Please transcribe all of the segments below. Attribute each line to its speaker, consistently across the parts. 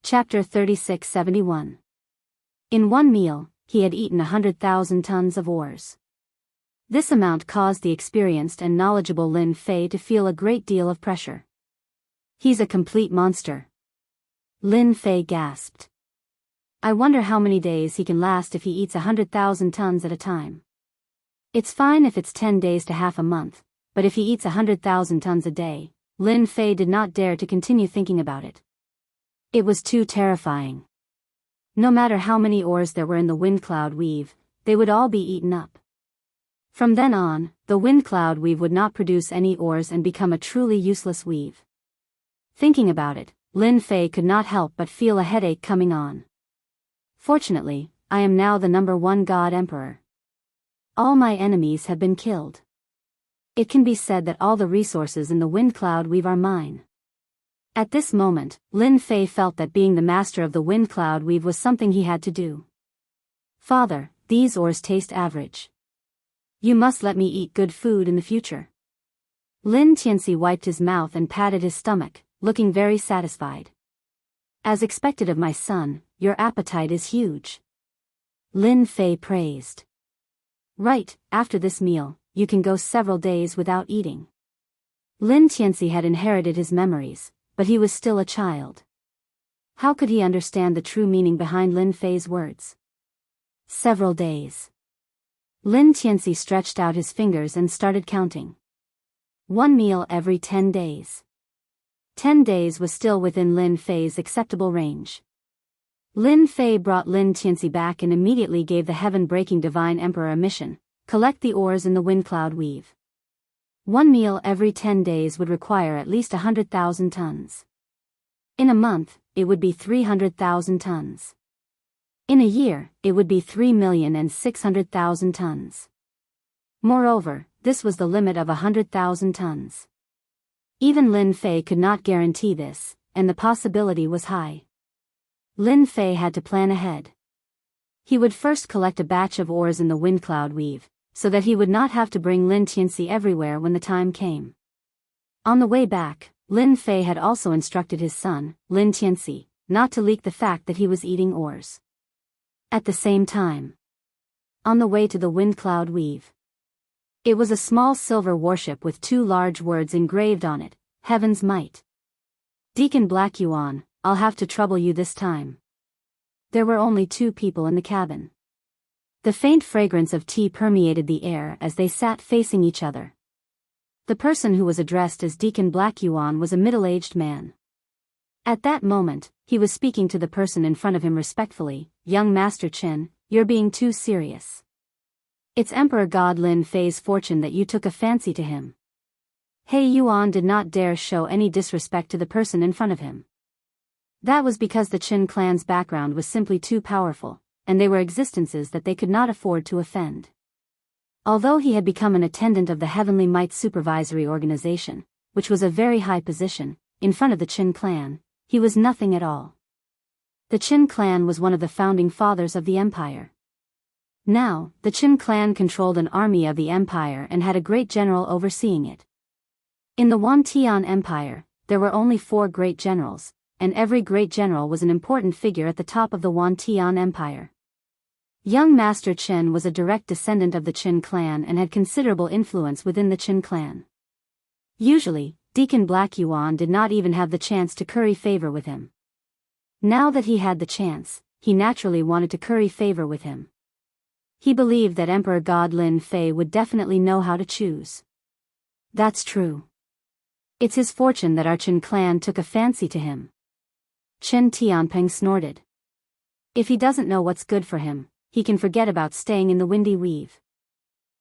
Speaker 1: Chapter 3671. In one meal, he had eaten 100,000 tons of ores. This amount caused the experienced and knowledgeable Lin Fei to feel a great deal of pressure. "He's a complete monster," Lin Fei gasped. "I wonder how many days he can last if he eats 100,000 tons at a time. It's fine if it's 10 days to half a month, but if he eats 100,000 tons a day," Lin Fei did not dare to continue thinking about it. It was too terrifying. No matter how many ores there were in the wind cloud weave, they would all be eaten up. From then on, the wind cloud weave would not produce any ores and become a truly useless weave. Thinking about it, Lin Fei could not help but feel a headache coming on. "Fortunately, I am now the #1 God Emperor. All my enemies have been killed. It can be said that all the resources in the wind cloud weave are mine." At this moment, Lin Fei felt that being the master of the wind cloud weave was something he had to do. "Father, these ores taste average. You must let me eat good food in the future." Lin Xianxia wiped his mouth and patted his stomach, looking very satisfied. "As expected of my son, your appetite is huge," Lin Fei praised. "Right, after this meal, you can go several days without eating." Lin Xianxia had inherited his memories, but he was still a child. How could he understand the true meaning behind Lin Fei's words? Several days. Lin Xianxia stretched out his fingers and started counting. 1 meal every 10 days. 10 days was still within Lin Fei's acceptable range. Lin Fei brought Lin Xianxia back and immediately gave the heaven-breaking divine emperor a mission: collect the ores in the wind cloud weave. 1 meal every 10 days would require at least 100,000 tons. In a month, it would be 300,000 tons. In a year, it would be 3,600,000 tons. Moreover, this was the limit of 100,000 tons. Even Lin Fei could not guarantee this, and the possibility was high. Lin Fei had to plan ahead. He would first collect a batch of ores in the wind cloud weave, so that he would not have to bring Lin Xianxia everywhere when the time came. On the way back, Lin Fei had also instructed his son, Lin Xianxia, not to leak the fact that he was eating ores. At the same time, on the way to the wind cloud weave, it was a small silver warship with 2 large words engraved on it: Heaven's Might. "Deacon Black Yuan, I'll have to trouble you this time." There were only 2 people in the cabin. The faint fragrance of tea permeated the air as they sat facing each other. The person who was addressed as Deacon Black Yuan was a middle-aged man. At that moment, he was speaking to the person in front of him respectfully: "Young Master Chen, you're being too serious. It's Emperor God Lin Fei's fortune that you took a fancy to him." He Yuan did not dare show any disrespect to the person in front of him. That was because the Qin clan's background was simply too powerful, and they were existences that they could not afford to offend. Although he had become an attendant of the Heavenly Might Supervisory Organization, which was a very high position, in front of the Qin clan, he was nothing at all. The Qin clan was one of the founding fathers of the empire. Now, the Qin clan controlled an army of the empire and had a great general overseeing it. In the Wantian Empire, there were only 4 great generals, and every great general was an important figure at the top of the Wantian Empire. Young Master Chen was a direct descendant of the Qin clan and had considerable influence within the Qin clan. Usually, Deacon Black Yuan did not even have the chance to curry favor with him. Now that he had the chance, he naturally wanted to curry favor with him. He believed that Emperor God Lin Fei would definitely know how to choose. That's true. It's his fortune that our Qin clan took a fancy to him. Chen Tianpeng snorted. If he doesn't know what's good for him, he can forget about staying in the windy weave.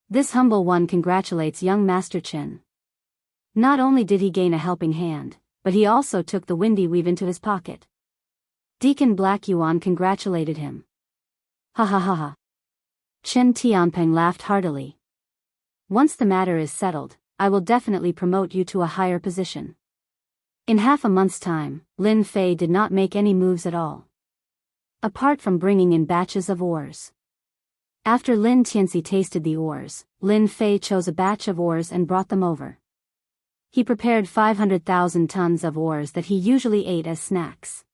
Speaker 1: This humble one congratulates young Master Chen. Not only did he gain a helping hand, but he also took the windy weave into his pocket. Deacon Black Yuan congratulated him. "Ha ha ha ha." Chen Tianpeng laughed heartily. "Once the matter is settled, I will definitely promote you to a higher position." In half a month's time, Lin Fei did not make any moves at all, apart from bringing in batches of ores. After Lin Xianxia tasted the ores, Lin Fei chose a batch of ores and brought them over. He prepared 500,000 tons of ores that he usually ate as snacks.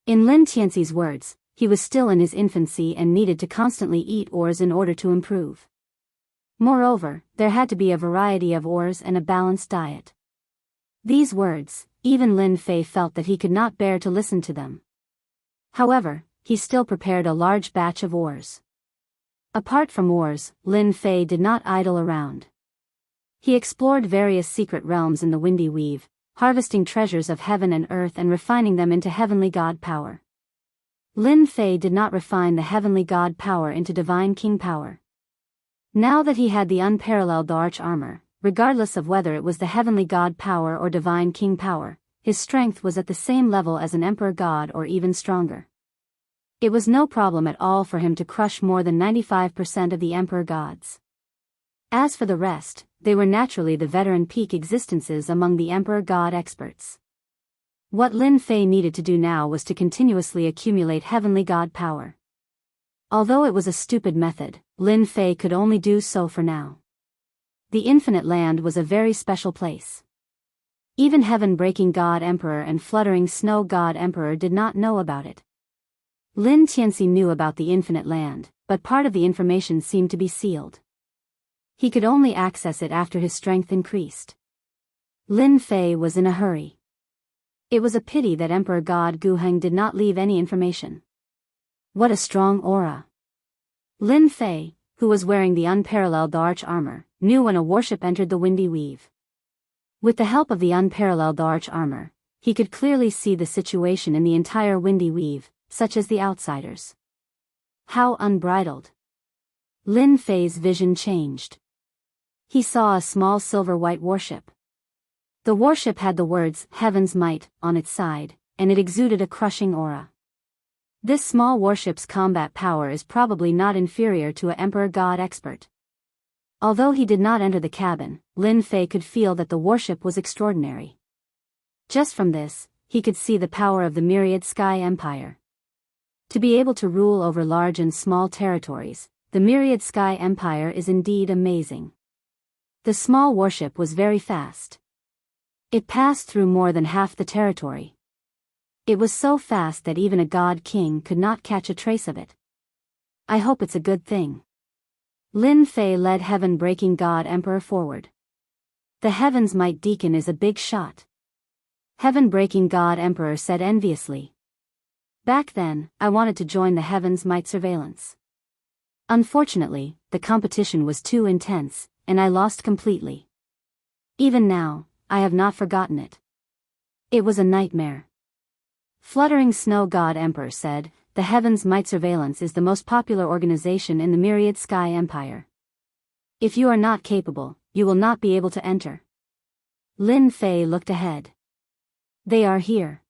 Speaker 1: In Lin Tianxi's words, he was still in his infancy and needed to constantly eat ores in order to improve. Moreover, there had to be a variety of ores and a balanced diet. These words, even Lin Fei felt that he could not bear to listen to them. However, he still prepared a large batch of ores. Apart from ores, Lin Fei did not idle around. He explored various secret realms in the Windy Weave, harvesting treasures of heaven and earth and refining them into heavenly god power. Lin Fei did not refine the heavenly god power into divine king power. Now that he had the unparalleled arch armor, regardless of whether it was the heavenly god power or divine king power, his strength was at the same level as an emperor god or even stronger. It was no problem at all for him to crush more than 95% of the emperor gods. As for the rest, they were naturally the veteran peak existences among the emperor god experts. What Lin Fei needed to do now was to continuously accumulate heavenly god power. Although it was a stupid method, Lin Fei could only do so for now. The Infinite Land was a very special place. Even Heaven-breaking God Emperor and Fluttering Snow God Emperor did not know about it. Lin Tianxi knew about the Infinite Land, but part of the information seemed to be sealed. He could only access it after his strength increased. Lin Fei was in a hurry. It was a pity that Emperor God Guheng did not leave any information. What a strong aura! Lin Fei, who was wearing the unparalleled arch armor, knew when a warship entered the Windy Weave. With the help of the unparalleled arch armor, he could clearly see the situation in the entire Windy Weave, such as the outsiders. How unbridled! Lin Fei's vision changed. He saw a small silver-white warship. The warship had the words, "Heaven's Might," on its side, and it exuded a crushing aura. This small warship's combat power is probably not inferior to an Emperor God expert. Although he did not enter the cabin, Lin Fei could feel that the warship was extraordinary. Just from this, he could see the power of the myriad Sky Empire. To be able to rule over large and small territories, the myriad Sky Empire is indeed amazing. The small warship was very fast. It passed through more than half the territory. It was so fast that even a god king could not catch a trace of it. I hope it's a good thing. Lin Fei led Heaven-breaking God Emperor forward. The Heaven's Might Deacon is a big shot. Heaven-breaking God Emperor said enviously. Back then, I wanted to join the Heaven's Might surveillance. Unfortunately, the competition was too intense, and I lost completely. Even now, I have not forgotten it. It was a nightmare. Fluttering Snow God Emperor said, the Heaven's Might Surveillance is the most popular organization in the Myriad Sky Empire. If you are not capable, you will not be able to enter. Lin Fei looked ahead. They are here.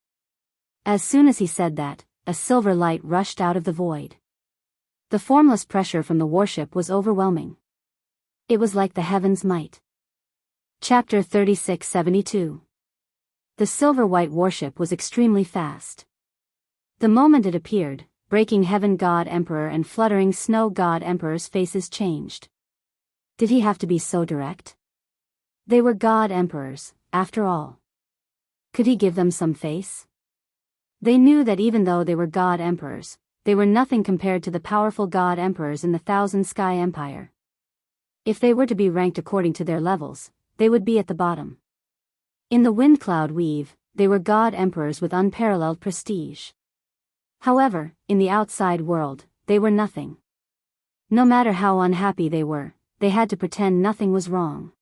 Speaker 1: As soon as he said that, a silver light rushed out of the void. The formless pressure from the warship was overwhelming. It was like the Heaven's Might. Chapter 3672. The silver-white warship was extremely fast. The moment it appeared, breaking Heaven God Emperor and Fluttering Snow God Emperor's faces changed. Did he have to be so direct? They were God Emperors, after all. Could he give them some face? They knew that even though they were God Emperors, they were nothing compared to the powerful God Emperors in the Thousand Sky Empire. If they were to be ranked according to their levels, they would be at the bottom. In the Wind Cloud Weave, they were God Emperors with unparalleled prestige. However, in the outside world, they were nothing. No matter how unhappy they were, they had to pretend nothing was wrong.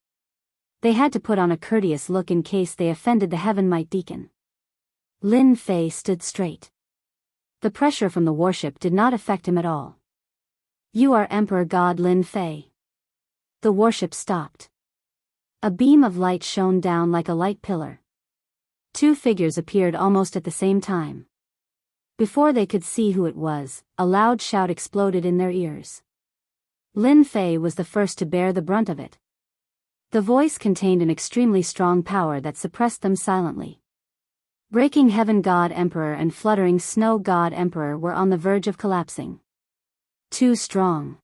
Speaker 1: They had to put on a courteous look in case they offended the Heaven Might Deacon. Lin Fei stood straight. The pressure from the warship did not affect him at all. You are Emperor God Lin Fei. The warship stopped. A beam of light shone down like a light pillar. Two figures appeared almost at the same time. Before they could see who it was, a loud shout exploded in their ears. Lin Fei was the first to bear the brunt of it. The voice contained an extremely strong power that suppressed them silently. Breaking Heaven God Emperor and Fluttering Snow God Emperor were on the verge of collapsing. Too strong.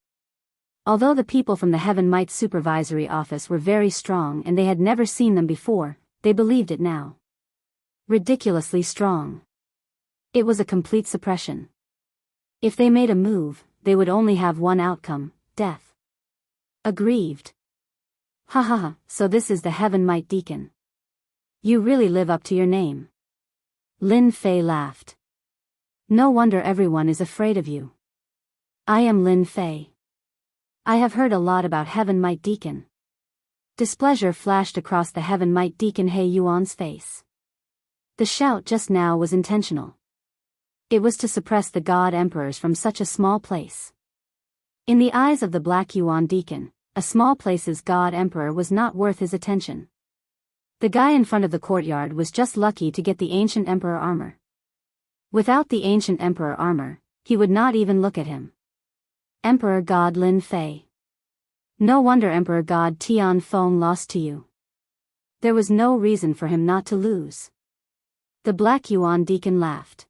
Speaker 1: Although the people from the Heaven Might Supervisory Office were very strong and they had never seen them before, they believed it now. Ridiculously strong. It was a complete suppression. If they made a move, they would only have one outcome, death. Aggrieved. Ha ha ha, so this is the Heaven Might Deacon. You really live up to your name. Lin Fei laughed. No wonder everyone is afraid of you. I am Lin Fei. I have heard a lot about Heaven Might Deacon. Displeasure flashed across the Heaven Might Deacon He Yuan's face. The shout just now was intentional. It was to suppress the god emperors from such a small place. In the eyes of the Black Yuan Deacon, a small place's god emperor was not worth his attention. The guy in front of the courtyard was just lucky to get the ancient emperor armor. Without the ancient emperor armor, he would not even look at him. Emperor God Lin Fei. No wonder Emperor God Tian Feng lost to you. There was no reason for him not to lose. The Black Yuan Deacon laughed.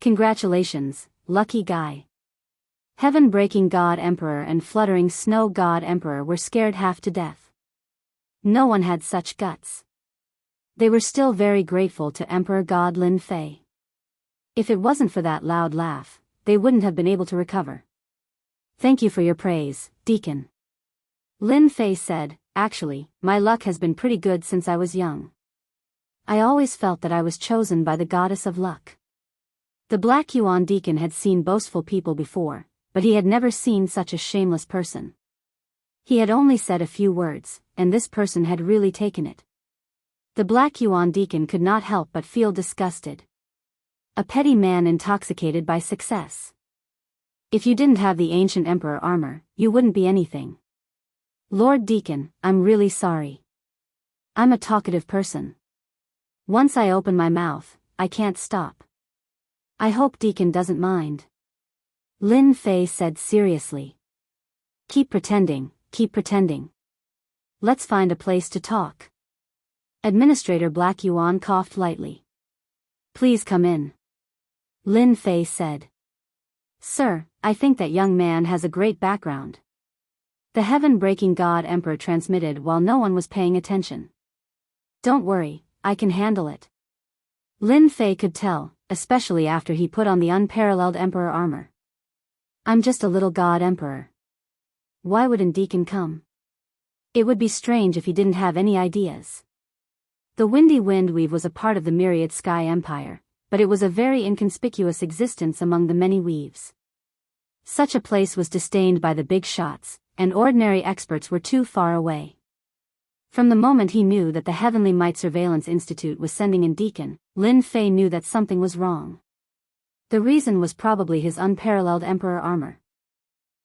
Speaker 1: Congratulations, lucky guy. Heaven-breaking God Emperor and fluttering snow God Emperor were scared half to death. No one had such guts. They were still very grateful to Emperor God Lin Fei. If it wasn't for that loud laugh, they wouldn't have been able to recover. Thank you for your praise, Deacon. Lin Fei said, actually, my luck has been pretty good since I was young. I always felt that I was chosen by the goddess of luck. The Black Yuan Deacon had seen boastful people before, but he had never seen such a shameless person. He had only said a few words, and this person had really taken it. The Black Yuan Deacon could not help but feel disgusted. A petty man intoxicated by success. If you didn't have the ancient emperor armor, you wouldn't be anything. Lord Deacon, I'm really sorry. I'm a talkative person. Once I open my mouth, I can't stop. I hope Deacon doesn't mind. Lin Fei said seriously. Keep pretending, keep pretending. Let's find a place to talk. Administrator Black Yuan coughed lightly. Please come in. Lin Fei said. Sir, I think that young man has a great background. The heaven-breaking God Emperor transmitted while no one was paying attention. Don't worry, I can handle it. Lin Fei could tell, especially after he put on the unparalleled Emperor armor. I'm just a little God Emperor. Why wouldn't Deacon come? It would be strange if he didn't have any ideas. The Windy Wind Weave was a part of the myriad Sky Empire, but it was a very inconspicuous existence among the many weaves. Such a place was disdained by the big shots, and ordinary experts were too far away. From the moment he knew that the Heavenly Might Surveillance Institute was sending in Deacon, Lin Fei knew that something was wrong. The reason was probably his unparalleled Emperor armor.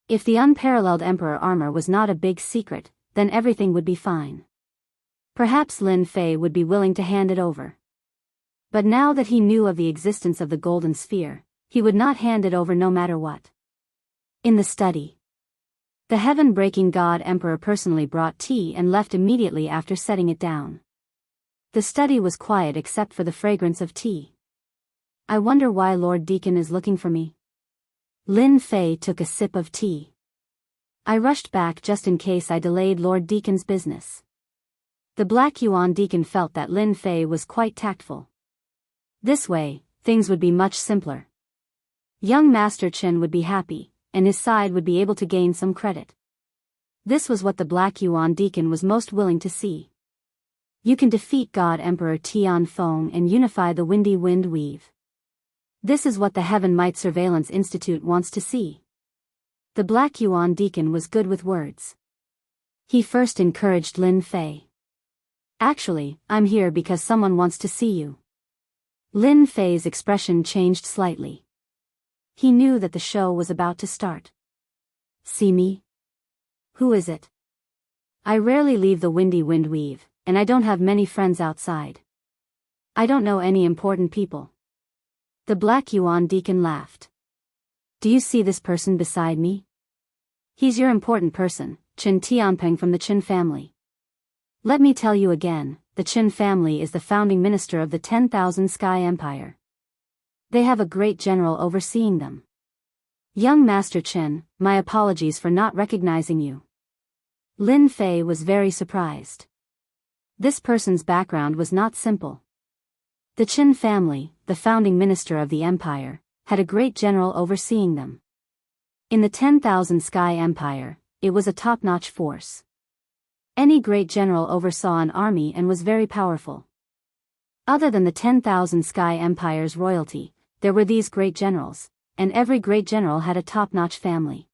Speaker 1: If the unparalleled Emperor armor was not a big secret, then everything would be fine. Perhaps Lin Fei would be willing to hand it over. But now that he knew of the existence of the Golden Sphere, he would not hand it over no matter what. In the study, the heaven-breaking God Emperor personally brought tea and left immediately after setting it down. The study was quiet except for the fragrance of tea. I wonder why Lord Deacon is looking for me. Lin Fei took a sip of tea. I rushed back just in case I delayed Lord Deacon's business. The Black Yuan Deacon felt that Lin Fei was quite tactful. This way, things would be much simpler. Young Master Chen would be happy, and his side would be able to gain some credit. This was what the Black Yuan Deacon was most willing to see. You can defeat God Emperor Tian Feng and unify the Windy Wind Weave. This is what the Heaven Might Surveillance Institute wants to see. The Black Yuan Deacon was good with words. He first encouraged Lin Fei. Actually, I'm here because someone wants to see you. Lin Fei's expression changed slightly. He knew that the show was about to start. See me? Who is it? I rarely leave the Windy Wind Weave, and I don't have many friends outside. I don't know any important people. The Black Yuan Deacon laughed. Do you see this person beside me? He's your important person, Qin Tianpeng from the Qin family. Let me tell you again, the Qin family is the founding minister of the 10,000 Sky Empire. They have a great general overseeing them. Young Master Chen, my apologies for not recognizing you. Lin Fei was very surprised. This person's background was not simple. The Qin family, the founding minister of the empire, had a great general overseeing them. In the 10,000 Sky Empire, it was a top-notch force. Any great general oversaw an army and was very powerful. Other than the 10,000 Sky Empire's royalty, there were these great generals, and every great general had a top-notch family.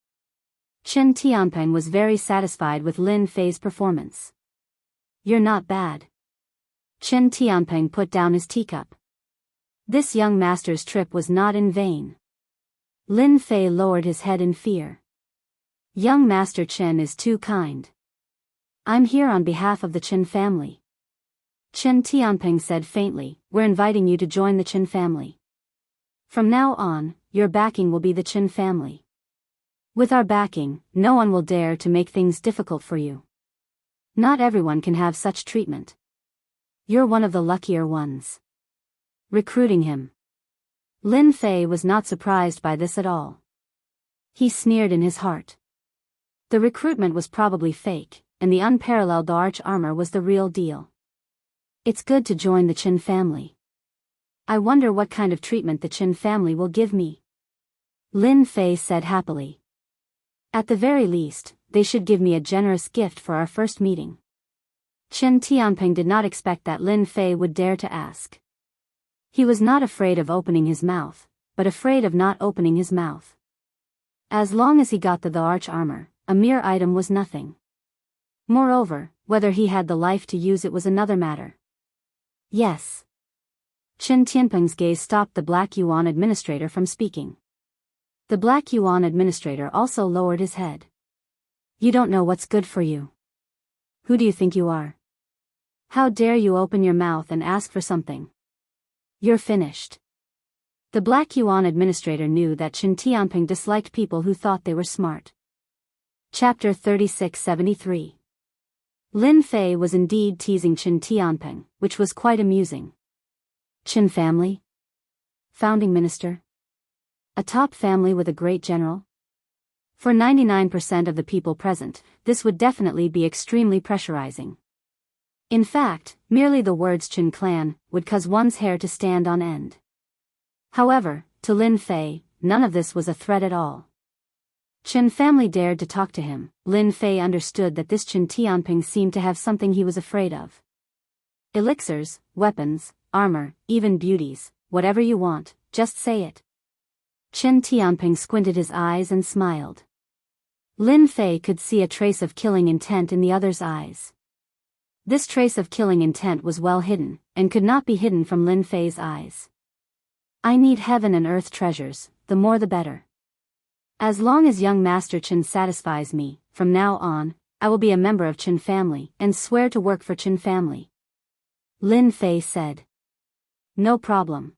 Speaker 1: Chen Tianping was very satisfied with Lin Fei's performance. "You're not bad." Chen Tianping put down his teacup. This young master's trip was not in vain. Lin Fei lowered his head in fear. "Young Master Chen is too kind. I'm here on behalf of the Chen family." Chen Tianping said faintly, "We're inviting you to join the Chen family. From now on, your backing will be the Chen family. With our backing, no one will dare to make things difficult for you. Not everyone can have such treatment. You're one of the luckier ones." Recruiting him. Lin Fei was not surprised by this at all. He sneered in his heart. The recruitment was probably fake, and the unparalleled arch armor was the real deal. It's good to join the Qin family. I wonder what kind of treatment the Qin family will give me. Lin Fei said happily. At the very least, they should give me a generous gift for our first meeting. Chen Tianping did not expect that Lin Fei would dare to ask. He was not afraid of opening his mouth, but afraid of not opening his mouth. As long as he got the arch armor, a mere item was nothing. Moreover, whether he had the life to use it was another matter. Yes. Chen Tianping's gaze stopped the Black Yuan administrator from speaking. The Black Yuan administrator also lowered his head. You don't know what's good for you. Who do you think you are? How dare you open your mouth and ask for something? You're finished. The Black Yuan administrator knew that Chen Tianping disliked people who thought they were smart. Chapter 3673. Lin Fei was indeed teasing Chen Tianping, which was quite amusing. Qin family? Founding minister? A top family with a great general? For 99% of the people present, this would definitely be extremely pressurizing. In fact, merely the words Qin clan would cause one's hair to stand on end. However, to Lin Fei, none of this was a threat at all. Qin family dared to talk to him. Lin Fei understood that this Chen Tianping seemed to have something he was afraid of. Elixirs, weapons, armor, even beauties, whatever you want, just say it. Chen Tianping squinted his eyes and smiled. Lin Fei could see a trace of killing intent in the other's eyes. This trace of killing intent was well hidden, and could not be hidden from Lin Fei's eyes. I need heaven and earth treasures, the more the better. As long as young Master Qin satisfies me, from now on, I will be a member of Qin family and swear to work for Qin family. Lin Fei said. No problem.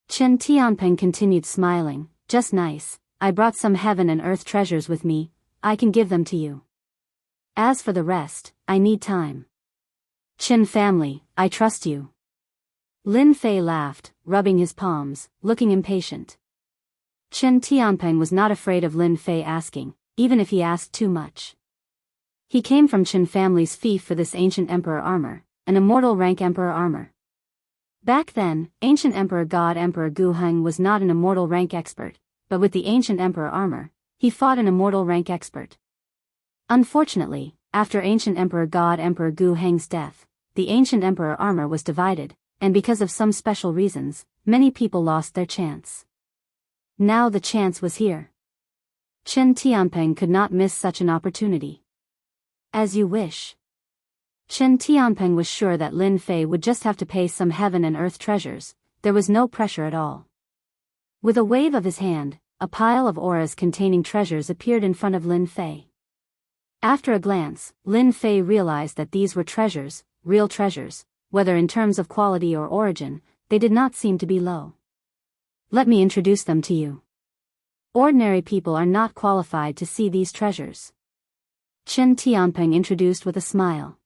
Speaker 1: Chen Tianping continued smiling, just nice, I brought some heaven and earth treasures with me, I can give them to you. As for the rest, I need time. Qin family, I trust you. Lin Fei laughed, rubbing his palms, looking impatient. Chen Tianping was not afraid of Lin Fei asking, even if he asked too much. He came from Qin family's fief for this ancient emperor armor, an immortal rank emperor armor. Back then, ancient emperor god Emperor Gu Heng was not an immortal rank expert, but with the ancient emperor armor, he fought an immortal rank expert. Unfortunately, after ancient emperor god Emperor Gu Heng's death, the ancient emperor armor was divided, and because of some special reasons, many people lost their chance. Now the chance was here. Chen Tianping could not miss such an opportunity. As you wish. Chen Tianping was sure that Lin Fei would just have to pay some heaven and earth treasures, there was no pressure at all. With a wave of his hand, a pile of auras containing treasures appeared in front of Lin Fei. After a glance, Lin Fei realized that these were treasures, real treasures, whether in terms of quality or origin, they did not seem to be low. Let me introduce them to you. Ordinary people are not qualified to see these treasures. Chen Tianping introduced with a smile.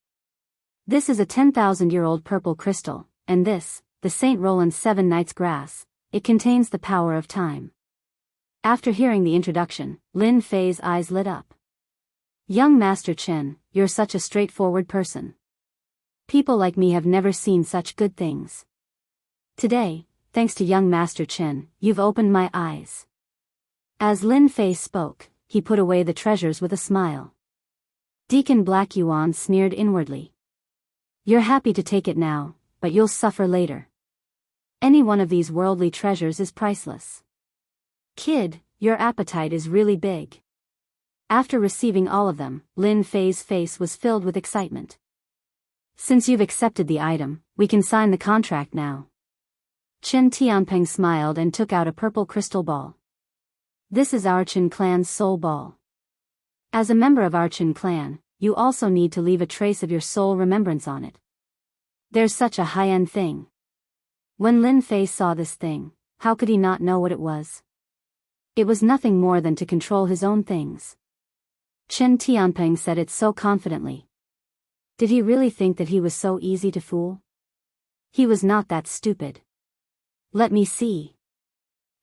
Speaker 1: This is a 10,000-year-old purple crystal, and this, the St. Roland's 7 Nights grass, it contains the power of time. After hearing the introduction, Lin Fei's eyes lit up. Young Master Chen, you're such a straightforward person. People like me have never seen such good things. Today, thanks to young Master Chen, you've opened my eyes. As Lin Fei spoke, he put away the treasures with a smile. Deacon Black Yuan sneered inwardly. You're happy to take it now, but you'll suffer later. Any one of these worldly treasures is priceless. Kid, your appetite is really big. After receiving all of them, Lin Fei's face was filled with excitement. Since you've accepted the item, we can sign the contract now. Chen Tianping smiled and took out a purple crystal ball. This is our Chen clan's soul ball. As a member of our Chen clan, you also need to leave a trace of your soul remembrance on it. There's such a high-end thing. When Lin Fei saw this thing, how could he not know what it was? It was nothing more than to control his own things. Chen Tianping said it so confidently. Did he really think that he was so easy to fool? He was not that stupid. Let me see.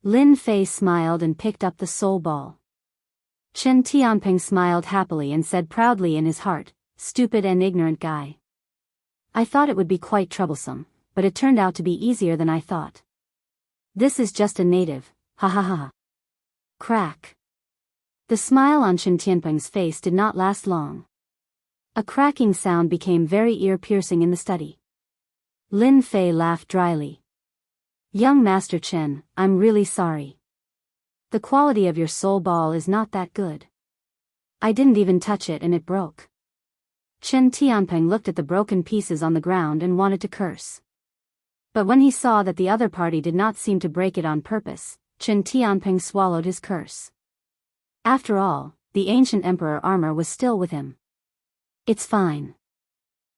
Speaker 1: Lin Fei smiled and picked up the soul ball. Chen Tianping smiled happily and said proudly in his heart, stupid and ignorant guy. I thought it would be quite troublesome, but it turned out to be easier than I thought. This is just a native, ha ha ha. Crack. The smile on Chen Tianping's face did not last long. A cracking sound became very ear-piercing in the study. Lin Fei laughed dryly. Young Master Chen, I'm really sorry. The quality of your soul ball is not that good. I didn't even touch it and it broke. Chen Tianping looked at the broken pieces on the ground and wanted to curse. But when he saw that the other party did not seem to break it on purpose, Chen Tianping swallowed his curse. After all, the ancient emperor armor was still with him. It's fine.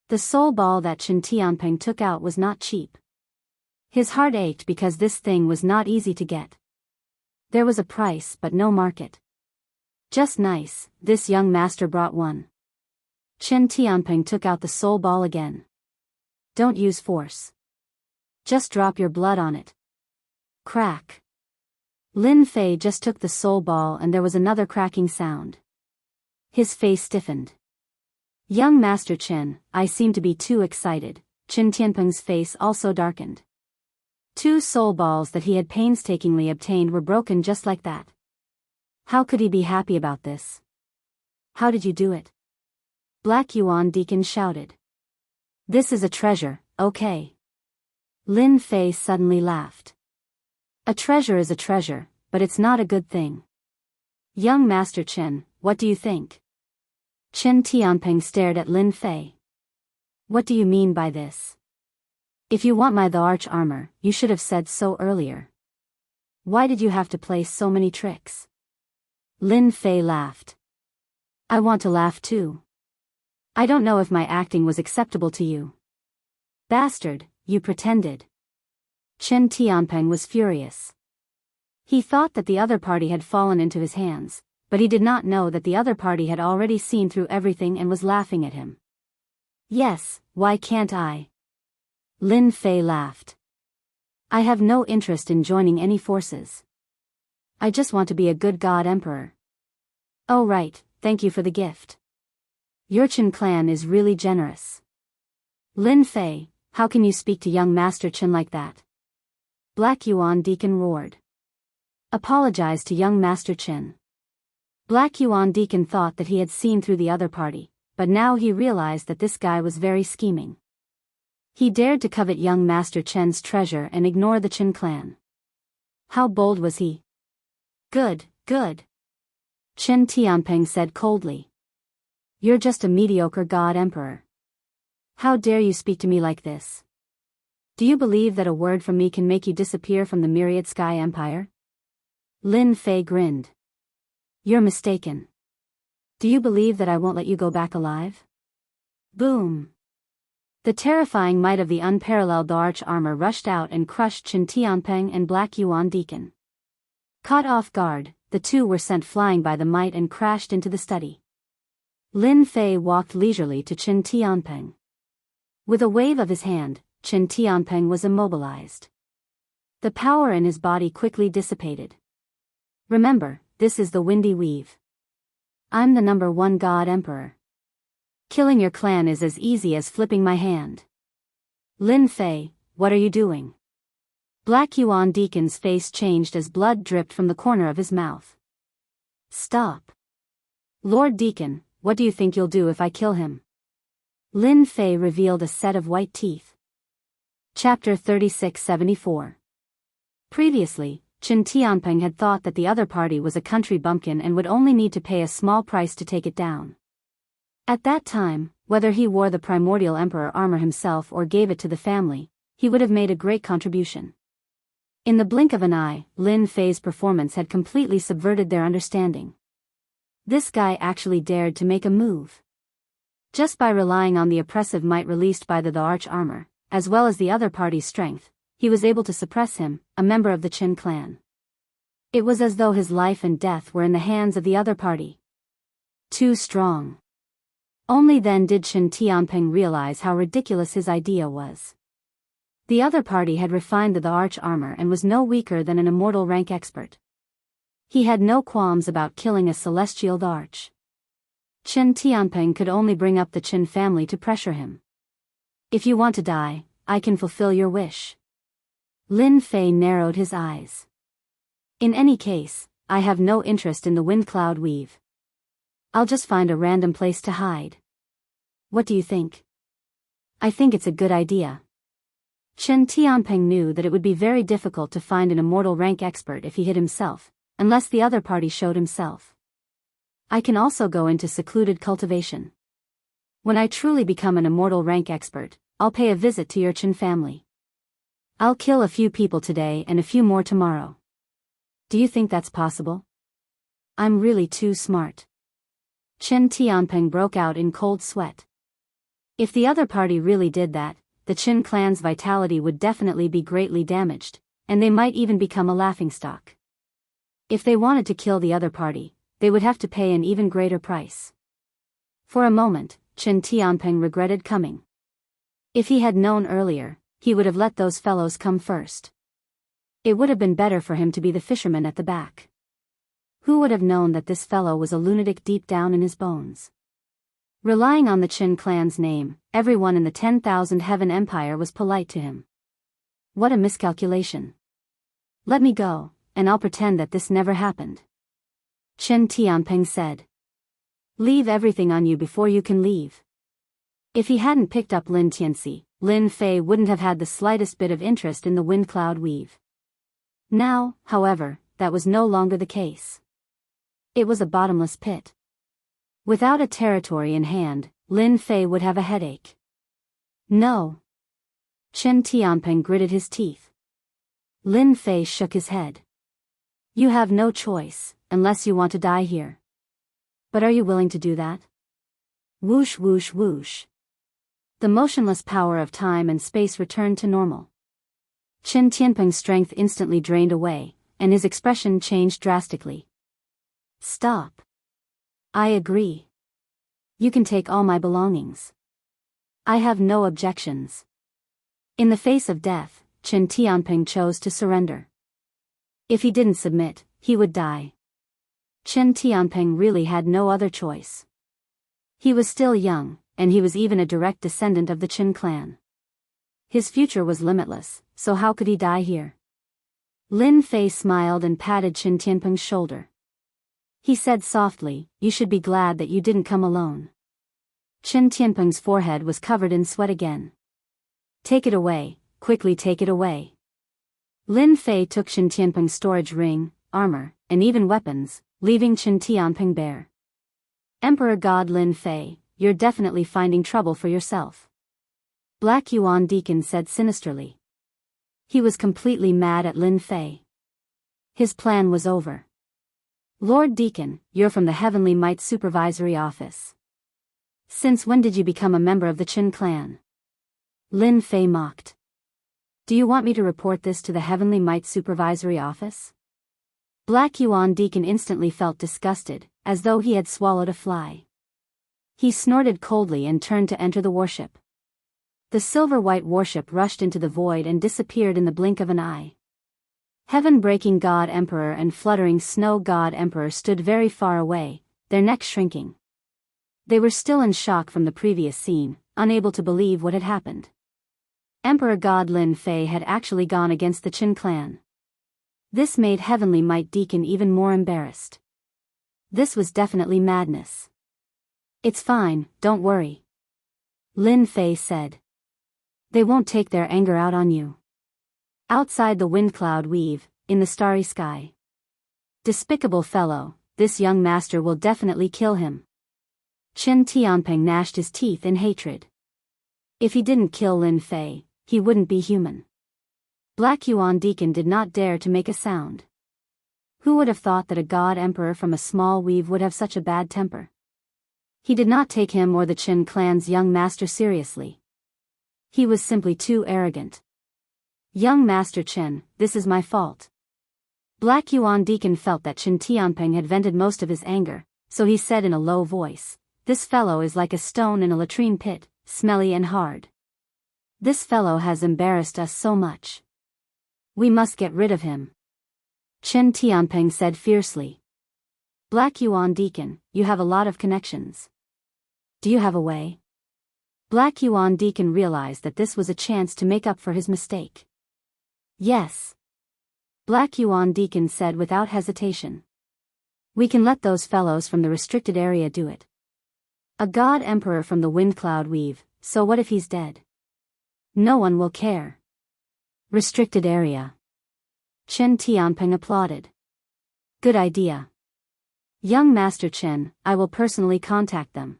Speaker 1: The soul ball that Chen Tianping took out was not cheap. His heart ached because this thing was not easy to get. There was a price but no market. Just nice, this young master brought one. Chen Tianping took out the soul ball again. Don't use force. Just drop your blood on it. Crack. Lin Fei just took the soul ball and there was another cracking sound. His face stiffened. Young Master Chen, I seem to be too excited. Chen Tianping's face also darkened. 2 soul balls that he had painstakingly obtained were broken just like that. How could he be happy about this? How did you do it? Black Yuan Deacon shouted. This is a treasure, okay. Lin Fei suddenly laughed. A treasure is a treasure, but it's not a good thing. Young Master Chen, what do you think? Chen Tianping stared at Lin Fei. What do you mean by this? If you want the arch armor, you should have said so earlier. Why did you have to play so many tricks? Lin Fei laughed. I want to laugh too. I don't know if my acting was acceptable to you. Bastard, you pretended. Chen Tianping was furious. He thought that the other party had fallen into his hands, but he did not know that the other party had already seen through everything and was laughing at him. Yes, why can't I? Lin Fei laughed. I have no interest in joining any forces. I just want to be a good god emperor. Oh right, thank you for the gift. Your Chen clan is really generous. Lin Fei, how can you speak to young Master Chen like that? Black Yuan Deacon roared. Apologize to young Master Chen. Black Yuan Deacon thought that he had seen through the other party, but now he realized that this guy was very scheming. He dared to covet young Master Chen's treasure and ignore the Chen clan. How bold was he? Good, good. Chen Tianping said coldly. You're just a mediocre god emperor. How dare you speak to me like this? Do you believe that a word from me can make you disappear from the myriad sky empire? Lin Fei grinned. You're mistaken. Do you believe that I won't let you go back alive? Boom. The terrifying might of the unparalleled arch armor rushed out and crushed Chen Tianping and Black Yuan Deacon. Caught off guard, the two were sent flying by the might and crashed into the study. Lin Fei walked leisurely to Chen Tianping. With a wave of his hand, Chen Tianping was immobilized. The power in his body quickly dissipated. Remember, this is the Windy Weave. I'm the #1 god emperor. Killing your clan is as easy as flipping my hand. Lin Fei, what are you doing? Black Yuan Deacon's face changed as blood dripped from the corner of his mouth. Stop. Lord Deacon, what do you think you'll do if I kill him? Lin Fei revealed a set of white teeth. Chapter 3674. Previously, Qin Tianping had thought that the other party was a country bumpkin and would only need to pay a small price to take it down. At that time, whether he wore the primordial emperor armor himself or gave it to the family, he would have made a great contribution. In the blink of an eye, Lin Fei's performance had completely subverted their understanding. This guy actually dared to make a move. Just by relying on the oppressive might released by the arch armor, as well as the other party's strength, he was able to suppress him, a member of the Qin clan. It was as though his life and death were in the hands of the other party. Too strong. Only then did Qin Tianping realize how ridiculous his idea was. The other party had refined the arch armor and was no weaker than an immortal rank expert. He had no qualms about killing a celestial arch. Qin Tianping could only bring up the Qin family to pressure him. If you want to die, I can fulfill your wish. Lin Fei narrowed his eyes. In any case, I have no interest in the wind cloud weave. I'll just find a random place to hide. What do you think? I think it's a good idea. Qin Tianping knew that it would be very difficult to find an immortal rank expert if he hid himself, unless the other party showed himself. I can also go into secluded cultivation. When I truly become an immortal rank expert, I'll pay a visit to your Qin family. I'll kill a few people today and a few more tomorrow. Do you think that's possible? I'm really too smart. Qin Tianping broke out in cold sweat. If the other party really did that, the Qin clan's vitality would definitely be greatly damaged, and they might even become a laughingstock. If they wanted to kill the other party, they would have to pay an even greater price. For a moment, Qin Tianping regretted coming. If he had known earlier, he would have let those fellows come first. It would have been better for him to be the fisherman at the back. Who would have known that this fellow was a lunatic deep down in his bones? Relying on the Qin clan's name, everyone in the 10,000 Heaven Empire was polite to him. What a miscalculation. Let me go, and I'll pretend that this never happened. Qin Tianping said. Leave everything on you before you can leave. If he hadn't picked up Lin Tianxi, Lin Fei wouldn't have had the slightest bit of interest in the wind cloud weave. Now, however, that was no longer the case. It was a bottomless pit. Without a territory in hand, Lin Fei would have a headache. No. Qin Tianping gritted his teeth. Lin Fei shook his head. You have no choice, unless you want to die here. But are you willing to do that? Whoosh whoosh whoosh. The motionless power of time and space returned to normal. Qin Tianping's strength instantly drained away, and his expression changed drastically. Stop. I agree. You can take all my belongings. I have no objections. In the face of death, Qin Tianping chose to surrender. If he didn't submit, he would die. Qin Tianping really had no other choice. He was still young, and he was even a direct descendant of the Qin clan. His future was limitless, so how could he die here? Lin Fei smiled and patted Qin Tianping's shoulder. He said softly, you should be glad that you didn't come alone. Qin Tianping's forehead was covered in sweat again. Take it away, quickly take it away. Lin Fei took Qin Tianping's storage ring, armor, and even weapons, leaving Qin Tianping bare. Emperor God Lin Fei, you're definitely finding trouble for yourself. Black Yuan Deacon said sinisterly. He was completely mad at Lin Fei. His plan was over. Lord Deacon, you're from the Heavenly Might Supervisory Office. Since when did you become a member of the Qin clan? Lin Fei mocked. Do you want me to report this to the Heavenly Might Supervisory Office? Black Yuan Deacon instantly felt disgusted, as though he had swallowed a fly. He snorted coldly and turned to enter the warship. The silver-white warship rushed into the void and disappeared in the blink of an eye. Heaven-breaking God Emperor and fluttering Snow God Emperor stood very far away, their necks shrinking. They were still in shock from the previous scene, unable to believe what had happened. Emperor God Lin Fei had actually gone against the Qin clan. This made Heavenly Might Deacon even more embarrassed. This was definitely madness. "It's fine, don't worry," Lin Fei said. "They won't take their anger out on you." Outside the wind cloud weave, in the starry sky. "Despicable fellow, this young master will definitely kill him." Chen Tianping gnashed his teeth in hatred. If he didn't kill Lin Fei, he wouldn't be human. Black Yuan Deacon did not dare to make a sound. Who would have thought that a god emperor from a small weave would have such a bad temper? He did not take him or the Qin clan's young master seriously. He was simply too arrogant. "Young Master Chen, this is my fault." Black Yuan Deacon felt that Chen Tianping had vented most of his anger, so he said in a low voice, "This fellow is like a stone in a latrine pit, smelly and hard. This fellow has embarrassed us so much. We must get rid of him," Chen Tianping said fiercely. "Black Yuan Deacon, you have a lot of connections. Do you have a way?" Black Yuan Deacon realized that this was a chance to make up for his mistake. "Yes," Black Yuan Deacon said without hesitation. "We can let those fellows from the restricted area do it. A god emperor from the wind cloud weave, so what if he's dead? No one will care." "Restricted area." Chen Tianping applauded. "Good idea. Young Master Chen, I will personally contact them.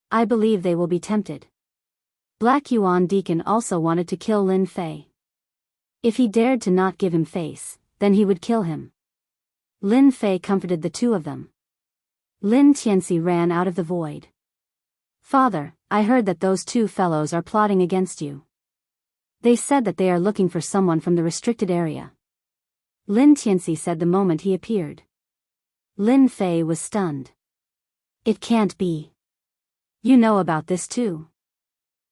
Speaker 1: I believe they will be tempted." Black Yuan Deacon also wanted to kill Lin Fei. If he dared to not give him face, then he would kill him. Lin Fei comforted the two of them. Lin Tianxi ran out of the void. "Father, I heard that those two fellows are plotting against you. They said that they are looking for someone from the restricted area," Lin Tianxi said the moment he appeared. Lin Fei was stunned. "It can't be. You know about this too."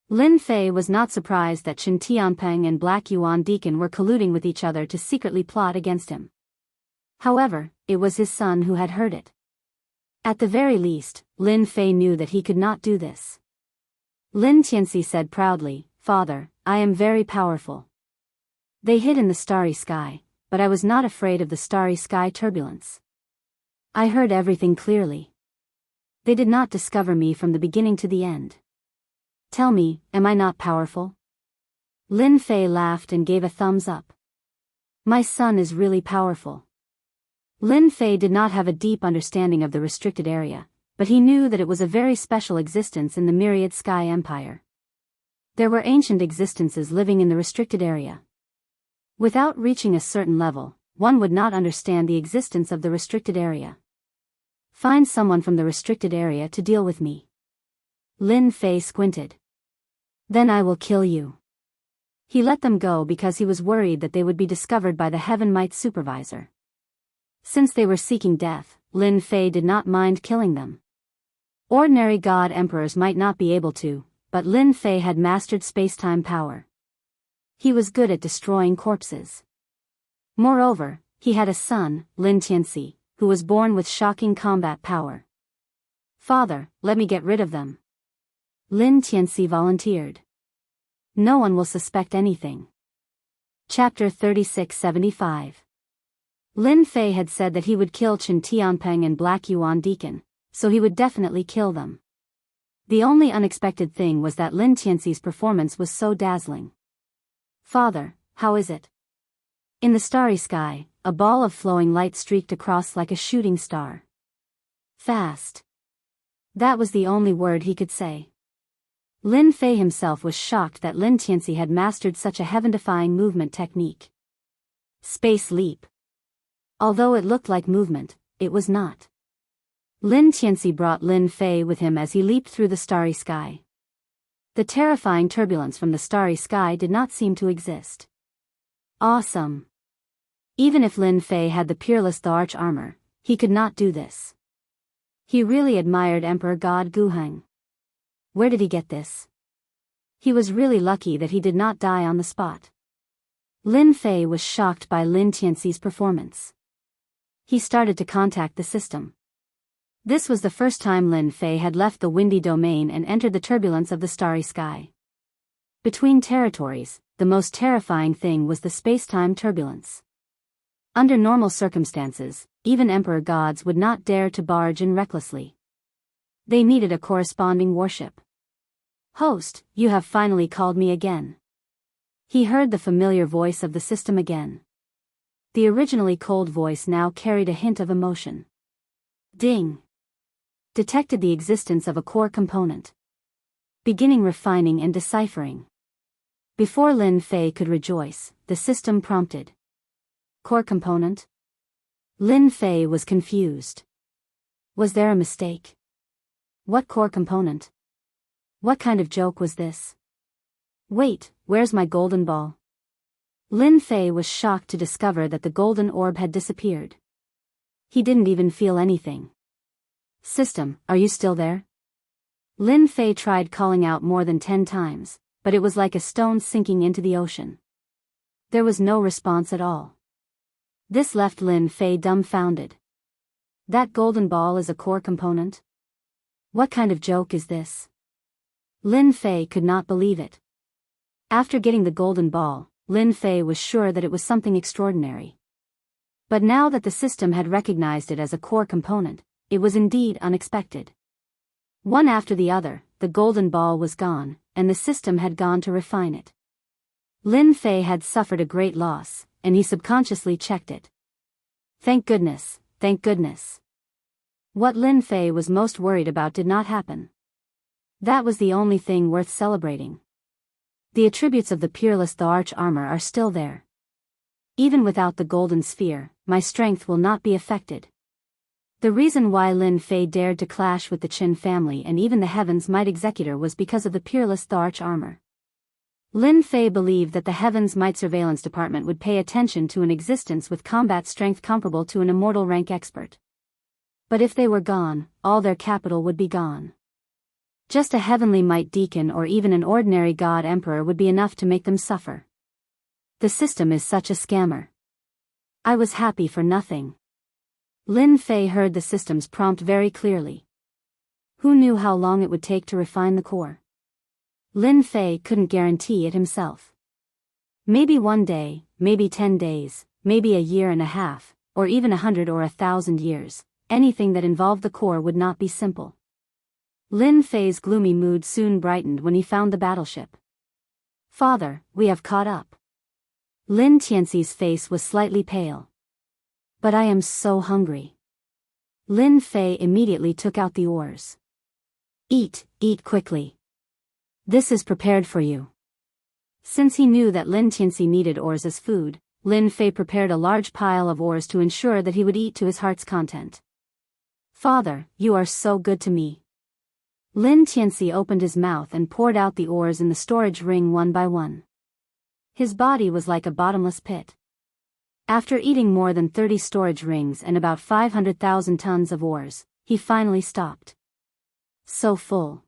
Speaker 1: Lin Fei was not surprised that Chen Tianping and Black Yuan Deacon were colluding with each other to secretly plot against him. However, it was his son who had heard it. At the very least, Lin Fei knew that he could not do this. Lin Tianxi said proudly, "Father, I am very powerful. They hid in the starry sky, but I was not afraid of the starry sky turbulence. I heard everything clearly. They did not discover me from the beginning to the end. Tell me, am I not powerful?" Lin Fei laughed and gave a thumbs up. "My son is really powerful." Lin Fei did not have a deep understanding of the restricted area, but he knew that it was a very special existence in the myriad sky empire. There were ancient existences living in the restricted area. Without reaching a certain level, one would not understand the existence of the restricted area. "Find someone from the restricted area to deal with me." Lin Fei squinted. "Then I will kill you." He let them go because he was worried that they would be discovered by the Heaven Might supervisor. Since they were seeking death, Lin Fei did not mind killing them. Ordinary god emperors might not be able to, but Lin Fei had mastered space-time power. He was good at destroying corpses. Moreover, he had a son, Lin Tianxi, who was born with shocking combat power. "Father, let me get rid of them." Lin Tianxi volunteered. "No one will suspect anything." Chapter 3675. Lin Fei had said that he would kill Chen Tianping and Black Yuan Deacon, so he would definitely kill them. The only unexpected thing was that Lin Tianxi's performance was so dazzling. "Father, how is it?" In the starry sky, a ball of flowing light streaked across like a shooting star. "Fast." That was the only word he could say. Lin Fei himself was shocked that Lin Tianxi had mastered such a heaven-defying movement technique. Space leap. Although it looked like movement, it was not. Lin Tianxi brought Lin Fei with him as he leaped through the starry sky. The terrifying turbulence from the starry sky did not seem to exist. Awesome. Even if Lin Fei had the peerless Arch armor, he could not do this. He really admired Emperor God Guheng. Where did he get this? He was really lucky that he did not die on the spot. Lin Fei was shocked by Lin Tianxi's performance. He started to contact the system. This was the first time Lin Fei had left the windy domain and entered the turbulence of the starry sky. Between territories, the most terrifying thing was the space-time turbulence. Under normal circumstances, even emperor gods would not dare to barge in recklessly. They needed a corresponding warship. "Host, you have finally called me again." He heard the familiar voice of the system again. The originally cold voice now carried a hint of emotion. Ding! Detected the existence of a core component. Beginning refining and deciphering. Before Lin Fei could rejoice, the system prompted. Core component? Lin Fei was confused. Was there a mistake? What core component? What kind of joke was this? Wait, where's my golden ball? Lin Fei was shocked to discover that the golden orb had disappeared. He didn't even feel anything. System, are you still there? Lin Fei tried calling out more than 10 times, but it was like a stone sinking into the ocean. There was no response at all. This left Lin Fei dumbfounded. That golden ball is a core component? What kind of joke is this? Lin Fei could not believe it. After getting the golden ball, Lin Fei was sure that it was something extraordinary. But now that the system had recognized it as a core component, it was indeed unexpected. One after the other, the golden ball was gone, and the system had gone to refine it. Lin Fei had suffered a great loss, and he subconsciously checked it. Thank goodness, thank goodness. What Lin Fei was most worried about did not happen. That was the only thing worth celebrating. The attributes of the peerless the arch armor are still there. Even without the golden sphere, my strength will not be affected. The reason why Lin Fei dared to clash with the Qin family and even the Heaven's Might Executor was because of the peerless the arch armor. Lin Fei believed that the Heaven's Might Surveillance Department would pay attention to an existence with combat strength comparable to an immortal rank expert. But if they were gone, all their capital would be gone. Just a heavenly might deacon or even an ordinary god emperor would be enough to make them suffer. The system is such a scammer. I was happy for nothing. Lin Fei heard the system's prompt very clearly. Who knew how long it would take to refine the core? Lin Fei couldn't guarantee it himself. Maybe one day, maybe 10 days, maybe a year and a half, or even 100 or 1,000 years, anything that involved the core would not be simple. Lin Fei's gloomy mood soon brightened when he found the battleship. Father, we have caught up. Lin Tianxi's face was slightly pale. But I am so hungry. Lin Fei immediately took out the oars. Eat quickly. This is prepared for you. Since he knew that Lin Tianxi needed oars as food, Lin Fei prepared a large pile of oars to ensure that he would eat to his heart's content. Father, you are so good to me. Lin Tianxi opened his mouth and poured out the oars in the storage ring one by one. His body was like a bottomless pit. After eating more than 30 storage rings and about 500,000 tons of ores, he finally stopped. So full.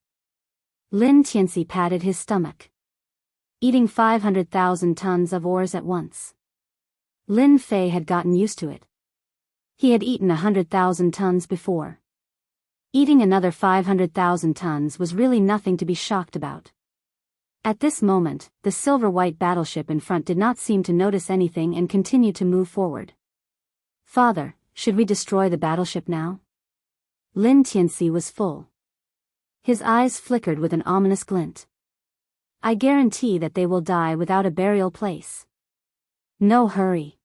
Speaker 1: Lin Tianxi patted his stomach. Eating 500,000 tons of ores at once. Lin Fei had gotten used to it. He had eaten 100,000 tons before. Eating another 500,000 tons was really nothing to be shocked about. At this moment, the silver-white battleship in front did not seem to notice anything and continued to move forward. Father, should we destroy the battleship now? Lin Tianxi was full. His eyes flickered with an ominous glint. I guarantee that they will die without a burial place. No hurry.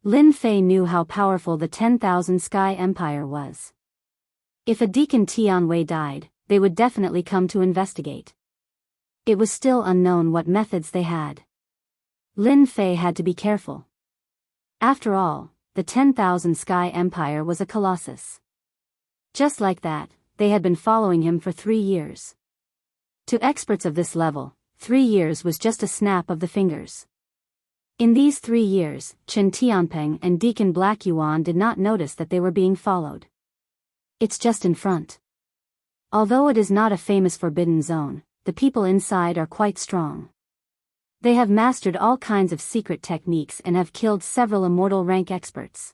Speaker 1: Lin Fei knew how powerful the 10,000 Sky Empire was. If a Deacon Tianwei died, they would definitely come to investigate. It was still unknown what methods they had. Lin Fei had to be careful. After all, the 10,000 Sky Empire was a colossus. Just like that, they had been following him for 3 years. To experts of this level, 3 years was just a snap of the fingers. In these 3 years, Chen Tianpeng and Deacon Black Yuan did not notice that they were being followed. It's just in front. Although it is not a famous forbidden zone, the people inside are quite strong. They have mastered all kinds of secret techniques and have killed several immortal rank experts.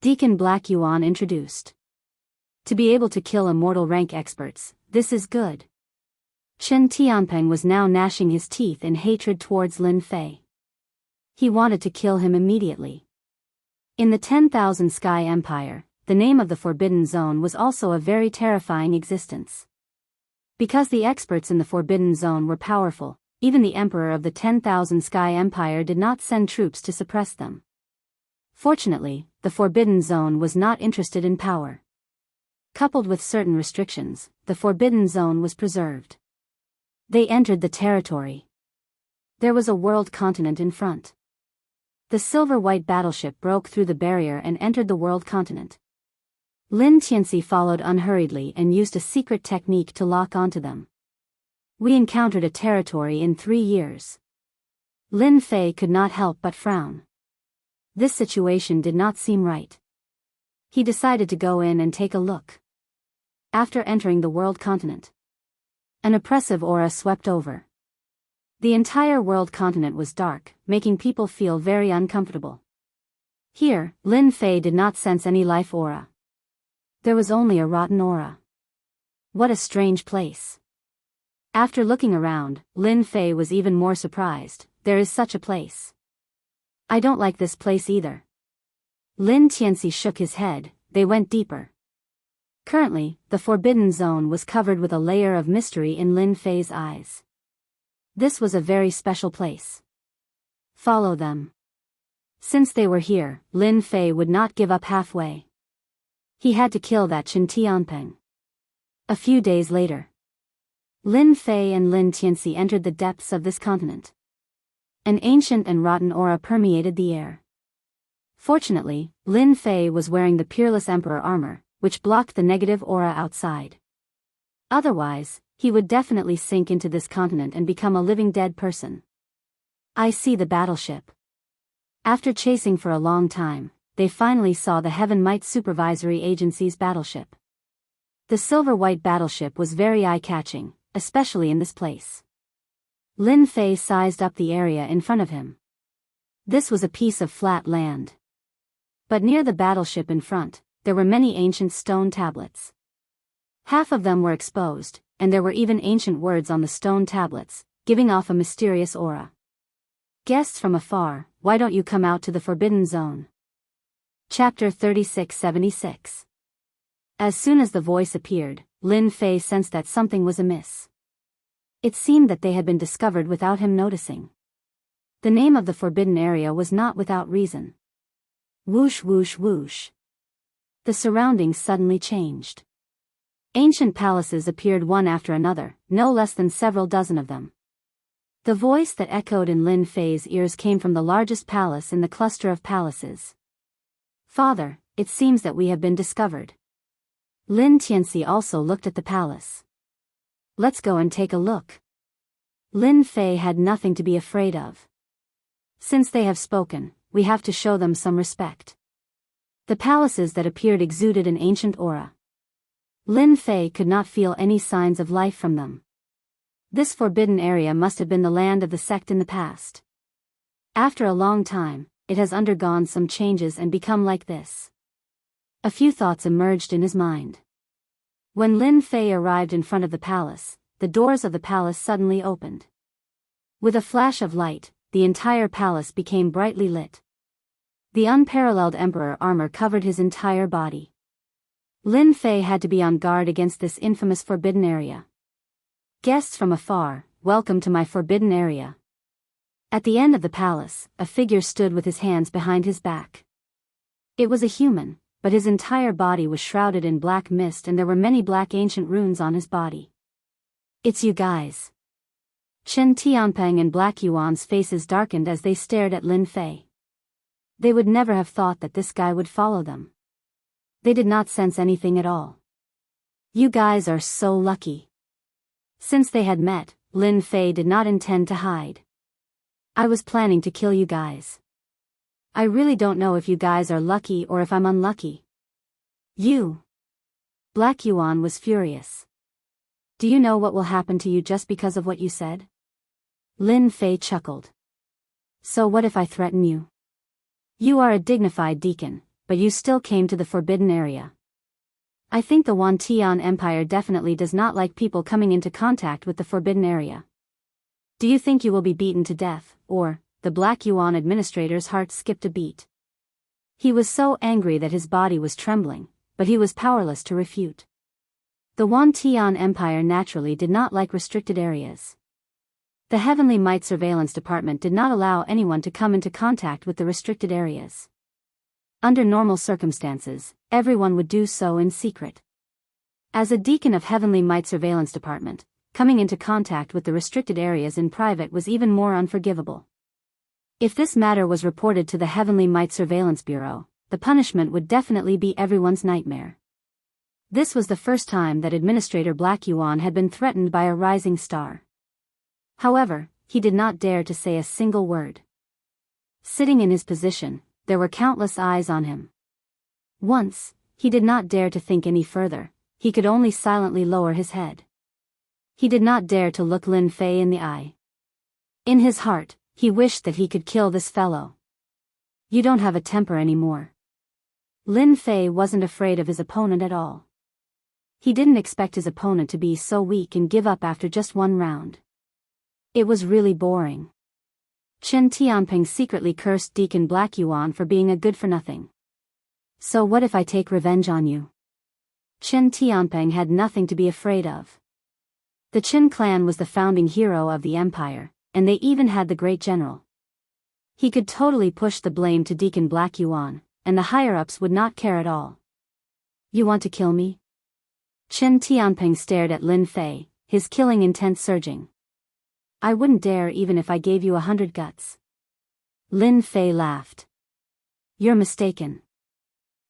Speaker 1: Deacon Black Yuan introduced. To be able to kill immortal rank experts, this is good. Chen Tianpeng was now gnashing his teeth in hatred towards Lin Fei. He wanted to kill him immediately. In the 10,000 Sky Empire, the name of the Forbidden Zone was also a very terrifying existence. Because the experts in the Forbidden Zone were powerful, even the Emperor of the 10,000 Sky Empire did not send troops to suppress them. Fortunately, the Forbidden Zone was not interested in power. Coupled with certain restrictions, the Forbidden Zone was preserved. They entered the territory. There was a world continent in front. The silver-white battleship broke through the barrier and entered the world continent. Lin Qianxi followed unhurriedly and used a secret technique to lock onto them. We encountered a territory in 3 years. Lin Fei could not help but frown. This situation did not seem right. He decided to go in and take a look. After entering the world continent, an oppressive aura swept over. The entire world continent was dark, making people feel very uncomfortable. Here, Lin Fei did not sense any life aura. There was only a rotten aura. What a strange place. After looking around, Lin Fei was even more surprised. There is such a place. I don't like this place either. Lin Qianxi shook his head. They went deeper. Currently, the Forbidden Zone was covered with a layer of mystery in Lin Fei's eyes. This was a very special place. Follow them. Since they were here, Lin Fei would not give up halfway. He had to kill that Chen Tianpeng. A few days later, Lin Fei and Lin Qianxi entered the depths of this continent. An ancient and rotten aura permeated the air. Fortunately, Lin Fei was wearing the Peerless Emperor armor, which blocked the negative aura outside. Otherwise, he would definitely sink into this continent and become a living dead person. I see the battleship. After chasing for a long time, they finally saw the Heaven Might Supervisory Agency's battleship. The silver-white battleship was very eye-catching, especially in this place. Lin Fei sized up the area in front of him. This was a piece of flat land. But near the battleship in front, there were many ancient stone tablets. Half of them were exposed, and there were even ancient words on the stone tablets, giving off a mysterious aura. Guests from afar, why don't you come out to the Forbidden Zone? Chapter 3676. As soon as the voice appeared, Lin Fei sensed that something was amiss. It seemed that they had been discovered without him noticing. The name of the forbidden area was not without reason. Whoosh whoosh whoosh. The surroundings suddenly changed. Ancient palaces appeared one after another, no less than several dozen of them. The voice that echoed in Lin Fei's ears came from the largest palace in the cluster of palaces. Father, it seems that we have been discovered. Lin Qianxi also looked at the palace. Let's go and take a look. Lin Fei had nothing to be afraid of. Since they have spoken, we have to show them some respect. The palaces that appeared exuded an ancient aura. Lin Fei could not feel any signs of life from them. This forbidden area must have been the land of the sect in the past. After a long time, it has undergone some changes and become like this. A few thoughts emerged in his mind. When Lin Fei arrived in front of the palace, the doors of the palace suddenly opened. With a flash of light, the entire palace became brightly lit. The unparalleled emperor armor covered his entire body. Lin Fei had to be on guard against this infamous forbidden area. Guests from afar, welcome to my forbidden area. At the end of the palace, a figure stood with his hands behind his back. It was a human, but his entire body was shrouded in black mist and there were many black ancient runes on his body. It's you guys. Chen Tianpeng and Black Yuan's faces darkened as they stared at Lin Fei. They would never have thought that this guy would follow them. They did not sense anything at all. You guys are so lucky. Since they had met, Lin Fei did not intend to hide. I was planning to kill you guys. I really don't know if you guys are lucky or if I'm unlucky. You. Black Yuan was furious. Do you know what will happen to you just because of what you said? Lin Fei chuckled. So what if I threaten you? You are a dignified deacon, but you still came to the forbidden area. I think the Wantian Empire definitely does not like people coming into contact with the forbidden area. Do you think you will be beaten to death, or? The Black Yuan administrator's heart skipped a beat. He was so angry that his body was trembling, but he was powerless to refute. The Wantian Empire naturally did not like restricted areas. The Heavenly Might Surveillance Department did not allow anyone to come into contact with the restricted areas. Under normal circumstances, everyone would do so in secret. As a deacon of Heavenly Might Surveillance Department, coming into contact with the restricted areas in private was even more unforgivable. If this matter was reported to the Heavenly Might Surveillance Bureau, the punishment would definitely be everyone's nightmare. This was the first time that Administrator Black Yuan had been threatened by a rising star. However, he did not dare to say a single word. Sitting in his position, there were countless eyes on him. Once, he did not dare to think any further, he could only silently lower his head. He did not dare to look Lin Fei in the eye. In his heart, he wished that he could kill this fellow. You don't have a temper anymore. Lin Fei wasn't afraid of his opponent at all. He didn't expect his opponent to be so weak and give up after just one round. It was really boring. Chen Tianping secretly cursed Deacon Black Yuan for being a good-for-nothing. So what if I take revenge on you? Chen Tianping had nothing to be afraid of. The Qin clan was the founding hero of the empire, and they even had the great general. He could totally push the blame to Deacon Black Yuan, and the higher-ups would not care at all. You want to kill me? Chen Tianping stared at Lin Fei, his killing intent surging. I wouldn't dare even if I gave you 100 guts. Lin Fei laughed. You're mistaken.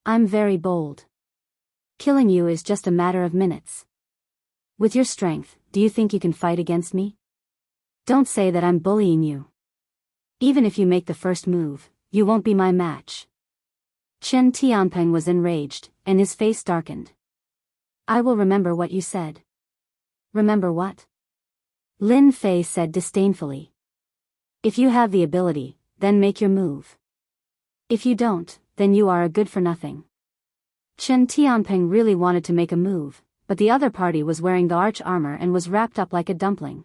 Speaker 1: I'm very bold. Killing you is just a matter of minutes. With your strength, do you think you can fight against me? Don't say that I'm bullying you. Even if you make the first move, you won't be my match. Chen Tianping was enraged, and his face darkened. I will remember what you said. Remember what? Lin Fei said disdainfully. If you have the ability, then make your move. If you don't, then you are a good-for-nothing. Chen Tianping really wanted to make a move, but the other party was wearing the arch armor and was wrapped up like a dumpling.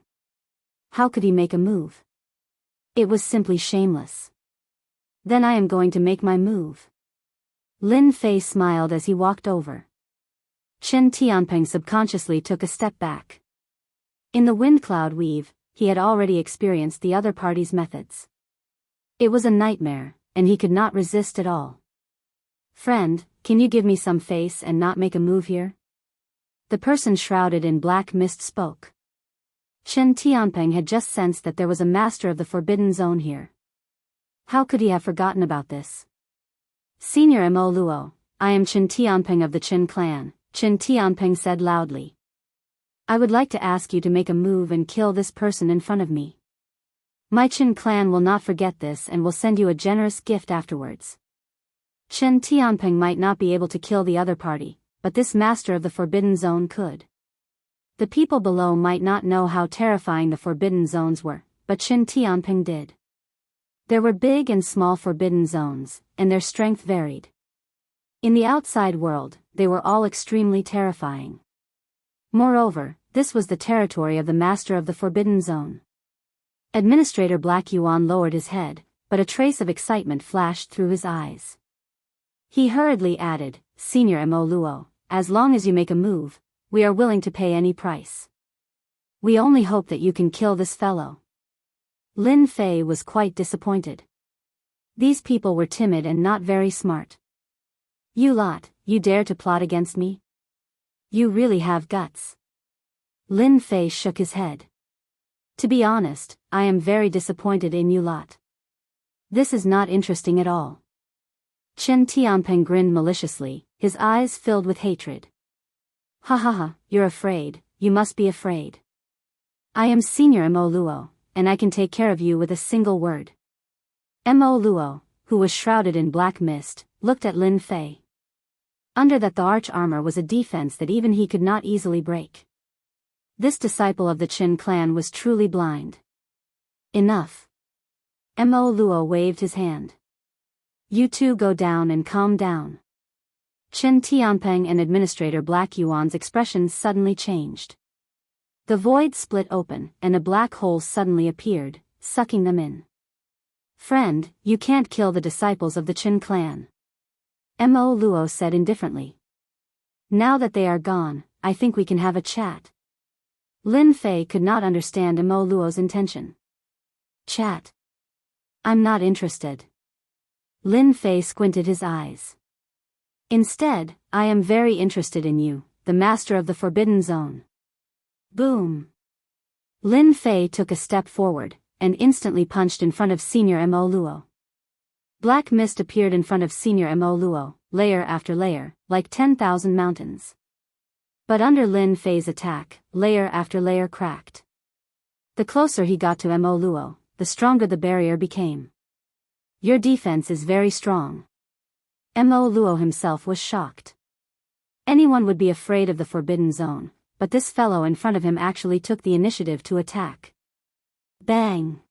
Speaker 1: How could he make a move? It was simply shameless. Then I am going to make my move. Lin Fei smiled as he walked over. Chen Tianping subconsciously took a step back. In the wind cloud weave, he had already experienced the other party's methods. It was a nightmare, and he could not resist at all. Friend, can you give me some face and not make a move here? The person shrouded in black mist spoke. Chen Tianping had just sensed that there was a master of the Forbidden Zone here. How could he have forgotten about this? Senior Mo Luo, I am Chen Tianping of the Qin clan, Chen Tianping said loudly. I would like to ask you to make a move and kill this person in front of me. My Qin clan will not forget this and will send you a generous gift afterwards. Chen Tianping might not be able to kill the other party, but this master of the Forbidden Zone could. The people below might not know how terrifying the Forbidden Zones were, but Chen Tianping did. There were big and small Forbidden Zones, and their strength varied. In the outside world, they were all extremely terrifying. Moreover, this was the territory of the master of the Forbidden Zone. Administrator Black Yuan lowered his head, but a trace of excitement flashed through his eyes. He hurriedly added, Senior Mo Luo, as long as you make a move, we are willing to pay any price. We only hope that you can kill this fellow. Lin Fei was quite disappointed. These people were timid and not very smart. You lot, you dare to plot against me? You really have guts. Lin Fei shook his head. To be honest, I am very disappointed in you lot. This is not interesting at all. Chen Tianping grinned maliciously, his eyes filled with hatred. Ha ha ha, you're afraid, you must be afraid. I am Senior Mo Luo, and I can take care of you with a single word. Mo Luo, who was shrouded in black mist, looked at Lin Fei. Under that the arch armor was a defense that even he could not easily break. This disciple of the Qin clan was truly blind. Enough. Mo Luo waved his hand. You two go down and calm down. Qin Tianpeng and Administrator Black Yuan's expressions suddenly changed. The void split open, and a black hole suddenly appeared, sucking them in. Friend, you can't kill the disciples of the Qin clan. Mo Luo said indifferently. Now that they are gone, I think we can have a chat. Lin Fei could not understand Mo Luo's intention. Chat? I'm not interested. Lin Fei squinted his eyes. Instead, I am very interested in you, the master of the Forbidden Zone. Boom. Lin Fei took a step forward, and instantly punched in front of Senior Mo Luo. Black mist appeared in front of Senior Mo Luo, layer after layer, like 10,000 mountains. But under Lin Fei's attack, layer after layer cracked. The closer he got to Mo Luo, the stronger the barrier became. Your defense is very strong. Mo Luo himself was shocked. Anyone would be afraid of the Forbidden Zone, but this fellow in front of him actually took the initiative to attack. Bang!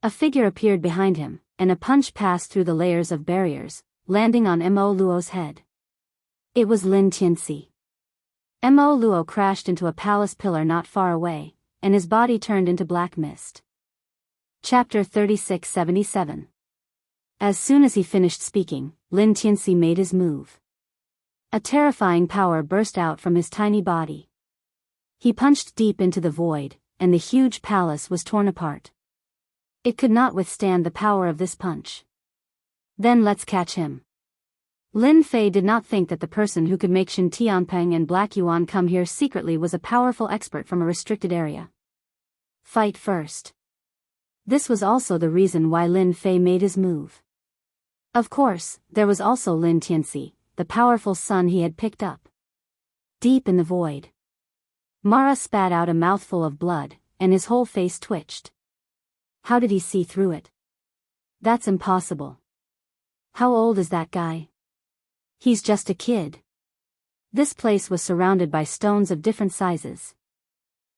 Speaker 1: A figure appeared behind him, and a punch passed through the layers of barriers, landing on Mo Luo's head. It was Lin Tianxi. Mo Luo crashed into a palace pillar not far away, and his body turned into black mist. Chapter 3677. As soon as he finished speaking, Lin Tianxi made his move. A terrifying power burst out from his tiny body. He punched deep into the void, and the huge palace was torn apart. It could not withstand the power of this punch. Then let's catch him. Lin Fei did not think that the person who could make Qin Tianpeng and Black Yuan come here secretly was a powerful expert from a restricted area. Fight first. This was also the reason why Lin Fei made his move. Of course, there was also Lin Tianxi, the powerful son he had picked up. Deep in the void, Mara spat out a mouthful of blood, and his whole face twitched. How did he see through it? That's impossible. How old is that guy? He's just a kid. This place was surrounded by stones of different sizes.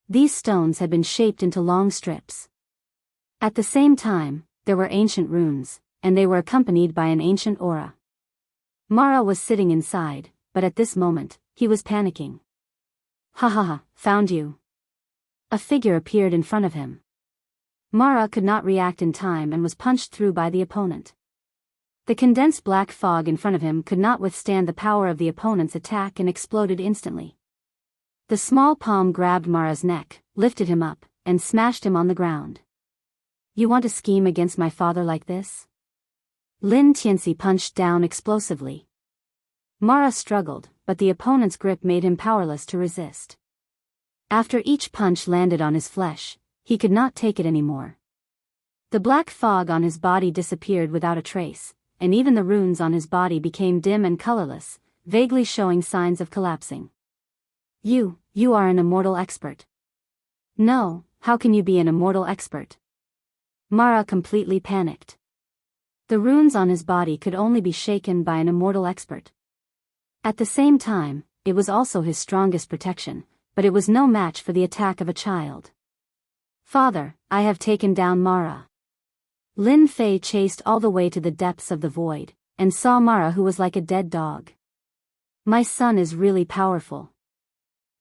Speaker 1: These stones had been shaped into long strips. At the same time, there were ancient runes, and they were accompanied by an ancient aura. Mara was sitting inside, but at this moment, he was panicking. Ha ha ha, found you. A figure appeared in front of him. Mara could not react in time and was punched through by the opponent. The condensed black fog in front of him could not withstand the power of the opponent's attack and exploded instantly. The small palm grabbed Mara's neck, lifted him up, and smashed him on the ground. You want to scheme against my father like this? Lin Tianxi punched down explosively. Mara struggled, but the opponent's grip made him powerless to resist. After each punch landed on his flesh, he could not take it anymore. The black fog on his body disappeared without a trace, and even the runes on his body became dim and colorless, vaguely showing signs of collapsing. You are an immortal expert. No, how can you be an immortal expert? Mara completely panicked. The runes on his body could only be shaken by an immortal expert. At the same time, it was also his strongest protection, but it was no match for the attack of a child. Father, I have taken down Mara. Lin Fei chased all the way to the depths of the void, and saw Mara who was like a dead dog. My son is really powerful.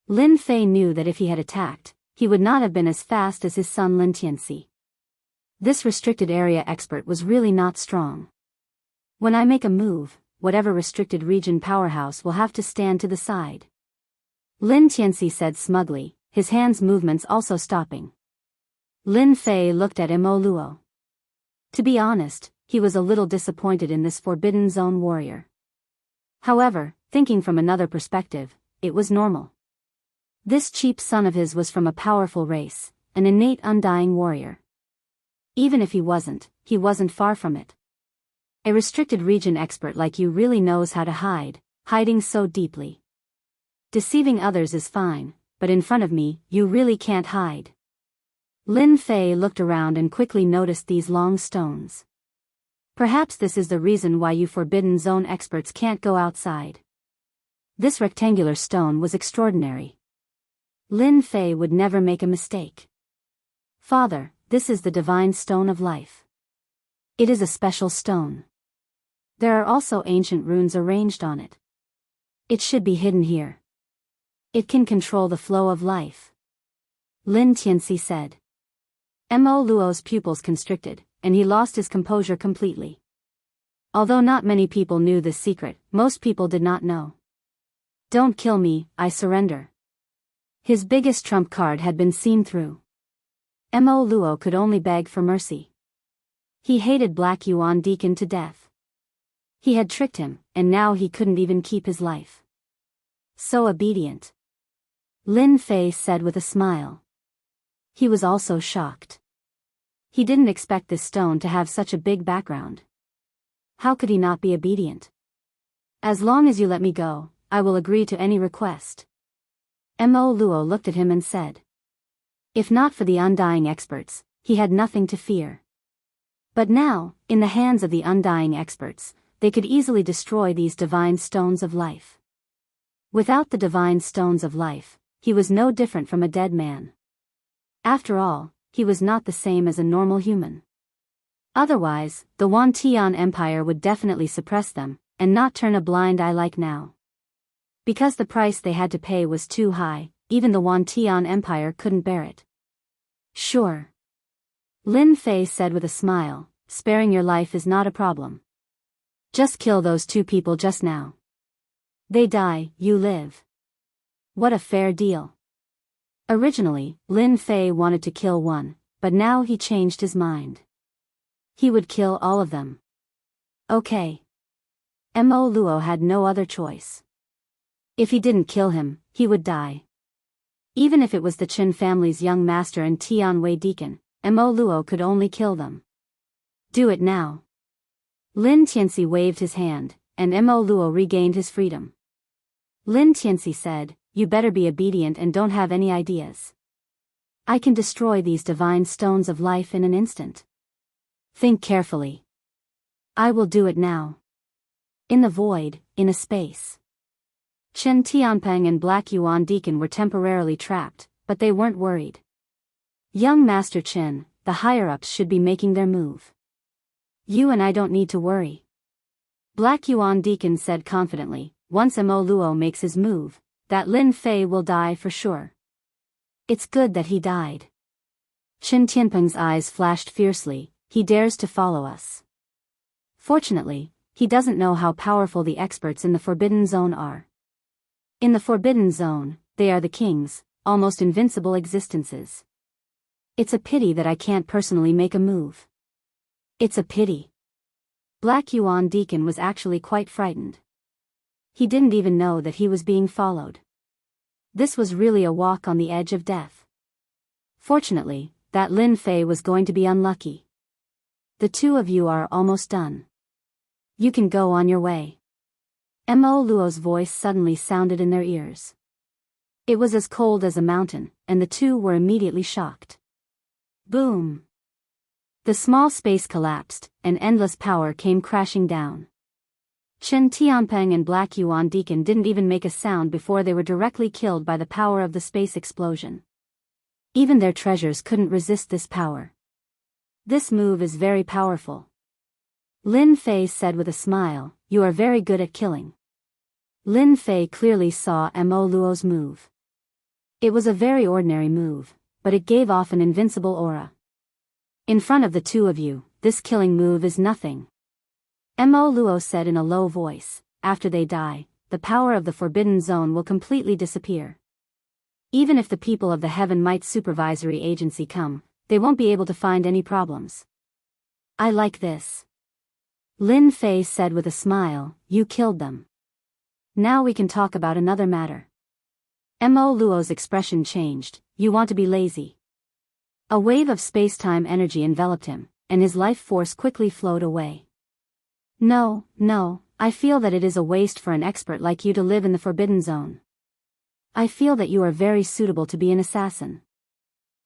Speaker 1: Lin Fei knew that if he had attacked, he would not have been as fast as his son Lin Tianxi. This restricted area expert was really not strong. When I make a move, whatever restricted region powerhouse will have to stand to the side. Lin Tianxi said smugly, his hands' movements also stopping. Lin Fei looked at Mo Luo. To be honest, he was a little disappointed in this Forbidden Zone warrior. However, thinking from another perspective, it was normal. This cheap son of his was from a powerful race, an innate undying warrior. Even if he wasn't far from it. A restricted region expert like you really knows how to hide, hiding so deeply. Deceiving others is fine, but in front of me, you really can't hide. Lin Fei looked around and quickly noticed these long stones. Perhaps this is the reason why you Forbidden Zone experts can't go outside. This rectangular stone was extraordinary. Lin Fei would never make a mistake. Father, this is the divine stone of life. It is a special stone. There are also ancient runes arranged on it. It should be hidden here. It can control the flow of life. Lin Tianxi said. Mo Luo's pupils constricted, and he lost his composure completely. Although not many people knew this secret, most people did not know. Don't kill me, I surrender. His biggest trump card had been seen through. Mo Luo could only beg for mercy. He hated Black Yuan Deacon to death. He had tricked him, and now he couldn't even keep his life. So obedient. Lin Fei said with a smile. He was also shocked. He didn't expect this stone to have such a big background. How could he not be obedient? As long as you let me go, I will agree to any request. Mo Luo looked at him and said. If not for the undying experts, he had nothing to fear. But now, in the hands of the undying experts, they could easily destroy these divine stones of life. Without the divine stones of life, he was no different from a dead man. After all, he was not the same as a normal human. Otherwise, the Wantian Empire would definitely suppress them, and not turn a blind eye like now. Because the price they had to pay was too high, even the Wantian Empire couldn't bear it. Sure. Lin Fei said with a smile, sparing your life is not a problem. Just kill those two people just now. They die, you live. What a fair deal. Originally, Lin Fei wanted to kill one, but now he changed his mind. He would kill all of them. Okay. Mo Luo had no other choice. If he didn't kill him, he would die. Even if it was the Qin family's young master and Tianwei deacon, Mo Luo could only kill them. Do it now. Lin Tianxi waved his hand, and Mo Luo regained his freedom. Lin Tianxi said, you better be obedient and don't have any ideas. I can destroy these divine stones of life in an instant. Think carefully. I will do it now. In the void, in a space. Chen Tianpeng and Black Yuan Deacon were temporarily trapped, but they weren't worried. Young Master Chen, the higher-ups should be making their move. You and I don't need to worry. Black Yuan Deacon said confidently, once Mo Luo makes his move, that Lin Fei will die for sure. It's good that he died. Chen Tianpeng's eyes flashed fiercely, he dares to follow us. Fortunately, he doesn't know how powerful the experts in the Forbidden Zone are. In the Forbidden Zone, they are the kings, almost invincible existences. It's a pity that I can't personally make a move. It's a pity. Black Yuan Deacon was actually quite frightened. He didn't even know that he was being followed. This was really a walk on the edge of death. Fortunately, that Lin Fei was going to be unlucky. The two of you are almost done. You can go on your way. Mo Luo's voice suddenly sounded in their ears. It was as cold as a mountain, and the two were immediately shocked. Boom! The small space collapsed, and endless power came crashing down. Chen Tianpeng and Black Yuan Deacon didn't even make a sound before they were directly killed by the power of the space explosion. Even their treasures couldn't resist this power. This move is very powerful. Lin Fei said with a smile, you are very good at killing. Lin Fei clearly saw Mo Luo's move. It was a very ordinary move, but it gave off an invincible aura. In front of the two of you, this killing move is nothing. Mo Luo said in a low voice, after they die, the power of the Forbidden Zone will completely disappear. Even if the people of the Heaven Might Supervisory Agency come, they won't be able to find any problems. I like this. Lin Fei said with a smile, you killed them. Now we can talk about another matter. Mo Luo's expression changed, you want to be lazy. A wave of space-time energy enveloped him, and his life force quickly flowed away. No, I feel that it is a waste for an expert like you to live in the Forbidden Zone. I feel that you are very suitable to be an assassin.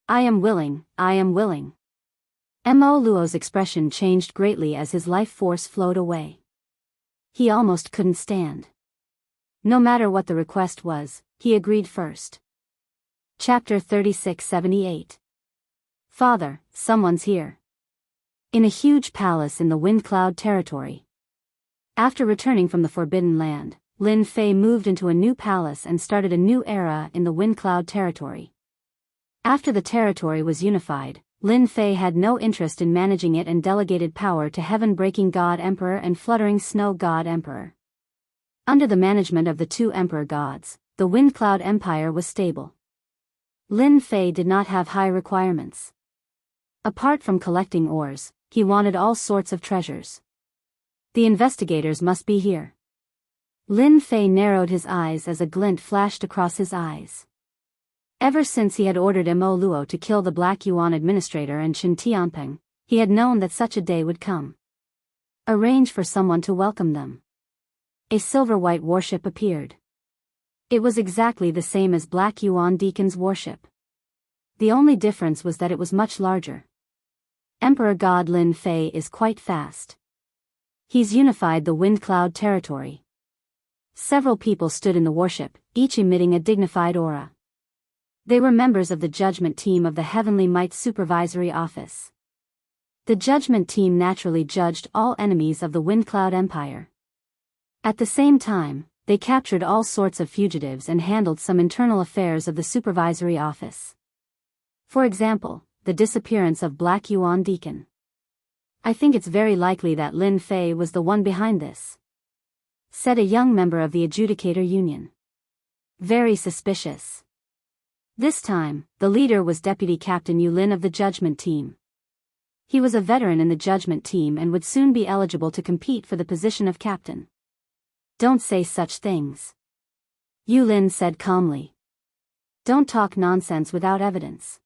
Speaker 1: I am willing. Mo Luo's expression changed greatly as his life force flowed away. He almost couldn't stand. No matter what the request was, he agreed first. Chapter 3678. Father, someone's here. In a huge palace in the Wind Cloud territory. After returning from the Forbidden Land, Lin Fei moved into a new palace and started a new era in the Wind Cloud territory. After the territory was unified, Lin Fei had no interest in managing it and delegated power to Heaven-breaking God Emperor and Fluttering Snow God Emperor. Under the management of the two Emperor gods, the Wind Cloud Empire was stable. Lin Fei did not have high requirements. Apart from collecting ores, he wanted all sorts of treasures. The investigators must be here. Lin Fei narrowed his eyes as a glint flashed across his eyes. Ever since he had ordered Mo Luo to kill the Black Yuan administrator and Qin Tianpeng, he had known that such a day would come. Arrange for someone to welcome them. A silver-white warship appeared. It was exactly the same as Black Yuan Deacon's warship. The only difference was that it was much larger. Emperor God Lin Fei is quite fast. He's unified the Wind Cloud territory. Several people stood in the warship, each emitting a dignified aura. They were members of the judgment team of the Heavenly Might Supervisory Office. The judgment team naturally judged all enemies of the Wind Cloud Empire. At the same time, they captured all sorts of fugitives and handled some internal affairs of the supervisory office. For example, the disappearance of Black Yuan Deacon. I think it's very likely that Lin Fei was the one behind this, said a young member of the Adjudicator Union. Very suspicious. This time, the leader was Deputy Captain Yulin of the Judgment Team. He was a veteran in the Judgment Team and would soon be eligible to compete for the position of captain. Don't say such things, Yulin said calmly. Don't talk nonsense without evidence.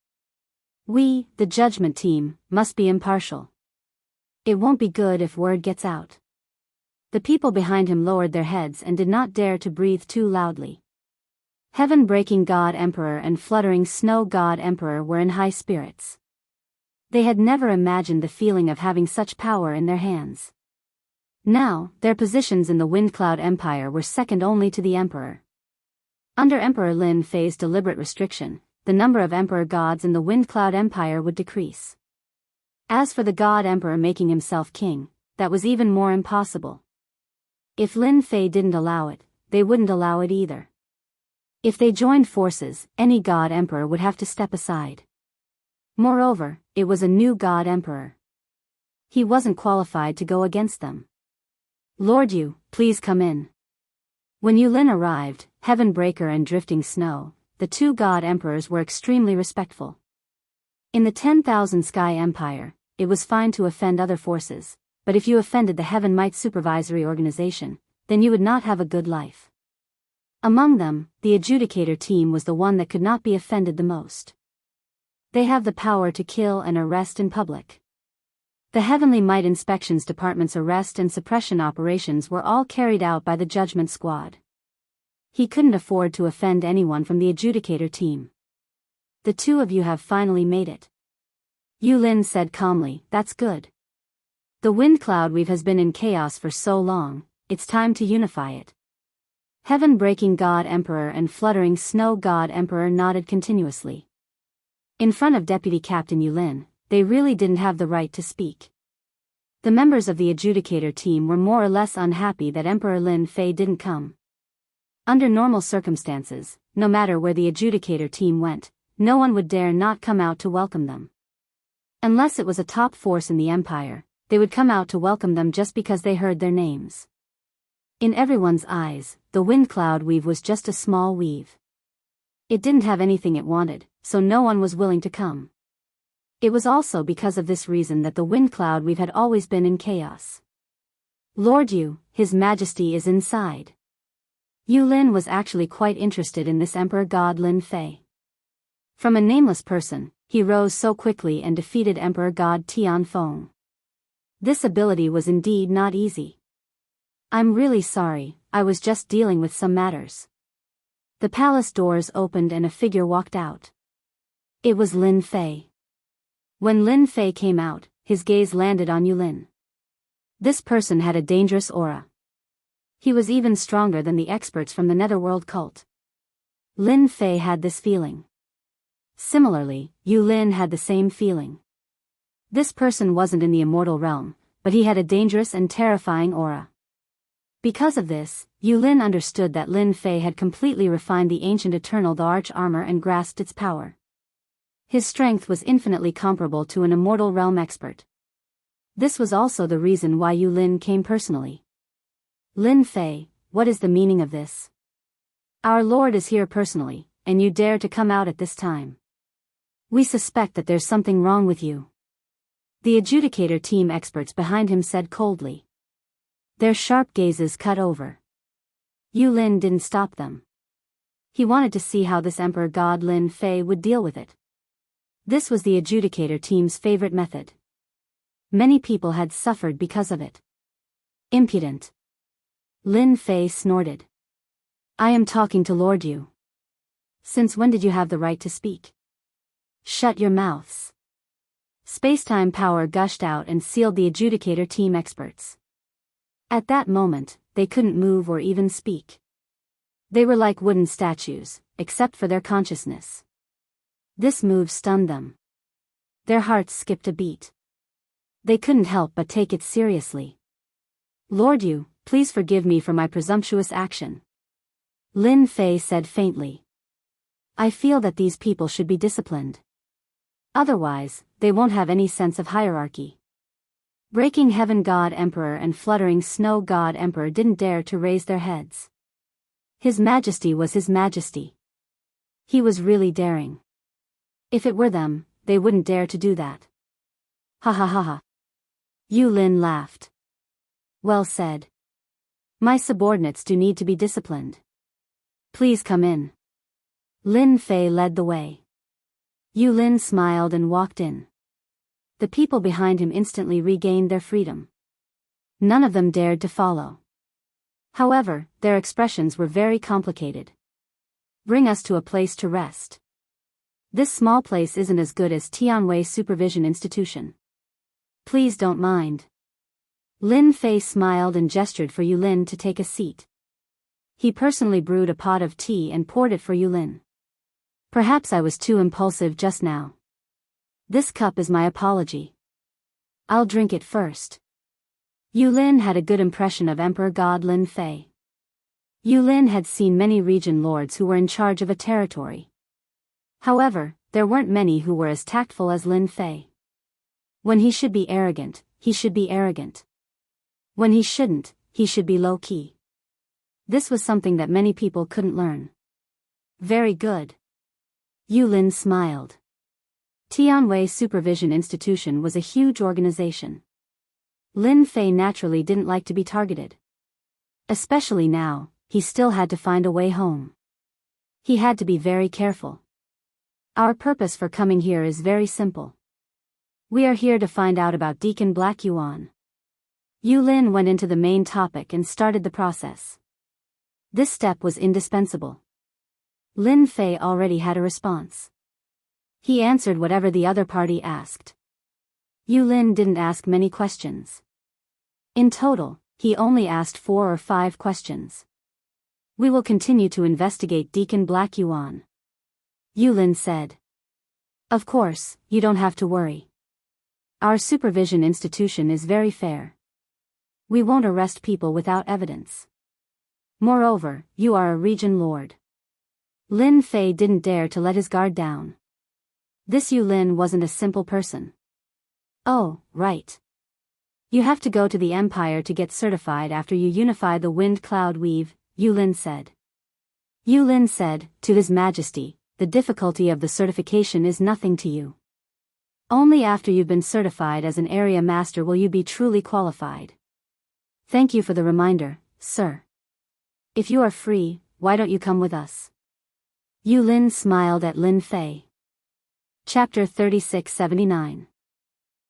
Speaker 1: We, the Judgment Team, must be impartial. It won't be good if word gets out. The people behind him lowered their heads and did not dare to breathe too loudly. Heaven-breaking God Emperor and Fluttering Snow God Emperor were in high spirits. They had never imagined the feeling of having such power in their hands. Now, their positions in the Wind Cloud Empire were second only to the Emperor. Under Emperor Lin Fei's deliberate restriction, the number of Emperor gods in the Wind Cloud Empire would decrease. As for the God Emperor making himself king, that was even more impossible. If Lin Fei didn't allow it, they wouldn't allow it either. If they joined forces, any God Emperor would have to step aside. Moreover, it was a new God Emperor. He wasn't qualified to go against them. Lord Yu, please come in. When Yulin arrived, Heavenbreaker and Drifting Snow, the two God Emperors were extremely respectful. In the 10,000 Sky Empire, it was fine to offend other forces, but if you offended the Heaven Might Supervisory Organization, then you would not have a good life. Among them, the Adjudicator team was the one that could not be offended the most. They have the power to kill and arrest in public. The Heavenly Might Inspections Department's arrest and suppression operations were all carried out by the Judgment Squad. He couldn't afford to offend anyone from the Adjudicator team. The two of you have finally made it, Yulin said calmly. That's good. The Wind Cloud Weave has been in chaos for so long, it's time to unify it. Heaven-breaking God Emperor and Fluttering Snow God Emperor nodded continuously. In front of Deputy Captain Yulin, they really didn't have the right to speak. The members of the Adjudicator team were more or less unhappy that Emperor Lin Fei didn't come. Under normal circumstances, no matter where the Adjudicator team went, no one would dare not come out to welcome them. Unless it was a top force in the Empire, they would come out to welcome them just because they heard their names. In everyone's eyes, the Wind Cloud Weave was just a small weave. It didn't have anything it wanted, so no one was willing to come. It was also because of this reason that the Wind Cloud Weave had always been in chaos. Lord Yu, His Majesty is inside. Yulin was actually quite interested in this Emperor God Lin Fei. From a nameless person, he rose so quickly and defeated Emperor God Tianfeng. This ability was indeed not easy. I'm really sorry, I was just dealing with some matters. The palace doors opened and a figure walked out. It was Lin Fei. When Lin Fei came out, his gaze landed on Yulin. This person had a dangerous aura. He was even stronger than the experts from the Netherworld cult. Lin Fei had this feeling. Similarly, Yulin had the same feeling. This person wasn't in the immortal realm, but he had a dangerous and terrifying aura. Because of this, Yulin understood that Lin Fei had completely refined the ancient eternal the arch armor and grasped its power. His strength was infinitely comparable to an immortal realm expert. This was also the reason why Yulin came personally. Lin Fei, what is the meaning of this? Our lord is here personally, and you dare to come out at this time. We suspect that there's something wrong with you. The adjudicator team experts behind him said coldly. Their sharp gazes cut over. Yulin didn't stop them. He wanted to see how this Emperor God Lin Fei would deal with it. This was the adjudicator team's favorite method. Many people had suffered because of it. Impudent. Lin Fei snorted. I am talking to Lord Yu. Since when did you have the right to speak? Shut your mouths. Spacetime power gushed out and sealed the adjudicator team experts. At that moment, they couldn't move or even speak. They were like wooden statues, except for their consciousness. This move stunned them. Their hearts skipped a beat. They couldn't help but take it seriously. Lord Yu, please forgive me for my presumptuous action. Lin Fei said faintly. I feel that these people should be disciplined. Otherwise, they won't have any sense of hierarchy. Breaking Heaven God Emperor and Fluttering Snow God Emperor didn't dare to raise their heads. His Majesty was His Majesty. He was really daring. If it were them, they wouldn't dare to do that. Ha ha ha ha. Yulin laughed. Well said. My subordinates do need to be disciplined. Please come in. Lin Fei led the way. Yulin smiled and walked in. The people behind him instantly regained their freedom. None of them dared to follow. However, their expressions were very complicated. Bring us to a place to rest. This small place isn't as good as Tianwei Supervision Institution. Please don't mind. Lin Fei smiled and gestured for Yulin to take a seat. He personally brewed a pot of tea and poured it for Yulin. Perhaps I was too impulsive just now. This cup is my apology. I'll drink it first. Yulin had a good impression of Emperor God Lin Fei. Yulin had seen many region lords who were in charge of a territory. However, there weren't many who were as tactful as Lin Fei. When he should be arrogant, he should be arrogant. When he shouldn't, he should be low-key. This was something that many people couldn't learn. Very good. Yulin smiled. Tianwei Supervision Institution was a huge organization. Lin Fei naturally didn't like to be targeted. Especially now, he still had to find a way home. He had to be very careful. Our purpose for coming here is very simple. We are here to find out about Deacon Black Yuan. Yulin went into the main topic and started the process. This step was indispensable. Lin Fei already had a response. He answered whatever the other party asked. Yulin didn't ask many questions. In total, he only asked 4 or 5 questions. We will continue to investigate Deacon Black Yuan. Yulin said. Of course, you don't have to worry. Our supervision institution is very fair. We won't arrest people without evidence. Moreover, you are a region lord. Lin Fei didn't dare to let his guard down. This Yulin wasn't a simple person. Oh, right. You have to go to the Empire to get certified after you unify the wind cloud weave, Yulin said. Yulin said, to His Majesty, the difficulty of the certification is nothing to you. Only after you've been certified as an area master will you be truly qualified. Thank you for the reminder, sir. If you are free, why don't you come with us? Yulin smiled at Lin Fei. Chapter 3679.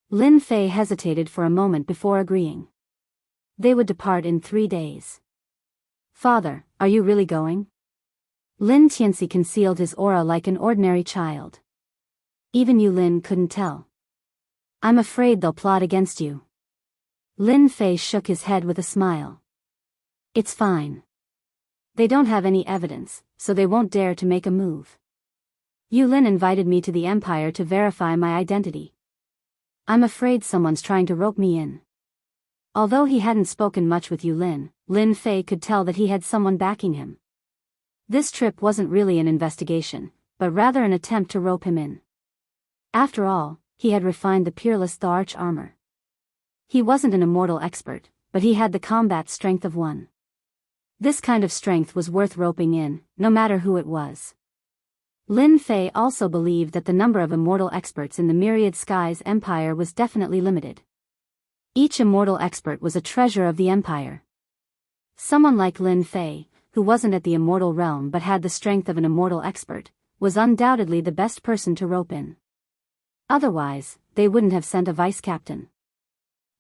Speaker 1: Lin Fei hesitated for a moment before agreeing. They would depart in 3 days. Father, are you really going? Lin Qianxi concealed his aura like an ordinary child. Even Yulin couldn't tell. I'm afraid they'll plot against you. Lin Fei shook his head with a smile. It's fine. They don't have any evidence, so they won't dare to make a move. Yulin invited me to the Empire to verify my identity. I'm afraid someone's trying to rope me in. Although he hadn't spoken much with Yulin, Lin Fei could tell that he had someone backing him. This trip wasn't really an investigation, but rather an attempt to rope him in. After all, he had refined the peerless Tharch armor. He wasn't an immortal expert, but he had the combat strength of one. This kind of strength was worth roping in, no matter who it was. Lin Fei also believed that the number of immortal experts in the Myriad Skies Empire was definitely limited. Each immortal expert was a treasure of the empire. Someone like Lin Fei, who wasn't at the immortal realm but had the strength of an immortal expert, was undoubtedly the best person to rope in. Otherwise, they wouldn't have sent a vice-captain.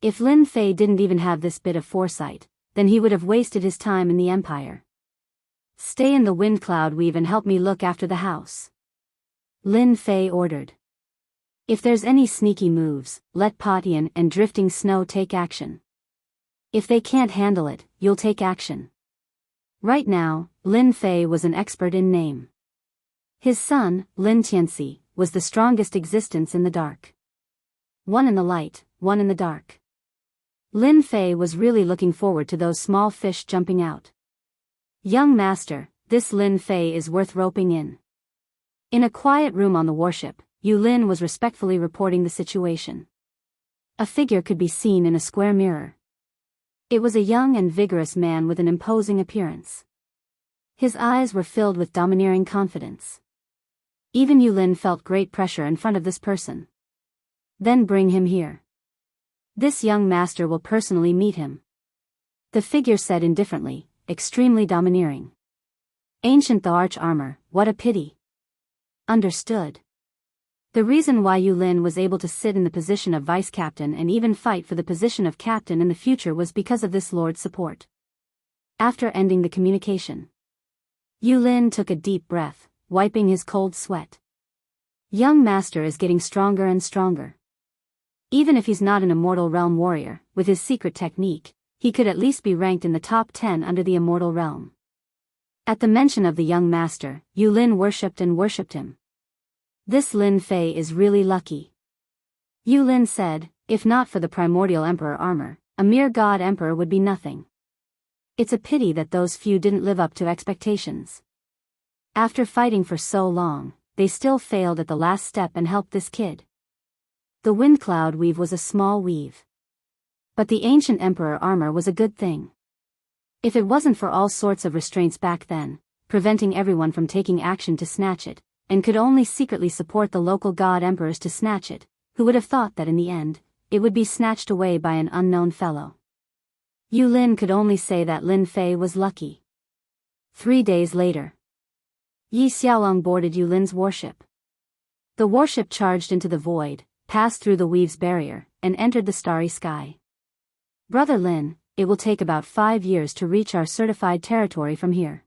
Speaker 1: If Lin Fei didn't even have this bit of foresight, then he would have wasted his time in the empire. Stay in the wind cloud weave and help me look after the house, Lin Fei ordered. If there's any sneaky moves, let Potian and Drifting Snow take action. If they can't handle it, you'll take action. Right now, Lin Fei was an expert in name. His son, Lin Tianxi, was the strongest existence in the dark. One in the light, one in the dark. Lin Fei was really looking forward to those small fish jumping out. Young master, this Lin Fei is worth roping in. In a quiet room on the warship, Yu Lin was respectfully reporting the situation. A figure could be seen in a square mirror. It was a young and vigorous man with an imposing appearance. His eyes were filled with domineering confidence. Even Yu Lin felt great pressure in front of this person. Then bring him here. This young master will personally meet him. The figure said indifferently, extremely domineering. Ancient Tharch armor, what a pity. Understood. The reason why Yu Lin was able to sit in the position of vice-captain and even fight for the position of captain in the future was because of this lord's support. After ending the communication, Yu Lin took a deep breath, wiping his cold sweat. Young master is getting stronger and stronger. Even if he's not an immortal realm warrior, with his secret technique, he could at least be ranked in the top 10 under the immortal realm. At the mention of the young master, Yu Lin worshipped and worshipped him. This Lin Fei is really lucky. Yu Lin said, if not for the primordial emperor armor, a mere god emperor would be nothing. It's a pity that those few didn't live up to expectations. After fighting for so long, they still failed at the last step and helped this kid. The wind cloud weave was a small weave. But the ancient emperor armor was a good thing. If it wasn't for all sorts of restraints back then, preventing everyone from taking action to snatch it, and could only secretly support the local god emperors to snatch it, who would have thought that in the end, it would be snatched away by an unknown fellow. Yu Lin could only say that Lin Fei was lucky. 3 days later, Yi Xiaolong boarded Yu Lin's warship. The warship charged into the void, passed through the weave's barrier, and entered the starry sky. Brother Lin, it will take about 5 years to reach our certified territory from here.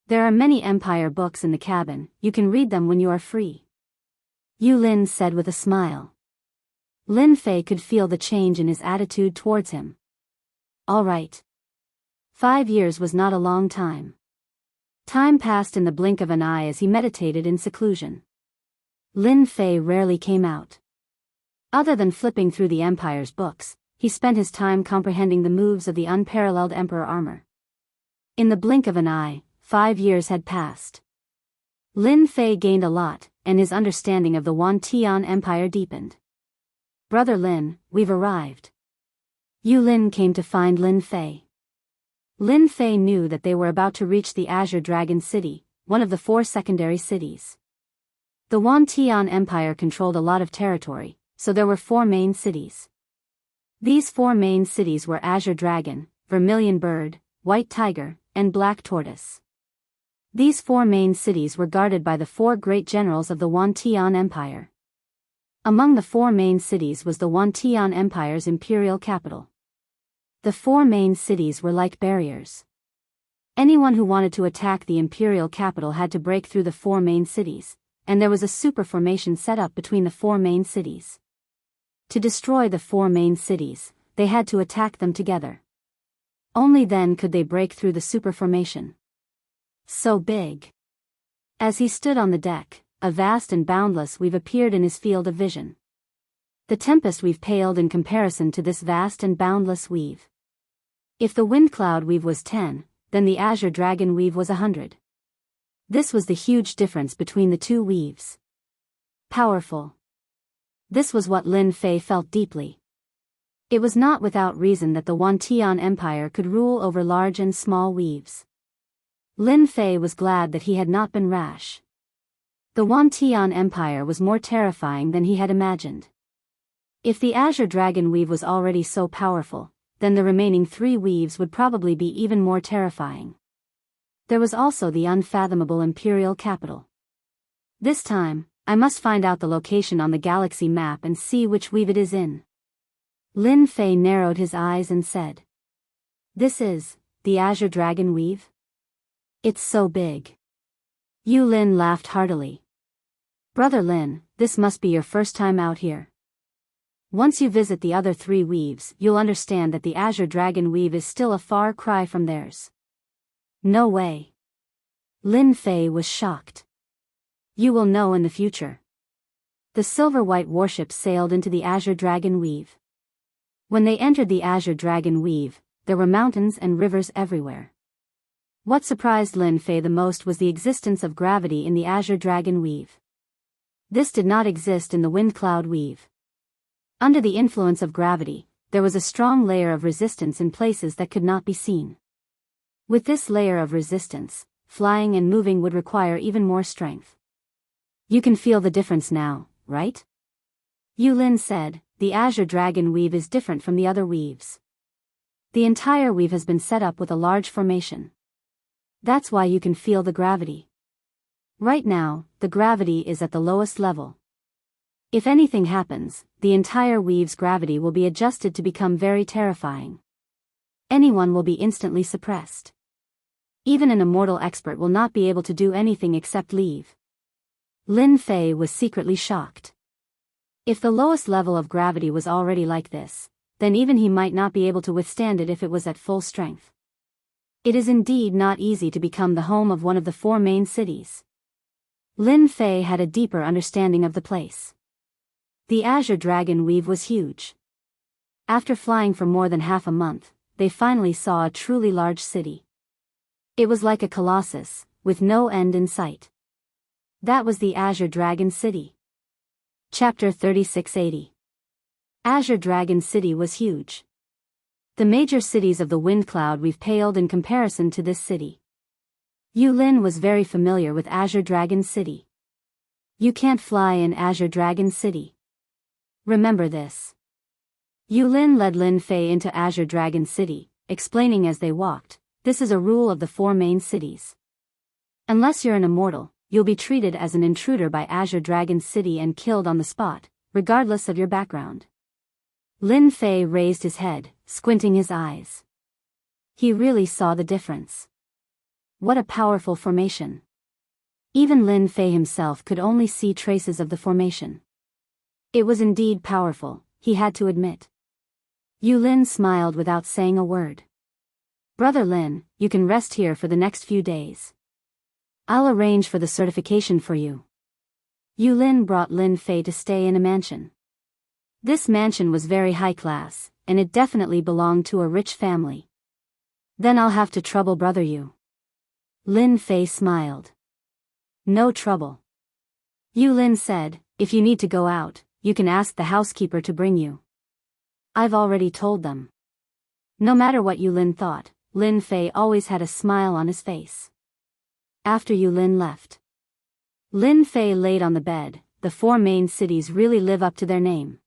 Speaker 1: There are many empire books in the cabin, you can read them when you are free, Yu Lin said with a smile. Lin Fei could feel the change in his attitude towards him. All right. 5 years was not a long time. Time passed in the blink of an eye as he meditated in seclusion. Lin Fei rarely came out. Other than flipping through the empire's books, he spent his time comprehending the moves of the unparalleled emperor armor. In the blink of an eye, 5 years had passed. Lin Fei gained a lot, and his understanding of the Wan Tian Empire deepened. Brother Lin, we've arrived. Yu Lin came to find Lin Fei. Lin Fei knew that they were about to reach the Azure Dragon City, one of the 4 secondary cities. The Wan Tian Empire controlled a lot of territory, so there were 4 main cities. These 4 main cities were Azure Dragon, Vermilion Bird, White Tiger, and Black Tortoise. These 4 main cities were guarded by the 4 great generals of the Wan Tian Empire. Among the 4 main cities was the Wan Tian Empire's imperial capital. The 4 main cities were like barriers. Anyone who wanted to attack the imperial capital had to break through the 4 main cities, and there was a super formation set up between the 4 main cities. To destroy the 4 main cities, they had to attack them together. Only then could they break through the super formation. So big. As he stood on the deck, a vast and boundless weave appeared in his field of vision. The tempest weave paled in comparison to this vast and boundless weave. If the wind cloud weave was 10, then the azure dragon weave was 100. This was the huge difference between the two weaves. Powerful. This was what Lin Fei felt deeply. It was not without reason that the Wantian Empire could rule over large and small weaves. Lin Fei was glad that he had not been rash. The Wantian Empire was more terrifying than he had imagined. If the azure dragon weave was already so powerful, then the remaining 3 weaves would probably be even more terrifying. There was also the unfathomable imperial capital. This time, I must find out the location on the galaxy map and see which weave it is in. Lin Fei narrowed his eyes and said. This is, the azure dragon weave? It's so big. Yu Lin laughed heartily. Brother Lin, this must be your first time out here. Once you visit the other 3 weaves, you'll understand that the azure dragon weave is still a far cry from theirs. No way. Lin Fei was shocked. You will know in the future. The silver-white warships sailed into the azure dragon weave. When they entered the azure dragon weave, there were mountains and rivers everywhere. What surprised Lin Fei the most was the existence of gravity in the azure dragon weave. This did not exist in the wind cloud weave. Under the influence of gravity, there was a strong layer of resistance in places that could not be seen. With this layer of resistance, flying and moving would require even more strength. You can feel the difference now, right? Yu Lin said, the azure dragon weave is different from the other weaves. The entire weave has been set up with a large formation. That's why you can feel the gravity. Right now, the gravity is at the lowest level. If anything happens, the entire weave's gravity will be adjusted to become very terrifying. Anyone will be instantly suppressed. Even an immortal expert will not be able to do anything except leave. Lin Fei was secretly shocked. If the lowest level of gravity was already like this, then even he might not be able to withstand it if it was at full strength. It is indeed not easy to become the home of one of the 4 main cities. Lin Fei had a deeper understanding of the place. The azure dragon weave was huge. After flying for more than half a month, they finally saw a truly large city. It was like a colossus, with no end in sight. That was the Azure Dragon City. Chapter 3680. Azure Dragon City was huge. The major cities of the wind cloud we've paled in comparison to this city. Yu Lin was very familiar with Azure Dragon City. You can't fly in Azure Dragon City. Remember this. Yu Lin led Lin Fei into Azure Dragon City, explaining as they walked, this is a rule of the 4 main cities. Unless you're an immortal, you'll be treated as an intruder by Azure Dragon City and killed on the spot, regardless of your background. Lin Fei raised his head, squinting his eyes. He really saw the difference. What a powerful formation. Even Lin Fei himself could only see traces of the formation. It was indeed powerful, he had to admit. Yu Lin smiled without saying a word. Brother Lin, you can rest here for the next few days. I'll arrange for the certification for you. Yu Lin brought Lin Fei to stay in a mansion. This mansion was very high class, and it definitely belonged to a rich family. Then I'll have to trouble brother Yu. Lin Fei smiled. No trouble. Yu Lin said, if you need to go out, you can ask the housekeeper to bring you. I've already told them. No matter what Yu Lin thought, Lin Fei always had a smile on his face. After Yu Lin left, Lin Fei laid on the bed. The 4 main cities really live up to their name.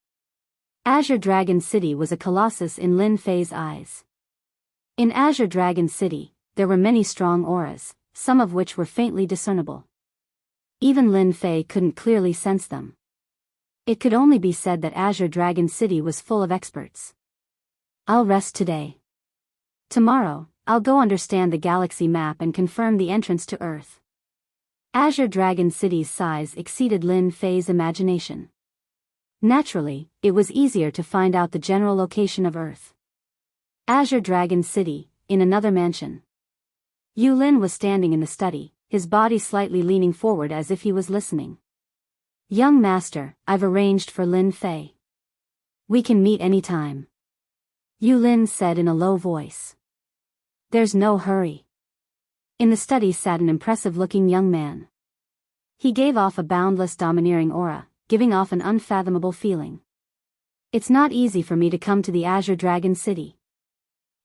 Speaker 1: Azure Dragon City was a colossus in Lin Fei's eyes. In Azure Dragon City, there were many strong auras, some of which were faintly discernible. Even Lin Fei couldn't clearly sense them. It could only be said that Azure Dragon City was full of experts. I'll rest today. Tomorrow, I'll go understand the galaxy map and confirm the entrance to Earth. Azure Dragon City's size exceeded Lin Fei's imagination. Naturally, it was easier to find out the general location of Earth. Azure Dragon City, in another mansion. Yu Lin was standing in the study, his body slightly leaning forward as if he was listening. Young master, I've arranged for Lin Fei. We can meet any time. Yu Lin said in a low voice. There's no hurry. In the study sat an impressive-looking young man. He gave off a boundless domineering aura, giving off an unfathomable feeling. It's not easy for me to come to the Azure Dragon City.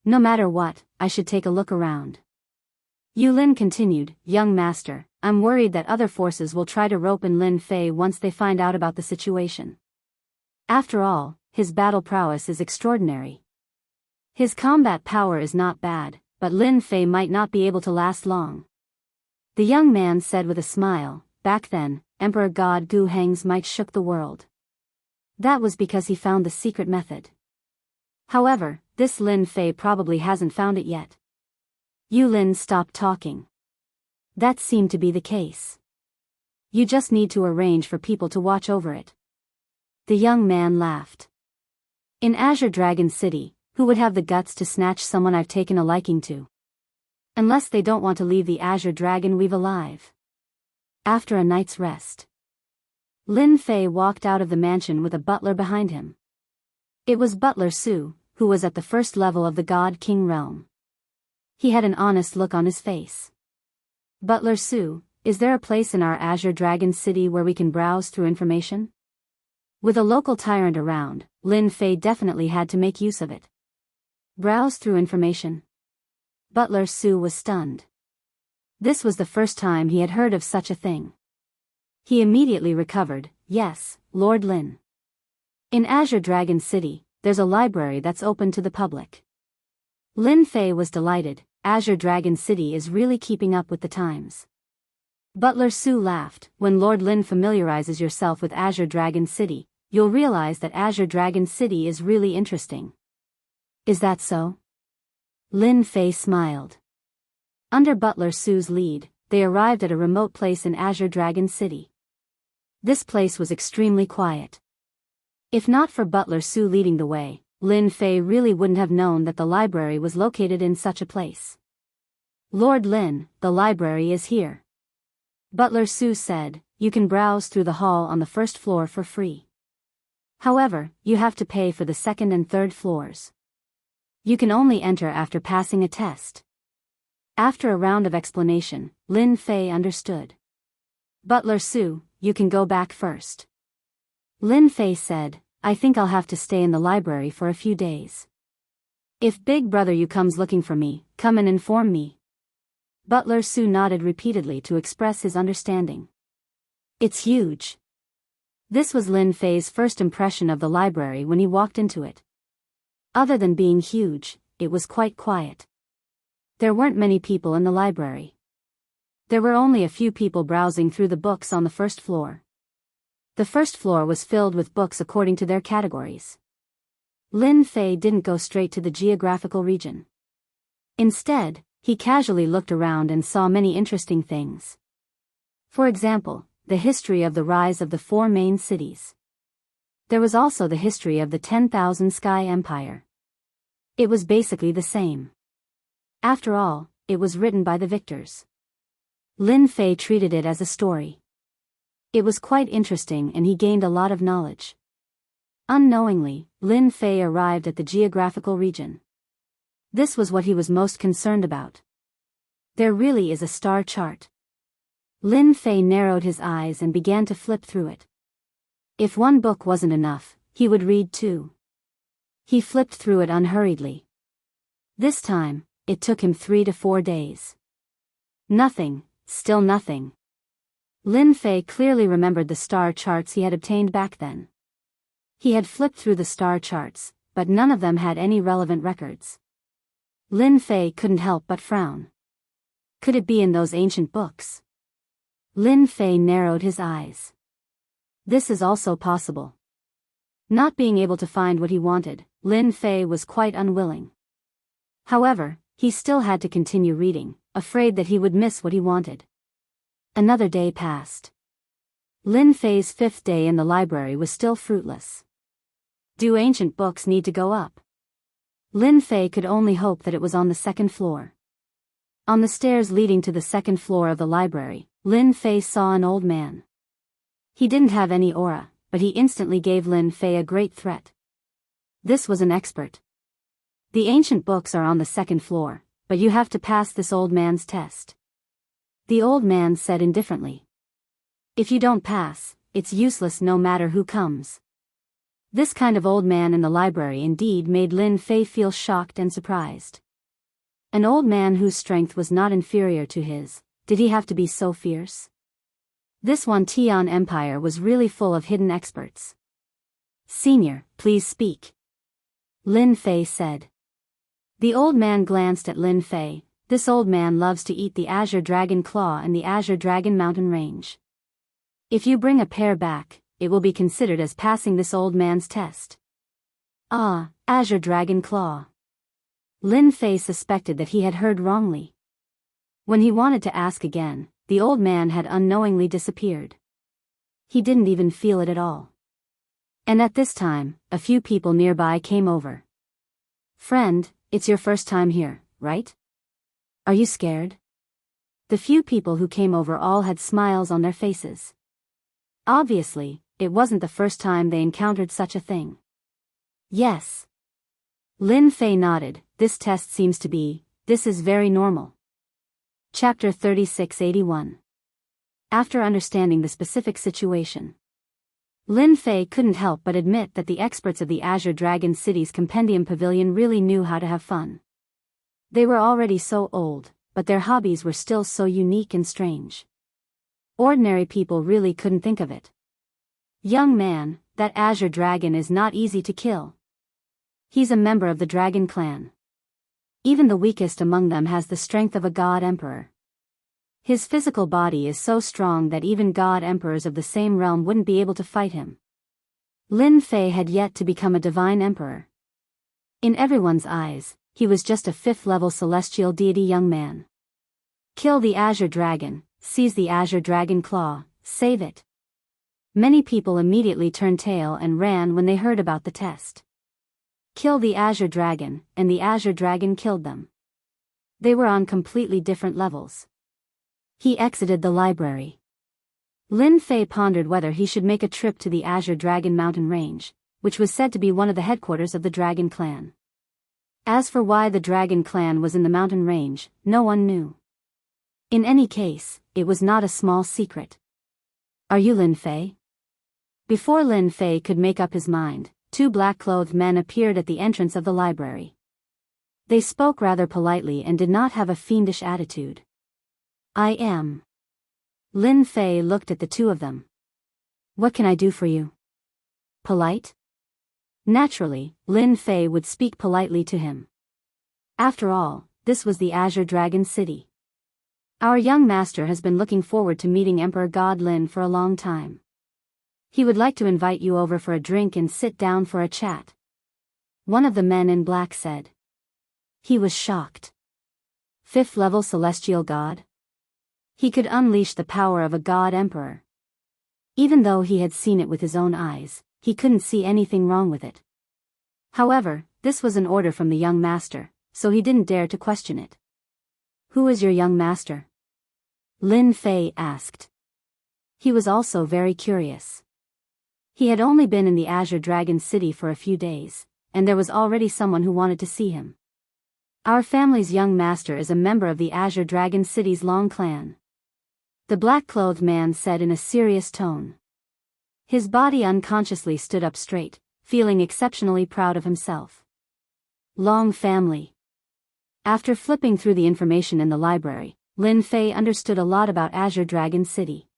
Speaker 1: No matter what, I should take a look around. Yu Lin continued, Young master, I'm worried that other forces will try to rope in Lin Fei once they find out about the situation. After all, his battle prowess is extraordinary. His combat power is not bad, but Lin Fei might not be able to last long. The young man said with a smile, back then, Emperor God Gu Heng's might shook the world. That was because he found the secret method. However, this Lin Fei probably hasn't found it yet. Yu Lin stopped talking. That seemed to be the case. You just need to arrange for people to watch over it. The young man laughed. In Azure Dragon City, who would have the guts to snatch someone I've taken a liking to? Unless they don't want to leave the Azure Dragon Weave alive. After a night's rest, Lin Fei walked out of the mansion with a butler behind him. It was Butler Su, who was at the first level of the God King realm. He had an honest look on his face. Butler Su, is there a place in our Azure Dragon City where we can browse through information? With a local tyrant around, Lin Fei definitely had to make use of it. Browse through information? Butler Su was stunned. This was the first time he had heard of such a thing. He immediately recovered, yes, Lord Lin. In Azure Dragon City, there's a library that's open to the public. Lin Fei was delighted, Azure Dragon City is really keeping up with the times. Butler Su laughed, when Lord Lin familiarizes yourself with Azure Dragon City, you'll realize that Azure Dragon City is really interesting. Is that so? Lin Fei smiled. Under Butler Su's lead, they arrived at a remote place in Azure Dragon City. This place was extremely quiet. If not for Butler Su leading the way, Lin Fei really wouldn't have known that the library was located in such a place. Lord Lin, the library is here. Butler Su said, you can browse through the hall on the first floor for free. However, you have to pay for the second and third floors. You can only enter after passing a test. After a round of explanation, Lin Fei understood. Butler Su, you can go back first. Lin Fei said, I think I'll have to stay in the library for a few days. If Big Brother Yu comes looking for me, come and inform me. Butler Su nodded repeatedly to express his understanding. It's huge. This was Lin Fei's first impression of the library when he walked into it. Other than being huge, it was quite quiet. There weren't many people in the library. There were only a few people browsing through the books on the first floor. The first floor was filled with books according to their categories. Lin Fei didn't go straight to the geographical region. Instead, he casually looked around and saw many interesting things. For example, the history of the rise of the 4 main cities. There was also the history of the 10,000 Sky Empire. It was basically the same. After all, it was written by the victors. Lin Fei treated it as a story. It was quite interesting and he gained a lot of knowledge. Unknowingly, Lin Fei arrived at the geographical region. This was what he was most concerned about. There really is a star chart. Lin Fei narrowed his eyes and began to flip through it. If one book wasn't enough, he would read 2. He flipped through it unhurriedly. This time, it took him 3 to 4 days. Nothing, still nothing. Lin Fei clearly remembered the star charts he had obtained back then. He had flipped through the star charts, but none of them had any relevant records. Lin Fei couldn't help but frown. Could it be in those ancient books? Lin Fei narrowed his eyes. This is also possible. Not being able to find what he wanted, Lin Fei was quite unwilling. However, he still had to continue reading, afraid that he would miss what he wanted. Another day passed. Lin Fei's 5th day in the library was still fruitless. Do ancient books need to go up? Lin Fei could only hope that it was on the 2nd floor. On the stairs leading to the 2nd floor of the library, Lin Fei saw an old man. He didn't have any aura, but he instantly gave Lin Fei a great threat. This was an expert. The ancient books are on the 2nd floor, but you have to pass this old man's test. The old man said indifferently. If you don't pass, it's useless no matter who comes. This kind of old man in the library indeed made Lin Fei feel shocked and surprised. An old man whose strength was not inferior to his, did he have to be so fierce? This Wantian Empire was really full of hidden experts. Senior, please speak. Lin Fei said. The old man glanced at Lin Fei. This old man loves to eat the Azure Dragon Claw and the Azure Dragon Mountain Range. If you bring a pair back, it will be considered as passing this old man's test. Ah, Azure Dragon Claw. Lin Fei suspected that he had heard wrongly. When he wanted to ask again, the old man had unknowingly disappeared. He didn't even feel it at all. And at this time, a few people nearby came over. Friend, it's your first time here, right? Are you scared? The few people who came over all had smiles on their faces. Obviously, it wasn't the first time they encountered such a thing. Yes. Lin Fei nodded. This test seems to be, this is very normal. Chapter 3681. After understanding the specific situation, Lin Fei couldn't help but admit that the experts of the Azure Dragon City's Compendium Pavilion really knew how to have fun. They were already so old, but their hobbies were still so unique and strange. Ordinary people really couldn't think of it. Young man, that Azure Dragon is not easy to kill. He's a member of the Dragon Clan. Even the weakest among them has the strength of a God Emperor. His physical body is so strong that even God Emperors of the same realm wouldn't be able to fight him. Lin Fei had yet to become a divine emperor. In everyone's eyes, he was just a 5th-level celestial deity young man. Kill the Azure Dragon, seize the Azure Dragon Claw, save it. Many people immediately turned tail and ran when they heard about the test. Kill the Azure Dragon, and the Azure Dragon killed them. They were on completely different levels. He exited the library. Lin Fei pondered whether he should make a trip to the Azure Dragon Mountain Range, which was said to be one of the headquarters of the Dragon Clan. As for why the Dragon Clan was in the mountain range, no one knew. In any case, it was not a small secret. Are you Lin Fei? Before Lin Fei could make up his mind, 2 black-clothed men appeared at the entrance of the library. They spoke rather politely and did not have a fiendish attitude. I am. Lin Fei looked at the 2 of them. What can I do for you? Polite? Naturally, Lin Fei would speak politely to him. After all, this was the Azure Dragon City. Our young master has been looking forward to meeting Emperor God Lin for a long time. He would like to invite you over for a drink and sit down for a chat. One of the men in black said. He was shocked. 5th-level celestial god? He could unleash the power of a god emperor. Even though he had seen it with his own eyes, he couldn't see anything wrong with it. However, this was an order from the young master, so he didn't dare to question it. Who is your young master? Lin Fei asked. He was also very curious. He had only been in the Azure Dragon City for a few days, and there was already someone who wanted to see him. Our family's young master is a member of the Azure Dragon City's Long Clan. The black-clothed man said in a serious tone. His body unconsciously stood up straight, feeling exceptionally proud of himself. Long family. After flipping through the information in the library, Lin Fei understood a lot about Azure Dragon City.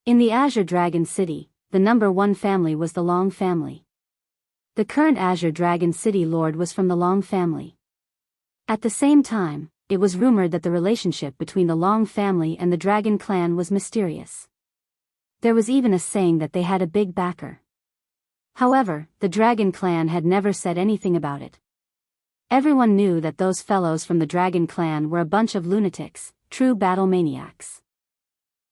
Speaker 1: In the Azure Dragon City, the number 1 family was the Long family. The current Azure Dragon City Lord was from the Long family. At the same time, it was rumored that the relationship between the Long family and the Dragon Clan was mysterious. There was even a saying that they had a big backer. However, the Dragon Clan had never said anything about it. Everyone knew that those fellows from the Dragon Clan were a bunch of lunatics, true battle maniacs.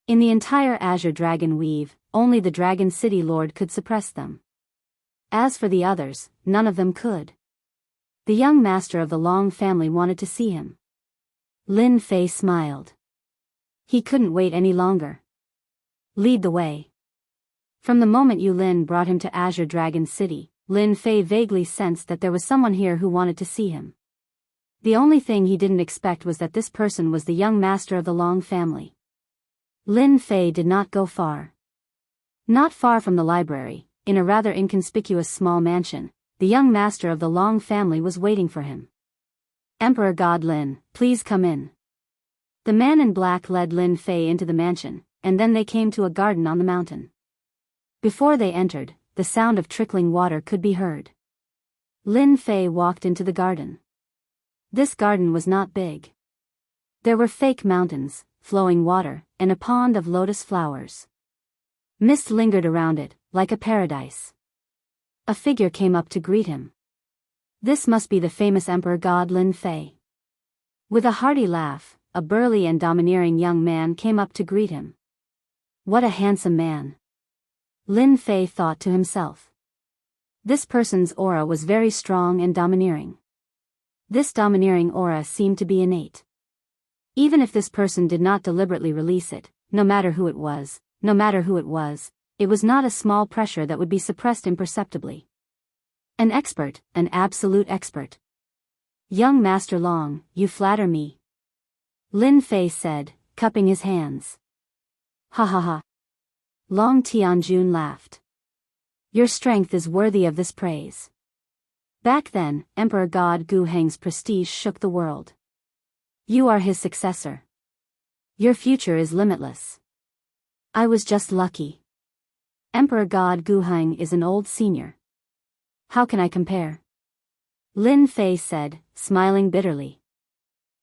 Speaker 1: In the entire Azure Dragon Weave, only the Dragon City Lord could suppress them. As for the others, none of them could. The young master of the Long family wanted to see him. Lin Fei smiled. He couldn't wait any longer. Lead the way. From the moment Yu Lin brought him to Azure Dragon City, Lin Fei vaguely sensed that there was someone here who wanted to see him. The only thing he didn't expect was that this person was the young master of the Long family. Lin Fei did not go far. Not far from the library, in a rather inconspicuous small mansion, the young master of the Long family was waiting for him. Emperor God Lin, please come in. The man in black led Lin Fei into the mansion, and then they came to a garden on the mountain. Before they entered, the sound of trickling water could be heard. Lin Fei walked into the garden. This garden was not big. There were fake mountains, flowing water, and a pond of lotus flowers. Mist lingered around it, like a paradise. A figure came up to greet him. This must be the famous Emperor God Lin Fei. With a hearty laugh, a burly and domineering young man came up to greet him. What a handsome man! Lin Fei thought to himself. This person's aura was very strong and domineering. This domineering aura seemed to be innate. Even if this person did not deliberately release it, no matter who it was, it was not a small pressure that would be suppressed imperceptibly. An expert, an absolute expert. Young Master Long, you flatter me. Lin Fei said, cupping his hands. Ha ha ha. Long Tianjun laughed. Your strength is worthy of this praise. Back then, Emperor God Gu Heng's prestige shook the world. You are his successor. Your future is limitless. I was just lucky. Emperor God Gu Heng is an old senior. How can I compare? Lin Fei said, smiling bitterly.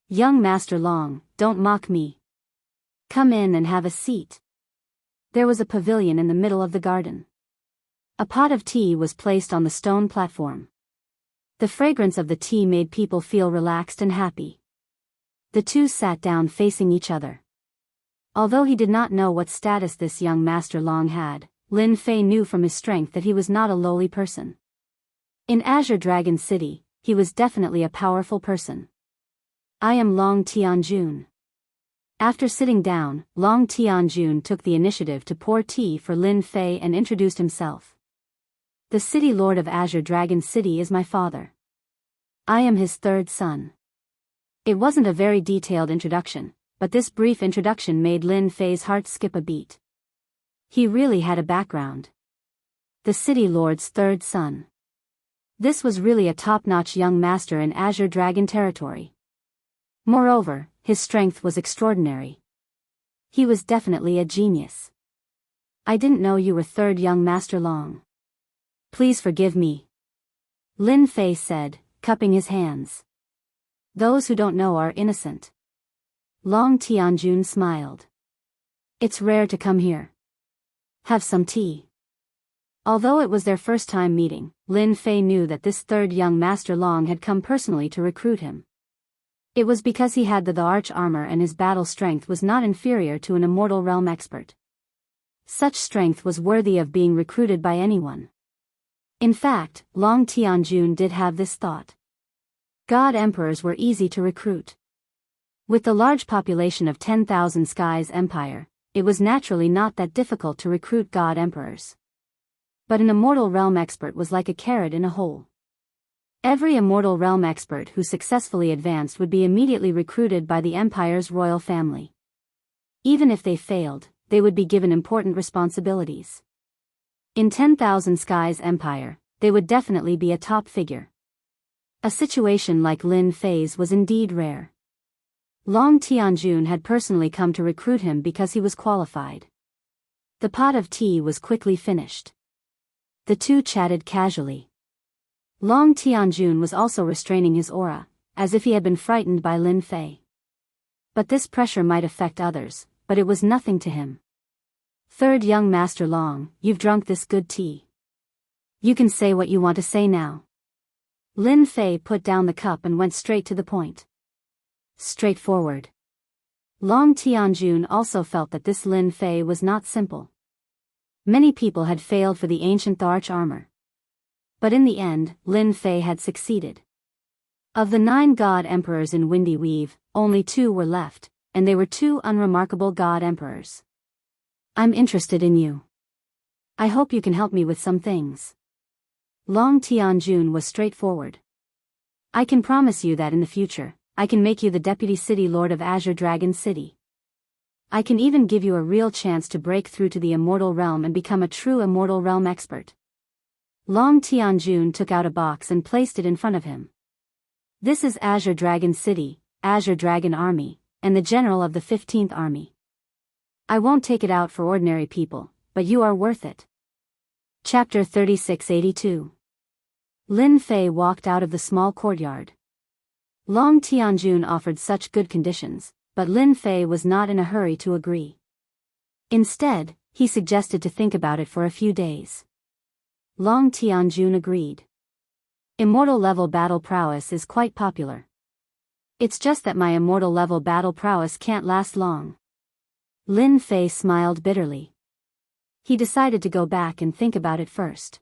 Speaker 1: Young Master Long, don't mock me. Come in and have a seat. There was a pavilion in the middle of the garden. A pot of tea was placed on the stone platform. The fragrance of the tea made people feel relaxed and happy. The two sat down facing each other. Although he did not know what status this young Master Long had, Lin Fei knew from his strength that he was not a lowly person. In Azure Dragon City, he was definitely a powerful person. I am Long Tianjun. After sitting down, Long Tianjun took the initiative to pour tea for Lin Fei and introduced himself. The city lord of Azure Dragon City is my father. I am his third son. It wasn't a very detailed introduction, but this brief introduction made Lin Fei's heart skip a beat. He really had a background. The city lord's third son. This was really a top-notch young master in Azure Dragon territory. Moreover, his strength was extraordinary. He was definitely a genius. I didn't know you were third young Master Long. Please forgive me. Lin Fei said, cupping his hands. Those who don't know are innocent. Long Tianjun smiled. It's rare to come here. Have some tea. Although it was their first time meeting, Lin Fei knew that this third young Master Long had come personally to recruit him. It was because he had the arch armor and his battle strength was not inferior to an immortal realm expert. Such strength was worthy of being recruited by anyone. In fact, Long Tianjun did have this thought. God emperors were easy to recruit. With the large population of 10,000 Skies Empire, it was naturally not that difficult to recruit God emperors. But an immortal realm expert was like a carrot in a hole. Every immortal realm expert who successfully advanced would be immediately recruited by the Empire's royal family. Even if they failed, they would be given important responsibilities. In 10,000 Skies Empire, they would definitely be a top figure. A situation like Lin Fei's was indeed rare. Long Tianjun had personally come to recruit him because he was qualified. The pot of tea was quickly finished. The two chatted casually. Long Tianjun was also restraining his aura, as if he had been frightened by Lin Fei. But this pressure might affect others, but it was nothing to him. Third young Master Long, you've drunk this good tea. You can say what you want to say now. Lin Fei put down the cup and went straight to the point. Straightforward. Long Tianjun also felt that this Lin Fei was not simple. Many people had failed for the ancient arch armor. But in the end, Lin Fei had succeeded. Of the 9 god emperors in Windy Weave, only 2 were left, and they were 2 unremarkable god emperors. I'm interested in you. I hope you can help me with some things. Long Tianjun was straightforward. I can promise you that in the future, I can make you the Deputy City Lord of Azure Dragon City. I can even give you a real chance to break through to the Immortal Realm and become a true Immortal Realm expert. Long Tianjun took out a box and placed it in front of him. This is Azure Dragon City, Azure Dragon Army, and the General of the 15th Army. I won't take it out for ordinary people, but you are worth it. Chapter 3682. Lin Fei walked out of the small courtyard. Long Tianjun offered such good conditions, but Lin Fei was not in a hurry to agree. Instead, he suggested to think about it for a few days. Long Tianjun agreed. Immortal level battle prowess is quite popular. It's just that my immortal level battle prowess can't last long. Lin Fei smiled bitterly. He decided to go back and think about it first.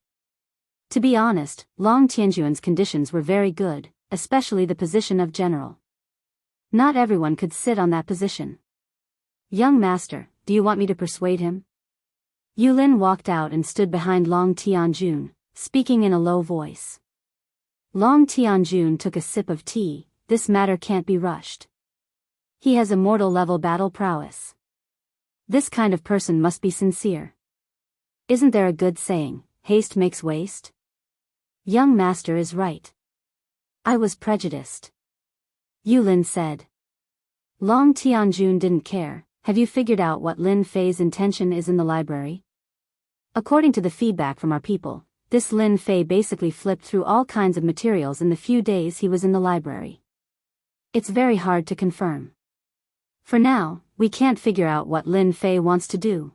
Speaker 1: To be honest, Long Tianjun's conditions were very good, especially the position of general. Not everyone could sit on that position. Young master, do you want me to persuade him? Yulin walked out and stood behind Long Tianjun, speaking in a low voice. Long Tianjun took a sip of tea. This matter can't be rushed. He has immortal level battle prowess. This kind of person must be sincere. Isn't there a good saying, haste makes waste? Young master is right. I was prejudiced. Yulin said. Long Tianjun didn't care. Have you figured out what Lin Fei's intention is in the library? According to the feedback from our people, this Lin Fei basically flipped through all kinds of materials in the few days he was in the library. It's very hard to confirm. For now, we can't figure out what Lin Fei wants to do.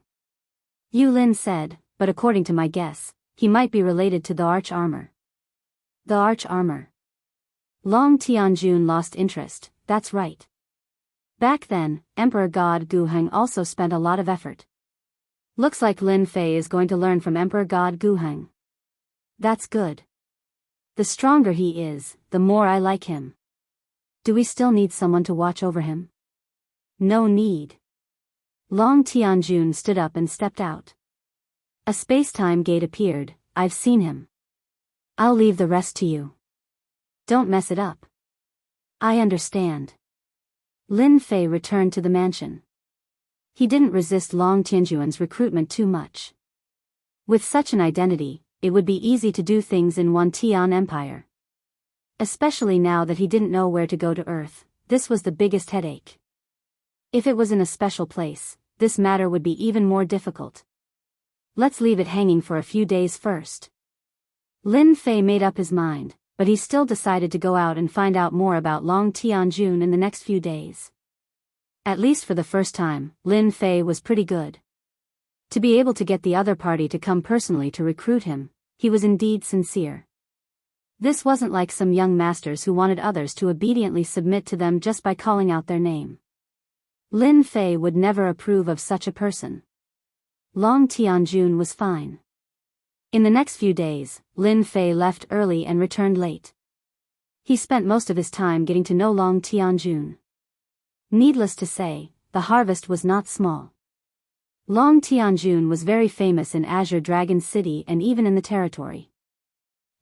Speaker 1: Yulin said, but according to my guess, he might be related to the arch armor. The arch armor. Long Tianjun lost interest, that's right. Back then, Emperor God Guheng also spent a lot of effort. Looks like Lin Fei is going to learn from Emperor God Guheng. That's good. The stronger he is, the more I like him. Do we still need someone to watch over him? No need. Long Tianjun stood up and stepped out. A space-time gate appeared. I've seen him. I'll leave the rest to you. Don't mess it up. I understand. Lin Fei returned to the mansion. He didn't resist Long Tianjun's recruitment too much. With such an identity, it would be easy to do things in one Tian Empire. Especially now that he didn't know where to go to Earth, this was the biggest headache. If it was in a special place, this matter would be even more difficult. Let's leave it hanging for a few days first. Lin Fei made up his mind, but he still decided to go out and find out more about Long Tianjun in the next few days. At least for the first time, Lin Fei was pretty good. To be able to get the other party to come personally to recruit him, he was indeed sincere. This wasn't like some young masters who wanted others to obediently submit to them just by calling out their name. Lin Fei would never approve of such a person. Long Tianjun was fine. In the next few days, Lin Fei left early and returned late. He spent most of his time getting to know Long Tianjun. Needless to say, the harvest was not small. Long Tianjun was very famous in Azure Dragon City and even in the territory.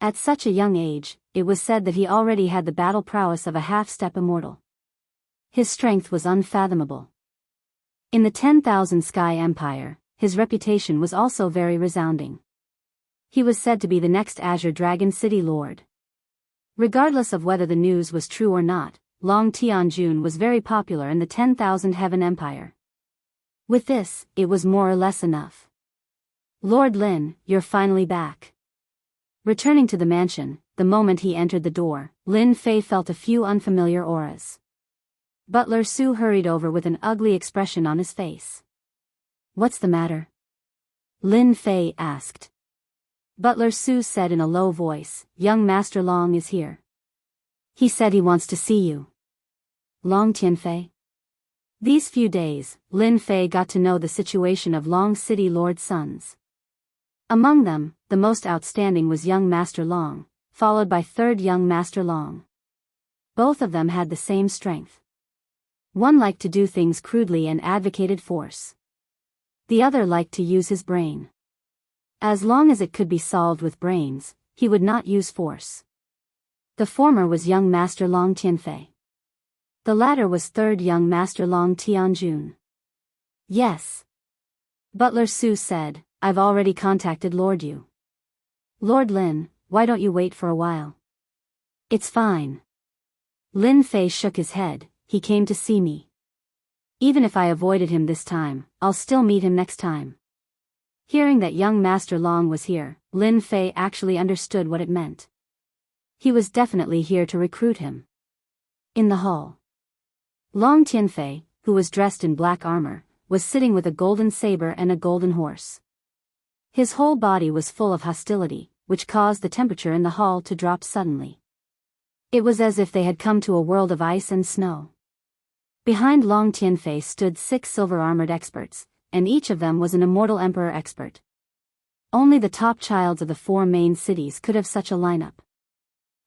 Speaker 1: At such a young age, it was said that he already had the battle prowess of a half-step immortal. His strength was unfathomable. In the 10,000 Sky Empire, his reputation was also very resounding. He was said to be the next Azure Dragon City Lord. Regardless of whether the news was true or not, Long Tianjun was very popular in the 10,000 Heaven Empire. With this, it was more or less enough. Lord Lin, you're finally back. Returning to the mansion, the moment he entered the door, Lin Fei felt a few unfamiliar auras. Butler Su hurried over with an ugly expression on his face. What's the matter? Lin Fei asked. Butler Su said in a low voice, Young Master Long is here. He said he wants to see you. Long Tianfei? These few days, Lin Fei got to know the situation of Long City Lord's sons. Among them, the most outstanding was young Master Long, followed by third young Master Long. Both of them had the same strength. One liked to do things crudely and advocated force. The other liked to use his brain. As long as it could be solved with brains, he would not use force. The former was young Master Long Tianfei. The latter was third young Master Long Tianjun. Yes. Butler Su said, I've already contacted Lord Yu. Lord Lin, why don't you wait for a while? It's fine. Lin Fei shook his head, he came to see me. Even if I avoided him this time, I'll still meet him next time. Hearing that young Master Long was here, Lin Fei actually understood what it meant. He was definitely here to recruit him. In the hall, Long Tianfei, who was dressed in black armor, was sitting with a golden saber and a golden horse. His whole body was full of hostility, which caused the temperature in the hall to drop suddenly. It was as if they had come to a world of ice and snow. Behind Long Tianfei stood 6 silver-armored experts, and each of them was an immortal emperor expert. Only the top childs of the 4 main cities could have such a lineup.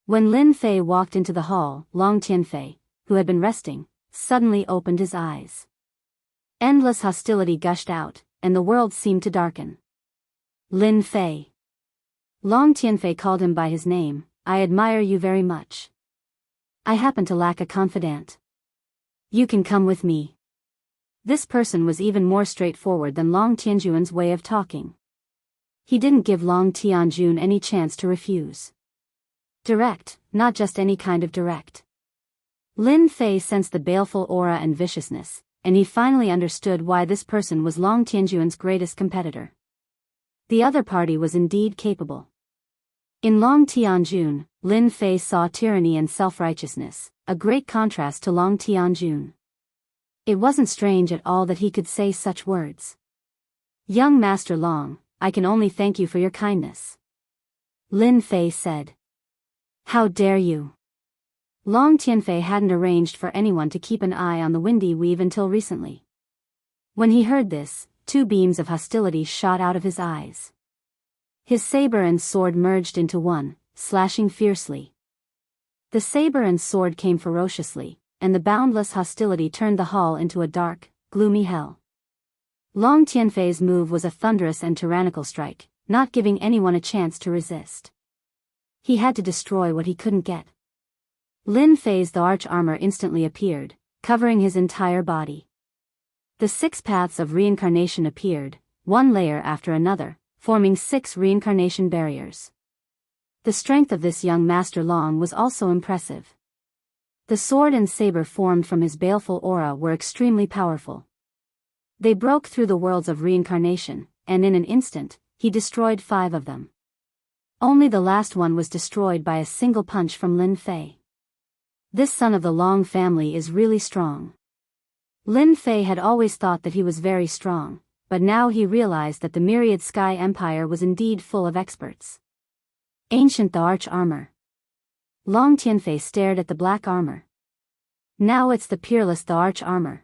Speaker 1: When Lin Fei walked into the hall, Long Tianfei, who had been resting, suddenly opened his eyes. Endless hostility gushed out, and the world seemed to darken. Lin Fei. Long Tianfei called him by his name. I admire you very much. I happen to lack a confidant. You can come with me. This person was even more straightforward than Long Tianjun's way of talking. He didn't give Long Tianjun any chance to refuse. Direct, not just any kind of direct. Lin Fei sensed the baleful aura and viciousness, and he finally understood why this person was Long Tianjun's greatest competitor. The other party was indeed capable. In Long Tianjun, Lin Fei saw tyranny and self-righteousness, a great contrast to Long Tianjun. It wasn't strange at all that he could say such words. Young Master Long, I can only thank you for your kindness. Lin Fei said. How dare you? Long Tianfei hadn't arranged for anyone to keep an eye on the windy weave until recently. When he heard this, 2 beams of hostility shot out of his eyes. His saber and sword merged into one, slashing fiercely. The saber and sword came ferociously, and the boundless hostility turned the hall into a dark, gloomy hell. Long Tianfei's move was a thunderous and tyrannical strike, not giving anyone a chance to resist. He had to destroy what he couldn't get. Lin Fei's arch armor instantly appeared, covering his entire body. The 6 paths of reincarnation appeared, one layer after another, forming 6 reincarnation barriers. The strength of this young Master Long was also impressive. The sword and saber formed from his baleful aura were extremely powerful. They broke through the worlds of reincarnation, and in an instant, he destroyed 5 of them. Only the last one was destroyed by a single punch from Lin Fei. This son of the Long family is really strong. Lin Fei had always thought that he was very strong, but now he realized that the myriad Sky Empire was indeed full of experts. Ancient the arch armor. Long Tianfei stared at the black armor. Now it's the peerless the arch armor.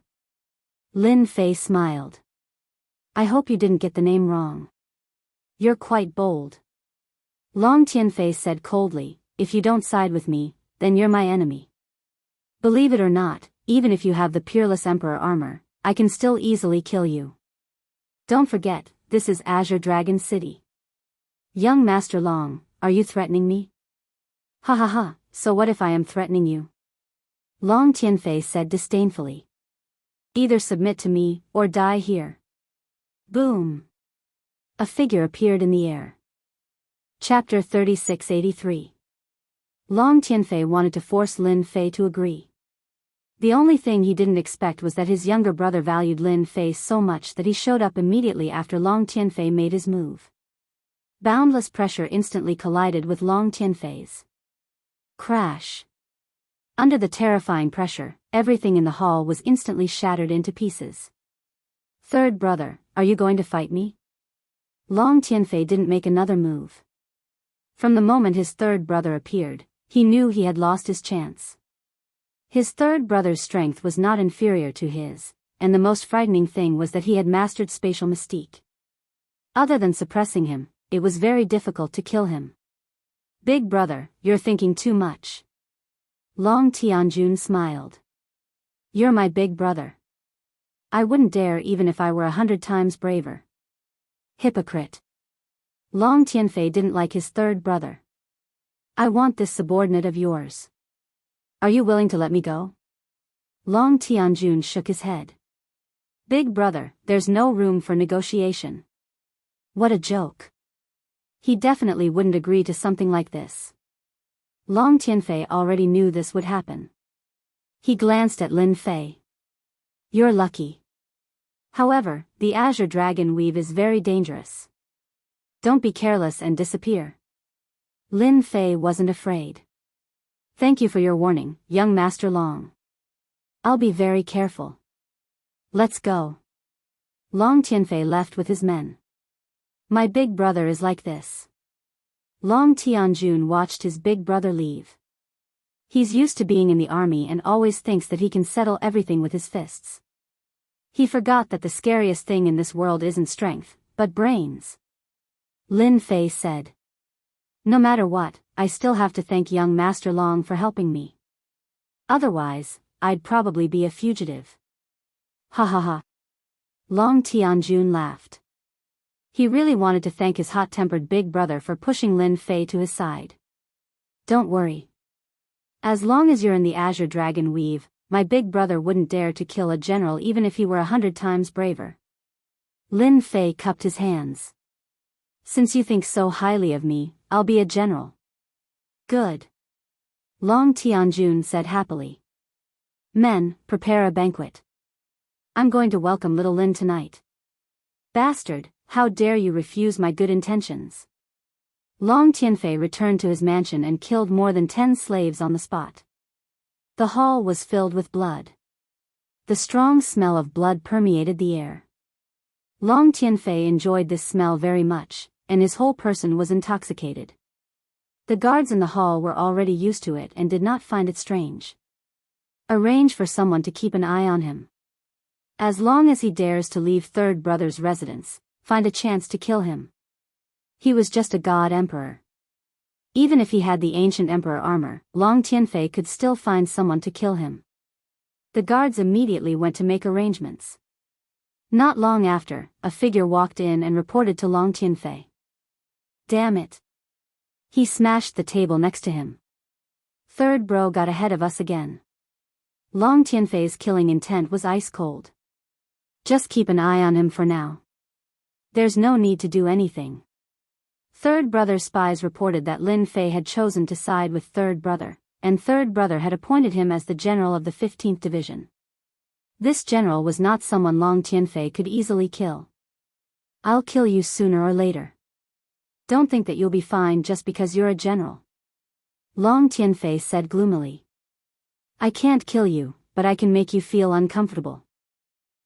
Speaker 1: Lin Fei smiled. I hope you didn't get the name wrong. You're quite bold. Long Tianfei said coldly, if you don't side with me, then you're my enemy. Believe it or not, even if you have the peerless emperor armor, I can still easily kill you. Don't forget, this is Azure Dragon City. Young Master Long, are you threatening me? Ha ha ha, so what if I am threatening you? Long Tianfei said disdainfully. Either submit to me, or die here. Boom. A figure appeared in the air. Chapter 3683. Long Tianfei wanted to force Lin Fei to agree. The only thing he didn't expect was that his younger brother valued Lin Fei so much that he showed up immediately after Long Tianfei made his move. Boundless pressure instantly collided with Long Tianfei's. Crash. Under the terrifying pressure, everything in the hall was instantly shattered into pieces. Third brother, are you going to fight me? Long Tianfei didn't make another move. From the moment his third brother appeared, he knew he had lost his chance. His third brother's strength was not inferior to his, and the most frightening thing was that he had mastered spatial mystique. Other than suppressing him, it was very difficult to kill him. Big brother, you're thinking too much. Long Tianjun smiled. You're my big brother. I wouldn't dare even if I were 100 times braver. Hypocrite. Long Tianfei didn't like his third brother. I want this subordinate of yours. Are you willing to let me go? Long Tianjun shook his head. Big brother, there's no room for negotiation. What a joke. He definitely wouldn't agree to something like this. Long Tianfei already knew this would happen. He glanced at Lin Fei. You're lucky. However, the Azure Dragon Weave is very dangerous. Don't be careless and disappear. Lin Fei wasn't afraid. Thank you for your warning, young Master Long. I'll be very careful. Let's go. Long Tianfei left with his men. My big brother is like this. Long Tianjun watched his big brother leave. He's used to being in the army and always thinks that he can settle everything with his fists. He forgot that the scariest thing in this world isn't strength, but brains. Lin Fei said. No matter what, I still have to thank young Master Long for helping me. Otherwise, I'd probably be a fugitive. Ha ha ha. Long Tianjun laughed. He really wanted to thank his hot-tempered big brother for pushing Lin Fei to his side. Don't worry. As long as you're in the Azure Dragon Weave, my big brother wouldn't dare to kill a general even if he were 100 times braver. Lin Fei cupped his hands. Since you think so highly of me, I'll be a general. Good. Long Tianjun said happily. Men, prepare a banquet. I'm going to welcome little Lin tonight. Bastard, how dare you refuse my good intentions? Long Tianfei returned to his mansion and killed more than 10 slaves on the spot. The hall was filled with blood. The strong smell of blood permeated the air. Long Tianfei enjoyed this smell very much, and his whole person was intoxicated. The guards in the hall were already used to it and did not find it strange. Arrange for someone to keep an eye on him. As long as he dares to leave third brother's residence, find a chance to kill him. He was just a god emperor. Even if he had the ancient emperor armor, Long Tianfei could still find someone to kill him. The guards immediately went to make arrangements. Not long after, a figure walked in and reported to Long Tianfei. Damn it. He smashed the table next to him. Third bro got ahead of us again. Long Tianfei's killing intent was ice cold. Just keep an eye on him for now. There's no need to do anything. Third brother's spies reported that Lin Fei had chosen to side with third brother, and third brother had appointed him as the general of the 15th Division. This general was not someone Long Tianfei could easily kill. I'll kill you sooner or later. Don't think that you'll be fine just because you're a general. Long Tianfei said gloomily. I can't kill you, but I can make you feel uncomfortable.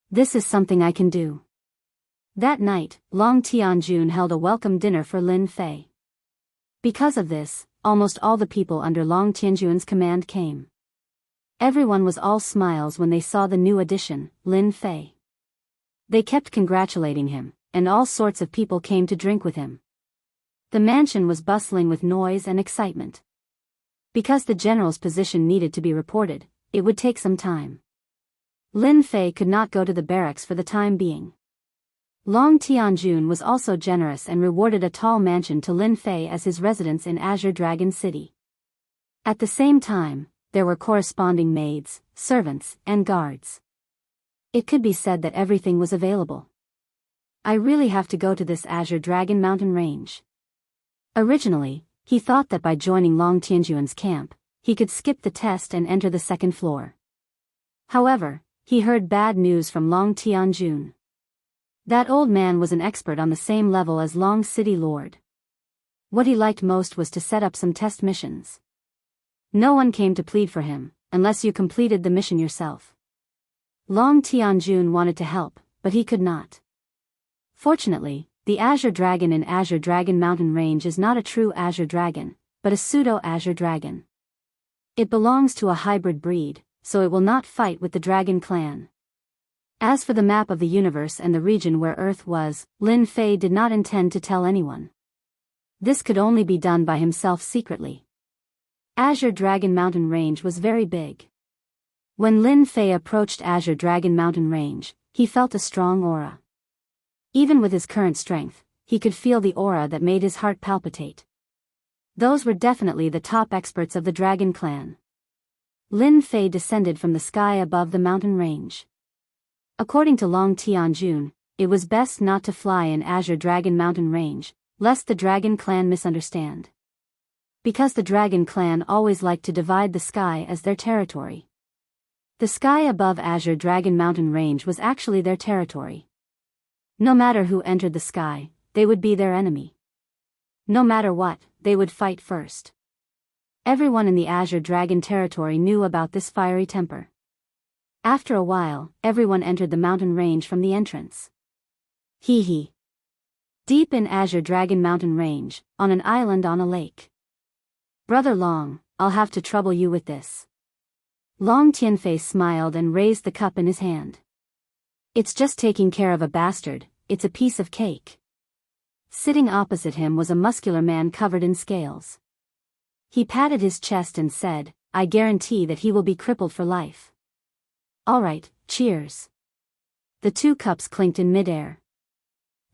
Speaker 1: This is something I can do. That night, Long Tianjun held a welcome dinner for Lin Fei. Because of this, almost all the people under Long Tianjun's command came. Everyone was all smiles when they saw the new addition, Lin Fei. They kept congratulating him, and all sorts of people came to drink with him. The mansion was bustling with noise and excitement. Because the general's position needed to be reported, it would take some time. Lin Fei could not go to the barracks for the time being. Long Tianjun was also generous and rewarded a tall mansion to Lin Fei as his residence in Azure Dragon City. At the same time, there were corresponding maids, servants, and guards. It could be said that everything was available. I really have to go to this Azure Dragon mountain range. Originally, he thought that by joining Long Tianjun's camp, he could skip the test and enter the second floor. However, he heard bad news from Long Tianjun. That old man was an expert on the same level as Long City Lord. What he liked most was to set up some test missions. No one came to plead for him, unless you completed the mission yourself. Long Tianjun wanted to help, but he could not. Fortunately, the Azure Dragon in Azure Dragon Mountain Range is not a true Azure Dragon, but a pseudo-Azure Dragon. It belongs to a hybrid breed, so it will not fight with the Dragon Clan. As for the map of the universe and the region where Earth was, Lin Fei did not intend to tell anyone. This could only be done by himself secretly. Azure Dragon Mountain Range was very big. When Lin Fei approached Azure Dragon Mountain Range, he felt a strong aura. Even with his current strength, he could feel the aura that made his heart palpitate. Those were definitely the top experts of the dragon clan. Lin Fei descended from the sky above the mountain range. According to Long Tianjun, it was best not to fly in Azure Dragon Mountain Range, lest the dragon clan misunderstand. Because the dragon clan always liked to divide the sky as their territory. The sky above Azure Dragon Mountain Range was actually their territory. No matter who entered the sky, they would be their enemy. No matter what, they would fight first. Everyone in the Azure Dragon territory knew about this fiery temper. After a while, everyone entered the mountain range from the entrance. Hee hee. Deep in Azure Dragon Mountain Range, on an island on a lake. Brother Long, I'll have to trouble you with this. Long Tianfei smiled and raised the cup in his hand. It's just taking care of a bastard, it's a piece of cake. Sitting opposite him was a muscular man covered in scales. He patted his chest and said, I guarantee that he will be crippled for life. Alright, cheers. The two cups clinked in midair.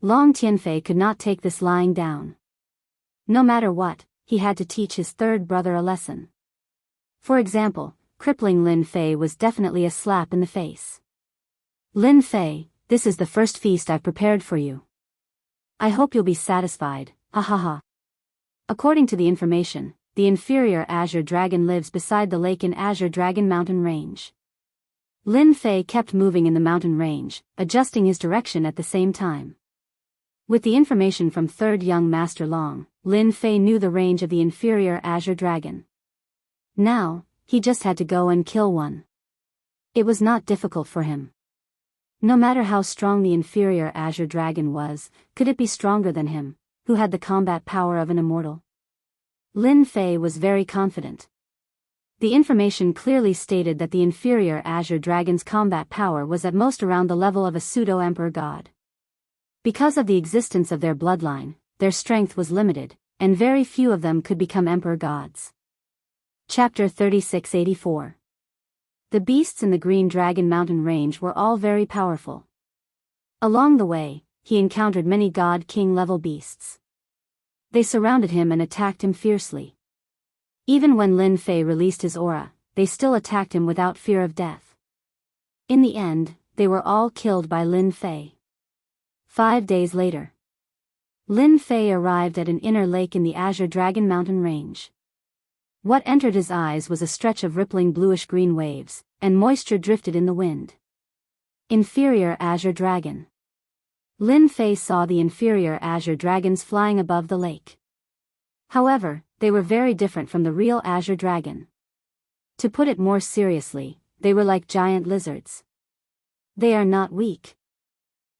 Speaker 1: Long Tianfei could not take this lying down. No matter what, he had to teach his third brother a lesson. For example, crippling Lin Fei was definitely a slap in the face. Lin Fei, this is the first feast I've prepared for you. I hope you'll be satisfied, ha ha ha. According to the information, the inferior Azure Dragon lives beside the lake in Azure Dragon Mountain Range. Lin Fei kept moving in the mountain range, adjusting his direction at the same time. With the information from third young Master Long, Lin Fei knew the range of the inferior Azure Dragon. Now, he just had to go and kill one. It was not difficult for him. No matter how strong the inferior Azure Dragon was, could it be stronger than him, who had the combat power of an immortal? Lin Fei was very confident. The information clearly stated that the inferior Azure Dragon's combat power was at most around the level of a pseudo-emperor god. Because of the existence of their bloodline, their strength was limited, and very few of them could become emperor gods. Chapter 3684. The beasts in the Green Dragon Mountain Range were all very powerful. Along the way, he encountered many God King level beasts. They surrounded him and attacked him fiercely. Even when Lin Fei released his aura, they still attacked him without fear of death. In the end, they were all killed by Lin Fei. 5 days later, Lin Fei arrived at an inner lake in the Azure Dragon Mountain Range. What entered his eyes was a stretch of rippling bluish-green waves, and moisture drifted in the wind. Inferior Azure Dragon. Lin Fei saw the inferior Azure Dragons flying above the lake. However, they were very different from the real Azure Dragon. To put it more seriously, they were like giant lizards. They are not weak.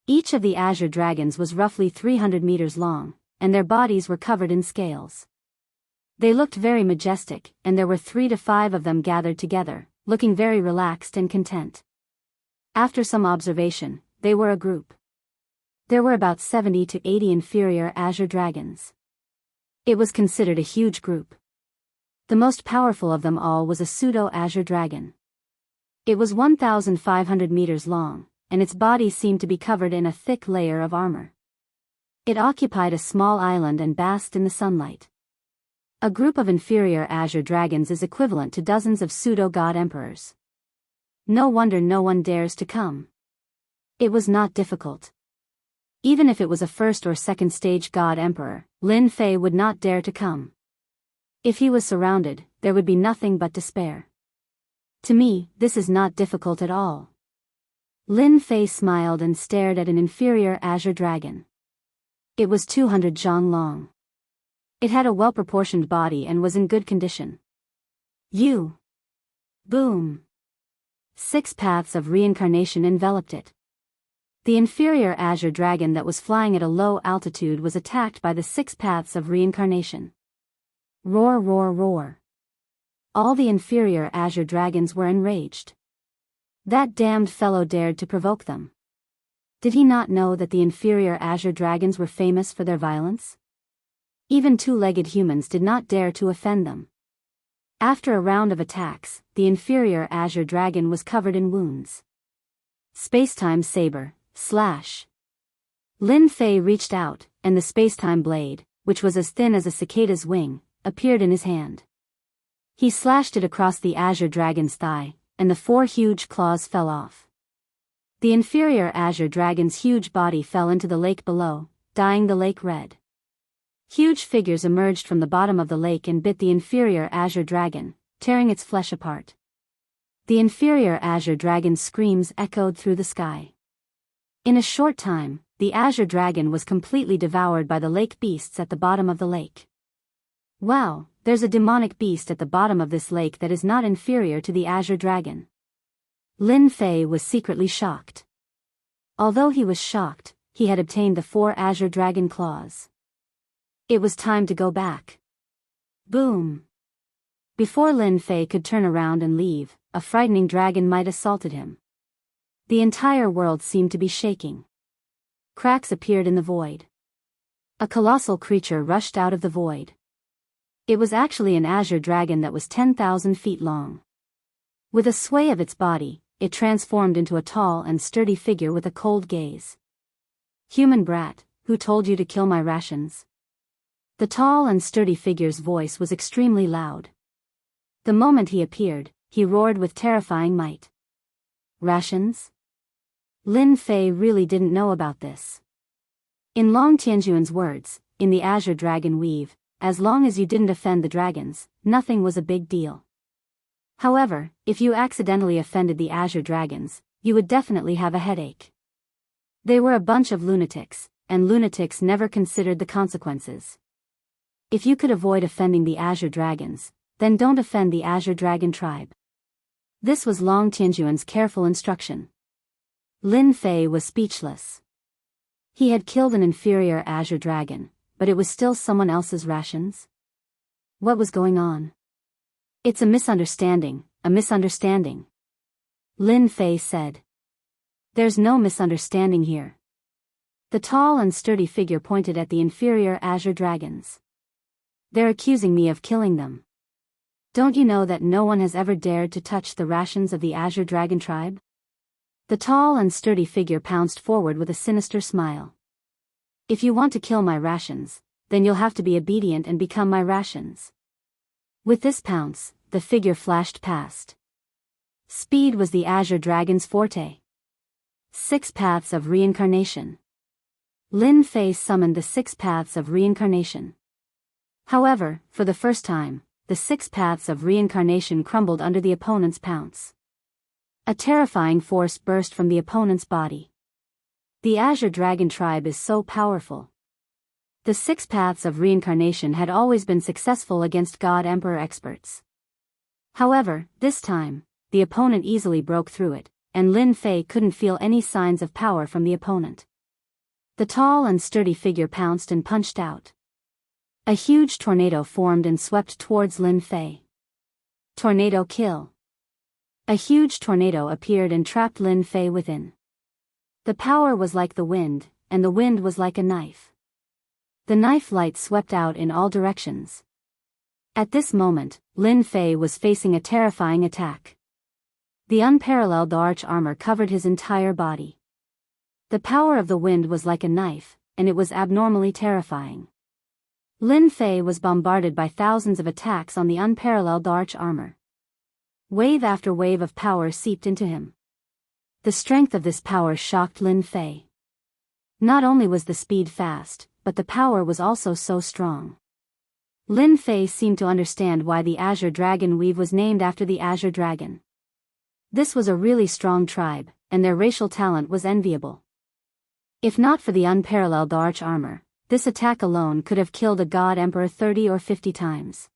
Speaker 1: Each of the Azure Dragons was roughly 300 meters long, and their bodies were covered in scales. They looked very majestic, and there were 3 to 5 of them gathered together, looking very relaxed and content. After some observation, they were a group. There were about 70 to 80 inferior Azure Dragons. It was considered a huge group. The most powerful of them all was a pseudo-Azure Dragon. It was 1,500 meters long, and its body seemed to be covered in a thick layer of armor. It occupied a small island and basked in the sunlight. A group of inferior Azure Dragons is equivalent to dozens of pseudo-god emperors. No wonder no one dares to come. It was not difficult. Even if it was a first or second stage god emperor, Lin Fei would not dare to come. If he was surrounded, there would be nothing but despair. To me, this is not difficult at all. Lin Fei smiled and stared at an inferior Azure Dragon. It was 200 zhang long. It had a well-proportioned body and was in good condition. Boom. 6 paths of reincarnation enveloped it. The inferior Azure Dragon that was flying at a low altitude was attacked by the 6 paths of reincarnation. Roar, roar, roar. All the inferior Azure Dragons were enraged. That damned fellow dared to provoke them. Did he not know that the inferior Azure Dragons were famous for their violence? Even 2-legged humans did not dare to offend them. After a round of attacks, the inferior Azure Dragon was covered in wounds. Spacetime Saber, slash. Lin Fei reached out, and the spacetime blade, which was as thin as a cicada's wing, appeared in his hand. He slashed it across the azure dragon's thigh, and the 4 huge claws fell off. The inferior azure dragon's huge body fell into the lake below, dyeing the lake red. Huge figures emerged from the bottom of the lake and bit the inferior azure dragon, tearing its flesh apart. The inferior azure dragon's screams echoed through the sky. In a short time, the azure dragon was completely devoured by the lake beasts at the bottom of the lake. Wow, there's a demonic beast at the bottom of this lake that is not inferior to the azure dragon. Lin Fei was secretly shocked. Although he was shocked, he had obtained the 4 azure dragon claws. It was time to go back. Boom! Before Lin Fei could turn around and leave, a frightening dragon might assaulted him. The entire world seemed to be shaking. Cracks appeared in the void. A colossal creature rushed out of the void. It was actually an azure dragon that was 10,000 feet long. With a sway of its body, it transformed into a tall and sturdy figure with a cold gaze. "Human brat, who told you to kill my rations?" The tall and sturdy figure's voice was extremely loud. The moment he appeared, he roared with terrifying might. Rations? Lin Fei really didn't know about this. In Long Tianjuan's words, in the azure dragon weave, as long as you didn't offend the dragons, nothing was a big deal. However, if you accidentally offended the azure dragons, you would definitely have a headache. They were a bunch of lunatics, and lunatics never considered the consequences. If you could avoid offending the azure dragons, then don't offend the azure dragon tribe. This was Long Tianjuan's careful instruction. Lin Fei was speechless. He had killed an inferior azure dragon, but it was still someone else's rations? What was going on? "It's a misunderstanding, a misunderstanding," Lin Fei said. "There's no misunderstanding here." The tall and sturdy figure pointed at the inferior azure dragons. "They're accusing me of killing them. Don't you know that no one has ever dared to touch the rations of the azure dragon tribe?" The tall and sturdy figure pounced forward with a sinister smile. "If you want to kill my rations, then you'll have to be obedient and become my rations." With this pounce, the figure flashed past. Speed was the azure dragon's forte. 6 paths of reincarnation. Lin Fei summoned the 6 paths of reincarnation. However, for the first time, the 6 paths of reincarnation crumbled under the opponent's pounce. A terrifying force burst from the opponent's body. The azure dragon tribe is so powerful. The 6 paths of reincarnation had always been successful against God Emperor experts. However, this time, the opponent easily broke through it, and Lin Fei couldn't feel any signs of power from the opponent. The tall and sturdy figure pounced and punched out. A huge tornado formed and swept towards Lin Fei. Tornado kill. A huge tornado appeared and trapped Lin Fei within. The power was like the wind, and the wind was like a knife. The knife light swept out in all directions. At this moment, Lin Fei was facing a terrifying attack. The unparalleled arch armor covered his entire body. The power of the wind was like a knife, and it was abnormally terrifying. Lin Fei was bombarded by thousands of attacks on the unparalleled arch armor. Wave after wave of power seeped into him. The strength of this power shocked Lin Fei. Not only was the speed fast, but the power was also so strong. Lin Fei seemed to understand why the azure dragon weave was named after the azure dragon. This was a really strong tribe, and their racial talent was enviable. If not for the unparalleled arch armor, this attack alone could have killed a god emperor 30 or 50 times.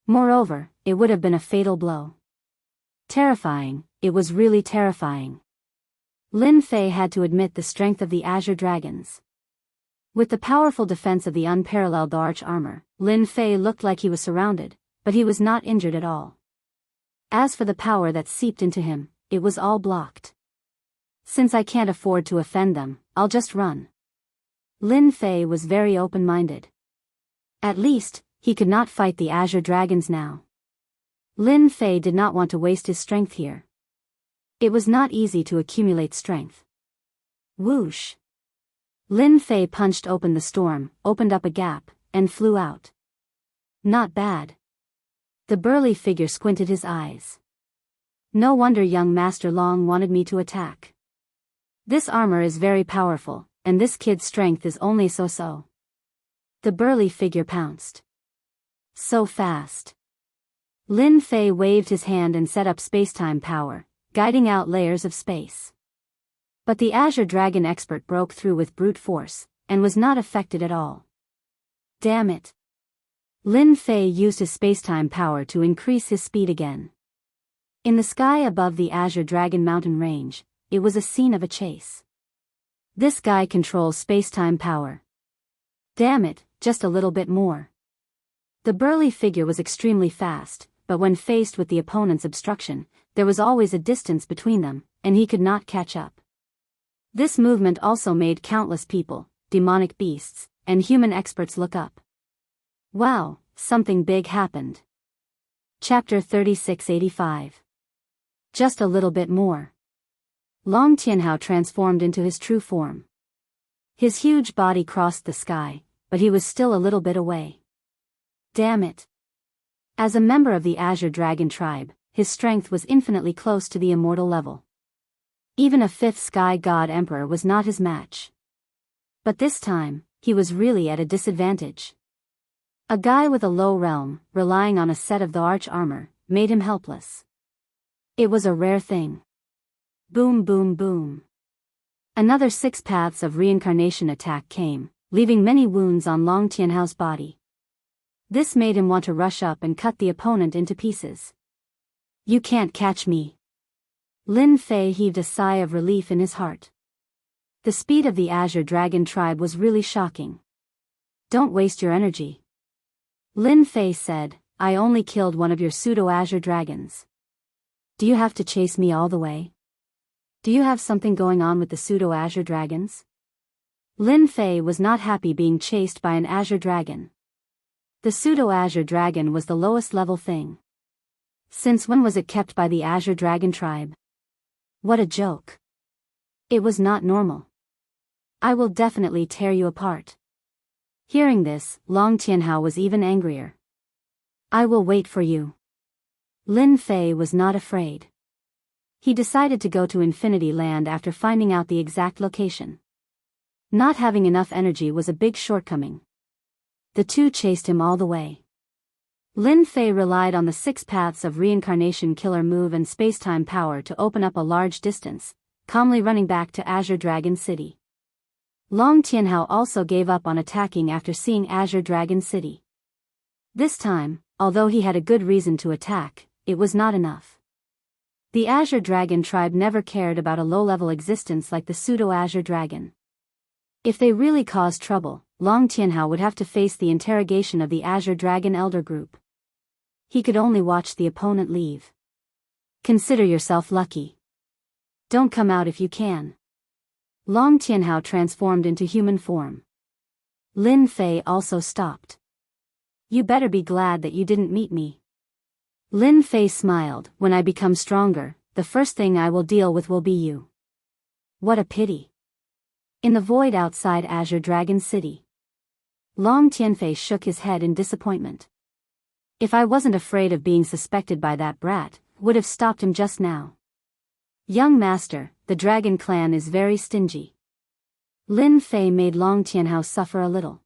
Speaker 1: Moreover, it would have been a fatal blow. Terrifying, it was really terrifying. Lin Fei had to admit the strength of the azure dragons. With the powerful defense of the unparalleled arch armor, Lin Fei looked like he was surrounded, but he was not injured at all. As for the power that seeped into him, it was all blocked. Since I can't afford to offend them, I'll just run. Lin Fei was very open-minded. At least, he could not fight the azure dragons now. Lin Fei did not want to waste his strength here. It was not easy to accumulate strength. Whoosh! Lin Fei punched open the storm, opened up a gap, and flew out. Not bad. The burly figure squinted his eyes. No wonder young Master Long wanted me to attack. This armor is very powerful, and this kid's strength is only so-so. The burly figure pounced. So fast. Lin Fei waved his hand and set up spacetime power, guiding out layers of space. But the Azure Dragon expert broke through with brute force, and was not affected at all. Damn it. Lin Fei used his spacetime power to increase his speed again. In the sky above the Azure Dragon mountain range, it was a scene of a chase. This guy controls spacetime power. Damn it, just a little bit more. The burly figure was extremely fast, but when faced with the opponent's obstruction, there was always a distance between them, and he could not catch up. This movement also made countless people, demonic beasts, and human experts look up. Wow, something big happened. Chapter 3685. Just a little bit more. Long Tianhao transformed into his true form. His huge body crossed the sky, but he was still a little bit away. Damn it. As a member of the Azure Dragon tribe, his strength was infinitely close to the immortal level. Even a fifth sky god emperor was not his match. But this time, he was really at a disadvantage. A guy with a low realm, relying on a set of the arch armor, made him helpless. It was a rare thing. Boom boom boom. Another 6 paths of reincarnation attack came, leaving many wounds on Long Tianhao's body. This made him want to rush up and cut the opponent into pieces. You can't catch me. Lin Fei heaved a sigh of relief in his heart. The speed of the Azure Dragon tribe was really shocking. Don't waste your energy. Lin Fei said, I only killed one of your pseudo-Azure Dragons. Do you have to chase me all the way? Do you have something going on with the pseudo-Azure Dragons? Lin Fei was not happy being chased by an Azure Dragon. The pseudo-Azure Dragon was the lowest level thing. Since when was it kept by the Azure Dragon tribe? What a joke. It was not normal. I will definitely tear you apart. Hearing this, Long Tianhao was even angrier. I will wait for you. Lin Fei was not afraid. He decided to go to Infinity Land after finding out the exact location. Not having enough energy was a big shortcoming. The two chased him all the way. Lin Fei relied on the 6 paths of reincarnation killer move and spacetime power to open up a large distance, calmly running back to Azure Dragon City. Long Tianhao also gave up on attacking after seeing Azure Dragon City. This time, although he had a good reason to attack, it was not enough. The Azure Dragon tribe never cared about a low-level existence like the pseudo-Azure Dragon. If they really caused trouble, Long Tianhao would have to face the interrogation of the Azure Dragon Elder Group. He could only watch the opponent leave. Consider yourself lucky. Don't come out if you can. Long Tianhao transformed into human form. Lin Fei also stopped. You better be glad that you didn't meet me. Lin Fei smiled. When I become stronger, the first thing I will deal with will be you. What a pity. In the void outside Azure Dragon City, Long Tianfei shook his head in disappointment. If I wasn't afraid of being suspected by that brat, would have stopped him just now. Young master, the Dragon clan is very stingy. Lin Fei made Long Tianhao suffer a little.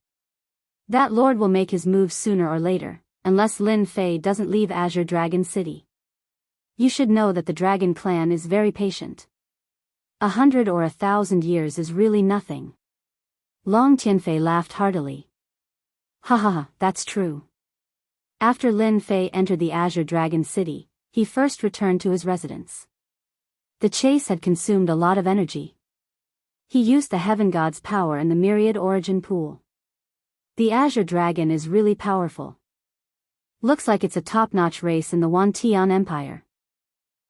Speaker 1: That lord will make his move sooner or later, unless Lin Fei doesn't leave Azure Dragon City. You should know that the Dragon clan is very patient. 100 or 1,000 years is really nothing. Long Tianfei laughed heartily. Ha ha ha, that's true. After Lin Fei entered the Azure Dragon City, he first returned to his residence. The chase had consumed a lot of energy. He used the Heaven God's power and the Myriad Origin Pool. The Azure Dragon is really powerful. Looks like it's a top-notch race in the Wantian Empire.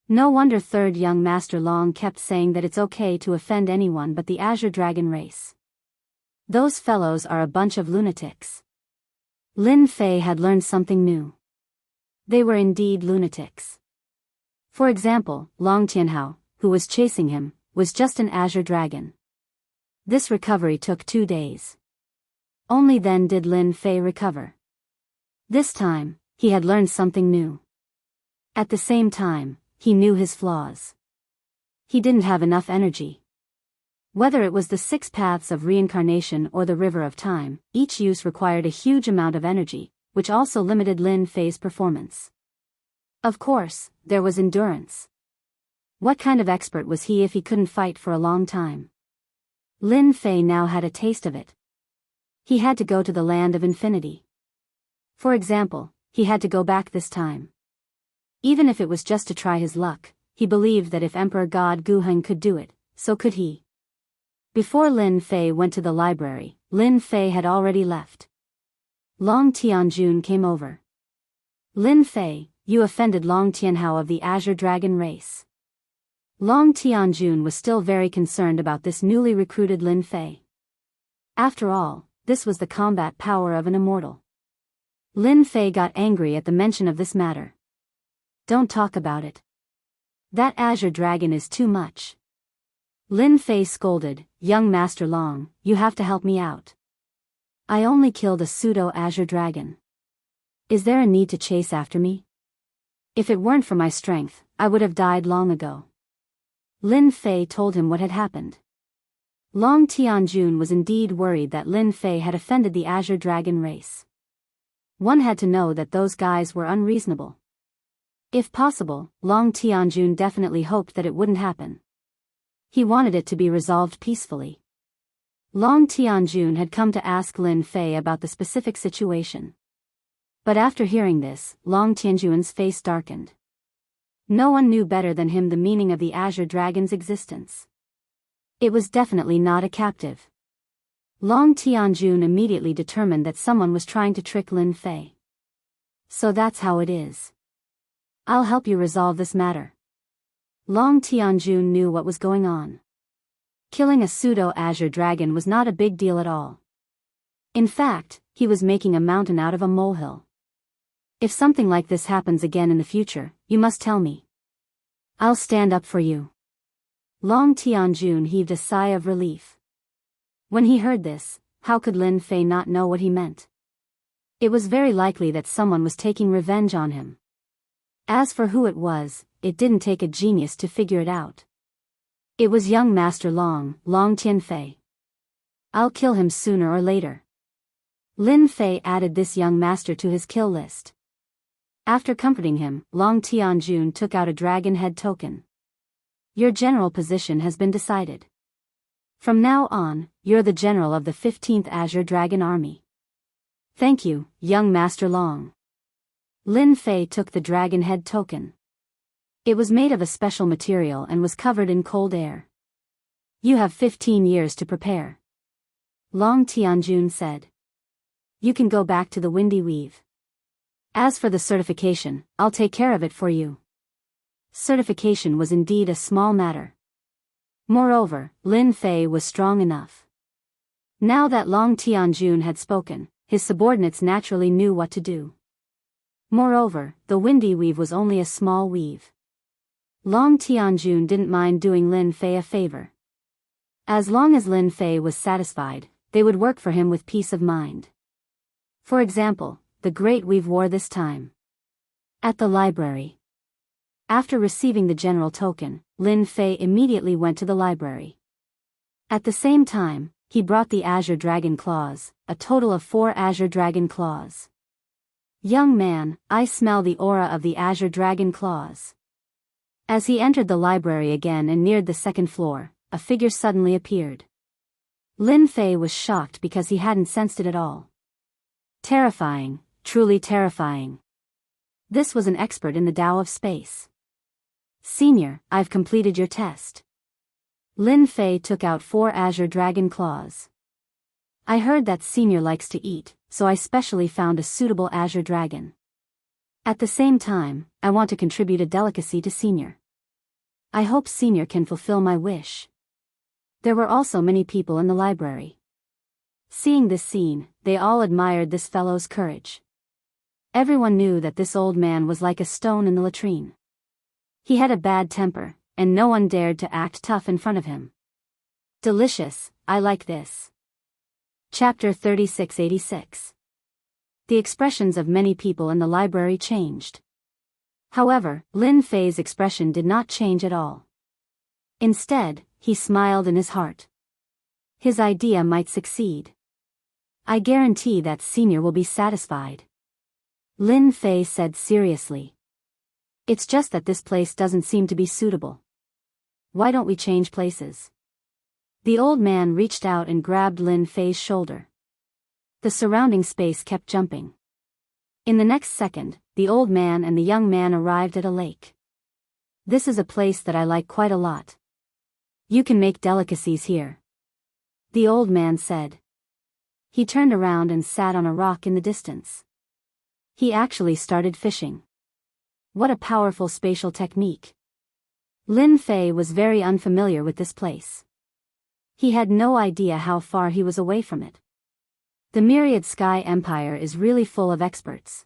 Speaker 1: No wonder third young Master Long kept saying that it's okay to offend anyone but the Azure Dragon race. Those fellows are a bunch of lunatics. Lin Fei had learned something new. They were indeed lunatics. For example, Long Tianhao, who was chasing him, was just an Azure Dragon. This recovery took 2 days. Only then did Lin Fei recover. This time, he had learned something new. At the same time, he knew his flaws. He didn't have enough energy. Whether it was the 6 paths of reincarnation or the river of time, each use required a huge amount of energy, which also limited Lin Fei's performance. Of course, there was endurance. What kind of expert was he if he couldn't fight for a long time? Lin Fei now had a taste of it. He had to go to the land of infinity. For example, he had to go back this time. Even if it was just to try his luck, he believed that if Emperor God Guheng could do it, so could he. Before Lin Fei went to the library, Lin Fei had already left. Long Tianjun came over. Lin Fei, you offended Long Tianhao of the Azure Dragon race. Long Tianjun was still very concerned about this newly recruited Lin Fei. After all, this was the combat power of an immortal. Lin Fei got angry at the mention of this matter. Don't talk about it. That Azure Dragon is too much. Lin Fei scolded, young Master Long, you have to help me out. I only killed a pseudo-Azure Dragon. Is there a need to chase after me? If it weren't for my strength, I would have died long ago. Lin Fei told him what had happened. Long Tianjun was indeed worried that Lin Fei had offended the Azure Dragon race. One had to know that those guys were unreasonable. If possible, Long Tianjun definitely hoped that it wouldn't happen. He wanted it to be resolved peacefully. Long Tianjun had come to ask Lin Fei about the specific situation. But after hearing this, Long Tianjun's face darkened. No one knew better than him the meaning of the Azure Dragon's existence. It was definitely not a captive. Long Tianjun immediately determined that someone was trying to trick Lin Fei. So that's how it is. I'll help you resolve this matter. Long Tianjun knew what was going on. Killing a pseudo-Azure Dragon was not a big deal at all. In fact, he was making a mountain out of a molehill. If something like this happens again in the future, you must tell me. I'll stand up for you. Long Tianjun heaved a sigh of relief. When he heard this, how could Lin Fei not know what he meant? It was very likely that someone was taking revenge on him. As for who it was, it didn't take a genius to figure it out. It was young Master Long Tianfei. I'll kill him sooner or later. Lin Fei added this young master to his kill list. After comforting him, Long Tianjun took out a dragon head token. Your general position has been decided. From now on, you're the general of the 15th Azure Dragon Army. Thank you, young Master Long. Lin Fei took the dragon head token. It was made of a special material and was covered in cold air. You have 15 years to prepare. Long Tianjun said. You can go back to the Windy Weave. As for the certification, I'll take care of it for you. Certification was indeed a small matter. Moreover, Lin Fei was strong enough. Now that Long Tianjun had spoken, his subordinates naturally knew what to do. Moreover, the Windy Weave was only a small weave. Long Tianjun didn't mind doing Lin Fei a favor. As long as Lin Fei was satisfied, they would work for him with peace of mind. For example, the Great Weave wore this time. At the library. After receiving the general token, Lin Fei immediately went to the library. At the same time, he brought the Azure Dragon Claws, a total of 4 Azure Dragon Claws. Young man, I smell the aura of the Azure Dragon Claws. As he entered the library again and neared the 2nd floor, a figure suddenly appeared. Lin Fei was shocked because he hadn't sensed it at all. Terrifying, truly terrifying. This was an expert in the Tao of space. Senior, I've completed your test. Lin Fei took out 4 Azure Dragon Claws. I heard that Senior likes to eat, so I specially found a suitable Azure Dragon. At the same time, I want to contribute a delicacy to Senior. I hope Senior can fulfill my wish. There were also many people in the library. Seeing this scene, they all admired this fellow's courage. Everyone knew that this old man was like a stone in the latrine. He had a bad temper, and no one dared to act tough in front of him. Delicious, I like this. Chapter 3686. The expressions of many people in the library changed. However, Lin Fei's expression did not change at all. Instead, he smiled in his heart. His idea might succeed. I guarantee that Senior will be satisfied. Lin Fei said seriously. It's just that this place doesn't seem to be suitable. Why don't we change places? The old man reached out and grabbed Lin Fei's shoulder. The surrounding space kept jumping. In the next second, the old man and the young man arrived at a lake. This is a place that I like quite a lot. You can make delicacies here. The old man said. He turned around and sat on a rock in the distance. He actually started fishing. What a powerful spatial technique. Lin Fei was very unfamiliar with this place. He had no idea how far he was away from it. The Myriad Sky Empire is really full of experts.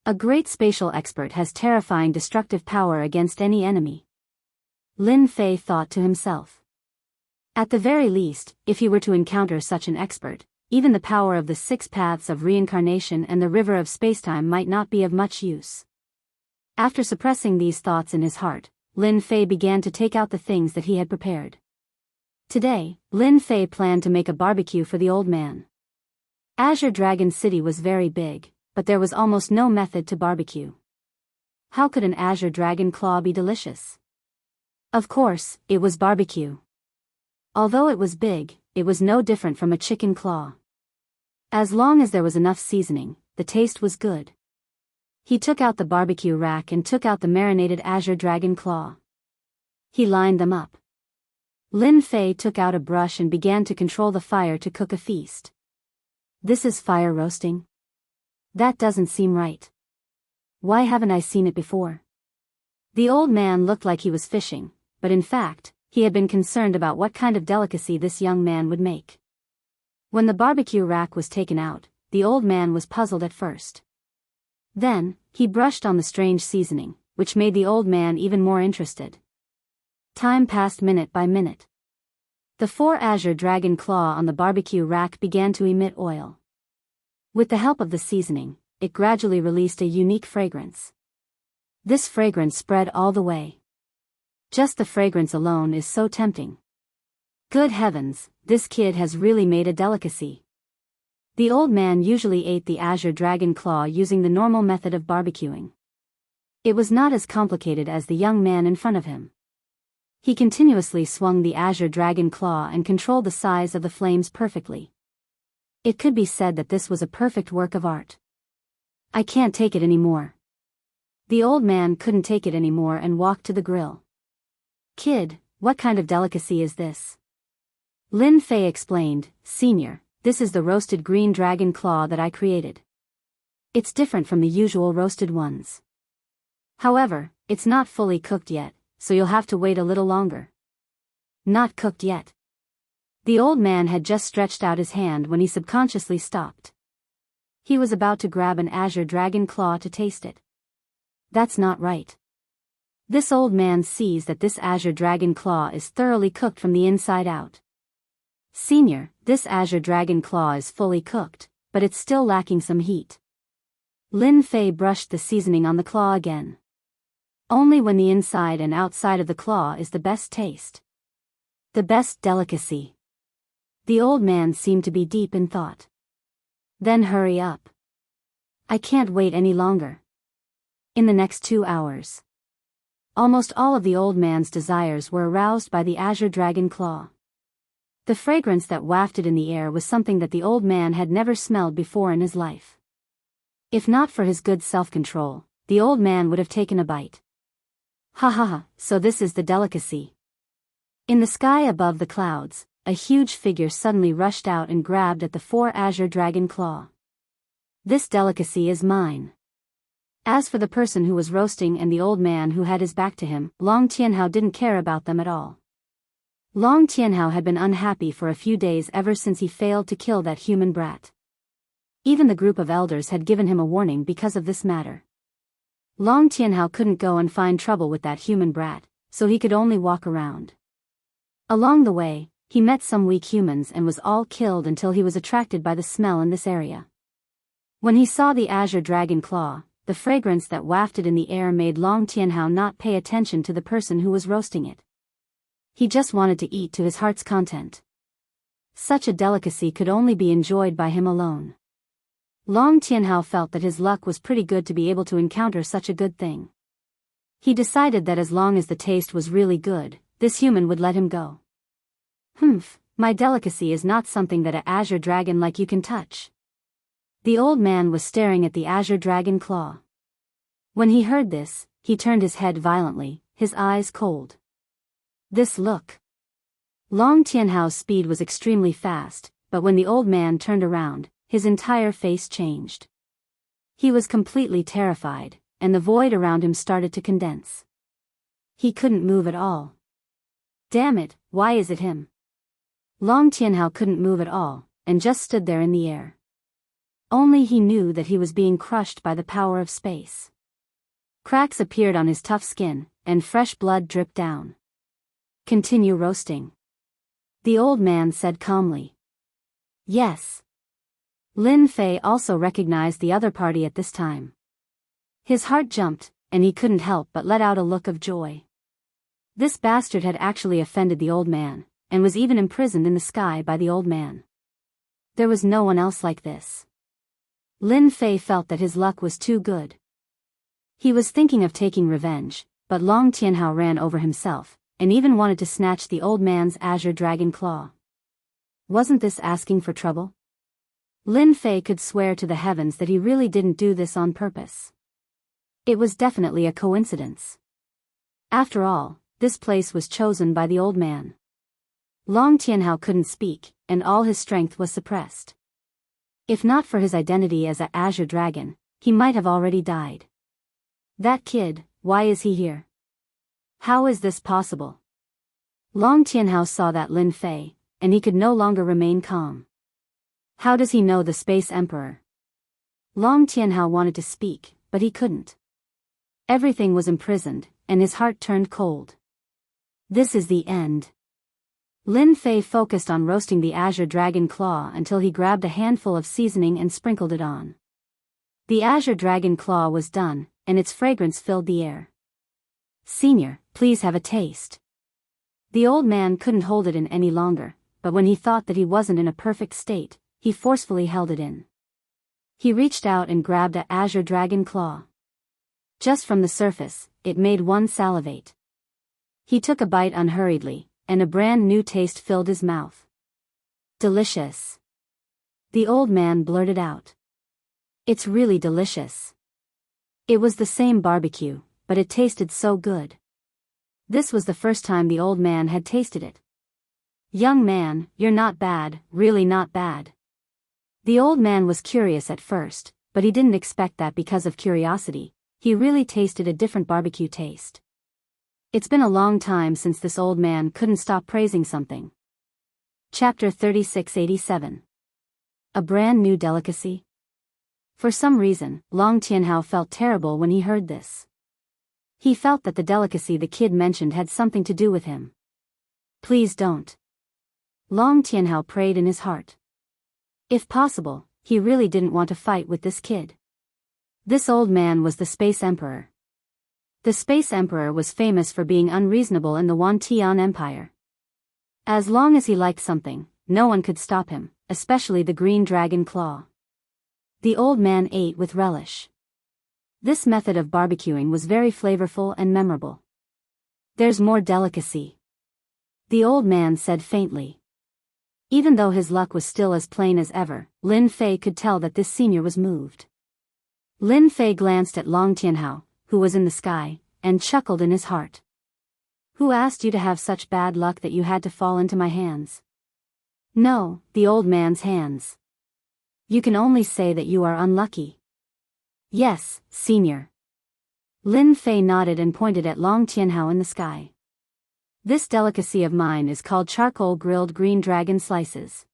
Speaker 1: A great spatial expert has terrifying destructive power against any enemy. Lin Fei thought to himself. At the very least, if he were to encounter such an expert, even the power of the 6 paths of reincarnation and the river of spacetime might not be of much use. After suppressing these thoughts in his heart, Lin Fei began to take out the things that he had prepared. Today, Lin Fei planned to make a barbecue for the old man. Azure Dragon City was very big, but there was almost no method to barbecue. How could an azure dragon claw be delicious? Of course, it was barbecue. Although it was big, it was no different from a chicken claw. As long as there was enough seasoning, the taste was good. He took out the barbecue rack and took out the marinated azure dragon claw. He lined them up. Lin Fei took out a brush and began to control the fire to cook a feast. This is fire roasting? That doesn't seem right. Why haven't I seen it before? The old man looked like he was fishing, but in fact, he had been concerned about what kind of delicacy this young man would make. When the barbecue rack was taken out, the old man was puzzled at first. Then, he brushed on the strange seasoning, which made the old man even more interested. Time passed minute by minute. The 4 azure dragon claw on the barbecue rack began to emit oil. With the help of the seasoning, it gradually released a unique fragrance. This fragrance spread all the way. Just the fragrance alone is so tempting. Good heavens, this kid has really made a delicacy. The old man usually ate the azure dragon claw using the normal method of barbecuing. It was not as complicated as the young man in front of him. He continuously swung the azure dragon claw and controlled the size of the flames perfectly. It could be said that this was a perfect work of art. I can't take it anymore. The old man couldn't take it anymore and walked to the grill. Kid, what kind of delicacy is this? Lin Fei explained, Senior, this is the roasted green dragon claw that I created. It's different from the usual roasted ones. However, it's not fully cooked yet, so you'll have to wait a little longer. Not cooked yet. The old man had just stretched out his hand when he subconsciously stopped. He was about to grab an azure dragon claw to taste it. That's not right. This old man sees that this azure dragon claw is thoroughly cooked from the inside out. Senior, this azure dragon claw is fully cooked, but it's still lacking some heat. Lin Fei brushed the seasoning on the claw again. Only when the inside and outside of the claw is the best taste. The best delicacy. The old man seemed to be deep in thought. Then hurry up. I can't wait any longer. In the next 2 hours. Almost all of the old man's desires were aroused by the azure dragon claw. The fragrance that wafted in the air was something that the old man had never smelled before in his life. If not for his good self-control, the old man would have taken a bite. Ha ha ha, so this is the delicacy. In the sky above the clouds, a huge figure suddenly rushed out and grabbed at the 4 azure dragon claw. This delicacy is mine. As for the person who was roasting and the old man who had his back to him, Long Tianhao didn't care about them at all. Long Tianhao had been unhappy for a few days ever since he failed to kill that human brat. Even the group of elders had given him a warning because of this matter. Long Tianhao couldn't go and find trouble with that human brat, so he could only walk around. Along the way, he met some weak humans and was all killed until he was attracted by the smell in this area. When he saw the azure dragon claw, the fragrance that wafted in the air made Long Tianhao not pay attention to the person who was roasting it. He just wanted to eat to his heart's content. Such a delicacy could only be enjoyed by him alone. Long Tianhao felt that his luck was pretty good to be able to encounter such a good thing. He decided that as long as the taste was really good, this human would let him go. Humph, my delicacy is not something that a azure dragon like you can touch. The old man was staring at the azure dragon claw. When he heard this, he turned his head violently, his eyes cold. This look. Long Tianhao's speed was extremely fast, but when the old man turned around, his entire face changed. He was completely terrified, and the void around him started to condense. He couldn't move at all. Damn it, why is it him? Long Tianhao couldn't move at all, and just stood there in the air. Only he knew that he was being crushed by the power of space. Cracks appeared on his tough skin, and fresh blood dripped down. Continue roasting. The old man said calmly. Yes. Lin Fei also recognized the other party at this time. His heart jumped, and he couldn't help but let out a look of joy. This bastard had actually offended the old man, and was even imprisoned in the sky by the old man. There was no one else like this. Lin Fei felt that his luck was too good. He was thinking of taking revenge, but Long Tianhao ran over himself, and even wanted to snatch the old man's azure dragon claw. Wasn't this asking for trouble? Lin Fei could swear to the heavens that he really didn't do this on purpose. It was definitely a coincidence. After all, this place was chosen by the old man. Long Tianhao couldn't speak, and all his strength was suppressed. If not for his identity as a azure dragon, he might have already died. That kid, why is he here? How is this possible? Long Tianhao saw that Lin Fei, and he could no longer remain calm. How does he know the Space Emperor? Long Tianhao wanted to speak, but he couldn't. Everything was imprisoned, and his heart turned cold. This is the end. Lin Fei focused on roasting the azure dragon claw until he grabbed a handful of seasoning and sprinkled it on. The azure dragon claw was done, and its fragrance filled the air. Senior, please have a taste. The old man couldn't hold it in any longer, but when he thought that he wasn't in a perfect state, he forcefully held it in. He reached out and grabbed a azure dragon claw. Just from the surface, it made one salivate. He took a bite unhurriedly, and a brand new taste filled his mouth. Delicious. The old man blurted out. It's really delicious. It was the same barbecue, but it tasted so good. This was the first time the old man had tasted it. Young man, you're not bad, really not bad. The old man was curious at first, but he didn't expect that because of curiosity, he really tasted a different barbecue taste. It's been a long time since this old man couldn't stop praising something. Chapter 3687. A brand new delicacy? For some reason, Long Tianhao felt terrible when he heard this. He felt that the delicacy the kid mentioned had something to do with him. Please don't. Long Tianhao prayed in his heart. If possible, he really didn't want to fight with this kid. This old man was the Space Emperor. The Space Emperor was famous for being unreasonable in the Wantian Empire. As long as he liked something, no one could stop him, especially the green dragon claw. The old man ate with relish. This method of barbecuing was very flavorful and memorable. There's more delicacy. The old man said faintly. Even though his luck was still as plain as ever, Lin Fei could tell that this senior was moved. Lin Fei glanced at Long Tianhao, who was in the sky, and chuckled in his heart. Who asked you to have such bad luck that you had to fall into my hands? No, the old man's hands. You can only say that you are unlucky. Yes, senior. Lin Fei nodded and pointed at Long Tianhao in the sky. This delicacy of mine is called charcoal grilled green dragon slices.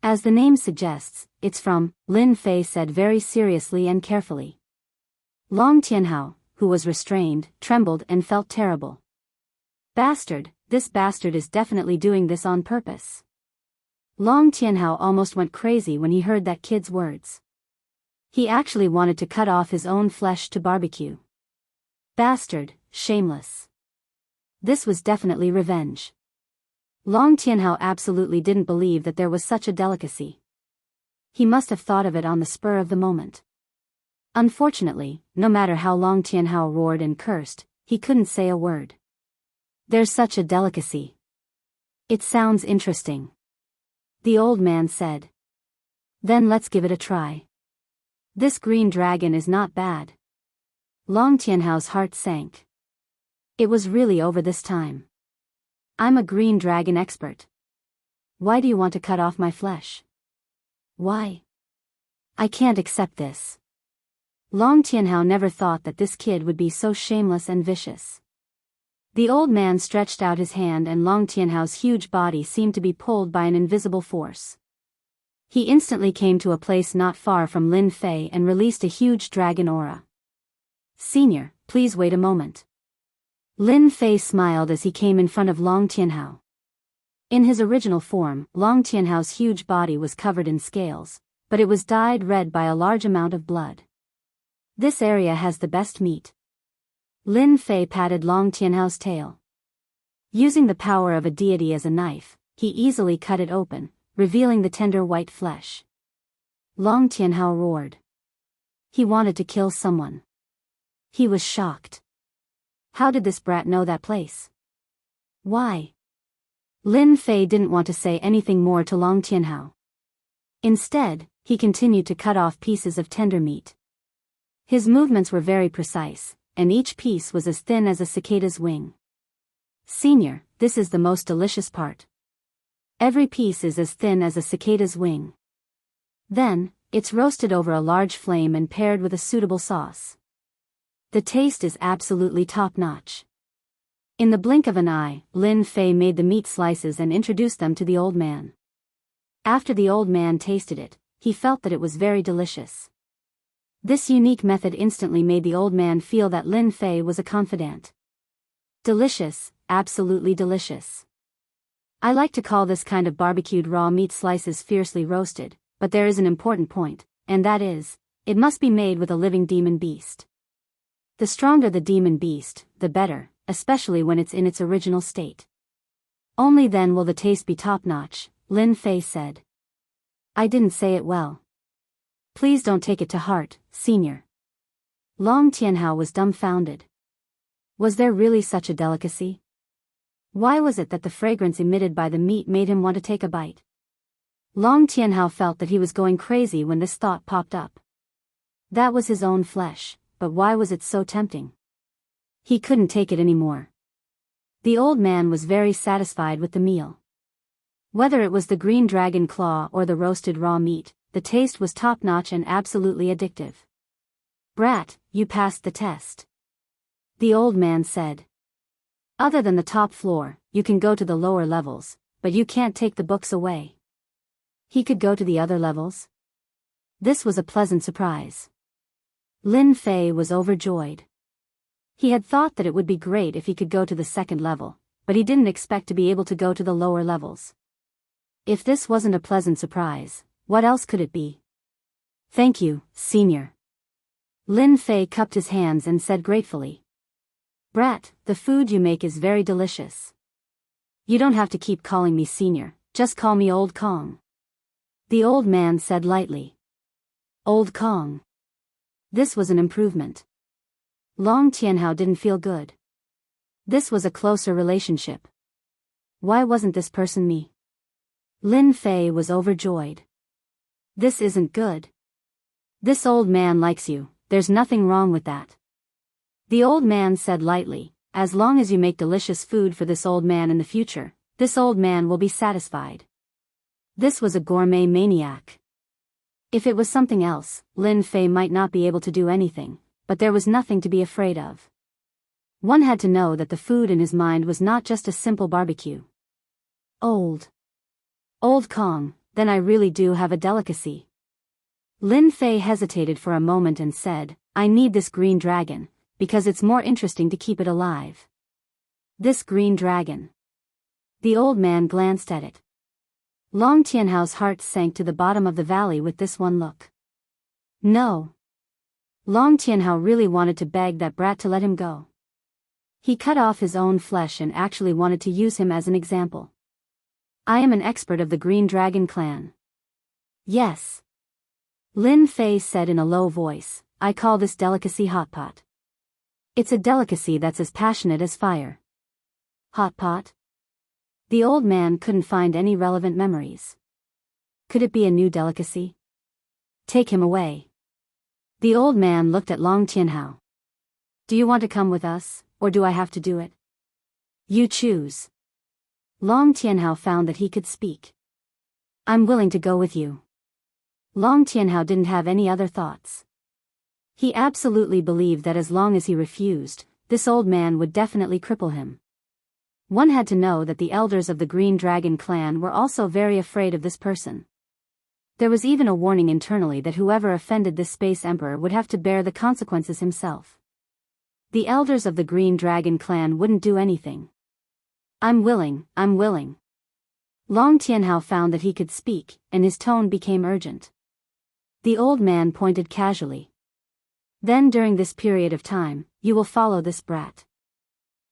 Speaker 1: As the name suggests, it's from, Lin Fei said very seriously and carefully. Long Tianhao, who was restrained, trembled and felt terrible. Bastard, this bastard is definitely doing this on purpose. Long Tianhao almost went crazy when he heard that kid's words. He actually wanted to cut off his own flesh to barbecue. Bastard, shameless. This was definitely revenge. Long Tianhao absolutely didn't believe that there was such a delicacy. He must have thought of it on the spur of the moment. Unfortunately, no matter how Long Tianhao roared and cursed, he couldn't say a word. There's such a delicacy. It sounds interesting. The old man said. Then let's give it a try. This green dragon is not bad. Long Tianhao's heart sank. It was really over this time. I'm a green dragon expert. Why do you want to cut off my flesh? Why? I can't accept this. Long Tianhao never thought that this kid would be so shameless and vicious. The old man stretched out his hand and Long Tianhao's huge body seemed to be pulled by an invisible force. He instantly came to a place not far from Lin Fei and released a huge dragon aura. Senior, please wait a moment. Lin Fei smiled as he came in front of Long Tianhao. In his original form, Long Tianhao's huge body was covered in scales, but it was dyed red by a large amount of blood. This area has the best meat. Lin Fei patted Long Tianhao's tail. Using the power of a deity as a knife, he easily cut it open, revealing the tender white flesh. Long Tianhao roared. He wanted to kill someone. He was shocked. How did this brat know that place? Why? Lin Fei didn't want to say anything more to Long Tianhao. Instead, he continued to cut off pieces of tender meat. His movements were very precise, and each piece was as thin as a cicada's wing. Senior, this is the most delicious part. Every piece is as thin as a cicada's wing. Then, it's roasted over a large flame and paired with a suitable sauce. The taste is absolutely top-notch. In the blink of an eye, Lin Fei made the meat slices and introduced them to the old man. After the old man tasted it, he felt that it was very delicious. This unique method instantly made the old man feel that Lin Fei was a confidant. Delicious, absolutely delicious. I like to call this kind of barbecued raw meat slices fiercely roasted, but there is an important point, and that is, it must be made with a living demon beast. The stronger the demon beast, the better, especially when it's in its original state. Only then will the taste be top-notch, Lin Fei said. I didn't say it well. Please don't take it to heart, senior. Long Tianhao was dumbfounded. Was there really such a delicacy? Why was it that the fragrance emitted by the meat made him want to take a bite? Long Tianhao felt that he was going crazy when this thought popped up. That was his own flesh, but why was it so tempting? He couldn't take it anymore. The old man was very satisfied with the meal. Whether it was the green dragon claw or the roasted raw meat, the taste was top-notch and absolutely addictive. Brat, you passed the test. The old man said. Other than the top floor, you can go to the lower levels, but you can't take the books away. He could go to the other levels? This was a pleasant surprise. Lin Fei was overjoyed. He had thought that it would be great if he could go to the second level, but he didn't expect to be able to go to the lower levels. If this wasn't a pleasant surprise, what else could it be? Thank you, senior. Lin Fei cupped his hands and said gratefully. Brat, the food you make is very delicious. You don't have to keep calling me senior, just call me Old Kong. The old man said lightly. Old Kong. This was an improvement. Long Tianhao didn't feel good. This was a closer relationship. Why wasn't this person me? Lin Fei was overjoyed. This isn't good. This old man likes you, there's nothing wrong with that. The old man said lightly, as long as you make delicious food for this old man in the future, this old man will be satisfied. This was a gourmet maniac. If it was something else, Lin Fei might not be able to do anything, but there was nothing to be afraid of. One had to know that the food in his mind was not just a simple barbecue. Old Kong, then I really do have a delicacy. Lin Fei hesitated for a moment and said, I need this green dragon, because it's more interesting to keep it alive. This green dragon. The old man glanced at it. Long Tianhao's heart sank to the bottom of the valley with this one look. No. Long Tianhao really wanted to beg that brat to let him go. He cut off his own flesh and actually wanted to use him as an example. I am an expert of the Green Dragon clan. Yes. Lin Fei said in a low voice, I call this delicacy hot pot. It's a delicacy that's as passionate as fire. Hot pot? The old man couldn't find any relevant memories. Could it be a new delicacy? Take him away. The old man looked at Long Tianhao. Do you want to come with us, or do I have to do it? You choose. Long Tianhao found that he could speak. I'm willing to go with you. Long Tianhao didn't have any other thoughts. He absolutely believed that as long as he refused, this old man would definitely cripple him. One had to know that the elders of the Green Dragon clan were also very afraid of this person. There was even a warning internally that whoever offended this space emperor would have to bear the consequences himself. The elders of the Green Dragon clan wouldn't do anything. I'm willing. Long Tianhao found that he could speak, and his tone became urgent. The old man pointed casually. Then during this period of time, you will follow this brat.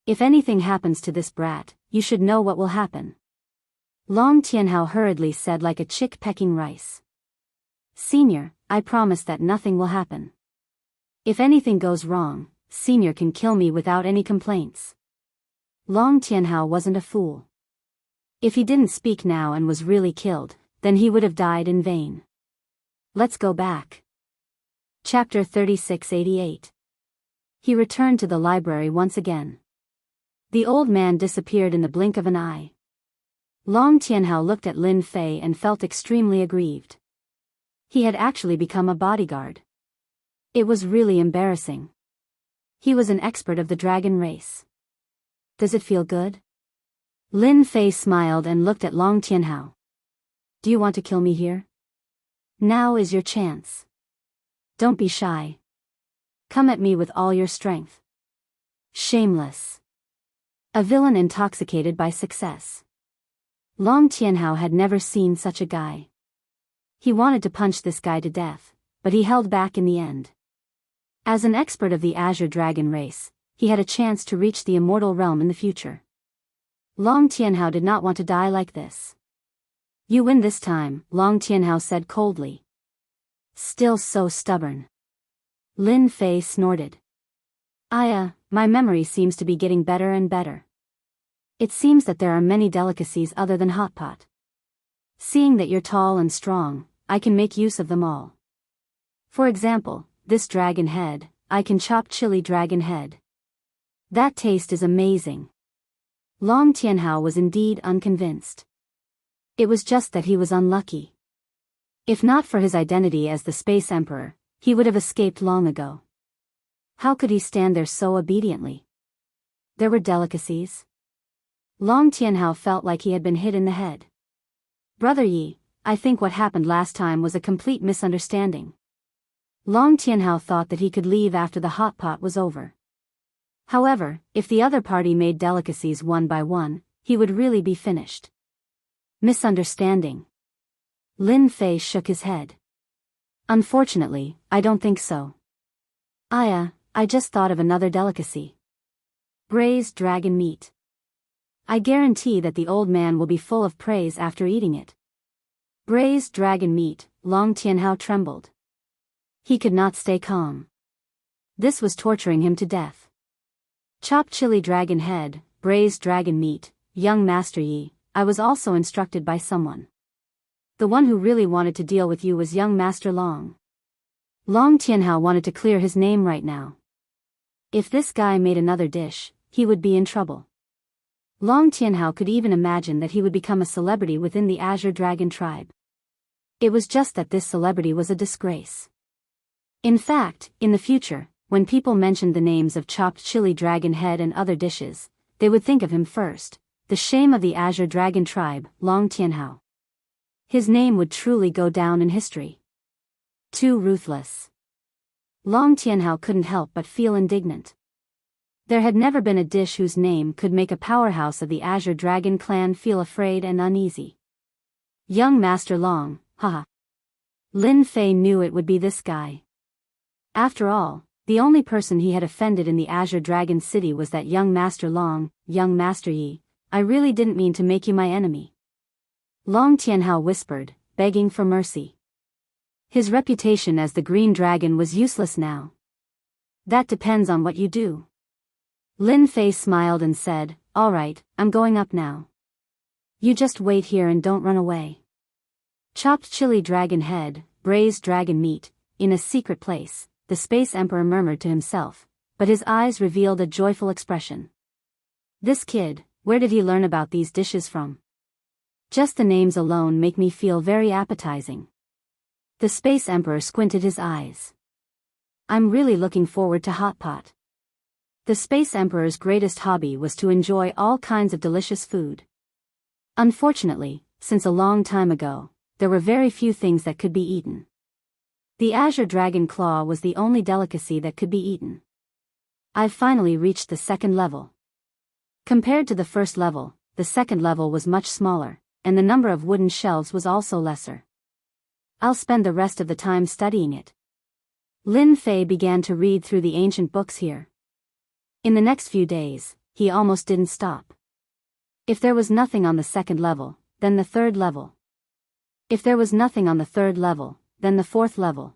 Speaker 1: If anything happens to this brat, you should know what will happen. Long Tianhao hurriedly said like a chick pecking rice. Senior, I promise that nothing will happen. If anything goes wrong, Senior can kill me without any complaints. Long Tianhao wasn't a fool. If he didn't speak now and was really killed, then he would have died in vain. Let's go back. Chapter 3688. He returned to the library once again. The old man disappeared in the blink of an eye. Long Tianhao looked at Lin Fei and felt extremely aggrieved. He had actually become a bodyguard. It was really embarrassing. He was an expert of the dragon race. Does it feel good? Lin Fei smiled and looked at Long Tianhao. Do you want to kill me here? Now is your chance. Don't be shy. Come at me with all your strength. Shameless. A villain intoxicated by success. Long Tianhao had never seen such a guy. He wanted to punch this guy to death, but he held back in the end. As an expert of the Azure Dragon race, he had a chance to reach the immortal realm in the future. Long Tianhao did not want to die like this. You win this time, Long Tianhao said coldly. Still so stubborn. Lin Fei snorted. My memory seems to be getting better and better. It seems that there are many delicacies other than hot pot. Seeing that you're tall and strong, I can make use of them all. For example, this dragon head, I can chop chili dragon head. That taste is amazing. Long Tianhao was indeed unconvinced. It was just that he was unlucky. If not for his identity as the Space Emperor, he would have escaped long ago. How could he stand there so obediently? There were delicacies. Long Tianhao felt like he had been hit in the head. Brother Yi, I think what happened last time was a complete misunderstanding. Long Tianhao thought that he could leave after the hot pot was over. However, if the other party made delicacies one by one, he would really be finished. Misunderstanding. Lin Fei shook his head. Unfortunately, I don't think so. I just thought of another delicacy. Braised dragon meat. I guarantee that the old man will be full of praise after eating it. Braised dragon meat, Long Tianhao trembled. He could not stay calm. This was torturing him to death. Chopped chili dragon head, braised dragon meat, young Master Yi, I was also instructed by someone. The one who really wanted to deal with you was young Master Long. Long Tianhao wanted to clear his name right now. If this guy made another dish, he would be in trouble. Long Tianhao could even imagine that he would become a celebrity within the Azure Dragon tribe. It was just that this celebrity was a disgrace. In fact, in the future, when people mentioned the names of chopped chili dragon head and other dishes, they would think of him first, the shame of the Azure Dragon tribe, Long Tianhao. His name would truly go down in history. Too ruthless. Long Tianhao couldn't help but feel indignant. There had never been a dish whose name could make a powerhouse of the Azure Dragon clan feel afraid and uneasy. Young Master Long, haha. Lin Fei knew it would be this guy. After all, the only person he had offended in the Azure Dragon City was that young Master Long. Young Master Yi, I really didn't mean to make you my enemy. Long Tianhao whispered, begging for mercy. His reputation as the Green Dragon was useless now. That depends on what you do. Lin Fei smiled and said, all right, I'm going up now. You just wait here and don't run away. Chopped chili dragon head, braised dragon meat, in a secret place, the Space Emperor murmured to himself, but his eyes revealed a joyful expression. This kid, where did he learn about these dishes from? Just the names alone make me feel very appetizing. The Space Emperor squinted his eyes. I'm really looking forward to hot pot. The Space Emperor's greatest hobby was to enjoy all kinds of delicious food. Unfortunately, since a long time ago, there were very few things that could be eaten. The Azure Dragon Claw was the only delicacy that could be eaten. I've finally reached the second level. Compared to the first level, the second level was much smaller, and the number of wooden shelves was also lesser. I'll spend the rest of the time studying it. Lin Fei began to read through the ancient books here. In the next few days, he almost didn't stop. If there was nothing on the second level, then the third level. If there was nothing on the third level, then the fourth level.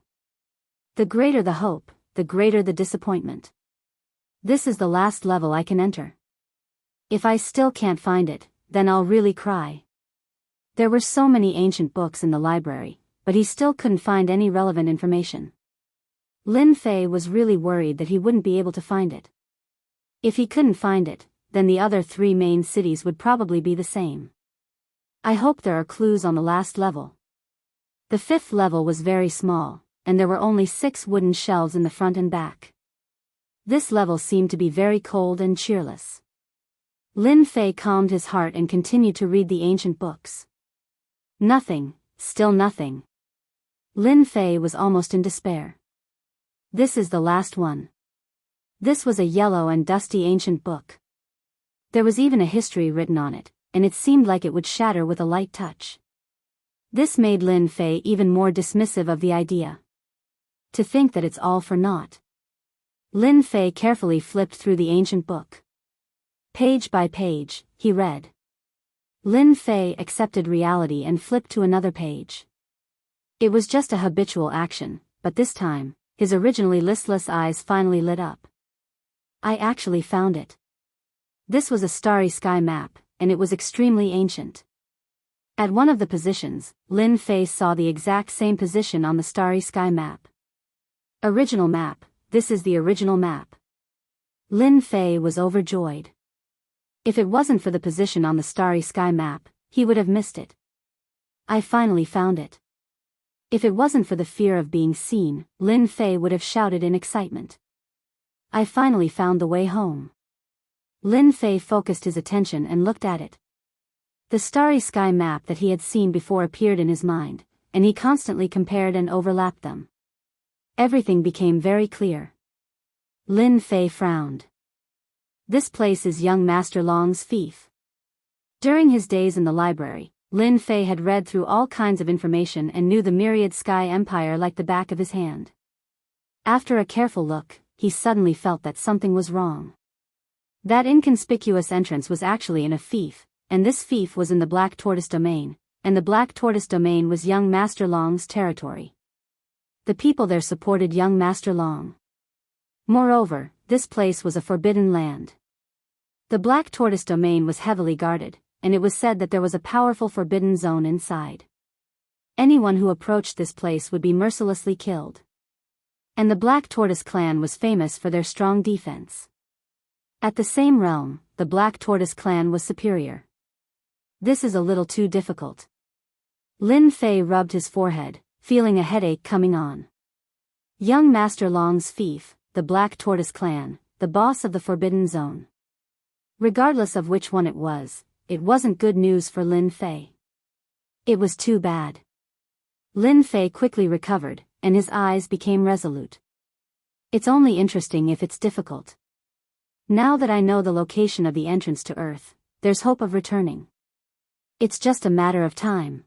Speaker 1: The greater the hope, the greater the disappointment. This is the last level I can enter. If I still can't find it, then I'll really cry. There were so many ancient books in the library, but he still couldn't find any relevant information. Lin Fei was really worried that he wouldn't be able to find it. If he couldn't find it, then the other three main cities would probably be the same. I hope there are clues on the last level. The fifth level was very small, and there were only 6 wooden shelves in the front and back. This level seemed to be very cold and cheerless. Lin Fei calmed his heart and continued to read the ancient books. Nothing, still nothing. Lin Fei was almost in despair. This is the last one. This was a yellow and dusty ancient book. There was even a history written on it, and it seemed like it would shatter with a light touch. This made Lin Fei even more dismissive of the idea. To think that it's all for naught. Lin Fei carefully flipped through the ancient book. Page by page, he read. Lin Fei accepted reality and flipped to another page. It was just a habitual action, but this time, his originally listless eyes finally lit up. I actually found it. This was a starry sky map, and it was extremely ancient. At one of the positions, Lin Fei saw the exact same position on the starry sky map. Original map, this is the original map. Lin Fei was overjoyed. If it wasn't for the position on the starry sky map, he would have missed it. I finally found it. If it wasn't for the fear of being seen, Lin Fei would have shouted in excitement. I finally found the way home. Lin Fei focused his attention and looked at it. The starry sky map that he had seen before appeared in his mind, and he constantly compared and overlapped them. Everything became very clear. Lin Fei frowned. This place is young Master Long's fief. During his days in the library, Lin Fei had read through all kinds of information and knew the myriad sky empire like the back of his hand. After a careful look, he suddenly felt that something was wrong. That inconspicuous entrance was actually in a fief, and this fief was in the Black Tortoise domain, and the Black Tortoise domain was young Master Long's territory. The people there supported young Master Long. Moreover, this place was a forbidden land. The Black Tortoise domain was heavily guarded, and it was said that there was a powerful forbidden zone inside. Anyone who approached this place would be mercilessly killed. And the Black Tortoise clan was famous for their strong defense. At the same realm, the Black Tortoise clan was superior. This is a little too difficult. Lin Fei rubbed his forehead, feeling a headache coming on. Young Master Long's fief, the Black Tortoise clan, the boss of the Forbidden Zone. Regardless of which one it wasn't good news for Lin Fei. It was too bad. Lin Fei quickly recovered, and his eyes became resolute. It's only interesting if it's difficult. Now that I know the location of the entrance to Earth, there's hope of returning. It's just a matter of time.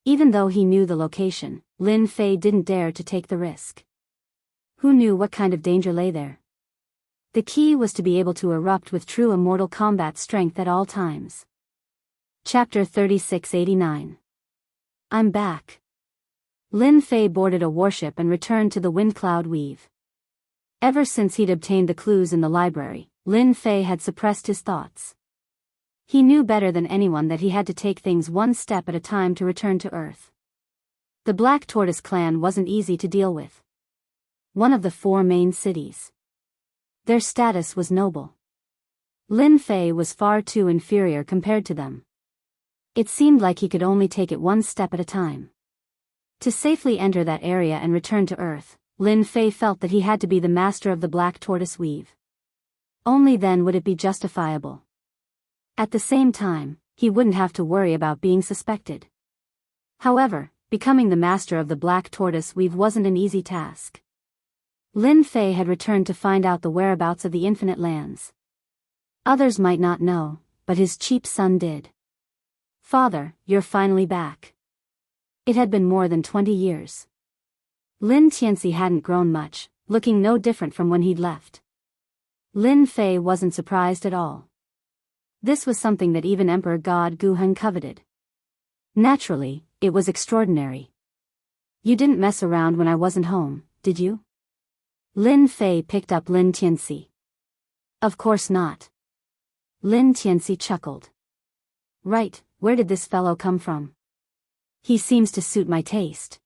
Speaker 1: Even though he knew the location, Lin Fei didn't dare to take the risk. Who knew what kind of danger lay there? The key was to be able to erupt with true immortal combat strength at all times. Chapter 3689. I'm back. Lin Fei boarded a warship and returned to the Wind Cloud Weave. Ever since he'd obtained the clues in the library, Lin Fei had suppressed his thoughts. He knew better than anyone that he had to take things one step at a time to return to Earth. The Black Tortoise clan wasn't easy to deal with. One of the 4 main cities. Their status was noble. Lin Fei was far too inferior compared to them. It seemed like he could only take it one step at a time. To safely enter that area and return to Earth, Lin Fei felt that he had to be the master of the Black Tortoise Weave. Only then would it be justifiable. At the same time, he wouldn't have to worry about being suspected. However, becoming the master of the Black Tortoise Weave wasn't an easy task. Lin Fei had returned to find out the whereabouts of the Infinite Lands. Others might not know, but his cheap son did. Father, you're finally back. It had been more than 20 years. Lin Xianxia hadn't grown much, looking no different from when he'd left. Lin Fei wasn't surprised at all. This was something that even Emperor God Guheng coveted. Naturally, it was extraordinary. You didn't mess around when I wasn't home, did you? Lin Fei picked up Lin Xianxia. Of course not. Lin Xianxia chuckled. Right, where did this fellow come from? He seems to suit my taste.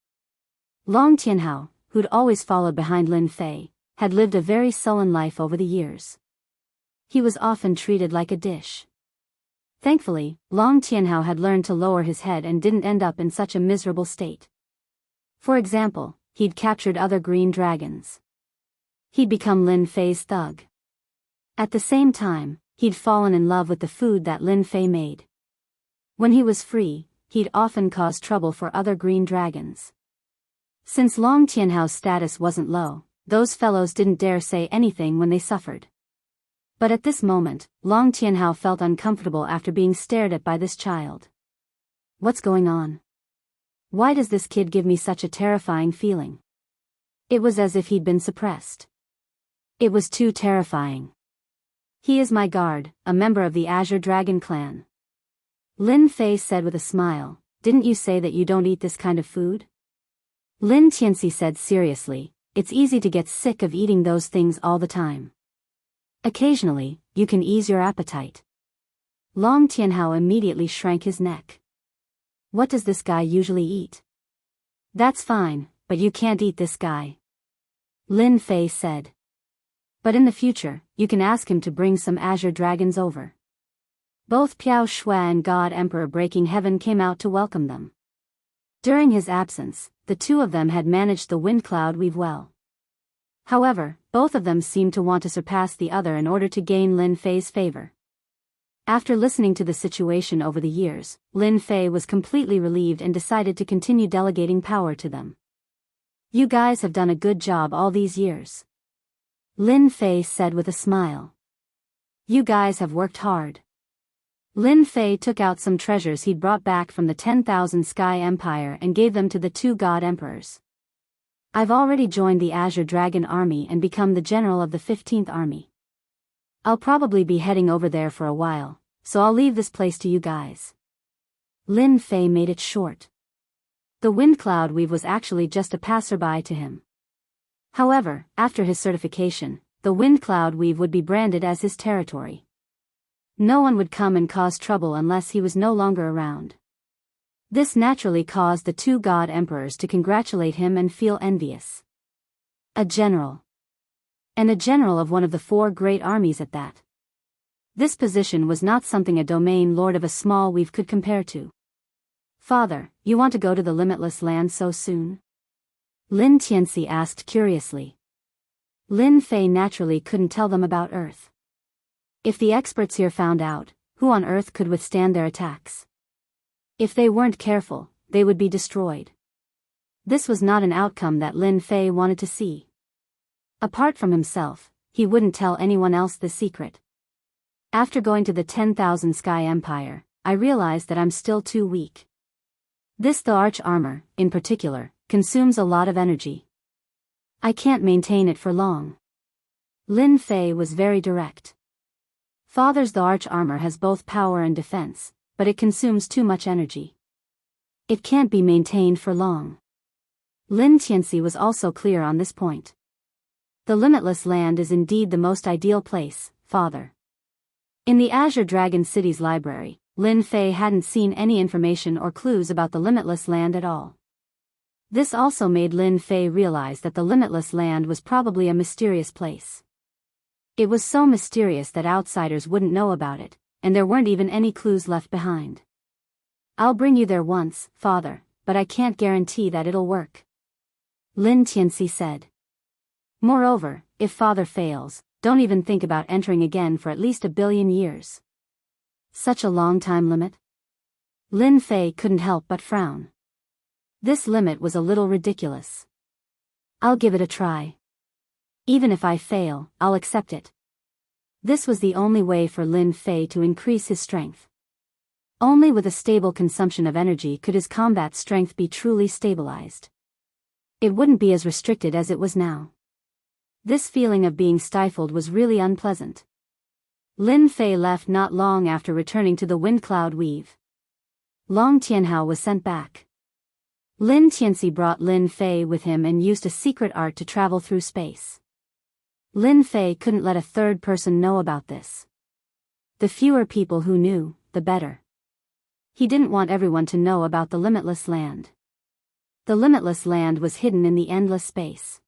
Speaker 1: Long Tianhao, who'd always followed behind Lin Fei, had lived a very sullen life over the years. He was often treated like a dish. Thankfully, Long Tianhao had learned to lower his head and didn't end up in such a miserable state. For example, he'd captured other green dragons. He'd become Lin Fei's thug. At the same time, he'd fallen in love with the food that Lin Fei made. When he was free, he'd often cause trouble for other green dragons. Since Long Tianhao's status wasn't low, those fellows didn't dare say anything when they suffered. But at this moment, Long Tianhao felt uncomfortable after being stared at by this child. What's going on? Why does this kid give me such a terrifying feeling? It was as if he'd been suppressed. It was too terrifying. He is my guard, a member of the Azure Dragon clan. Lin Fei said with a smile, didn't you say that you don't eat this kind of food? Lin Xianxia said seriously, it's easy to get sick of eating those things all the time. Occasionally, you can ease your appetite. Long Tianhao immediately shrank his neck. What does this guy usually eat? That's fine, but you can't eat this guy. Lin Fei said. But in the future, you can ask him to bring some Azure Dragons over. Both Piao Shui and God Emperor Breaking Heaven came out to welcome them. During his absence, the two of them had managed the Wind Cloud Weave well. However, both of them seemed to want to surpass the other in order to gain Lin Fei's favor. After listening to the situation over the years, Lin Fei was completely relieved and decided to continue delegating power to them. You guys have done a good job all these years. Lin Fei said with a smile. You guys have worked hard. Lin Fei took out some treasures he'd brought back from the 10,000 Sky Empire and gave them to the two God Emperors. I've already joined the Azure Dragon Army and become the general of the 15th Army. I'll probably be heading over there for a while, so I'll leave this place to you guys. Lin Fei made it short. The Wind Cloud Weave was actually just a passerby to him. However, after his certification, the Wind Cloud Weave would be branded as his territory. No one would come and cause trouble unless he was no longer around. This naturally caused the two God Emperors to congratulate him and feel envious. A general. And a general of one of the 4 great armies at that. This position was not something a domain lord of a small weave could compare to. Father, you want to go to the limitless land so soon? Lin Xianxia asked curiously. Lin Fei naturally couldn't tell them about Earth. If the experts here found out, who on Earth could withstand their attacks? If they weren't careful, they would be destroyed. This was not an outcome that Lin Fei wanted to see. Apart from himself, he wouldn't tell anyone else the secret. After going to the 10,000 Sky Empire, I realized that I'm still too weak. The arch armor, in particular, consumes a lot of energy. I can't maintain it for long. Lin Fei was very direct. The arch armor has both power and defense, but it consumes too much energy. It can't be maintained for long. Lin Tianxi was also clear on this point. The limitless land is indeed the most ideal place, father. In the Azure Dragon City's library, Lin Fei hadn't seen any information or clues about the limitless land at all. This also made Lin Fei realize that the limitless land was probably a mysterious place. It was so mysterious that outsiders wouldn't know about it, and there weren't even any clues left behind. I'll bring you there once, father, but I can't guarantee that it'll work. Lin Tianxi said. Moreover, if father fails, don't even think about entering again for at least 1 billion years. Such a long time limit? Lin Fei couldn't help but frown. This limit was a little ridiculous. I'll give it a try. Even if I fail, I'll accept it. This was the only way for Lin Fei to increase his strength. Only with a stable consumption of energy could his combat strength be truly stabilized. It wouldn't be as restricted as it was now. This feeling of being stifled was really unpleasant. Lin Fei left not long after returning to the Wind Cloud Weave. Long Tianhao was sent back. Lin Tianxi brought Lin Fei with him and used a secret art to travel through space. Lin Fei couldn't let a third person know about this. The fewer people who knew, the better. He didn't want everyone to know about the limitless land. The limitless land was hidden in the endless space.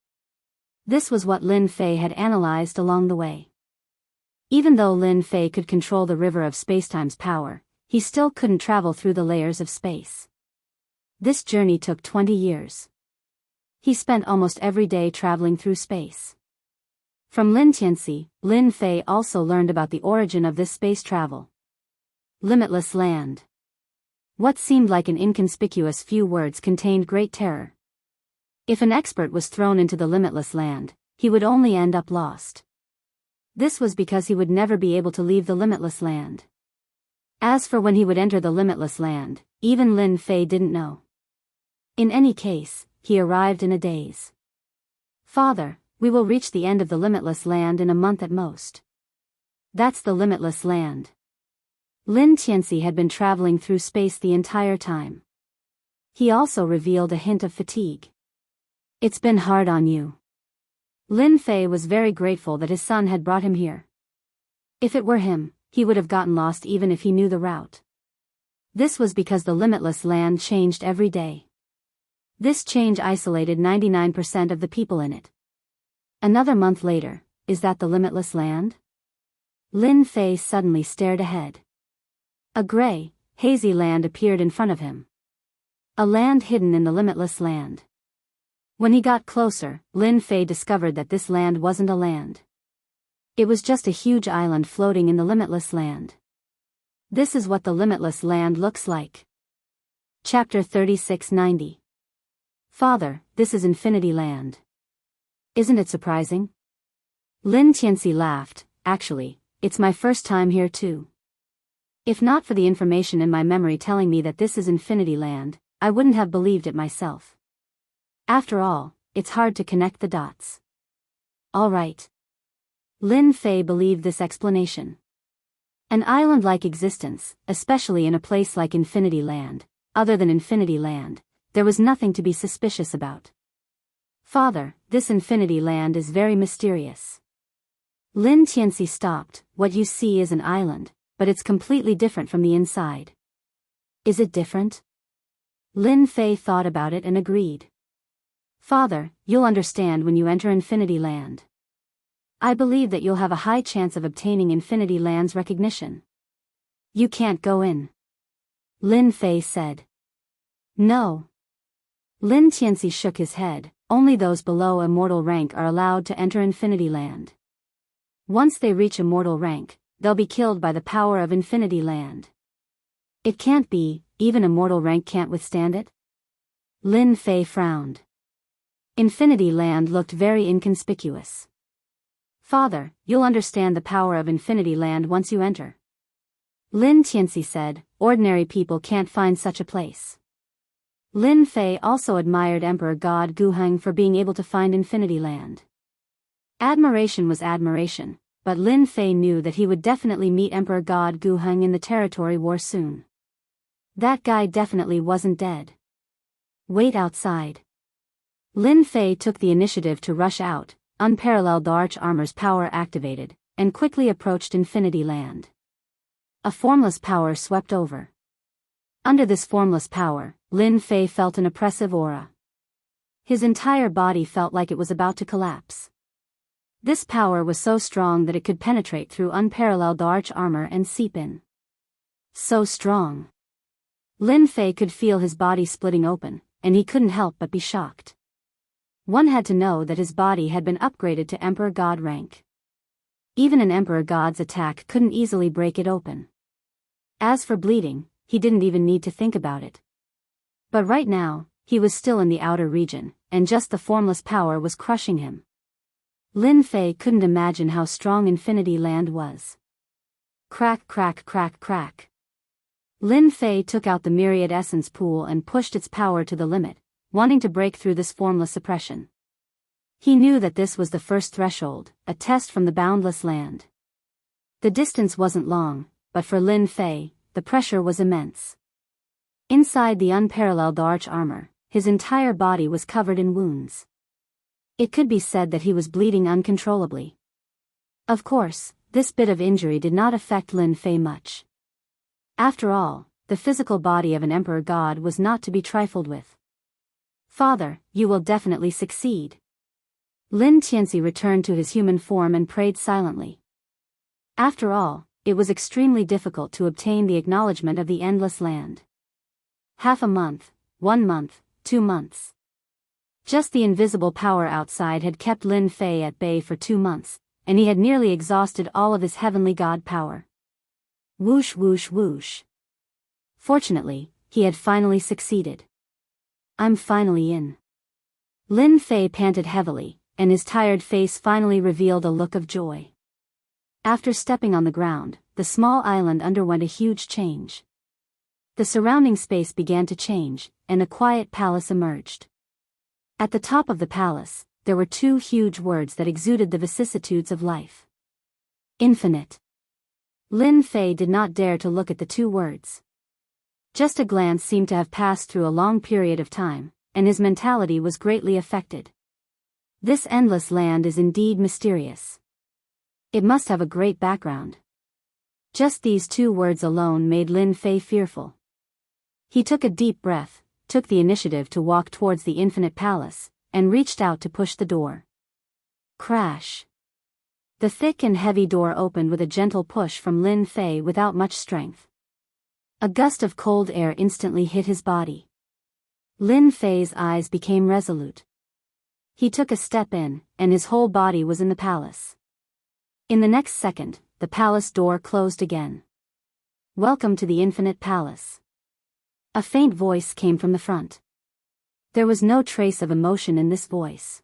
Speaker 1: This was what Lin Fei had analyzed along the way. Even though Lin Fei could control the river of spacetime's power, he still couldn't travel through the layers of space. This journey took 20 years. He spent almost every day traveling through space. From Lin Tianxi, Lin Fei also learned about the origin of this space travel. Limitless land. What seemed like an inconspicuous few words contained great terror. If an expert was thrown into the limitless land, he would only end up lost. This was because he would never be able to leave the limitless land. As for when he would enter the limitless land, even Lin Fei didn't know. In any case, he arrived in a daze. Father, we will reach the end of the limitless land in a month at most. That's the limitless land. Lin Tianxi had been traveling through space the entire time. He also revealed a hint of fatigue. It's been hard on you. Lin Fei was very grateful that his son had brought him here. If it were him, he would have gotten lost even if he knew the route. This was because the limitless land changed every day. This change isolated 99% of the people in it. Another month later, is that the limitless land? Lin Fei suddenly stared ahead. A gray, hazy land appeared in front of him. A land hidden in the limitless land. When he got closer, Lin Fei discovered that this land wasn't a land. It was just a huge island floating in the limitless land. This is what the limitless land looks like. Chapter 3690. Father, this is Infinity Land. Isn't it surprising? Lin Tianxi laughed. Actually, it's my first time here too. If not for the information in my memory telling me that this is Infinity Land, I wouldn't have believed it myself. After all, it's hard to connect the dots. All right. Lin Fei believed this explanation. An island-like existence, especially in a place like Infinity Land, other than Infinity Land, there was nothing to be suspicious about. Father, this Infinity Land is very mysterious. Lin Tianxi stopped. What you see is an island, but it's completely different from the inside. Is it different? Lin Fei thought about it and agreed. Father, you'll understand when you enter Infinity Land. I believe that you'll have a high chance of obtaining Infinity Land's recognition. You can't go in. Lin Fei said. No. Lin Tianxi shook his head. Only those below immortal rank are allowed to enter Infinity Land. Once they reach immortal rank, they'll be killed by the power of Infinity Land. It can't be, even immortal rank can't withstand it? Lin Fei frowned. Infinity Land looked very inconspicuous. Father, you'll understand the power of Infinity Land once you enter. Lin Tianxi said, ordinary people can't find such a place. Lin Fei also admired Emperor God Guheng for being able to find Infinity Land. Admiration was admiration, but Lin Fei knew that he would definitely meet Emperor God Guheng in the territory war soon. That guy definitely wasn't dead. Wait outside. Lin Fei took the initiative to rush out, unparalleled arch armor's power activated, and quickly approached Infinity Land. A formless power swept over. Under this formless power, Lin Fei felt an oppressive aura. His entire body felt like it was about to collapse. This power was so strong that it could penetrate through unparalleled arch armor and seep in. So strong. Lin Fei could feel his body splitting open, and he couldn't help but be shocked. One had to know that his body had been upgraded to Emperor God rank. Even an Emperor God's attack couldn't easily break it open. As for bleeding, he didn't even need to think about it. But right now, he was still in the outer region, and just the formless power was crushing him. Lin Fei couldn't imagine how strong Infinity Land was. Crack, crack, crack, crack. Lin Fei took out the myriad essence pool and pushed its power to the limit, wanting to break through this formless oppression. He knew that this was the first threshold, a test from the boundless land. The distance wasn't long, but for Lin Fei, the pressure was immense. Inside the unparalleled arch armor, his entire body was covered in wounds. It could be said that he was bleeding uncontrollably. Of course, this bit of injury did not affect Lin Fei much. After all, the physical body of an emperor god was not to be trifled with. Father, you will definitely succeed. Lin Xianxia returned to his human form and prayed silently. After all, it was extremely difficult to obtain the acknowledgement of the endless land. Half a month, 1 month, 2 months. Just the invisible power outside had kept Lin Fei at bay for 2 months, and he had nearly exhausted all of his heavenly god power. Whoosh whoosh whoosh. Fortunately, he had finally succeeded. I'm finally in. Lin Fei panted heavily, and his tired face finally revealed a look of joy. After stepping on the ground, the small island underwent a huge change. The surrounding space began to change, and a quiet palace emerged. At the top of the palace, there were 2 huge words that exuded the vicissitudes of life. Infinite. Lin Fei did not dare to look at the 2 words. Just a glance seemed to have passed through a long period of time, and his mentality was greatly affected. This endless land is indeed mysterious. It must have a great background. Just these 2 words alone made Lin Fei fearful. He took a deep breath, took the initiative to walk towards the infinite palace, and reached out to push the door. Crash. The thick and heavy door opened with a gentle push from Lin Fei without much strength. A gust of cold air instantly hit his body. Lin Fei's eyes became resolute. He took a step in, and his whole body was in the palace. In the next second, the palace door closed again. Welcome to the Infinite Palace. A faint voice came from the front. There was no trace of emotion in this voice.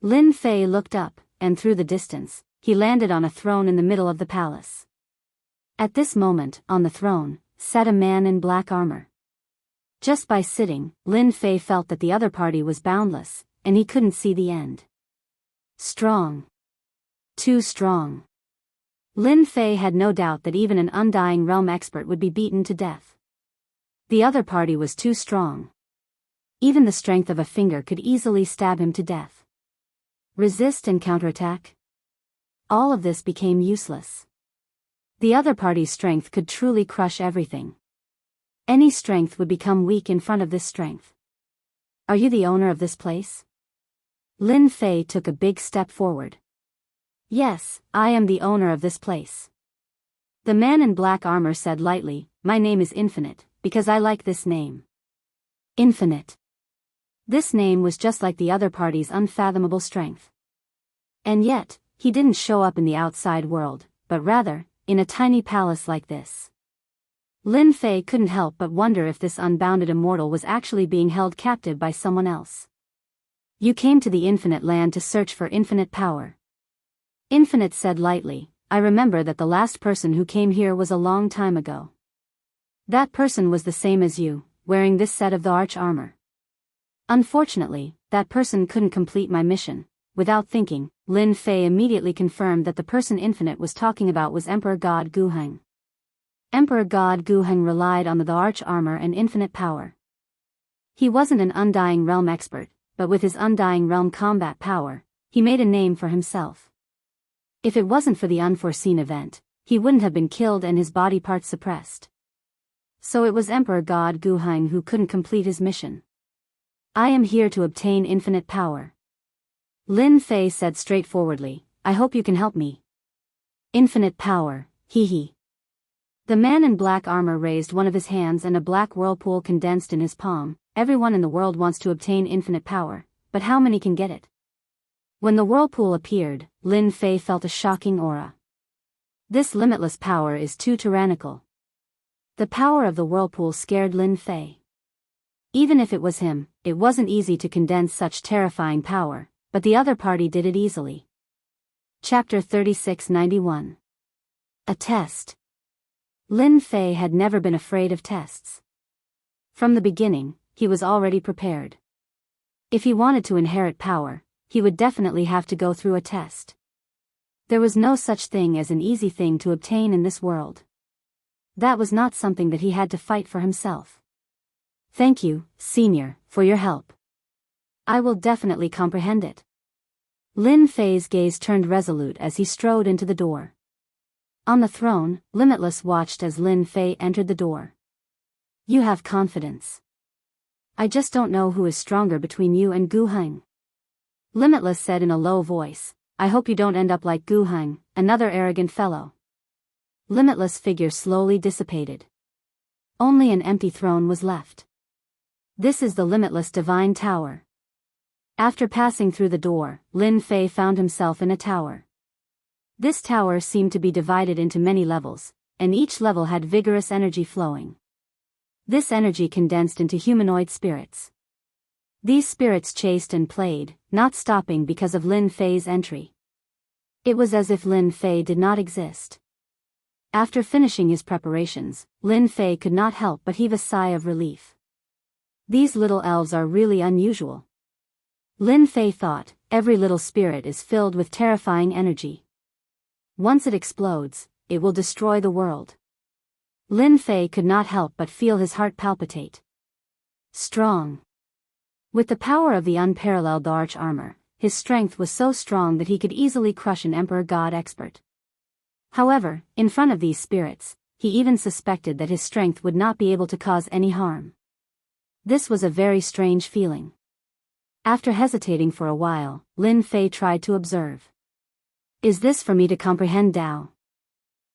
Speaker 1: Lin Fei looked up, and through the distance, he landed on a throne in the middle of the palace. At this moment, on the throne, sat a man in black armor. Just by sitting, Lin Fei felt that the other party was boundless, and he couldn't see the end. Strong. Too strong. Lin Fei had no doubt that even an undying realm expert would be beaten to death. The other party was too strong. Even the strength of a finger could easily stab him to death. Resist and counterattack? All of this became useless. The other party's strength could truly crush everything. Any strength would become weak in front of this strength. Are you the owner of this place? Lin Fei took a big step forward. Yes, I am the owner of this place. The man in black armor said lightly, my name is Infinite, because I like this name. Infinite. This name was just like the other party's unfathomable strength. And yet, he didn't show up in the outside world, but rather, in a tiny palace like this. Lin Fei couldn't help but wonder if this unbounded immortal was actually being held captive by someone else. You came to the infinite land to search for infinite power. Infinite said lightly, I remember that the last person who came here was a long time ago. That person was the same as you, wearing this set of the arch armor. Unfortunately, that person couldn't complete my mission. Without thinking, Lin Fei immediately confirmed that the person Infinite was talking about was Emperor God Guheng. Emperor God Guheng relied on the arch armor and infinite power. He wasn't an Undying Realm expert, but with his Undying Realm combat power, he made a name for himself. If it wasn't for the unforeseen event, he wouldn't have been killed and his body parts suppressed. So it was Emperor God Guheng who couldn't complete his mission. I am here to obtain infinite power. Lin Fei said straightforwardly, I hope you can help me. Infinite power, hee hee. The man in black armor raised one of his hands and a black whirlpool condensed in his palm. Everyone in the world wants to obtain infinite power, but how many can get it? When the whirlpool appeared, Lin Fei felt a shocking aura. This limitless power is too tyrannical. The power of the whirlpool scared Lin Fei. Even if it was him, it wasn't easy to condense such terrifying power, but the other party did it easily. Chapter 3691. A test. Lin Fei had never been afraid of tests. From the beginning, he was already prepared. If he wanted to inherit power, he would definitely have to go through a test. There was no such thing as an easy thing to obtain in this world. That was not something that he had to fight for himself. Thank you, Senior, for your help. I will definitely comprehend it. Lin Fei's gaze turned resolute as he strode into the door. On the throne, Limitless watched as Lin Fei entered the door. You have confidence. I just don't know who is stronger between you and Guheng. Limitless said in a low voice, I hope you don't end up like Guheng, another arrogant fellow. Limitless' figure slowly dissipated. Only an empty throne was left. This is the Limitless Divine Tower. After passing through the door, Lin Fei found himself in a tower. This tower seemed to be divided into many levels, and each level had vigorous energy flowing. This energy condensed into humanoid spirits. These spirits chased and played, not stopping because of Lin Fei's entry. It was as if Lin Fei did not exist. After finishing his preparations, Lin Fei could not help but heave a sigh of relief. These little elves are really unusual. Lin Fei thought, every little spirit is filled with terrifying energy. Once it explodes, it will destroy the world. Lin Fei could not help but feel his heart palpitate. Strong. With the power of the unparalleled arch armor, his strength was so strong that he could easily crush an Emperor God expert. However, in front of these spirits, he even suspected that his strength would not be able to cause any harm. This was a very strange feeling. After hesitating for a while, Lin Fei tried to observe. Is this for me to comprehend Dao?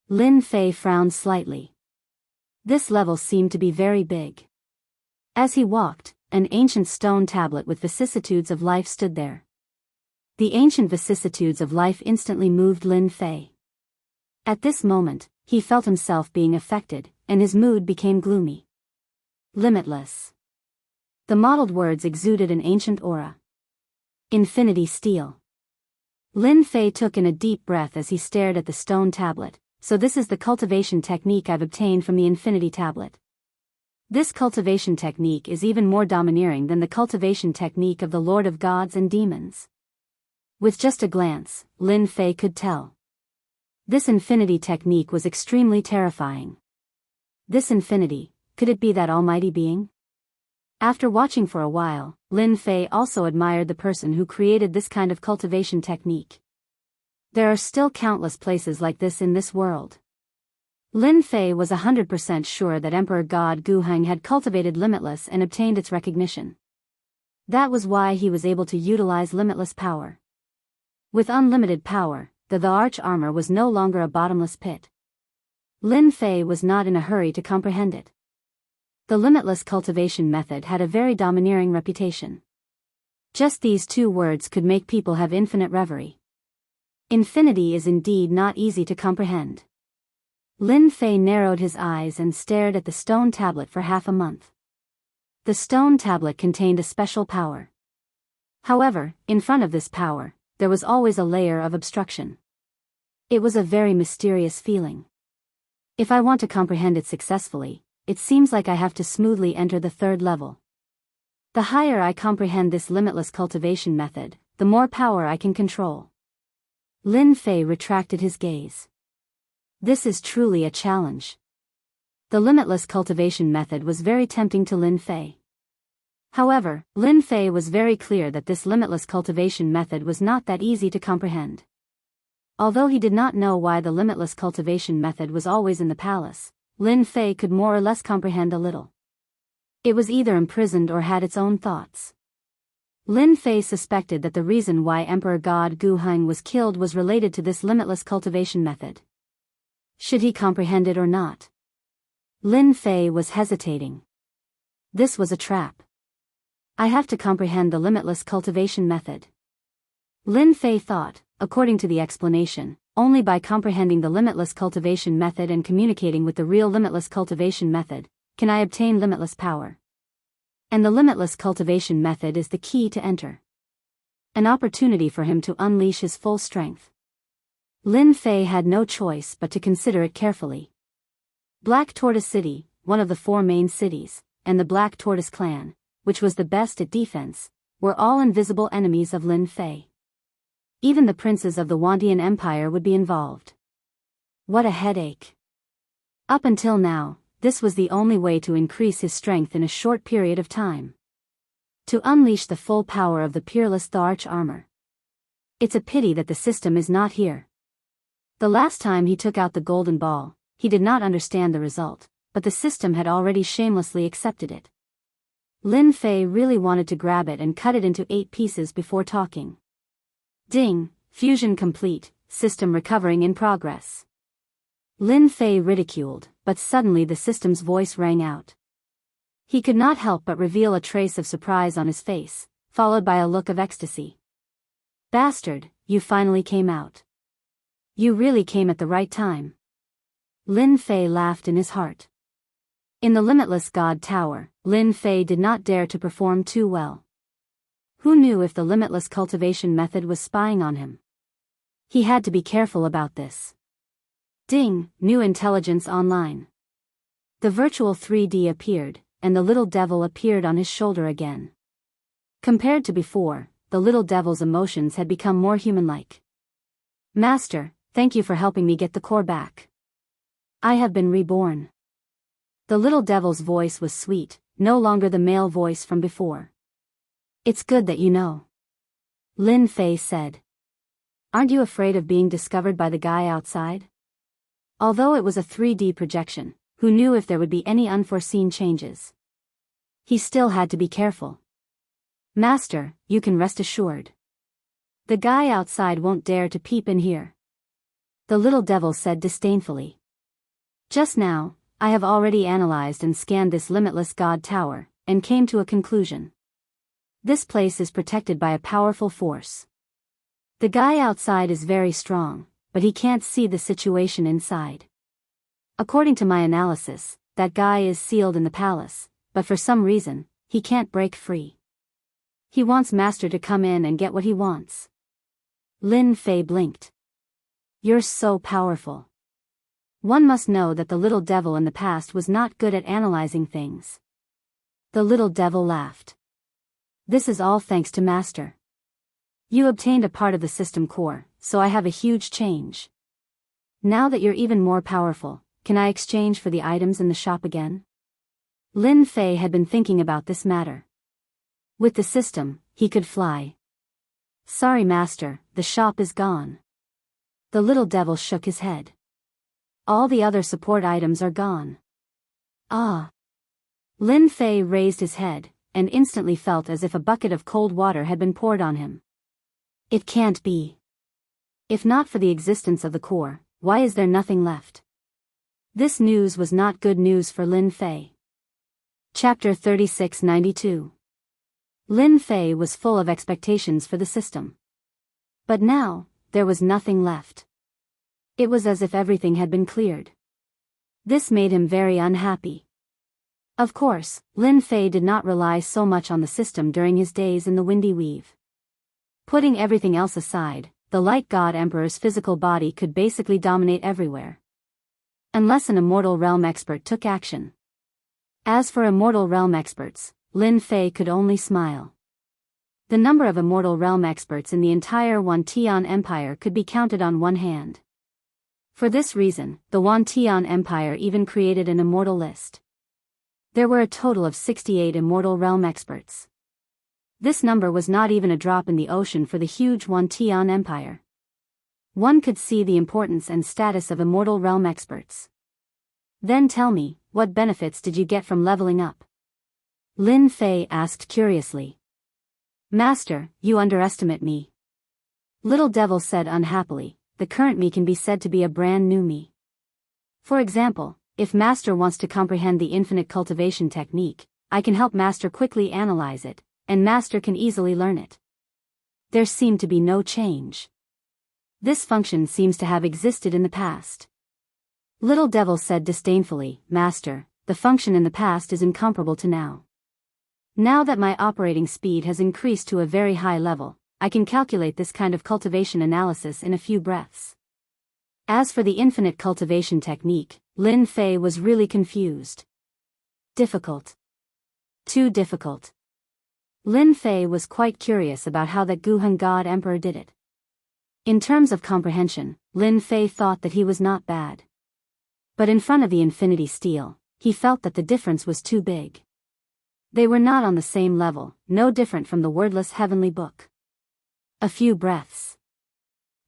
Speaker 1: Lin Fei frowned slightly. This level seemed to be very big. As he walked, an ancient stone tablet with vicissitudes of life stood there. The ancient vicissitudes of life instantly moved Lin Fei. At this moment, he felt himself being affected, and his mood became gloomy. Limitless. The mottled words exuded an ancient aura. Infinity steel. Lin Fei took in a deep breath as he stared at the stone tablet. So this is the cultivation technique I've obtained from the Infinity Tablet. This cultivation technique is even more domineering than the cultivation technique of the Lord of Gods and Demons. With just a glance, Lin Fei could tell. This Infinity technique was extremely terrifying. This Infinity, could it be that almighty being? After watching for a while, Lin Fei also admired the person who created this kind of cultivation technique. There are still countless places like this in this world. Lin Fei was 100% sure that Emperor God Guheng had cultivated Limitless and obtained its recognition. That was why he was able to utilize limitless power. With unlimited power, the arch armor was no longer a bottomless pit. Lin Fei was not in a hurry to comprehend it. The limitless cultivation method had a very domineering reputation. Just these two words could make people have infinite reverie. Infinity is indeed not easy to comprehend. Lin Fei narrowed his eyes and stared at the stone tablet for half a month. The stone tablet contained a special power. However, in front of this power, there was always a layer of obstruction. It was a very mysterious feeling. If I want to comprehend it successfully, it seems like I have to smoothly enter the third level. The higher I comprehend this limitless cultivation method, the more power I can control. Lin Fei retracted his gaze. This is truly a challenge. The limitless cultivation method was very tempting to Lin Fei. However, Lin Fei was very clear that this limitless cultivation method was not that easy to comprehend. Although he did not know why the limitless cultivation method was always in the palace, Lin Fei could more or less comprehend a little. It was either imprisoned or had its own thoughts. Lin Fei suspected that the reason why Emperor God Gu Heng was killed was related to this limitless cultivation method. Should he comprehend it or not? Lin Fei was hesitating. This was a trap. I have to comprehend the limitless cultivation method. Lin Fei thought, according to the explanation, only by comprehending the limitless cultivation method and communicating with the real limitless cultivation method, can I obtain limitless power. And the limitless cultivation method is the key to enter. An opportunity for him to unleash his full strength. Lin Fei had no choice but to consider it carefully. Black Tortoise City, one of the 4 main cities, and the Black Tortoise clan, which was the best at defense, were all invisible enemies of Lin Fei. Even the princes of the Wantian Empire would be involved. What a headache. Up until now, this was the only way to increase his strength in a short period of time. To unleash the full power of the peerless Tharch armor. It's a pity that the system is not here. The last time he took out the golden ball, he did not understand the result, but the system had already shamelessly accepted it. Lin Fei really wanted to grab it and cut it into 8 pieces before talking. Ding, fusion complete, system recovering in progress. Lin Fei ridiculed, but suddenly the system's voice rang out. He could not help but reveal a trace of surprise on his face, followed by a look of ecstasy. Bastard, you finally came out. You really came at the right time. Lin Fei laughed in his heart. In the Limitless God Tower, Lin Fei did not dare to perform too well. Who knew if the limitless cultivation method was spying on him? He had to be careful about this. Ding, new intelligence online. The virtual 3D appeared, and the little devil appeared on his shoulder again. Compared to before, the little devil's emotions had become more human-like. Master, thank you for helping me get the core back. I have been reborn. The little devil's voice was sweet, no longer the male voice from before. It's good that you know. Lin Fei said. Aren't you afraid of being discovered by the guy outside? Although it was a 3D projection, who knew if there would be any unforeseen changes? He still had to be careful. Master, you can rest assured. The guy outside won't dare to peep in here. The little devil said disdainfully. Just now, I have already analyzed and scanned this limitless God Tower, and came to a conclusion. This place is protected by a powerful force. The guy outside is very strong, but he can't see the situation inside. According to my analysis, that guy is sealed in the palace, but for some reason, he can't break free. He wants Master to come in and get what he wants. Lin Fei blinked. You're so powerful. One must know that the little devil in the past was not good at analyzing things. The little devil laughed. This is all thanks to Master. You obtained a part of the system core, so I have a huge change. Now that you're even more powerful, can I exchange for the items in the shop again? Lin Fei had been thinking about this matter. With the system, he could fly. Sorry Master, the shop is gone. The little devil shook his head. All the other support items are gone. Ah. Lin Fei raised his head, and instantly felt as if a bucket of cold water had been poured on him. It can't be. If not for the existence of the core, why is there nothing left? This news was not good news for Lin Fei. Chapter 3692. Lin Fei was full of expectations for the system. But now, there was nothing left. It was as if everything had been cleared. This made him very unhappy. Of course, Lin Fei did not rely so much on the system during his days in the Windy Weave. Putting everything else aside, the Light God Emperor's physical body could basically dominate everywhere. Unless an immortal realm expert took action. As for Immortal Realm experts, Lin Fei could only smile. The number of Immortal Realm experts in the entire Wantian Empire could be counted on one hand. For this reason, the Wantian Empire even created an immortal list. There were a total of 68 Immortal Realm experts. This number was not even a drop in the ocean for the huge Wantian Empire. One could see the importance and status of Immortal Realm experts. Then tell me, what benefits did you get from leveling up? Lin Fei asked curiously. Master, you underestimate me. Little Devil said unhappily, the current me can be said to be a brand new me. For example, if Master wants to comprehend the infinite cultivation technique, I can help Master quickly analyze it, and Master can easily learn it. There seemed to be no change. This function seems to have existed in the past. Little Devil said disdainfully, Master, the function in the past is incomparable to now. Now that my operating speed has increased to a very high level, I can calculate this kind of cultivation analysis in a few breaths. As for the infinite cultivation technique, Lin Fei was really confused. Difficult. Too difficult. Lin Fei was quite curious about how that Guheng God Emperor did it. In terms of comprehension, Lin Fei thought that he was not bad. But in front of the infinity steel, he felt that the difference was too big. They were not on the same level, no different from the wordless heavenly book. A few breaths.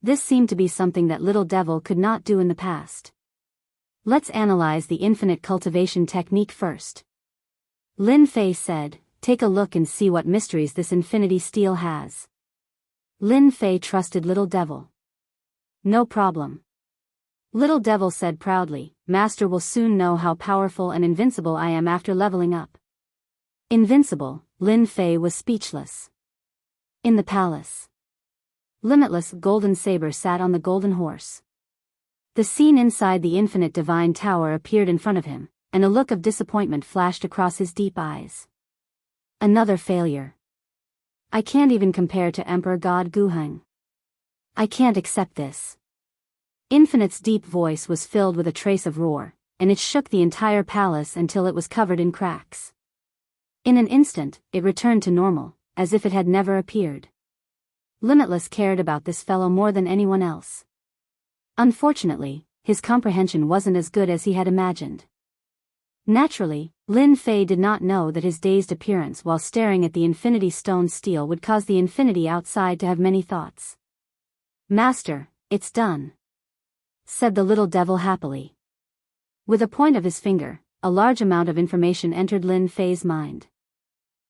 Speaker 1: This seemed to be something that Little Devil could not do in the past. Let's analyze the infinite cultivation technique first. Lin Fei said, take a look and see what mysteries this infinity steel has. Lin Fei trusted Little Devil. No problem. Little Devil said proudly, Master will soon know how powerful and invincible I am after leveling up. Invincible, Lin Fei was speechless. In the palace. Limitless Golden Saber sat on the golden horse. The scene inside the infinite divine tower appeared in front of him, and a look of disappointment flashed across his deep eyes. Another failure. I can't even compare to Emperor God Guheng. I can't accept this. Infinite's deep voice was filled with a trace of roar, and it shook the entire palace until it was covered in cracks. In an instant, it returned to normal, as if it had never appeared. Limitless cared about this fellow more than anyone else. Unfortunately, his comprehension wasn't as good as he had imagined. Naturally, Lin Fei did not know that his dazed appearance while staring at the infinity stone steel would cause the infinity outside to have many thoughts. Master, it's done, said the Little Devil happily. With a point of his finger, a large amount of information entered Lin Fei's mind.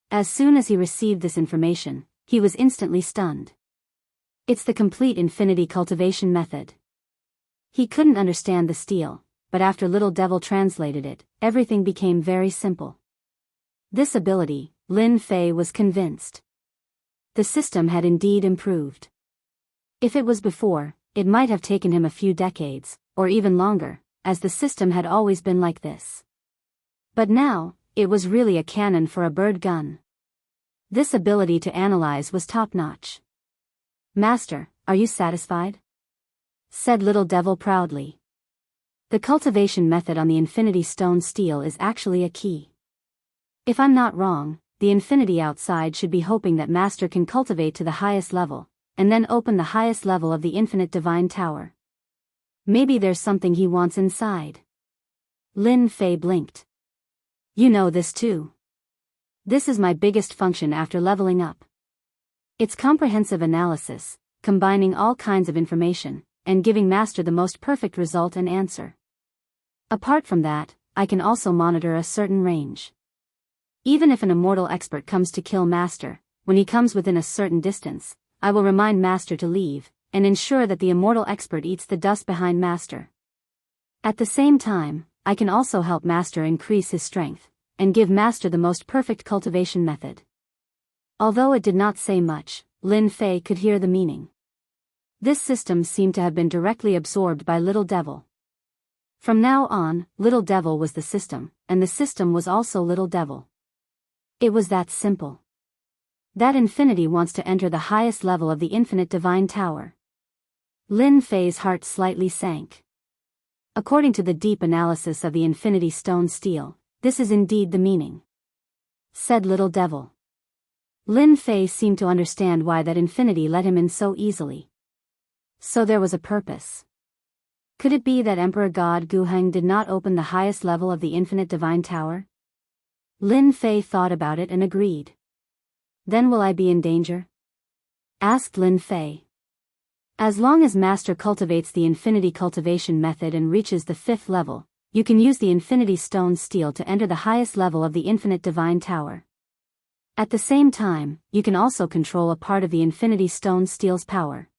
Speaker 1: As soon as he received this information, he was instantly stunned. It's the complete infinity cultivation method. He couldn't understand the steel, but after Little Devil translated it, everything became very simple. This ability, Lin Fei was convinced. The system had indeed improved. If it was before, it might have taken him a few decades, or even longer, as the system had always been like this. But now, it was really a cannon for a bird gun. This ability to analyze was top-notch. Master, are you satisfied? Said Little Devil proudly. The cultivation method on the infinity stone steel is actually a key. If I'm not wrong, the infinity outside should be hoping that Master can cultivate to the highest level, and then open the highest level of the infinite divine tower. Maybe there's something he wants inside. Lin Fei blinked. You know this too. This is my biggest function after leveling up. It's comprehensive analysis, combining all kinds of information, and giving Master the most perfect result and answer. Apart from that, I can also monitor a certain range. Even if an immortal expert comes to kill Master, when he comes within a certain distance, I will remind Master to leave, and ensure that the immortal expert eats the dust behind Master. At the same time, I can also help Master increase his strength, and give Master the most perfect cultivation method. Although it did not say much, Lin Fei could hear the meaning. This system seemed to have been directly absorbed by Little Devil. From now on, Little Devil was the system, and the system was also Little Devil. It was that simple. That infinity wants to enter the highest level of the infinite divine tower. Lin Fei's heart slightly sank. According to the deep analysis of the infinity stone steel, This is indeed the meaning," said Little Devil. Lin Fei seemed to understand why that infinity let him in so easily. So there was a purpose. Could it be that Emperor God Guheng did not open the highest level of the infinite divine tower? Lin Fei thought about it and agreed. "Then will I be in danger?" asked Lin Fei. "As long as Master cultivates the infinity cultivation method and reaches the 5th level, you can use the infinity stone steel to enter the highest level of the infinite divine tower. At the same time, you can also control a part of the infinity stone steel's power.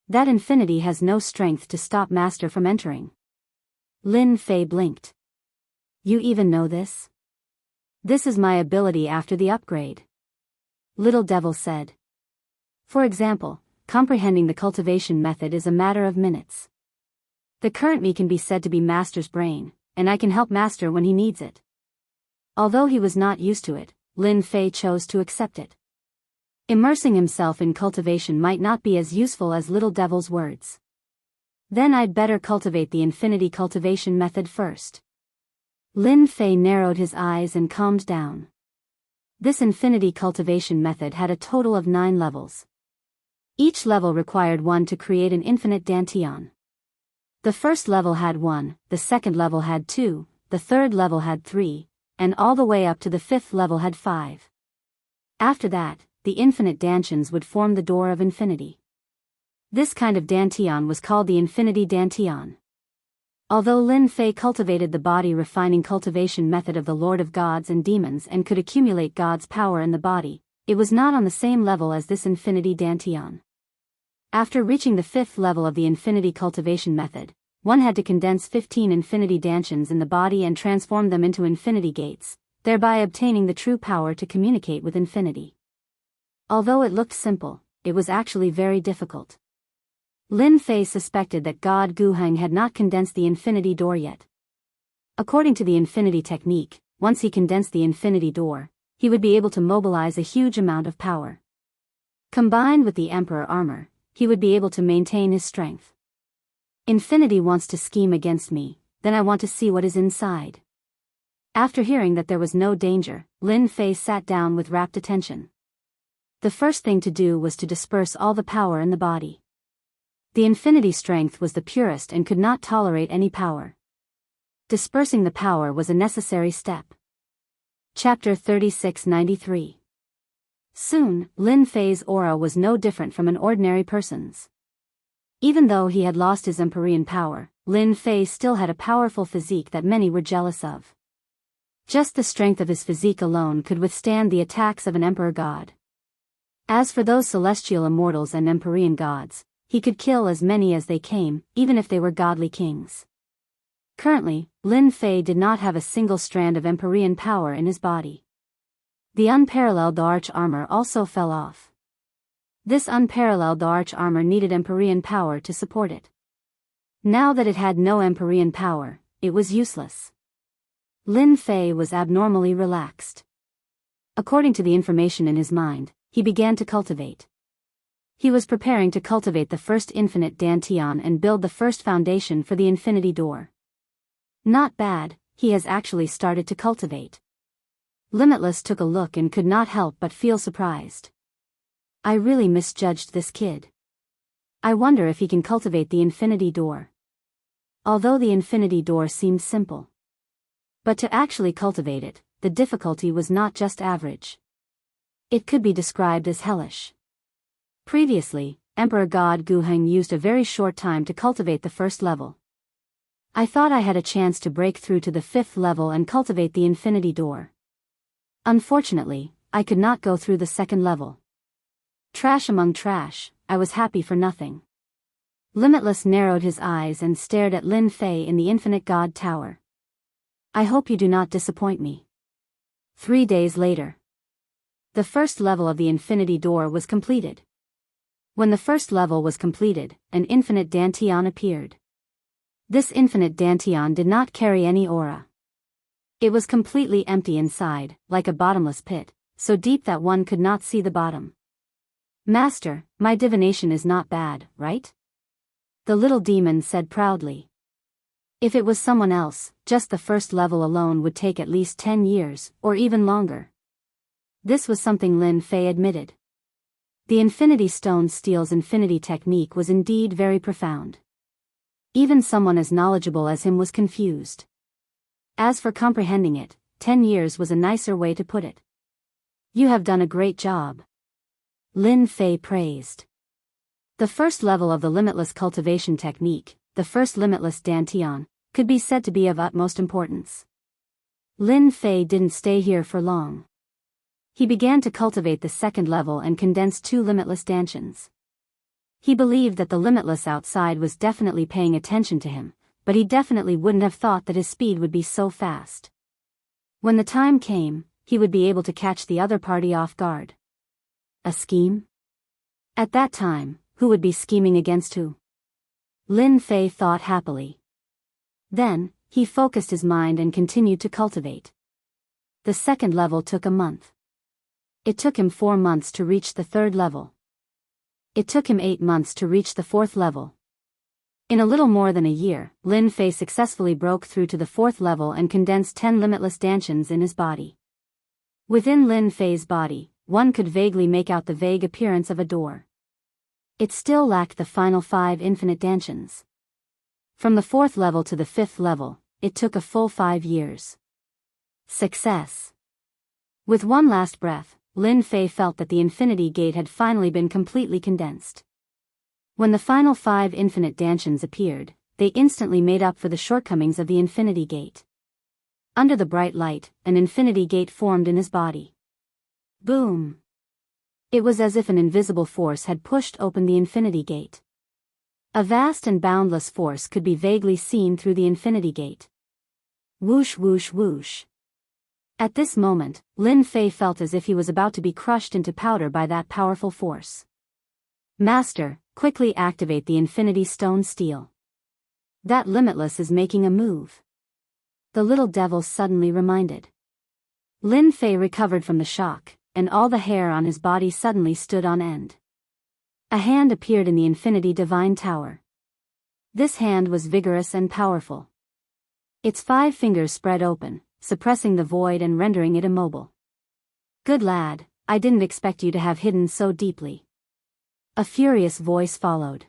Speaker 1: That infinity has no strength to stop Master from entering." Lin Fei blinked. "You even know this?" "This is my ability after the upgrade," Little Devil said. "For example, comprehending the cultivation method is a matter of minutes. The current me can be said to be Master's brain, and I can help Master when he needs it." Although he was not used to it, Lin Fei chose to accept it. Immersing himself in cultivation might not be as useful as Little Devil's words. "Then I'd better cultivate the infinity cultivation method first." Lin Fei narrowed his eyes and calmed down. This infinity cultivation method had a total of 9 levels. Each level required one to create an infinite dantian. The first level had 1, the second level had 2, the third level had 3, and all the way up to the 5th level had 5. After that, the infinite dantians would form the door of infinity. This kind of dantian was called the infinity dantian. Although Lin Fei cultivated the body refining cultivation method of the Lord of Gods and Demons and could accumulate God's power in the body, it was not on the same level as this infinity dantian. After reaching the 5th level of the infinity cultivation method, one had to condense 15 infinity dantians in the body and transform them into infinity gates, thereby obtaining the true power to communicate with infinity. Although it looked simple, it was actually very difficult. Lin Fei suspected that God Guheng had not condensed the infinity door yet. According to the infinity technique, once he condensed the infinity door, he would be able to mobilize a huge amount of power. Combined with the Emperor armor, he would be able to maintain his strength. Infinity wants to scheme against me, then I want to see what is inside. After hearing that there was no danger, Lin Fei sat down with rapt attention. The first thing to do was to disperse all the power in the body. The infinity strength was the purest and could not tolerate any power. Dispersing the power was a necessary step. Chapter 3693. Soon, Lin Fei's aura was no different from an ordinary person's. Even though he had lost his Empyrean power, Lin Fei still had a powerful physique that many were jealous of. Just the strength of his physique alone could withstand the attacks of an Emperor God. As for those celestial immortals and Empyrean gods, he could kill as many as they came, even if they were godly kings. Currently, Lin Fei did not have a single strand of Empyrean power in his body. The unparalleled arch armor also fell off. This unparalleled arch armor needed Empyrean power to support it. Now that it had no Empyrean power, it was useless. Lin Fei was abnormally relaxed. According to the information in his mind, he began to cultivate. He was preparing to cultivate the first infinite dantian and build the first foundation for the infinity door. Not bad, he has actually started to cultivate. Limitless took a look and could not help but feel surprised. I really misjudged this kid. I wonder if he can cultivate the infinity door. Although the infinity door seemed simple. But to actually cultivate it, the difficulty was not just average. It could be described as hellish. Previously, Emperor God Guheng used a very short time to cultivate the first level. I thought I had a chance to break through to the 5th level and cultivate the infinity door. Unfortunately, I could not go through the 2nd level. Trash among trash, I was happy for nothing. Limitless narrowed his eyes and stared at Lin Fei in the infinite God tower. I hope you do not disappoint me. 3 days later. The first level of the infinity door was completed. When the first level was completed, an infinite dantian appeared. This infinite dantian did not carry any aura. It was completely empty inside, like a bottomless pit, so deep that one could not see the bottom. Master, my divination is not bad, right? The little demon said proudly. If it was someone else, just the first level alone would take at least 10 years, or even longer. This was something Lin Fei admitted. The Infinity Stone Steel's infinity technique was indeed very profound. Even someone as knowledgeable as him was confused. As for comprehending it, 10 years was a nicer way to put it. You have done a great job. Lin Fei praised. The first level of the limitless cultivation technique, the first limitless dantian, could be said to be of utmost importance. Lin Fei didn't stay here for long. He began to cultivate the second level and condense 2 limitless dantians. He believed that the limitless outside was definitely paying attention to him, but he definitely wouldn't have thought that his speed would be so fast. When the time came, he would be able to catch the other party off guard. A scheme? At that time, who would be scheming against who? Lin Fei thought happily. Then, he focused his mind and continued to cultivate. The second level took a month. It took him 4 months to reach the third level. It took him 8 months to reach the fourth level. In a little more than a year, Lin Fei successfully broke through to the fourth level and condensed 10 limitless dantians in his body. Within Lin Fei's body, one could vaguely make out the vague appearance of a door. It still lacked the final 5 infinite dantians. From the fourth level to the fifth level, it took a full 5 years. Success. With one last breath, Lin Fei felt that the infinity gate had finally been completely condensed. When the final 5 infinite dantians appeared, they instantly made up for the shortcomings of the infinity gate. Under the bright light, an infinity gate formed in his body. Boom! It was as if an invisible force had pushed open the infinity gate. A vast and boundless force could be vaguely seen through the infinity gate. Whoosh whoosh whoosh. At this moment, Lin Fei felt as if he was about to be crushed into powder by that powerful force. Master, quickly activate the Infinity Stone Steel. That limitless is making a move. The little devil suddenly reminded. Lin Fei recovered from the shock, and all the hair on his body suddenly stood on end. A hand appeared in the Infinity Divine Tower. This hand was vigorous and powerful. Its 5 fingers spread open, suppressing the void and rendering it immobile. Good lad, I didn't expect you to have hidden so deeply. A furious voice followed.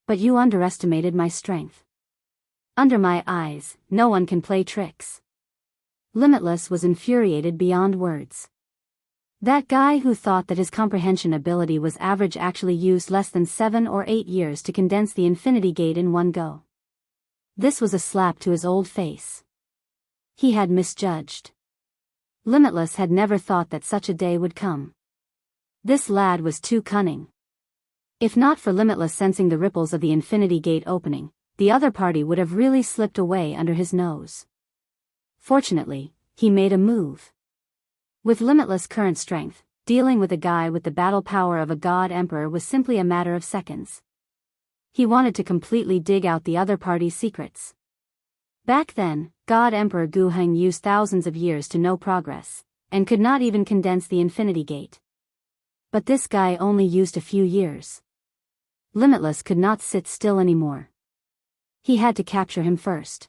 Speaker 1: But you underestimated my strength. Under my eyes, no one can play tricks. Limitless was infuriated beyond words. That guy who thought that his comprehension ability was average actually used less than 7 or 8 years to condense the infinity gate in one go. This was a slap to his old face. He had misjudged. Limitless had never thought that such a day would come. This lad was too cunning. If not for Limitless sensing the ripples of the infinity gate opening, the other party would have really slipped away under his nose. Fortunately, he made a move. With Limitless' current strength, dealing with a guy with the battle power of a god emperor was simply a matter of seconds. He wanted to completely dig out the other party's secrets. Back then, God Emperor Gu Heng used thousands of years to no progress, and could not even condense the infinity gate. But this guy only used a few years. Limitless could not sit still anymore. He had to capture him first.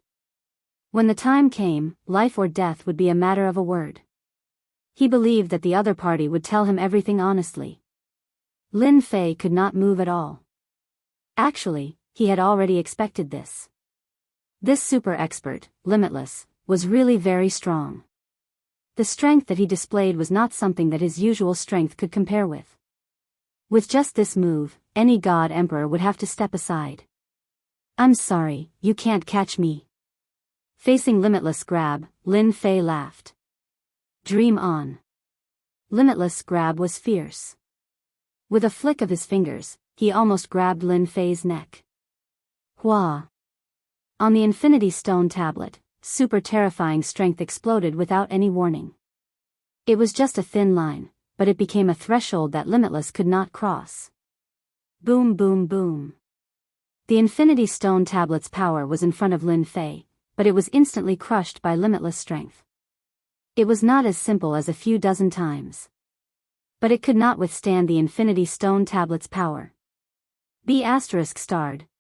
Speaker 1: When the time came, life or death would be a matter of a word. He believed that the other party would tell him everything honestly. Lin Fei could not move at all. Actually, he had already expected this. This super expert, Limitless, was really very strong. The strength that he displayed was not something that his usual strength could compare with. With just this move, any god emperor would have to step aside. I'm sorry, you can't catch me. Facing Limitless' grab, Lin Fei laughed. Dream on. Limitless' grab was fierce. With a flick of his fingers, he almost grabbed Lin Fei's neck. Hua! On the Infinity Stone tablet, super terrifying strength exploded without any warning. It was just a thin line, but it became a threshold that Limitless could not cross. Boom boom boom. The Infinity Stone tablet's power was in front of Lin Fei, but it was instantly crushed by Limitless' strength. It was not as simple as a few dozen times. But it could not withstand the Infinity Stone tablet's power. B****,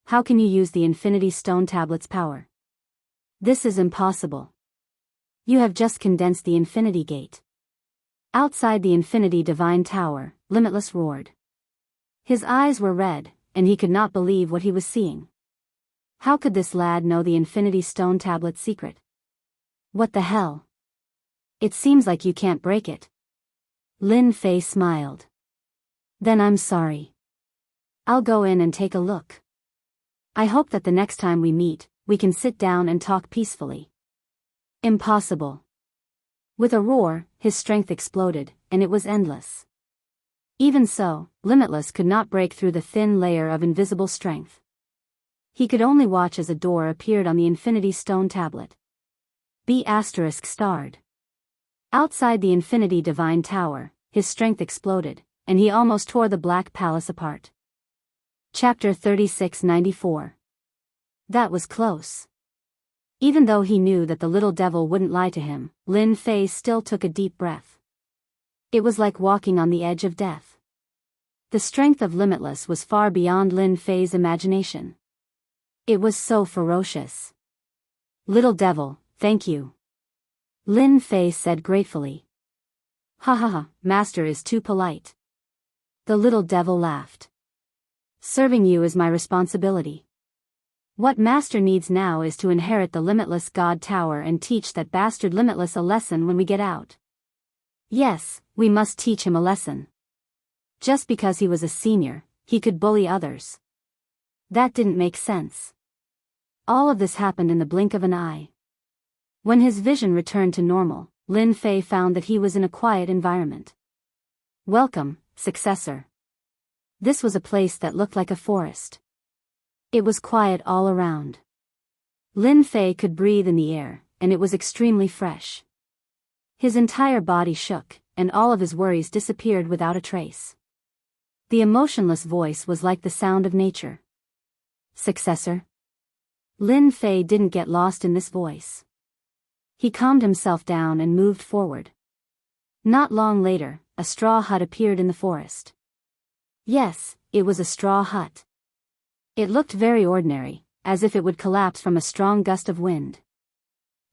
Speaker 1: how can you use the Infinity Stone tablet's power? This is impossible. You have just condensed the Infinity Gate. Outside the Infinity Divine Tower, Limitless roared. His eyes were red, and he could not believe what he was seeing. How could this lad know the Infinity Stone Tablet's secret? What the hell? It seems like you can't break it. Lin Fei smiled. Then I'm sorry. I'll go in and take a look. I hope that the next time we meet, we can sit down and talk peacefully. Impossible. With a roar, his strength exploded, and it was endless. Even so, Limitless could not break through the thin layer of invisible strength. He could only watch as a door appeared on the Infinity Stone Tablet. B** starred. Outside the Infinity Divine Tower, his strength exploded, and he almost tore the Black Palace apart. Chapter 3694. That was close. Even though he knew that the little devil wouldn't lie to him, Lin Fei still took a deep breath. It was like walking on the edge of death. The strength of Limitless was far beyond Lin Fei's imagination. It was so ferocious. Little devil, thank you. Lin Fei said gratefully. Ha ha ha, master is too polite. The little devil laughed. Serving you is my responsibility. What master needs now is to inherit the Limitless God Tower and teach that bastard Limitless a lesson when we get out. Yes, we must teach him a lesson. Just because he was a senior, he could bully others. That didn't make sense. All of this happened in the blink of an eye. When his vision returned to normal, Lin Fei found that he was in a quiet environment. Welcome, successor. This was a place that looked like a forest. It was quiet all around. Lin Fei could breathe in the air, and it was extremely fresh. His entire body shook, and all of his worries disappeared without a trace. The emotionless voice was like the sound of nature. Successor? Lin Fei didn't get lost in this voice. He calmed himself down and moved forward. Not long later, a straw hut appeared in the forest. Yes, it was a straw hut. It looked very ordinary, as if it would collapse from a strong gust of wind.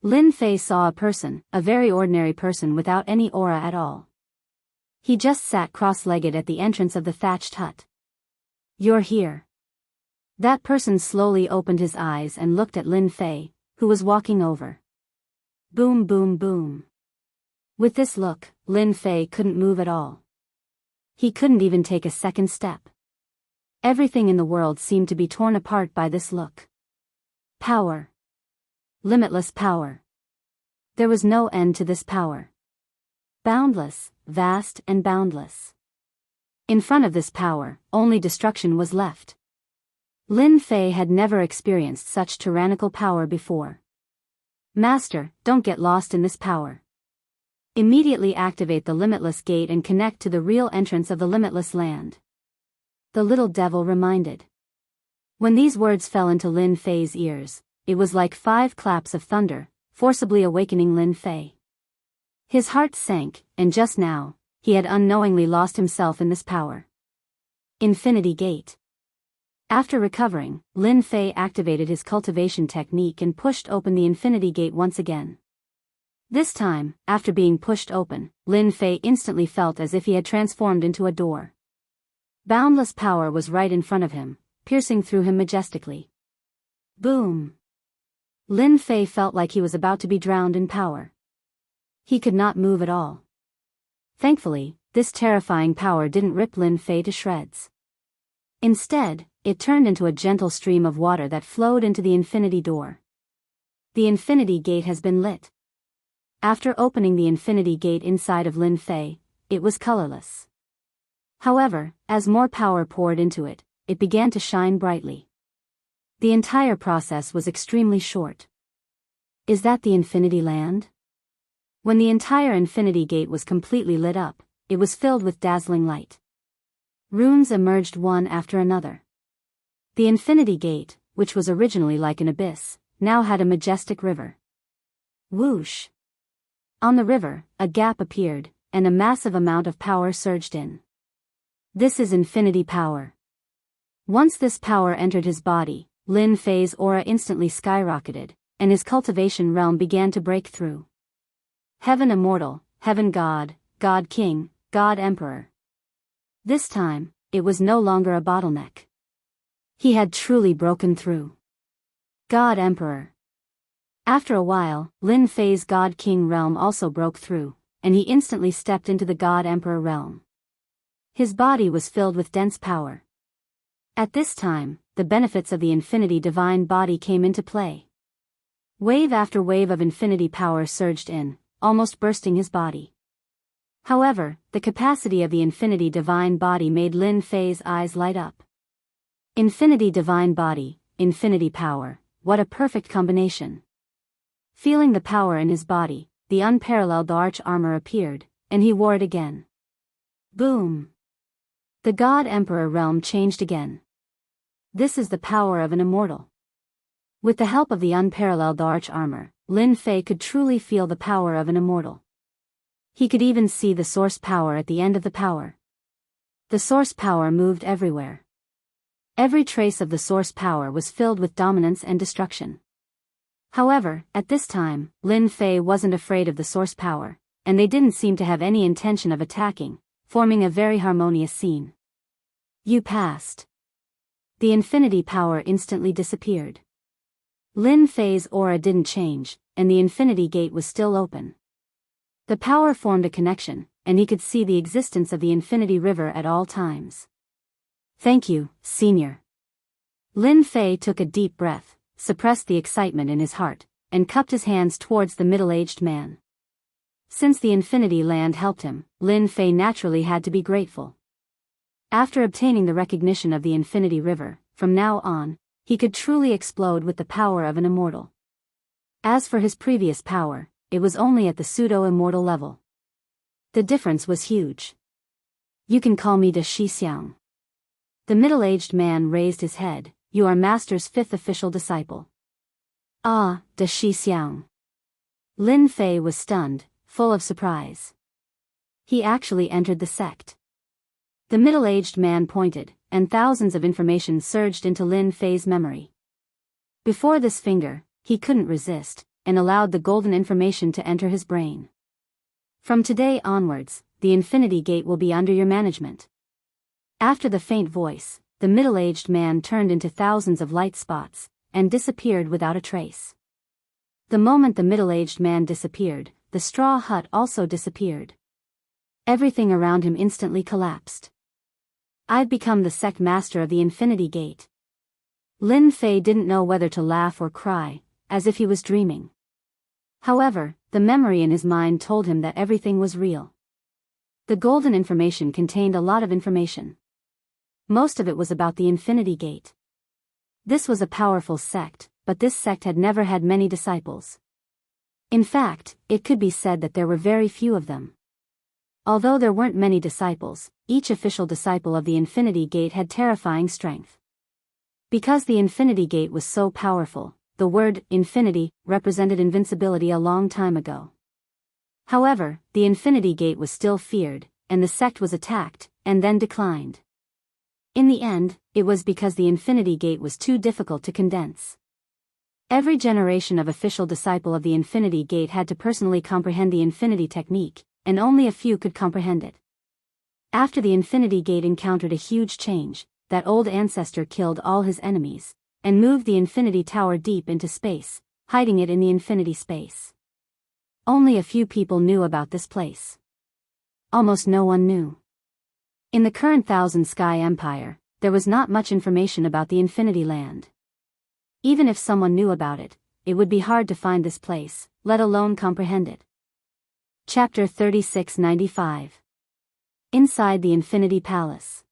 Speaker 1: Lin Fei saw a very ordinary person without any aura at all. He just sat cross-legged at the entrance of the thatched hut. You're here. That person slowly opened his eyes and looked at Lin Fei, who was walking over. Boom boom boom. With this look, Lin Fei couldn't move at all. He couldn't even take a second step. Everything in the world seemed to be torn apart by this look. Power. Limitless power. There was no end to this power. Boundless, vast and boundless. In front of this power, only destruction was left. Lin Fei had never experienced such tyrannical power before. Master, don't get lost in this power. Immediately activate the Limitless Gate and connect to the real entrance of the Limitless Land. The little devil reminded. When these words fell into Lin Fei's ears, it was like 5 claps of thunder, forcibly awakening Lin Fei. His heart sank, and just now, he had unknowingly lost himself in this power. Infinity Gate. After recovering, Lin Fei activated his cultivation technique and pushed open the Infinity Gate once again. This time, after being pushed open, Lin Fei instantly felt as if he had transformed into a door. Boundless power was right in front of him, piercing through him majestically. Boom! Lin Fei felt like he was about to be drowned in power. He could not move at all. Thankfully, this terrifying power didn't rip Lin Fei to shreds. Instead, it turned into a gentle stream of water that flowed into the Infinity Door. The Infinity Gate has been lit. After opening the Infinity Gate inside of Lin Fei, it was colorless. However, as more power poured into it, it began to shine brightly. The entire process was extremely short. Is that the Infinity Land? When the entire Infinity Gate was completely lit up, it was filled with dazzling light. Runes emerged one after another. The Infinity Gate, which was originally like an abyss, now had a majestic river. Whoosh! On the river, a gap appeared, and a massive amount of power surged in. This is infinity power. Once this power entered his body, Lin Fei's aura instantly skyrocketed, and his cultivation realm began to break through. Heaven Immortal, Heaven God, God King, God Emperor. This time, it was no longer a bottleneck. He had truly broken through. God Emperor. After a while, Lin Fei's God King realm also broke through, and he instantly stepped into the God Emperor realm. His body was filled with dense power. At this time, the benefits of the Infinity Divine Body came into play. Wave after wave of infinity power surged in, almost bursting his body. However, the capacity of the Infinity Divine Body made Lin Fei's eyes light up. Infinity Divine Body, Infinity Power, what a perfect combination. Feeling the power in his body, the unparalleled arch armor appeared, and he wore it again. Boom! The God Emperor realm changed again. This is the power of an immortal. With the help of the unparalleled arch armor, Lin Fei could truly feel the power of an immortal. He could even see the source power at the end of the power. The source power moved everywhere. Every trace of the source power was filled with dominance and destruction. However, at this time, Lin Fei wasn't afraid of the source power, and they didn't seem to have any intention of attacking, forming a very harmonious scene. You passed. The infinity power instantly disappeared. Lin Fei's aura didn't change, and the infinity gate was still open. The power formed a connection, and he could see the existence of the infinity river at all times. Thank you, Senior. Lin Fei took a deep breath, suppressed the excitement in his heart, and cupped his hands towards the middle-aged man. Since the Infinity Land helped him, Lin Fei naturally had to be grateful. After obtaining the recognition of the Infinity River, from now on, he could truly explode with the power of an immortal. As for his previous power, it was only at the pseudo-immortal level. The difference was huge. You can call me Wuxia Xianxia. The middle-aged man raised his head. You are Master's fifth official disciple. Ah, Wuxia Xianxia. Lin Fei was stunned, full of surprise. He actually entered the sect. The middle-aged man pointed, and thousands of information surged into Lin Fei's memory. Before this finger, he couldn't resist, and allowed the golden information to enter his brain. From today onwards, the Infinity Gate will be under your management. After the faint voice, the middle-aged man turned into thousands of light spots, and disappeared without a trace. The moment the middle-aged man disappeared, the straw hut also disappeared. Everything around him instantly collapsed. I've become the sect master of the Infinity Gate. Lin Fei didn't know whether to laugh or cry, as if he was dreaming. However, the memory in his mind told him that everything was real. The golden information contained a lot of information. Most of it was about the Infinity Gate. This was a powerful sect, but this sect had never had many disciples. In fact, it could be said that there were very few of them. Although there weren't many disciples, each official disciple of the Infinity Gate had terrifying strength. Because the Infinity Gate was so powerful, the word infinity represented invincibility a long time ago. However, the Infinity Gate was still feared, and the sect was attacked, and then declined. In the end, it was because the Infinity Gate was too difficult to condense. Every generation of official disciple of the Infinity Gate had to personally comprehend the Infinity Technique, and only a few could comprehend it. After the Infinity Gate encountered a huge change, that old ancestor killed all his enemies, and moved the Infinity Tower deep into space, hiding it in the Infinity Space. Only a few people knew about this place. Almost no one knew. In the current Thousand Sky Empire, there was not much information about the Infinity Land. Even if someone knew about it, it would be hard to find this place, let alone comprehend it. Chapter 3695. Inside the Infinity Palace.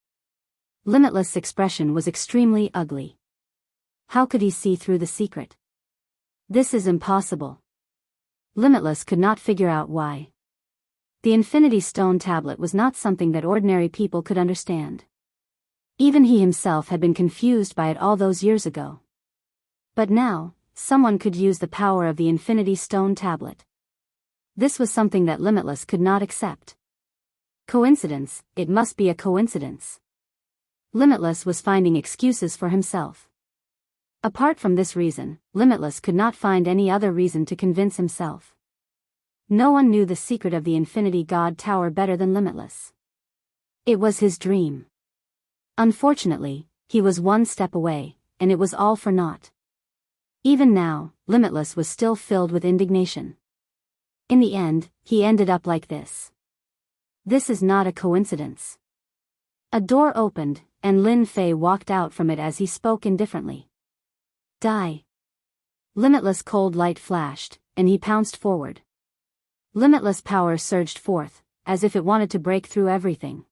Speaker 1: Limitless' expression was extremely ugly. How could he see through the secret? This is impossible. Limitless could not figure out why. The Infinity Stone Tablet was not something that ordinary people could understand. Even he himself had been confused by it all those years ago. But now, someone could use the power of the Infinity Stone Tablet. This was something that Limitless could not accept. Coincidence, it must be a coincidence. Limitless was finding excuses for himself. Apart from this reason, Limitless could not find any other reason to convince himself. No one knew the secret of the Infinity God Tower better than Limitless. It was his dream. Unfortunately, he was one step away, and it was all for naught. Even now, Limitless was still filled with indignation. In the end, he ended up like this. This is not a coincidence. A door opened, and Lin Fei walked out from it as he spoke indifferently. Die. Limitless cold light flashed, and he pounced forward. Limitless power surged forth, as if it wanted to break through everything.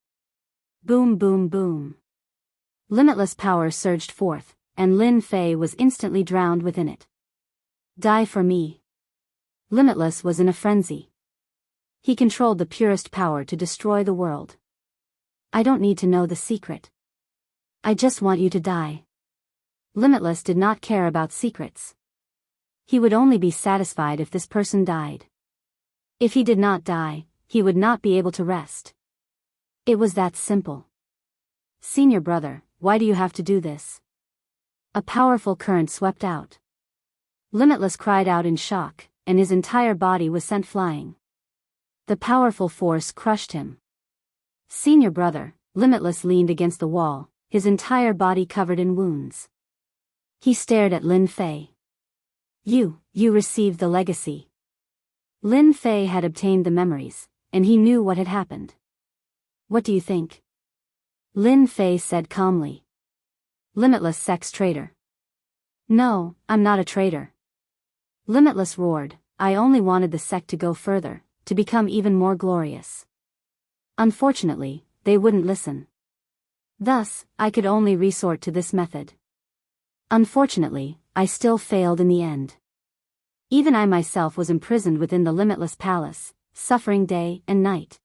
Speaker 1: Boom boom boom. Limitless power surged forth, and Lin Fei was instantly drowned within it. Die for me. Limitless was in a frenzy. He controlled the purest power to destroy the world. I don't need to know the secret. I just want you to die. Limitless did not care about secrets. He would only be satisfied if this person died. If he did not die, he would not be able to rest. It was that simple. Senior brother, why do you have to do this? A powerful current swept out. Limitless cried out in shock, and his entire body was sent flying. The powerful force crushed him. Senior brother, Limitless leaned against the wall, his entire body covered in wounds. He stared at Lin Fei. You received the legacy. Lin Fei had obtained the memories, and he knew what had happened. What do you think? Lin Fei said calmly. Limitless sex traitor. No, I'm not a traitor. Limitless roared, I only wanted the sect to go further, to become even more glorious. Unfortunately, they wouldn't listen. Thus, I could only resort to this method. Unfortunately, I still failed in the end. Even I myself was imprisoned within the Limitless Palace, suffering day and night.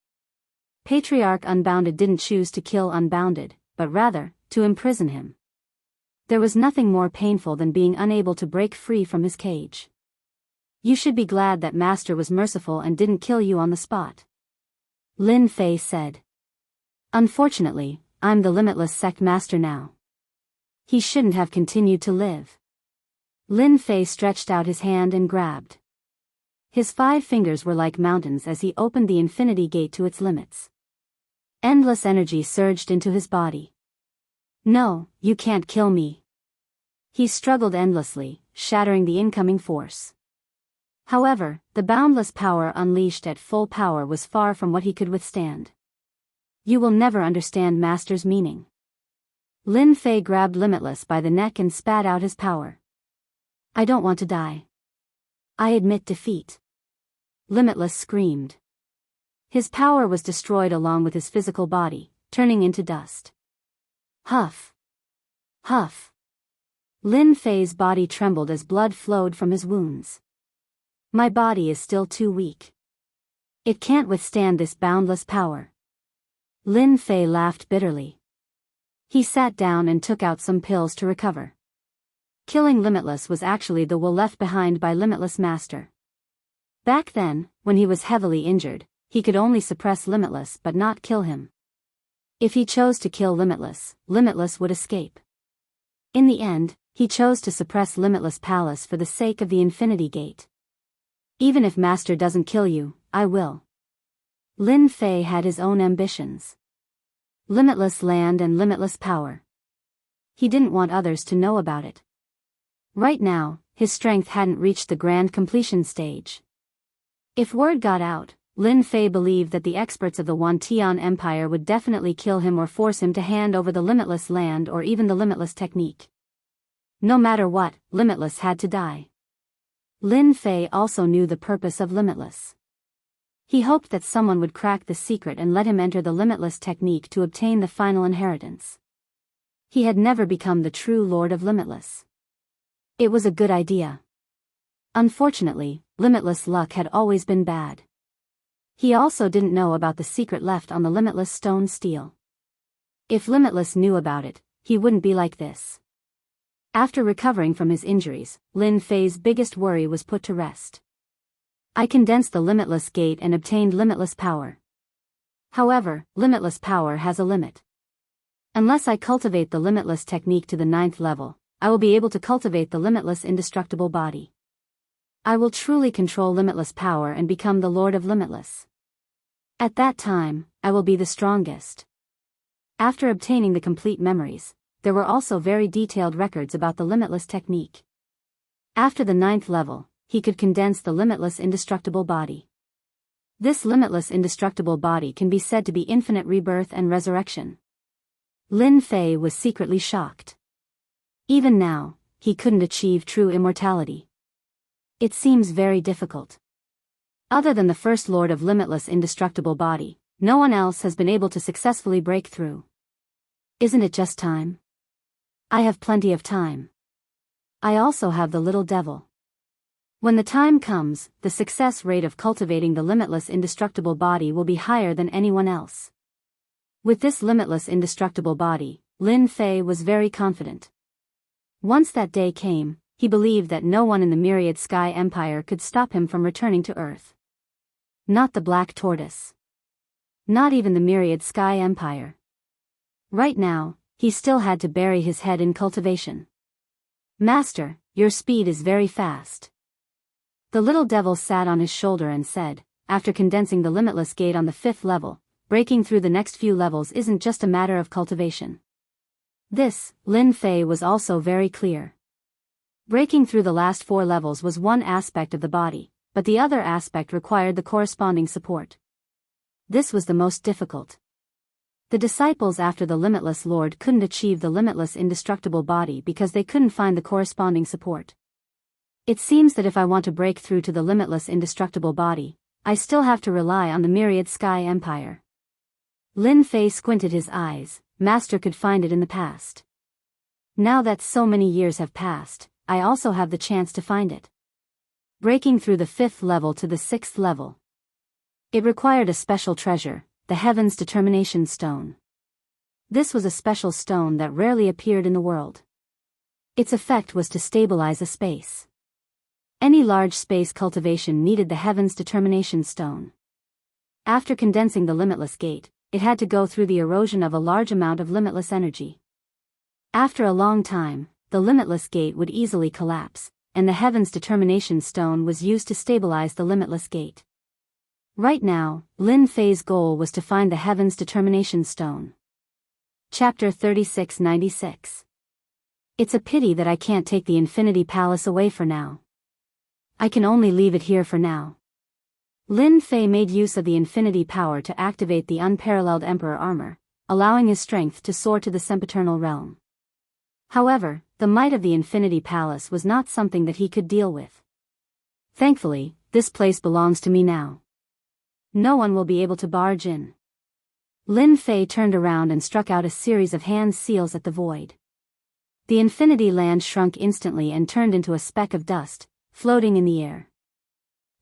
Speaker 1: Patriarch Unbounded didn't choose to kill Unbounded, but rather, to imprison him. There was nothing more painful than being unable to break free from his cage. You should be glad that Master was merciful and didn't kill you on the spot. Lin Fei said. Unfortunately, I'm the Limitless Sect Master now. He shouldn't have continued to live. Lin Fei stretched out his hand and grabbed. His 5 fingers were like mountains as he opened the infinity gate to its limits. Endless energy surged into his body. No, you can't kill me. He struggled endlessly, shattering the incoming force. However, the boundless power unleashed at full power was far from what he could withstand. You will never understand Master's meaning. Lin Fei grabbed Limitless by the neck and spat out his power. I don't want to die. I admit defeat. Limitless screamed. His power was destroyed along with his physical body, turning into dust. Huff. Huff. Lin Fei's body trembled as blood flowed from his wounds. My body is still too weak. It can't withstand this boundless power. Lin Fei laughed bitterly. He sat down and took out some pills to recover. Killing Limitless was actually the will left behind by Limitless Master. Back then, when he was heavily injured, he could only suppress Limitless but not kill him. If he chose to kill Limitless, Limitless would escape. In the end, he chose to suppress Limitless Palace for the sake of the Infinity Gate. Even if Master doesn't kill you, I will. Lin Fei had his own ambitions. Limitless land and limitless power. He didn't want others to know about it. Right now, his strength hadn't reached the grand completion stage. If word got out, Lin Fei believed that the experts of the Wantian Empire would definitely kill him or force him to hand over the limitless land or even the limitless technique. No matter what, Limitless had to die. Lin Fei also knew the purpose of Limitless. He hoped that someone would crack the secret and let him enter the limitless technique to obtain the final inheritance. He had never become the true Lord of Limitless. It was a good idea. Unfortunately, Limitless luck had always been bad. He also didn't know about the secret left on the limitless stone steel. If Limitless knew about it, he wouldn't be like this. After recovering from his injuries, Lin Fei's biggest worry was put to rest. I condensed the limitless gate and obtained limitless power. However, limitless power has a limit. Unless I cultivate the limitless technique to the 9th level, I will be able to cultivate the limitless indestructible body. I will truly control limitless power and become the Lord of Limitless. At that time, I will be the strongest. After obtaining the complete memories, there were also very detailed records about the limitless technique. After the 9th level, he could condense the limitless indestructible body. This limitless indestructible body can be said to be infinite rebirth and resurrection. Lin Fei was secretly shocked. Even now, he couldn't achieve true immortality. It seems very difficult. Other than the first Lord of Limitless Indestructible Body, no one else has been able to successfully break through. Isn't it just time? I have plenty of time. I also have the little devil. When the time comes, the success rate of cultivating the limitless indestructible body will be higher than anyone else. With this limitless indestructible body, Lin Fei was very confident. Once that day came, he believed that no one in the Myriad Sky Empire could stop him from returning to Earth. Not the Black Tortoise. Not even the Myriad Sky Empire. Right now, he still had to bury his head in cultivation. Master, your speed is very fast. The little devil sat on his shoulder and said, after condensing the limitless gate on the 5th level, breaking through the next few levels isn't just a matter of cultivation. This, Lin Fei was also very clear. Breaking through the last 4 levels was one aspect of the body, but the other aspect required the corresponding support. This was the most difficult. The disciples after the Limitless Lord couldn't achieve the limitless indestructible body because they couldn't find the corresponding support. It seems that if I want to break through to the limitless indestructible body, I still have to rely on the Myriad Sky Empire. Lin Fei squinted his eyes. Master could find it in the past. Now that so many years have passed, I also have the chance to find it. Breaking through the 5th level to the 6th level. It required a special treasure, the Heaven's Determination Stone. This was a special stone that rarely appeared in the world. Its effect was to stabilize a space. Any large space cultivation needed the Heaven's Determination Stone. After condensing the limitless gate, it had to go through the erosion of a large amount of limitless energy. After a long time, the limitless gate would easily collapse, and the Heaven's Determination Stone was used to stabilize the limitless gate. Right now, Lin Fei's goal was to find the Heaven's Determination Stone. Chapter 3696. It's a pity that I can't take the Infinity Palace away for now. I can only leave it here for now. Lin Fei made use of the infinity power to activate the unparalleled Emperor armor, allowing his strength to soar to the sempiternal realm. However, the might of the Infinity Palace was not something that he could deal with. Thankfully, this place belongs to me now. No one will be able to barge in. Lin Fei turned around and struck out a series of hand seals at the void. The Infinity Land shrunk instantly and turned into a speck of dust, floating in the air.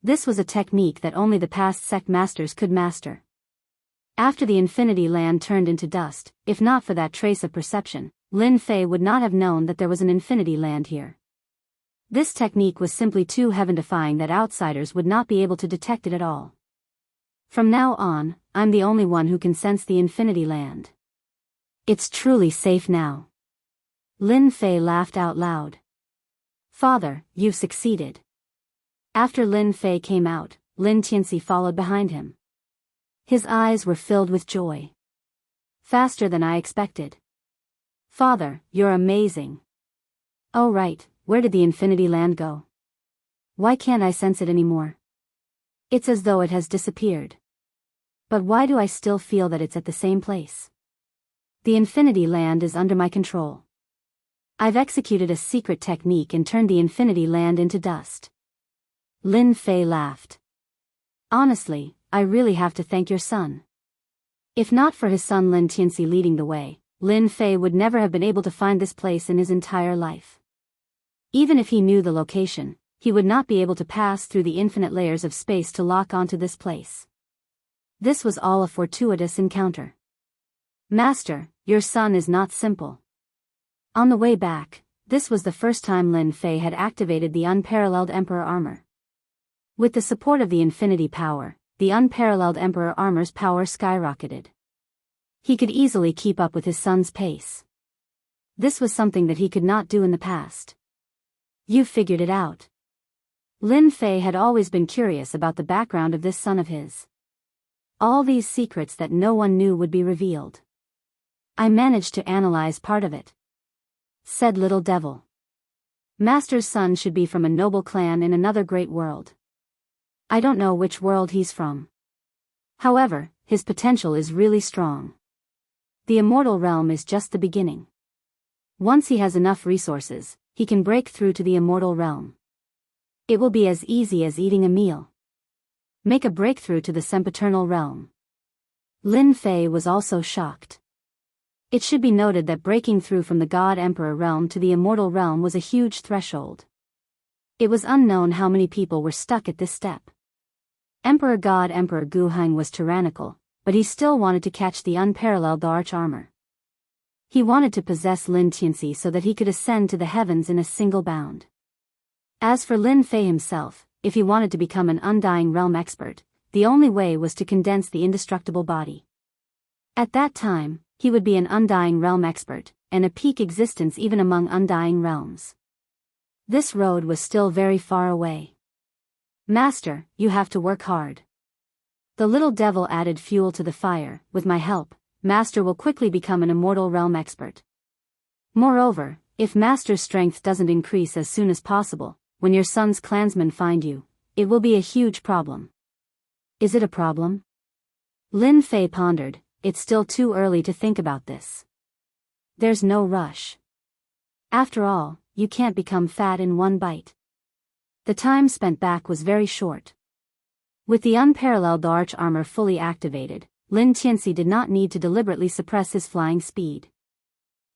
Speaker 1: This was a technique that only the past sect masters could master. After the Infinity Land turned into dust, if not for that trace of perception, Lin Fei would not have known that there was an Infinity Land here. This technique was simply too heaven-defying that outsiders would not be able to detect it at all. From now on, I'm the only one who can sense the Infinity Land. It's truly safe now. Lin Fei laughed out loud. Father, you've succeeded. After Lin Fei came out, Lin Qianxi followed behind him. His eyes were filled with joy. Faster than I expected. Father, you're amazing. Oh right, where did the Infinity Land go? Why can't I sense it anymore? It's as though it has disappeared. But why do I still feel that it's at the same place? The Infinity Land is under my control. I've executed a secret technique and turned the Infinity Land into dust. Lin Fei laughed. Honestly, I really have to thank your son. If not for his son Lin Qianxi leading the way, Lin Fei would never have been able to find this place in his entire life. Even if he knew the location, he would not be able to pass through the infinite layers of space to lock onto this place. This was all a fortuitous encounter. Master, your son is not simple. On the way back, this was the first time Lin Fei had activated the unparalleled Emperor armor. With the support of the infinity power, the unparalleled Emperor armor's power skyrocketed. He could easily keep up with his son's pace. This was something that he could not do in the past. You figured it out. Lin Fei had always been curious about the background of this son of his. All these secrets that no one knew would be revealed. I managed to analyze part of it, said Little Devil. Master's son should be from a noble clan in another great world. I don't know which world he's from. However, his potential is really strong. The immortal realm is just the beginning. Once he has enough resources, he can break through to the immortal realm. It will be as easy as eating a meal. Make a breakthrough to the sempiternal realm. Lin Fei was also shocked. It should be noted that breaking through from the God Emperor realm to the immortal realm was a huge threshold. It was unknown how many people were stuck at this step. Emperor Gu Heng was tyrannical, but he still wanted to catch the unparalleled arch armor. He wanted to possess Lin Tianxi so that he could ascend to the heavens in a single bound. As for Lin Fei himself, if he wanted to become an undying realm expert, the only way was to condense the indestructible body. At that time, he would be an undying realm expert, and a peak existence even among undying realms. This road was still very far away. Master, you have to work hard. The little devil added fuel to the fire. With my help, Master will quickly become an immortal realm expert. Moreover, if Master's strength doesn't increase as soon as possible, when your son's clansmen find you, it will be a huge problem. Is it a problem? Lin Fei pondered. It's still too early to think about this. There's no rush. After all, you can't become fat in one bite. The time spent back was very short. With the unparalleled arch armor fully activated, Lin Tianxi did not need to deliberately suppress his flying speed.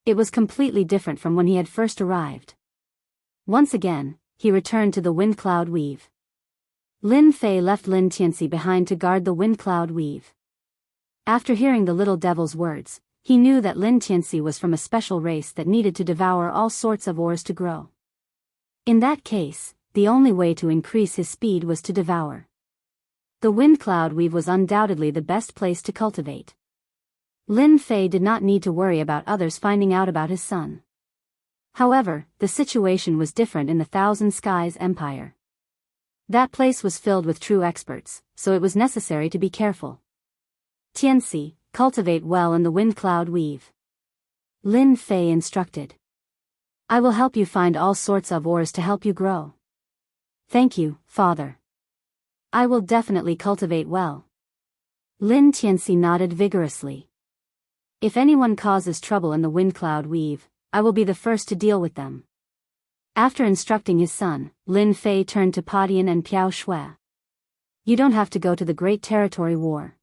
Speaker 1: It was completely different from when he had first arrived. Once again, he returned to the wind cloud weave. Lin Fei left Lin Tianxi behind to guard the wind cloud weave. After hearing the little devil's words, he knew that Lin Tianxi was from a special race that needed to devour all sorts of ores to grow. In that case, the only way to increase his speed was to devour. The wind cloud weave was undoubtedly the best place to cultivate. Lin Fei did not need to worry about others finding out about his son. However, the situation was different in the Thousand Skies Empire. That place was filled with true experts, so it was necessary to be careful. Tianxi, cultivate well in the wind cloud weave. Lin Fei instructed. I will help you find all sorts of ores to help you grow. Thank you, father. I will definitely cultivate well. Lin Tianxi nodded vigorously. If anyone causes trouble in the wind cloud weave, I will be the first to deal with them. After instructing his son, Lin Fei turned to Padian and Piao Shui. You don't have to go to the Great Territory War.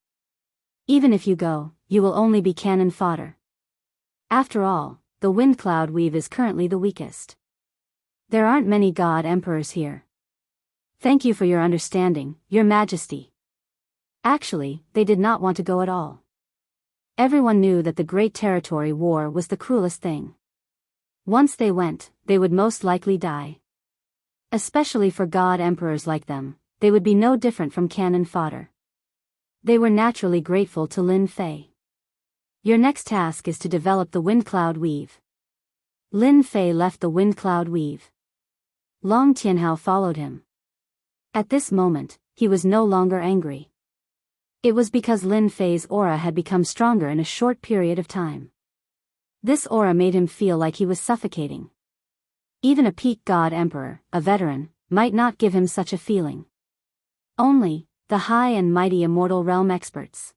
Speaker 1: Even if you go, you will only be cannon fodder. After all, the wind cloud weave is currently the weakest. There aren't many god emperors here. Thank you for your understanding, Your Majesty. Actually, they did not want to go at all. Everyone knew that the Great Territory War was the cruelest thing. Once they went, they would most likely die. Especially for god emperors like them, they would be no different from cannon fodder. They were naturally grateful to Lin Fei. Your next task is to develop the wind cloud weave. Lin Fei left the wind cloud weave. Long Tianhao followed him. At this moment, he was no longer angry. It was because Lin Fei's aura had become stronger in a short period of time. This aura made him feel like he was suffocating. Even a peak god emperor, a veteran, might not give him such a feeling. Only the high and mighty immortal realm experts.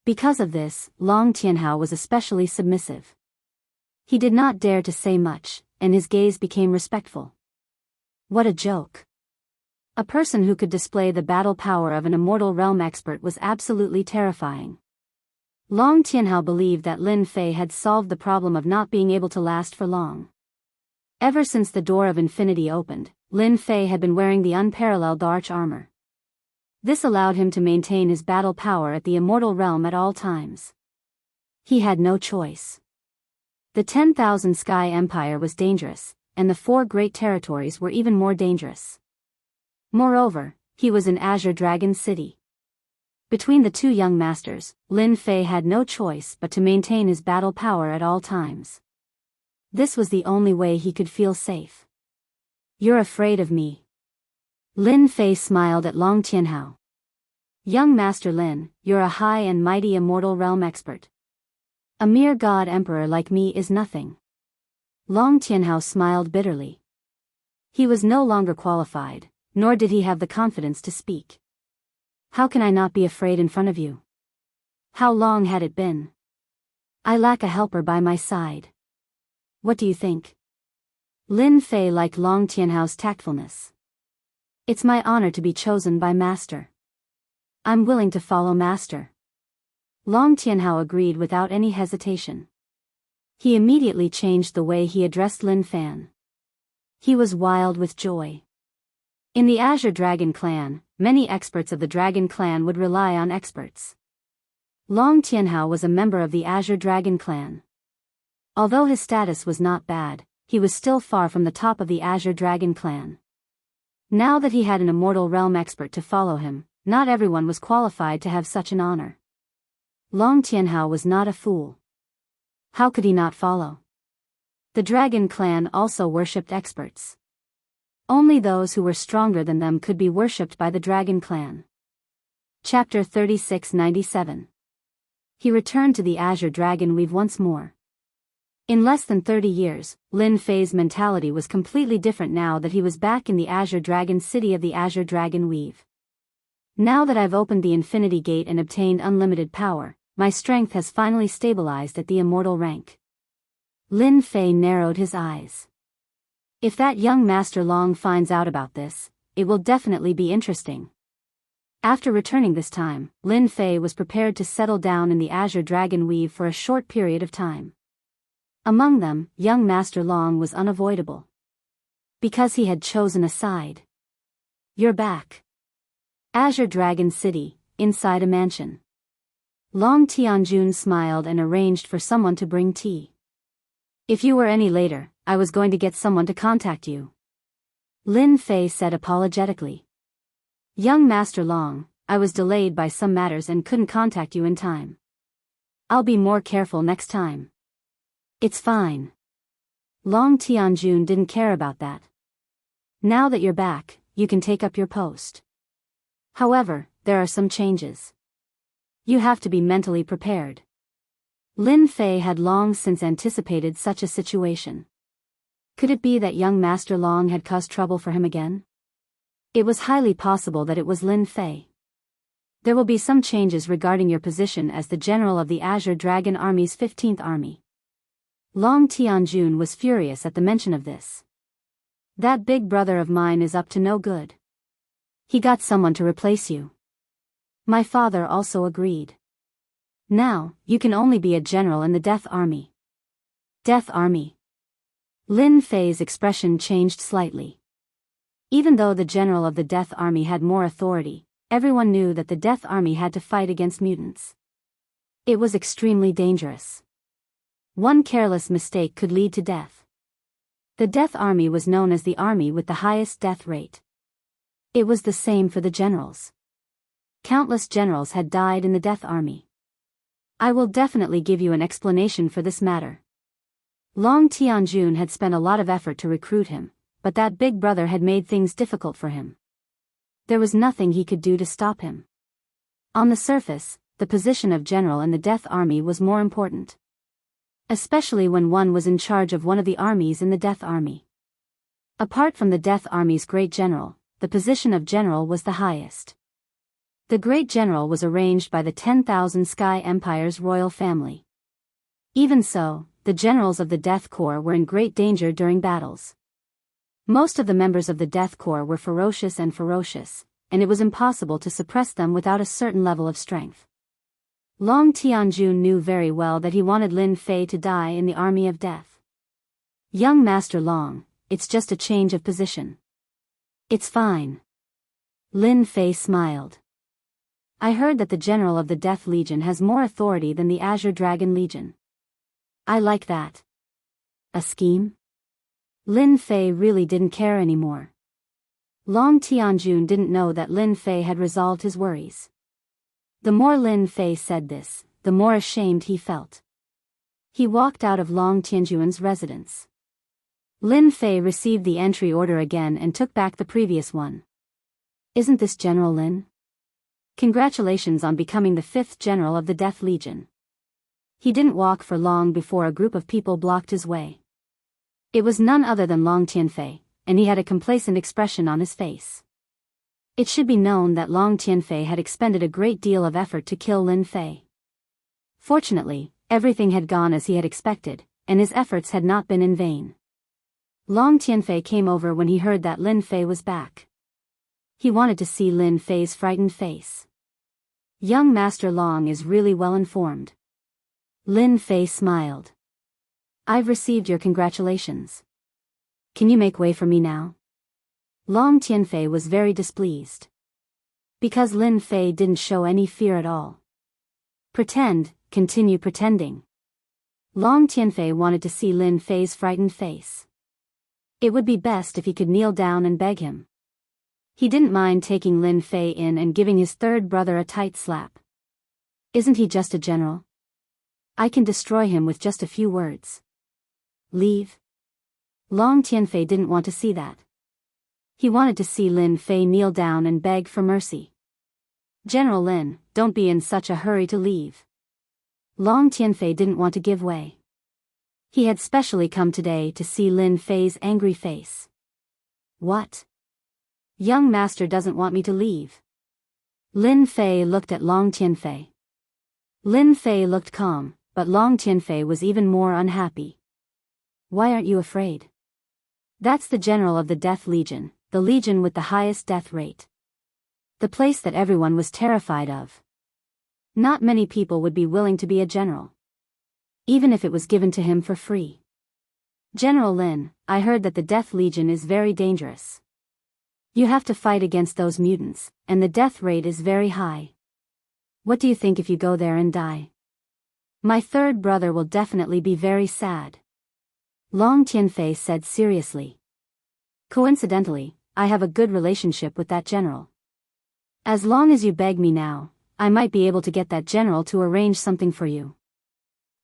Speaker 1: Because of this, Long Tianhao was especially submissive. He did not dare to say much, and his gaze became respectful. What a joke. A person who could display the battle power of an immortal realm expert was absolutely terrifying. Long Tianhao believed that Lin Fei had solved the problem of not being able to last for long. Ever since the door of infinity opened, Lin Fei had been wearing the unparalleled arch armor. This allowed him to maintain his battle power at the immortal realm at all times. He had no choice. The 10,000 Sky Empire was dangerous, and the 4 great territories were even more dangerous. Moreover, he was in Azure Dragon City. Between the two young masters, Lin Fei had no choice but to maintain his battle power at all times. This was the only way he could feel safe. You're afraid of me. Lin Fei smiled at Long Tianhao. Young Master Lin, you're a high and mighty immortal realm expert. A mere god emperor like me is nothing. Long Tianhao smiled bitterly. He was no longer qualified, nor did he have the confidence to speak. How can I not be afraid in front of you? How long had it been? I lack a helper by my side. What do you think? Lin Fei liked Long Tianhao's tactfulness. It's my honor to be chosen by Master. I'm willing to follow Master. Long Tianhao agreed without any hesitation. He immediately changed the way he addressed Lin Fan. He was wild with joy. In the Azure Dragon clan, many experts of the Dragon clan would rely on experts. Long Tianhao was a member of the Azure Dragon clan. Although his status was not bad, he was still far from the top of the Azure Dragon clan. Now that he had an immortal realm expert to follow him, not everyone was qualified to have such an honor. Long Tianhao was not a fool. How could he not follow? The Dragon clan also worshipped experts. Only those who were stronger than them could be worshipped by the Dragon clan. Chapter 3697. He returned to the Azure Dragon Weave once more. In less than 30 years, Lin Fei's mentality was completely different now that he was back in the Azure Dragon city of the Azure Dragon Weave. Now that I've opened the Infinity Gate and obtained unlimited power, my strength has finally stabilized at the immortal rank. Lin Fei narrowed his eyes. If that young Master Long finds out about this, it will definitely be interesting. After returning this time, Lin Fei was prepared to settle down in the Azure Dragon Weave for a short period of time. Among them, young Master Long was unavoidable. Because he had chosen a side. You're back. Azure Dragon City, inside a mansion. Long Tianjun smiled and arranged for someone to bring tea. If you were any later, I was going to get someone to contact you. Lin Fei said apologetically. Young Master Long, I was delayed by some matters and couldn't contact you in time. I'll be more careful next time. It's fine. Long Tianjun didn't care about that. Now that you're back, you can take up your post. However, there are some changes. You have to be mentally prepared. Lin Fei had long since anticipated such a situation. Could it be that young Master Long had caused trouble for him again? It was highly possible that it was Lin Fei. There will be some changes regarding your position as the general of the Azure Dragon Army's 15th Army. Long Tianjun was furious at the mention of this. That big brother of mine is up to no good. He got someone to replace you. My father also agreed. Now, you can only be a general in the Death Army. Death Army. Lin Fei's expression changed slightly. Even though the general of the Death Army had more authority, everyone knew that the Death Army had to fight against mutants. It was extremely dangerous. One careless mistake could lead to death. The Death Army was known as the army with the highest death rate. It was the same for the generals. Countless generals had died in the Death Army. I will definitely give you an explanation for this matter. Long Tianjun had spent a lot of effort to recruit him, but that big brother had made things difficult for him. There was nothing he could do to stop him. On the surface, the position of general in the Death Army was more important. Especially when one was in charge of one of the armies in the Death Army. Apart from the Death Army's great general, the position of general was the highest. The great general was arranged by the 10,000 Sky Empire's royal family. Even so, the generals of the Death Corps were in great danger during battles. Most of the members of the Death Corps were ferocious, and it was impossible to suppress them without a certain level of strength. Long Tianjun knew very well that he wanted Lin Fei to die in the army of death. Young Master Long, it's just a change of position. It's fine. Lin Fei smiled. I heard that the general of the Death Legion has more authority than the Azure Dragon Legion. I like that. A scheme? Lin Fei really didn't care anymore. Long Tianjun didn't know that Lin Fei had resolved his worries. The more Lin Fei said this, the more ashamed he felt. He walked out of Long Tianjuan's residence. Lin Fei received the entry order again and took back the previous one. Isn't this General Lin? Congratulations on becoming the 5th General of the Death Legion. He didn't walk for long before a group of people blocked his way. It was none other than Long Tianfei, and he had a complacent expression on his face. It should be known that Long Tianfei had expended a great deal of effort to kill Lin Fei. Fortunately, everything had gone as he had expected, and his efforts had not been in vain. Long Tianfei came over when he heard that Lin Fei was back. He wanted to see Lin Fei's frightened face. Young Master Long is really well informed. Lin Fei smiled. I've received your congratulations. Can you make way for me now? Long Tianfei was very displeased. Because Lin Fei didn't show any fear at all. Continue pretending. Long Tianfei wanted to see Lin Fei's frightened face. It would be best if he could kneel down and beg him. He didn't mind taking Lin Fei in and giving his third brother a tight slap. Isn't he just a general? I can destroy him with just a few words. Leave. Long Tianfei didn't want to see that. He wanted to see Lin Fei kneel down and beg for mercy. General Lin, don't be in such a hurry to leave. Long Tianfei didn't want to give way. He had specially come today to see Lin Fei's angry face. What? Young master doesn't want me to leave. Lin Fei looked at Long Tianfei. Lin Fei looked calm, but Long Tianfei was even more unhappy. Why aren't you afraid? That's the general of the Death Legion, the legion with the highest death rate. The place that everyone was terrified of. Not many people would be willing to be a general. Even if it was given to him for free. General Lin, I heard that the Death Legion is very dangerous. You have to fight against those mutants, and the death rate is very high. What do you think if you go there and die? My third brother will definitely be very sad. Long Tianfei said seriously. Coincidentally, I have a good relationship with that general. As long as you beg me now, I might be able to get that general to arrange something for you.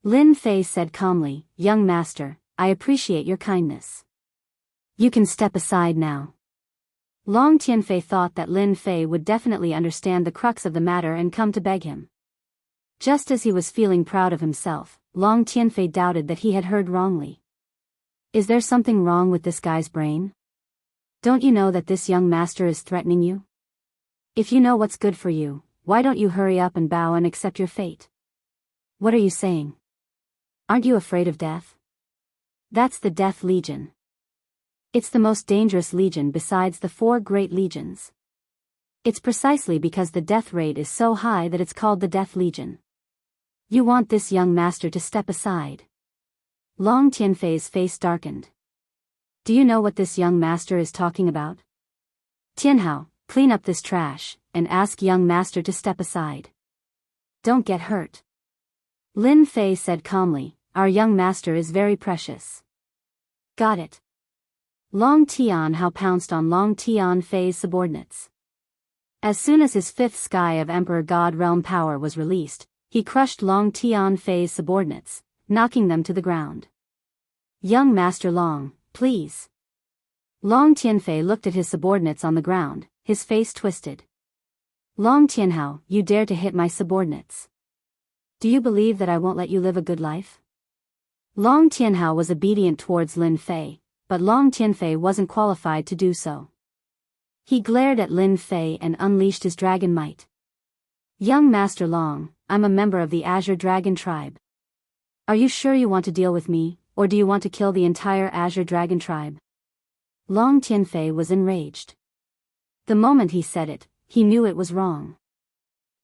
Speaker 1: Lin Fei said calmly, Young master, I appreciate your kindness. You can step aside now. Long Tianfei thought that Lin Fei would definitely understand the crux of the matter and come to beg him. Just as he was feeling proud of himself, Long Tianfei doubted that he had heard wrongly. Is there something wrong with this guy's brain? Don't you know that this young master is threatening you? If you know what's good for you, why don't you hurry up and bow and accept your fate? What are you saying? Aren't you afraid of death? That's the Death Legion. It's the most dangerous legion besides the 4 great legions. It's precisely because the death rate is so high that it's called the Death Legion. You want this young master to step aside. Long Tianfei's face darkened. Do you know what this young master is talking about? Tianhao, clean up this trash, and ask young master to step aside. Don't get hurt. Lin Fei said calmly, our young master is very precious. Got it. Long Tianhao pounced on Long Tianfei's subordinates. As soon as his 5th sky of Emperor God Realm power was released, he crushed Long Tianfei's subordinates, knocking them to the ground. Young Master Long, please. Long Tianfei looked at his subordinates on the ground, his face twisted. Long Tianhao, you dare to hit my subordinates. Do you believe that I won't let you live a good life? Long Tianhao was obedient towards Lin Fei, but Long Tianfei wasn't qualified to do so. He glared at Lin Fei and unleashed his dragon might. Young Master Long, I'm a member of the Azure Dragon tribe. Are you sure you want to deal with me, or do you want to kill the entire Azure Dragon tribe? Long Tianfei was enraged. The moment he said it, he knew it was wrong.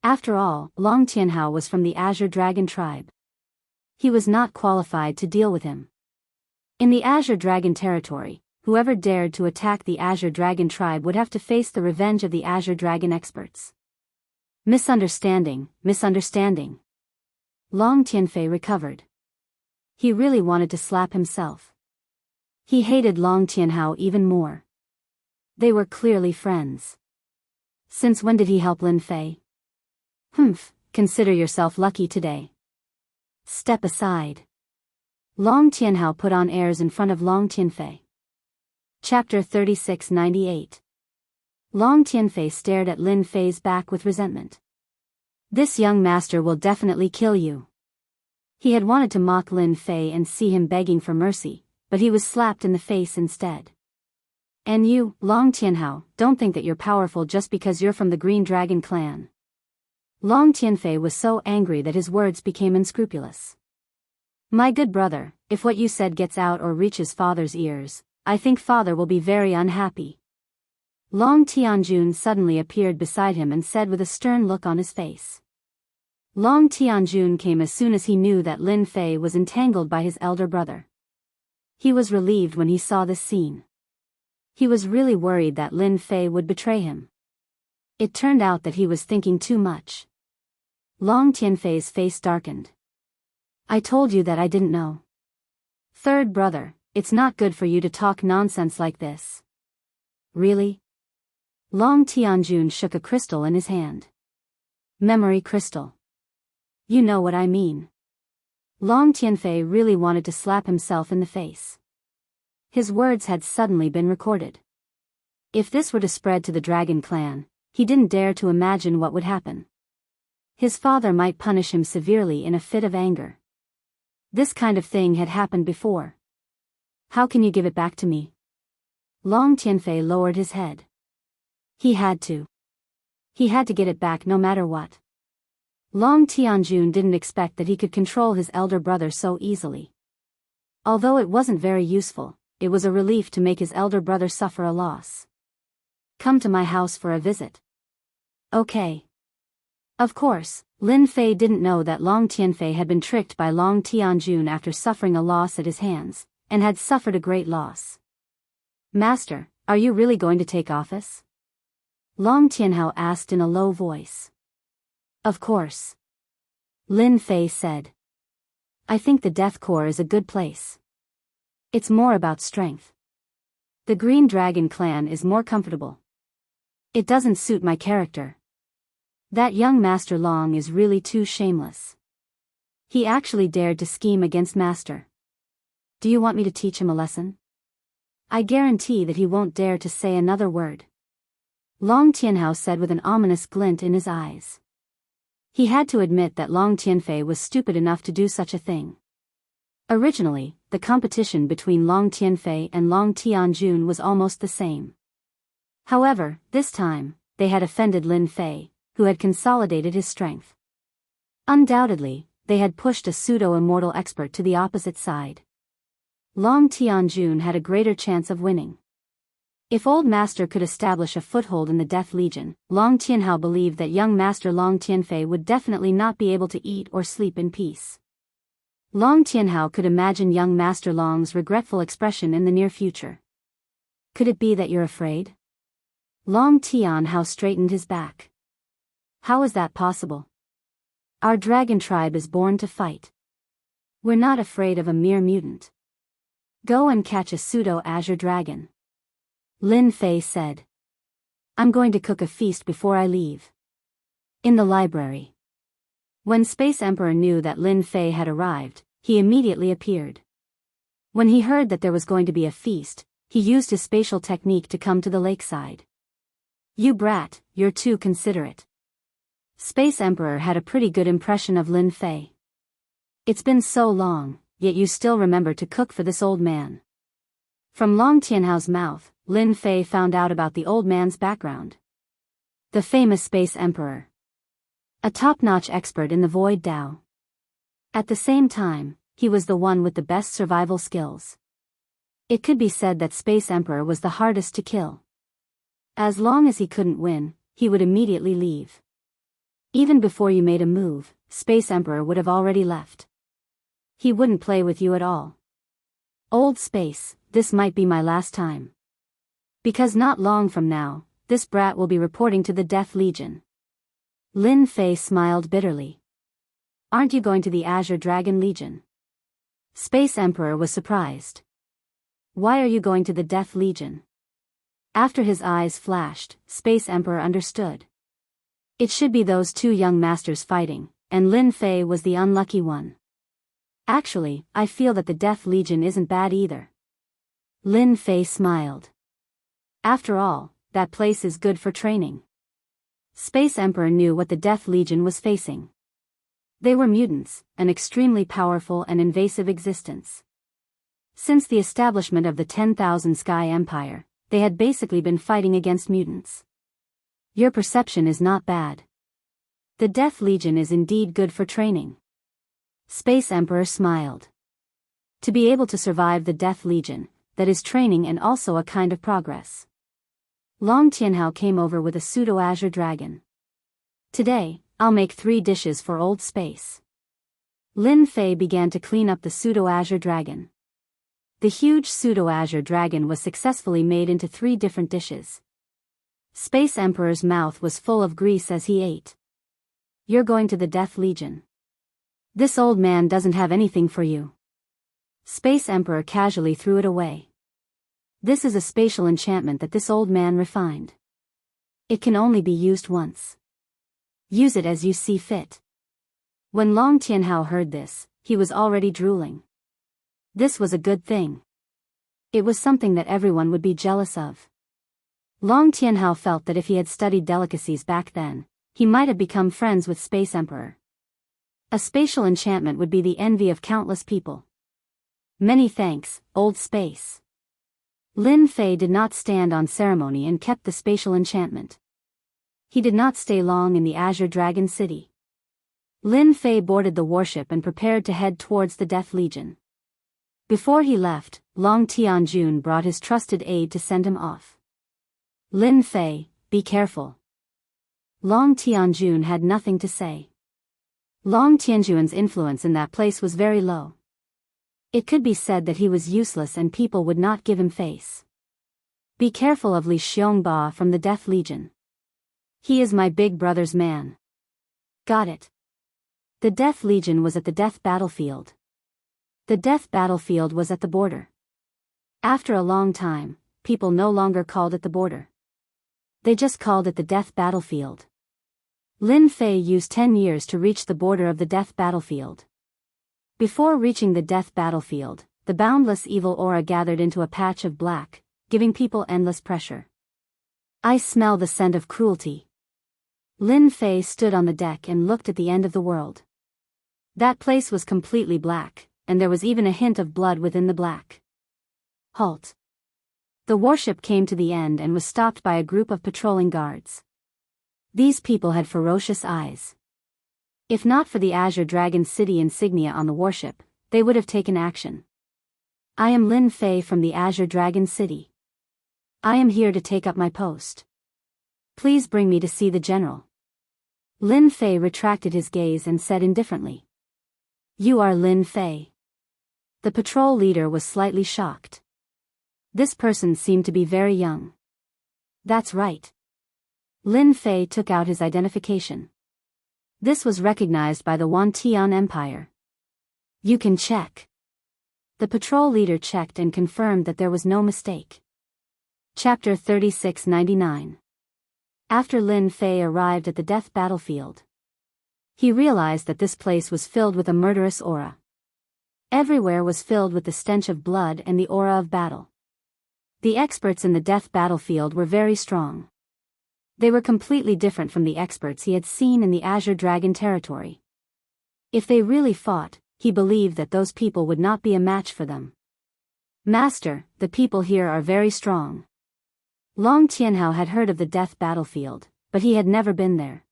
Speaker 1: After all, Long Tianhao was from the Azure Dragon tribe. He was not qualified to deal with him. In the Azure Dragon territory, whoever dared to attack the Azure Dragon tribe would have to face the revenge of the Azure Dragon experts. Misunderstanding. Long Tianfei recovered. He really wanted to slap himself. He hated Long Tianhao even more. They were clearly friends. Since when did he help Lin Fei? Consider yourself lucky today. Step aside. Long Tianhao put on airs in front of Long Tianfei. Chapter 3698. Long Tianfei stared at Lin Fei's back with resentment. This young master will definitely kill you. He had wanted to mock Lin Fei and see him begging for mercy, but he was slapped in the face instead. And you, Long Tianhao, don't think that you're powerful just because you're from the Green Dragon clan. Long Tianfei was so angry that his words became unscrupulous. My good brother, if what you said gets out or reaches father's ears, I think father will be very unhappy. Long Tianjun suddenly appeared beside him and said with a stern look on his face. Long Tianjun came as soon as he knew that Lin Fei was entangled by his elder brother. He was relieved when he saw this scene. He was really worried that Lin Fei would betray him. It turned out that he was thinking too much. Long Tianfei's face darkened. I told you that I didn't know. Third brother, it's not good for you to talk nonsense like this. Really? Long Tianjun shook a crystal in his hand. Memory crystal. You know what I mean. Long Tianfei really wanted to slap himself in the face. His words had suddenly been recorded. If this were to spread to the Dragon clan, he didn't dare to imagine what would happen. His father might punish him severely in a fit of anger. This kind of thing had happened before. How can you give it back to me? Long Tianfei lowered his head. He had to. He had to get it back no matter what. Long Tianjun didn't expect that he could control his elder brother so easily. Although it wasn't very useful, it was a relief to make his elder brother suffer a loss. Come to my house for a visit. Okay. Of course, Lin Fei didn't know that Long Tianfei had been tricked by Long Tianjun after suffering a loss at his hands, and had suffered a great loss. Master, are you really going to take office? Long Tianhao asked in a low voice. Of course. Lin Fei said. I think the Death Corps is a good place. It's more about strength. The Green Dragon clan is more comfortable. It doesn't suit my character. That young Master Long is really too shameless. He actually dared to scheme against Master. Do you want me to teach him a lesson? I guarantee that he won't dare to say another word. Long Tianhao said with an ominous glint in his eyes. He had to admit that Long Tianfei was stupid enough to do such a thing. Originally, the competition between Long Tianfei and Long Tianjun was almost the same. However, this time, they had offended Lin Fei, who had consolidated his strength. Undoubtedly, they had pushed a pseudo-immortal expert to the opposite side. Long Tianjun had a greater chance of winning. If Old Master could establish a foothold in the Death Legion, Long Tianhao believed that young Master Long Tianfei would definitely not be able to eat or sleep in peace. Long Tianhao could imagine young Master Long's regretful expression in the near future. Could it be that you're afraid? Long Tianhao straightened his back. How is that possible? Our dragon tribe is born to fight. We're not afraid of a mere mutant. Go and catch a pseudo-azure dragon. Lin Fei said. I'm going to cook a feast before I leave. In the library. When Space Emperor knew that Lin Fei had arrived, he immediately appeared. When he heard that there was going to be a feast, he used his spatial technique to come to the lakeside. You brat, you're too considerate. Space Emperor had a pretty good impression of Lin Fei. It's been so long, yet you still remember to cook for this old man. From Long Tianhao's mouth, Lin Fei found out about the old man's background. The famous Space Emperor. A top-notch expert in the Void Dao. At the same time, he was the one with the best survival skills. It could be said that Space Emperor was the hardest to kill. As long as he couldn't win, he would immediately leave. Even before you made a move, Space Emperor would have already left. He wouldn't play with you at all. Old Space, this might be my last time. Because not long from now, this brat will be reporting to the Death Legion. Lin Fei smiled bitterly. Aren't you going to the Azure Dragon Legion? Space Emperor was surprised. Why are you going to the Death Legion? After his eyes flashed, Space Emperor understood. It should be those two young masters fighting, and Lin Fei was the unlucky one. Actually, I feel that the Death Legion isn't bad either. Lin Fei smiled. After all, that place is good for training. Space Emperor knew what the Death Legion was facing. They were mutants, an extremely powerful and invasive existence. Since the establishment of the 10,000 Sky Empire, they had basically been fighting against mutants. Your perception is not bad. The Death Legion is indeed good for training. Space Emperor smiled. To be able to survive the Death Legion, that is training and also a kind of progress. Long Tianhao came over with a pseudo-azure dragon. Today, I'll make 3 dishes for old space. Lin Fei began to clean up the pseudo-azure dragon. The huge pseudo-azure dragon was successfully made into 3 different dishes. Space Emperor's mouth was full of grease as he ate. You're going to the Death Legion. This old man doesn't have anything for you. Space Emperor casually threw it away. This is a spatial enchantment that this old man refined. It can only be used once. Use it as you see fit. When Long Tianhao heard this, he was already drooling. This was a good thing. It was something that everyone would be jealous of. Long Tianhao felt that if he had studied delicacies back then, he might have become friends with Space Emperor. A spatial enchantment would be the envy of countless people. Many thanks, old space. Lin Fei did not stand on ceremony and kept the spatial enchantment. He did not stay long in the Azure Dragon City. Lin Fei boarded the warship and prepared to head towards the Death Legion. Before he left, Long Tianjun brought his trusted aide to send him off. Lin Fei, be careful. Long Tianjun had nothing to say. Long Tianjun's influence in that place was very low. It could be said that he was useless and people would not give him face. Be careful of Li Xiongba from the Death Legion. He is my big brother's man. Got it. The Death Legion was at the Death Battlefield. The Death Battlefield was at the border. After a long time, people no longer called it the border. They just called it the Death Battlefield. Lin Fei used 10 years to reach the border of the Death Battlefield. Before reaching the Death Battlefield, the boundless evil aura gathered into a patch of black, giving people endless pressure. I smell the scent of cruelty. Lin Fei stood on the deck and looked at the end of the world. That place was completely black, and there was even a hint of blood within the black. Halt. The warship came to the end and was stopped by a group of patrolling guards. These people had ferocious eyes. If not for the Azure Dragon City insignia on the warship, they would have taken action. I am Lin Fei from the Azure Dragon City. I am here to take up my post. Please bring me to see the general. Lin Fei retracted his gaze and said indifferently. You are Lin Fei. The patrol leader was slightly shocked. This person seemed to be very young. That's right. Lin Fei took out his identification. This was recognized by the Wantian Empire. You can check. The patrol leader checked and confirmed that there was no mistake. Chapter 3699. After Lin Fei arrived at the Death Battlefield, he realized that this place was filled with a murderous aura. Everywhere was filled with the stench of blood and the aura of battle. The experts in the Death Battlefield were very strong. They were completely different from the experts he had seen in the Azure Dragon territory. If they really fought, he believed that those people would not be a match for them. Master, the people here are very strong. Long Tianhao had heard of the Death Battlefield, but he had never been there.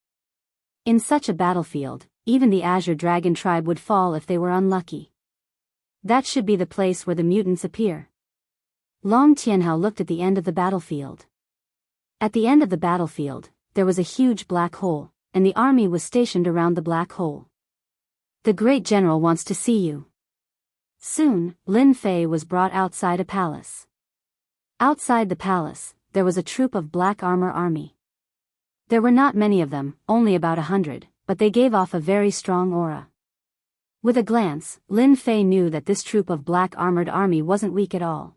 Speaker 1: In such a battlefield, even the Azure Dragon tribe would fall if they were unlucky. That should be the place where the mutants appear. Long Tianhao looked at the end of the battlefield. At the end of the battlefield, there was a huge black hole, and the army was stationed around the black hole. The great general wants to see you. Soon, Lin Fei was brought outside a palace. Outside the palace, there was a troop of black armor army. There were not many of them, only about 100, but they gave off a very strong aura. With a glance, Lin Fei knew that this troop of black armored army wasn't weak at all.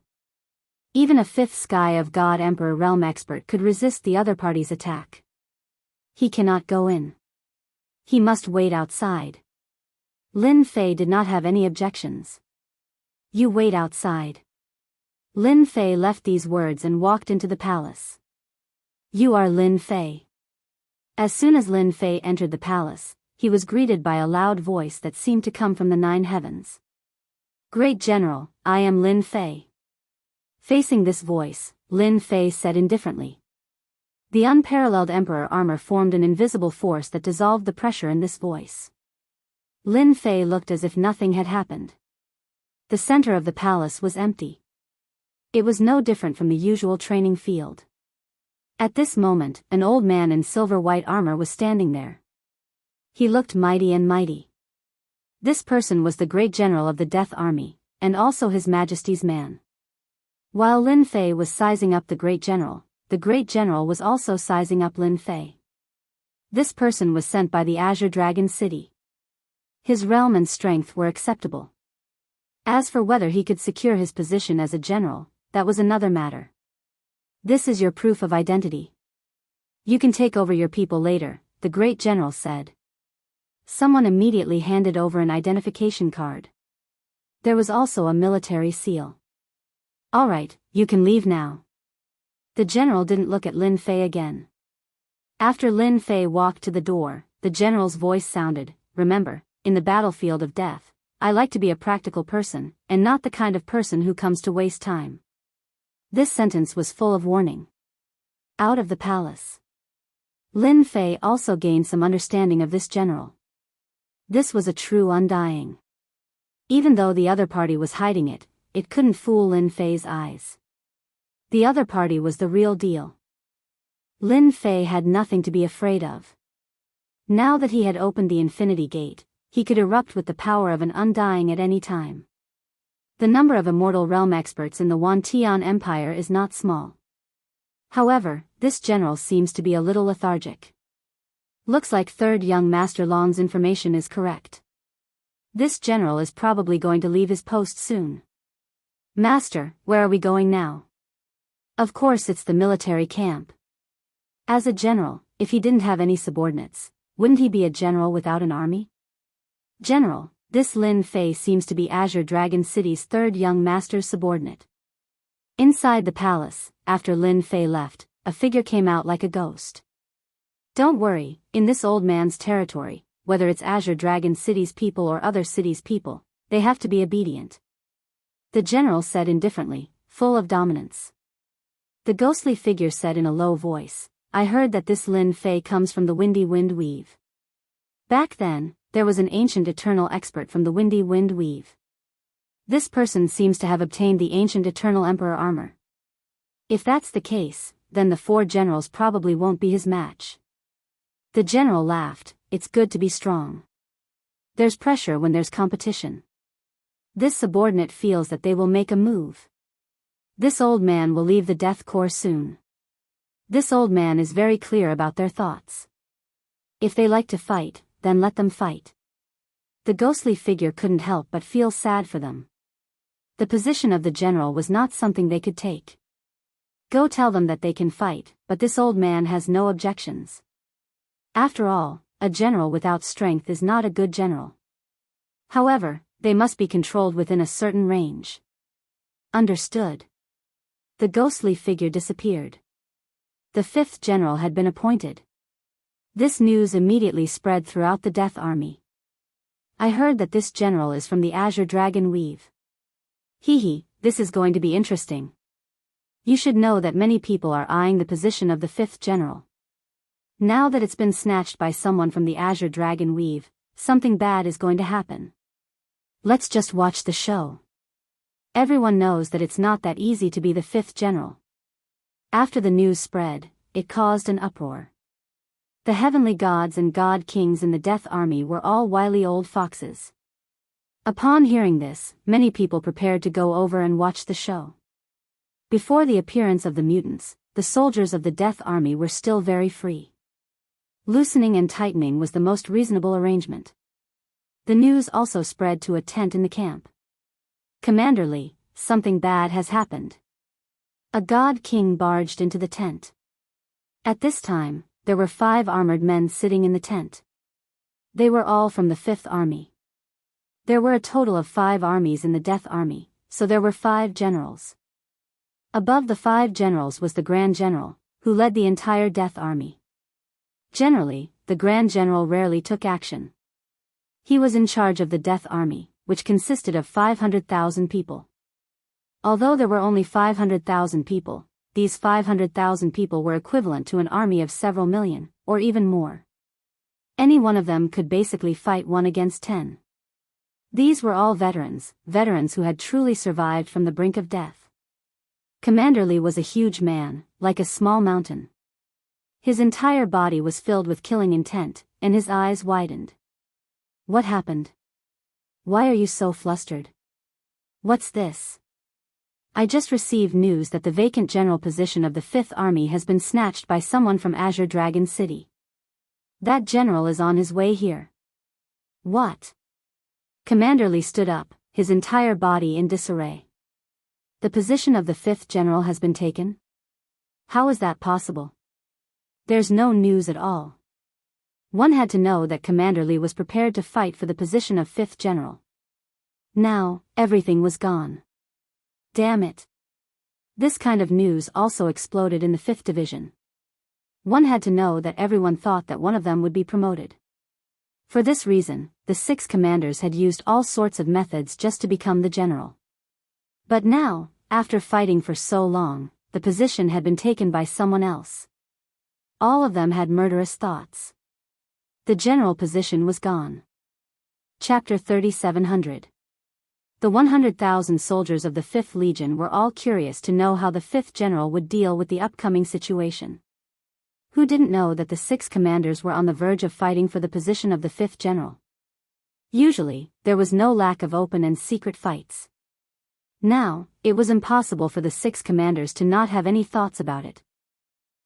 Speaker 1: Even a 5th Sky of God Emperor realm expert could resist the other party's attack. He cannot go in. He must wait outside. Lin Fei did not have any objections. You wait outside. Lin Fei left these words and walked into the palace. You are Lin Fei. As soon as Lin Fei entered the palace, he was greeted by a loud voice that seemed to come from the 9 heavens. Great General, I am Lin Fei. Facing this voice, Lin Fei said indifferently. The unparalleled emperor armor formed an invisible force that dissolved the pressure in this voice. Lin Fei looked as if nothing had happened. The center of the palace was empty. It was no different from the usual training field. At this moment, an old man in silver-white armor was standing there. He looked mighty and mighty. This person was the great general of the Death Army, and also His Majesty's man. While Lin Fei was sizing up the great general was also sizing up Lin Fei. This person was sent by the Azure Dragon City. His realm and strength were acceptable. As for whether he could secure his position as a general, that was another matter. This is your proof of identity. You can take over your people later, the great general said. Someone immediately handed over an identification card. There was also a military seal. All right, you can leave now. The general didn't look at Lin Fei again. After Lin Fei walked to the door, the general's voice sounded, remember, in the battlefield of death, I like to be a practical person, and not the kind of person who comes to waste time. This sentence was full of warning. Out of the palace. Lin Fei also gained some understanding of this general. This was a true undying. Even though the other party was hiding it, it couldn't fool Lin Fei's eyes. The other party was the real deal. Lin Fei had nothing to be afraid of. Now that he had opened the Infinity Gate, he could erupt with the power of an undying at any time. The number of immortal realm experts in the Wantian Empire is not small. However, this general seems to be a little lethargic. Looks like Third Young Master Long's information is correct. This general is probably going to leave his post soon. Master, where are we going now? Of course it's the military camp. As a general, if he didn't have any subordinates, wouldn't he be a general without an army? General, this Lin Fei seems to be Azure Dragon City's third young master's subordinate. Inside the palace, after Lin Fei left, a figure came out like a ghost. Don't worry, in this old man's territory, whether it's Azure Dragon City's people or other cities' people, they have to be obedient. The general said indifferently, full of dominance. The ghostly figure said in a low voice, I heard that this Lin Fei comes from the Windy Wind Weave. Back then, there was an ancient eternal expert from the Windy Wind Weave. This person seems to have obtained the ancient eternal emperor armor. If that's the case, then the 4 generals probably won't be his match. The general laughed, it's good to be strong. There's pressure when there's competition. This subordinate feels that they will make a move. This old man will leave the Death Corps soon. This old man is very clear about their thoughts. If they like to fight, then let them fight. The ghostly figure couldn't help but feel sad for them. The position of the general was not something they could take. Go tell them that they can fight, but this old man has no objections. After all, a general without strength is not a good general. However, they must be controlled within a certain range. Understood. The ghostly figure disappeared. The 5th general had been appointed. This news immediately spread throughout the Death Army. I heard that this general is from the Azure Dragon Weave. Hee, this is going to be interesting. You should know that many people are eyeing the position of the 5th general. Now that it's been snatched by someone from the Azure Dragon Weave, something bad is going to happen. Let's just watch the show. Everyone knows that it's not that easy to be the 5th general. After the news spread, it caused an uproar. The heavenly gods and god kings in the Death Army were all wily old foxes. Upon hearing this, many people prepared to go over and watch the show. Before the appearance of the mutants, the soldiers of the Death Army were still very free. Loosening and tightening was the most reasonable arrangement. The news also spread to a tent in the camp. Commander Lee, something bad has happened. A god king barged into the tent. At this time, there were 5 armored men sitting in the tent. They were all from the 5th Army. There were a total of 5 armies in the Death Army, so there were 5 generals. Above the 5 generals was the Grand General, who led the entire Death Army. Generally, the Grand General rarely took action. He was in charge of the Death Army, which consisted of 500,000 people. Although there were only 500,000 people, these 500,000 people were equivalent to an army of several million, or even more. Any one of them could basically fight 1 against 10. These were all veterans who had truly survived from the brink of death. Commander Li was a huge man, like a small mountain. His entire body was filled with killing intent, and his eyes widened. What happened? Why are you so flustered? What's this? I just received news that the vacant general position of the 5th Army has been snatched by someone from Azure Dragon City. That general is on his way here. What? Commander Li stood up, his entire body in disarray. The position of the 5th general has been taken? How is that possible? There's no news at all. One had to know that Commander Li was prepared to fight for the position of 5th general. Now, everything was gone. Damn it. This kind of news also exploded in the 5th Division. One had to know that everyone thought that one of them would be promoted. For this reason, the 6 commanders had used all sorts of methods just to become the general. But now, after fighting for so long, the position had been taken by someone else. All of them had murderous thoughts. The general position was gone. Chapter 3700. The 100,000 soldiers of the 5th Legion were all curious to know how the 5th general would deal with the upcoming situation. Who didn't know that the 6 commanders were on the verge of fighting for the position of the 5th general? Usually, there was no lack of open and secret fights. Now, it was impossible for the 6 commanders to not have any thoughts about it.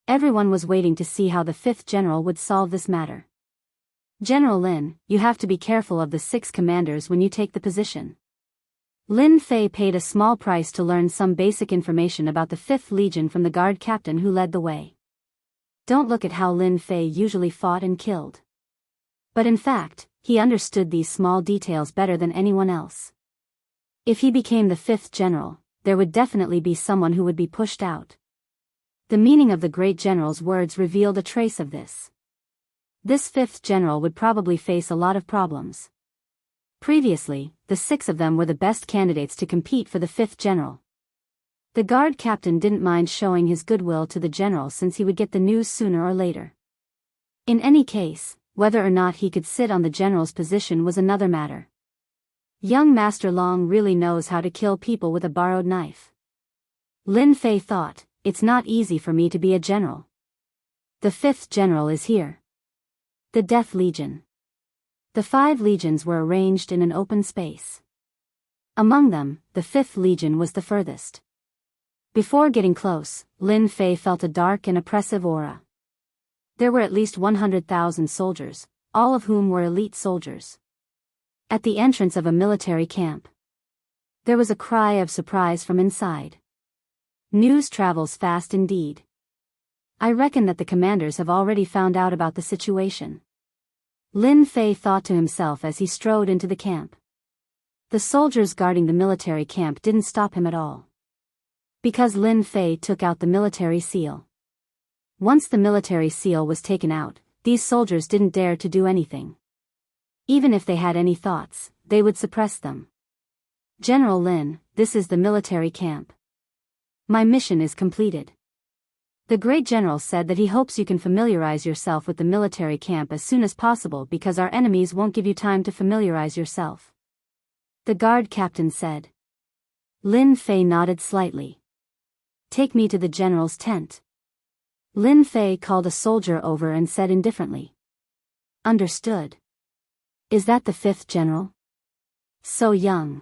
Speaker 1: Everyone was waiting to see how the 5th general would solve this matter. General Lin, you have to be careful of the 6 commanders when you take the position. Lin Fei paid a small price to learn some basic information about the 5th Legion from the guard captain who led the way. Don't look at how Lin Fei usually fought and killed. But in fact, he understood these small details better than anyone else. If he became the 5th general, there would definitely be someone who would be pushed out. The meaning of the great general's words revealed a trace of this. This 5th general would probably face a lot of problems. Previously, the 6 of them were the best candidates to compete for the 5th general. The guard captain didn't mind showing his goodwill to the general since he would get the news sooner or later. In any case, whether or not he could sit on the general's position was another matter. Young Master Long really knows how to kill people with a borrowed knife. Lin Fei thought, it's not easy for me to be a general. The 5th general is here. The Death Legion. The 5 legions were arranged in an open space. Among them, the 5th Legion was the furthest. Before getting close, Lin Fei felt a dark and oppressive aura. There were at least 100,000 soldiers, all of whom were elite soldiers. At the entrance of a military camp, there was a cry of surprise from inside. News travels fast indeed. I reckon that the commanders have already found out about the situation. Lin Fei thought to himself as he strode into the camp. The soldiers guarding the military camp didn't stop him at all. Because Lin Fei took out the military seal. Once the military seal was taken out, these soldiers didn't dare to do anything. Even if they had any thoughts, they would suppress them. General Lin, this is the military camp. My mission is completed. The great general said that he hopes you can familiarize yourself with the military camp as soon as possible because our enemies won't give you time to familiarize yourself. The guard captain said. Lin Fei nodded slightly. Take me to the general's tent. Lin Fei called a soldier over and said indifferently. Understood. Is that the 5th general? So young.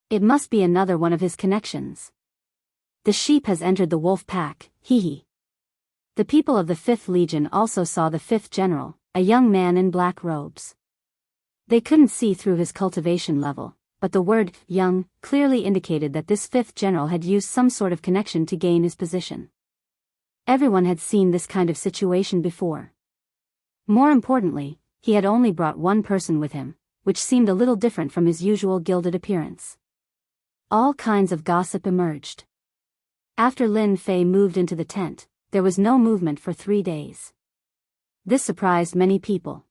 Speaker 1: It must be another one of his connections. The sheep has entered the wolf pack, hee. The people of the 5th Legion also saw the 5th general, a young man in black robes. They couldn't see through his cultivation level, but the word, young, clearly indicated that this 5th general had used some sort of connection to gain his position. Everyone had seen this kind of situation before. More importantly, he had only brought one person with him, which seemed a little different from his usual gilded appearance. All kinds of gossip emerged. After Lin Fei moved into the tent, there was no movement for 3 days. This surprised many people.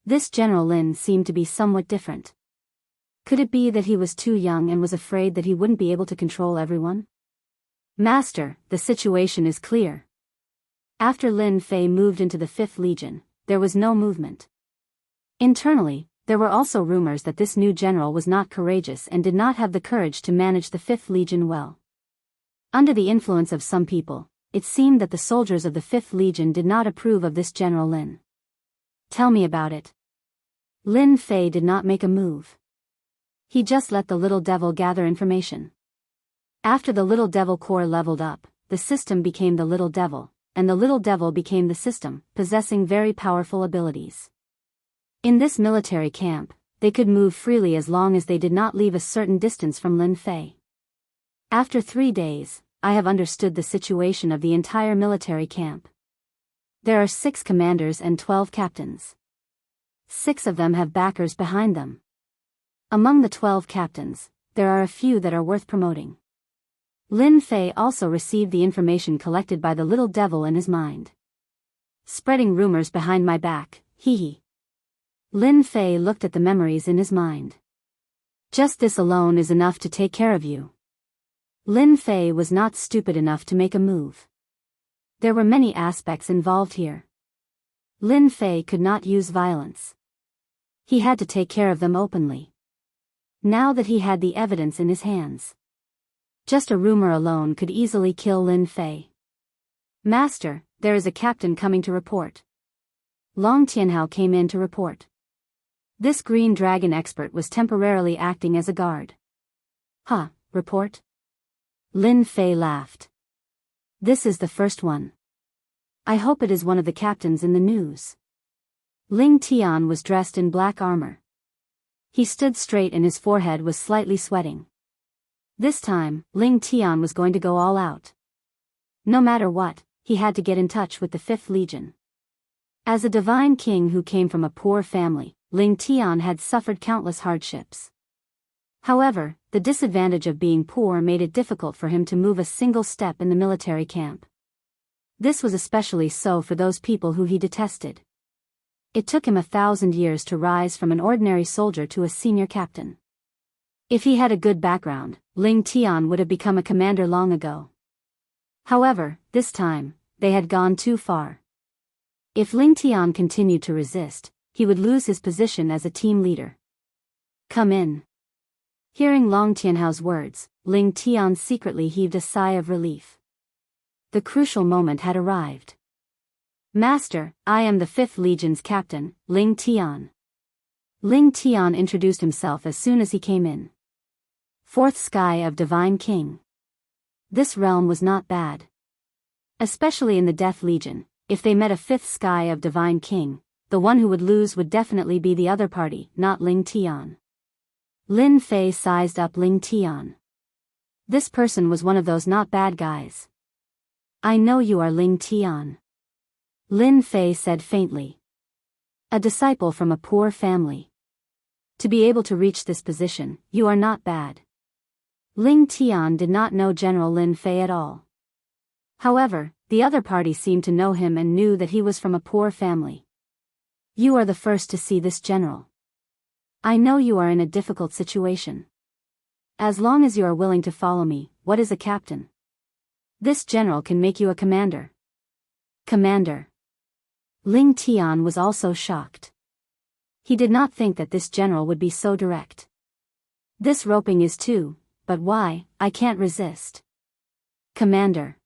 Speaker 1: This General Lin seemed to be somewhat different. Could it be that he was too young and was afraid that he wouldn't be able to control everyone? Master, the situation is clear. After Lin Fei moved into the 5th Legion, there was no movement. Internally, there were also rumors that this new general was not courageous and did not have the courage to manage the 5th Legion well. Under the influence of some people, it seemed that the soldiers of the 5th Legion did not approve of this General Lin. Tell me about it. Lin Fei did not make a move. He just let the little devil gather information. After the little devil core leveled up, the system became the little devil, and the little devil became the system, possessing very powerful abilities. In this military camp, they could move freely as long as they did not leave a certain distance from Lin Fei. After 3 days, I have understood the situation of the entire military camp. There are 6 commanders and 12 captains. 6 of them have backers behind them. Among the 12 captains, there are a few that are worth promoting. Lin Fei also received the information collected by the little devil in his mind. Spreading rumors behind my back, hee. Lin Fei looked at the memories in his mind. Just this alone is enough to take care of you. Lin Fei was not stupid enough to make a move. There were many aspects involved here. Lin Fei could not use violence. He had to take care of them openly. Now that he had the evidence in his hands. Just a rumor alone could easily kill Lin Fei. Master, there is a captain coming to report. Long Tianhao came in to report. This green dragon expert was temporarily acting as a guard. Huh, report? Lin Fei laughed. This is the first one. I hope it is one of the captains in the news. Ling Tian was dressed in black armor. He stood straight and his forehead was slightly sweating. This time, Ling Tian was going to go all out. No matter what, he had to get in touch with the 5th Legion. As a divine king who came from a poor family, Ling Tian had suffered countless hardships. However, the disadvantage of being poor made it difficult for him to move a single step in the military camp. This was especially so for those people who he detested. It took him 1,000 years to rise from an ordinary soldier to a senior captain. If he had a good background, Ling Tian would have become a commander long ago. However, this time, they had gone too far. If Ling Tian continued to resist, he would lose his position as a team leader. Come in. Hearing Long Tianhao's words, Ling Tian secretly heaved a sigh of relief. The crucial moment had arrived. Master, I am the 5th Legion's captain, Ling Tian. Ling Tian introduced himself as soon as he came in. 4th Sky of Divine King. This realm was not bad. Especially in the Death Legion, if they met a 5th Sky of Divine King, the one who would lose would definitely be the other party, not Ling Tian. Lin Fei sized up Ling Tian. This person was one of those not bad guys. I know you are Ling Tian. Lin Fei said faintly. A disciple from a poor family. To be able to reach this position, you are not bad. Ling Tian did not know General Lin Fei at all. However, the other party seemed to know him and knew that he was from a poor family. You are the first to see this general. I know you are in a difficult situation. As long as you are willing to follow me, what is a captain? This general can make you a commander. Commander. Ling Tian was also shocked. He did not think that this general would be so direct. This roping is too, but why, I can't resist. Commander.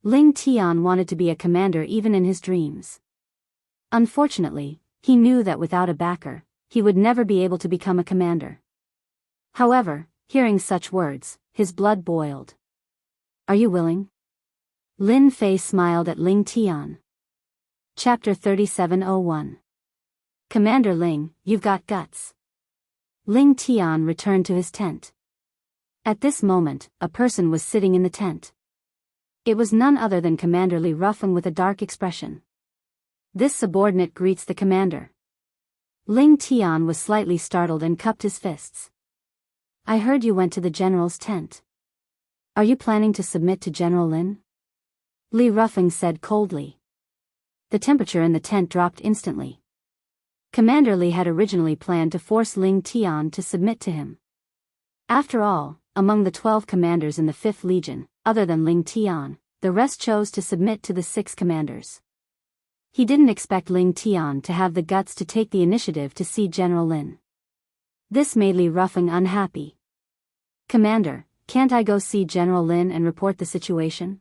Speaker 1: Ling Tian wanted to be a commander even in his dreams. Unfortunately, he knew that without a backer, he would never be able to become a commander. However, hearing such words, his blood boiled. Are you willing? Lin Fei smiled at Ling Tian. Chapter 3701. Commander Ling, you've got guts. Ling Tian returned to his tent. At this moment, a person was sitting in the tent. It was none other than Commander Li Ruffeng with a dark expression. This subordinate greets the commander. Ling Tian was slightly startled and cupped his fists. I heard you went to the general's tent. Are you planning to submit to General Lin? Li Rufeng said coldly. The temperature in the tent dropped instantly. Commander Li had originally planned to force Ling Tian to submit to him. After all, among the 12 commanders in the 5th Legion, other than Ling Tian, the rest chose to submit to the 6 commanders. He didn't expect Ling Tian to have the guts to take the initiative to see General Lin. This made Li Rufeng unhappy. Commander, can't I go see General Lin and report the situation?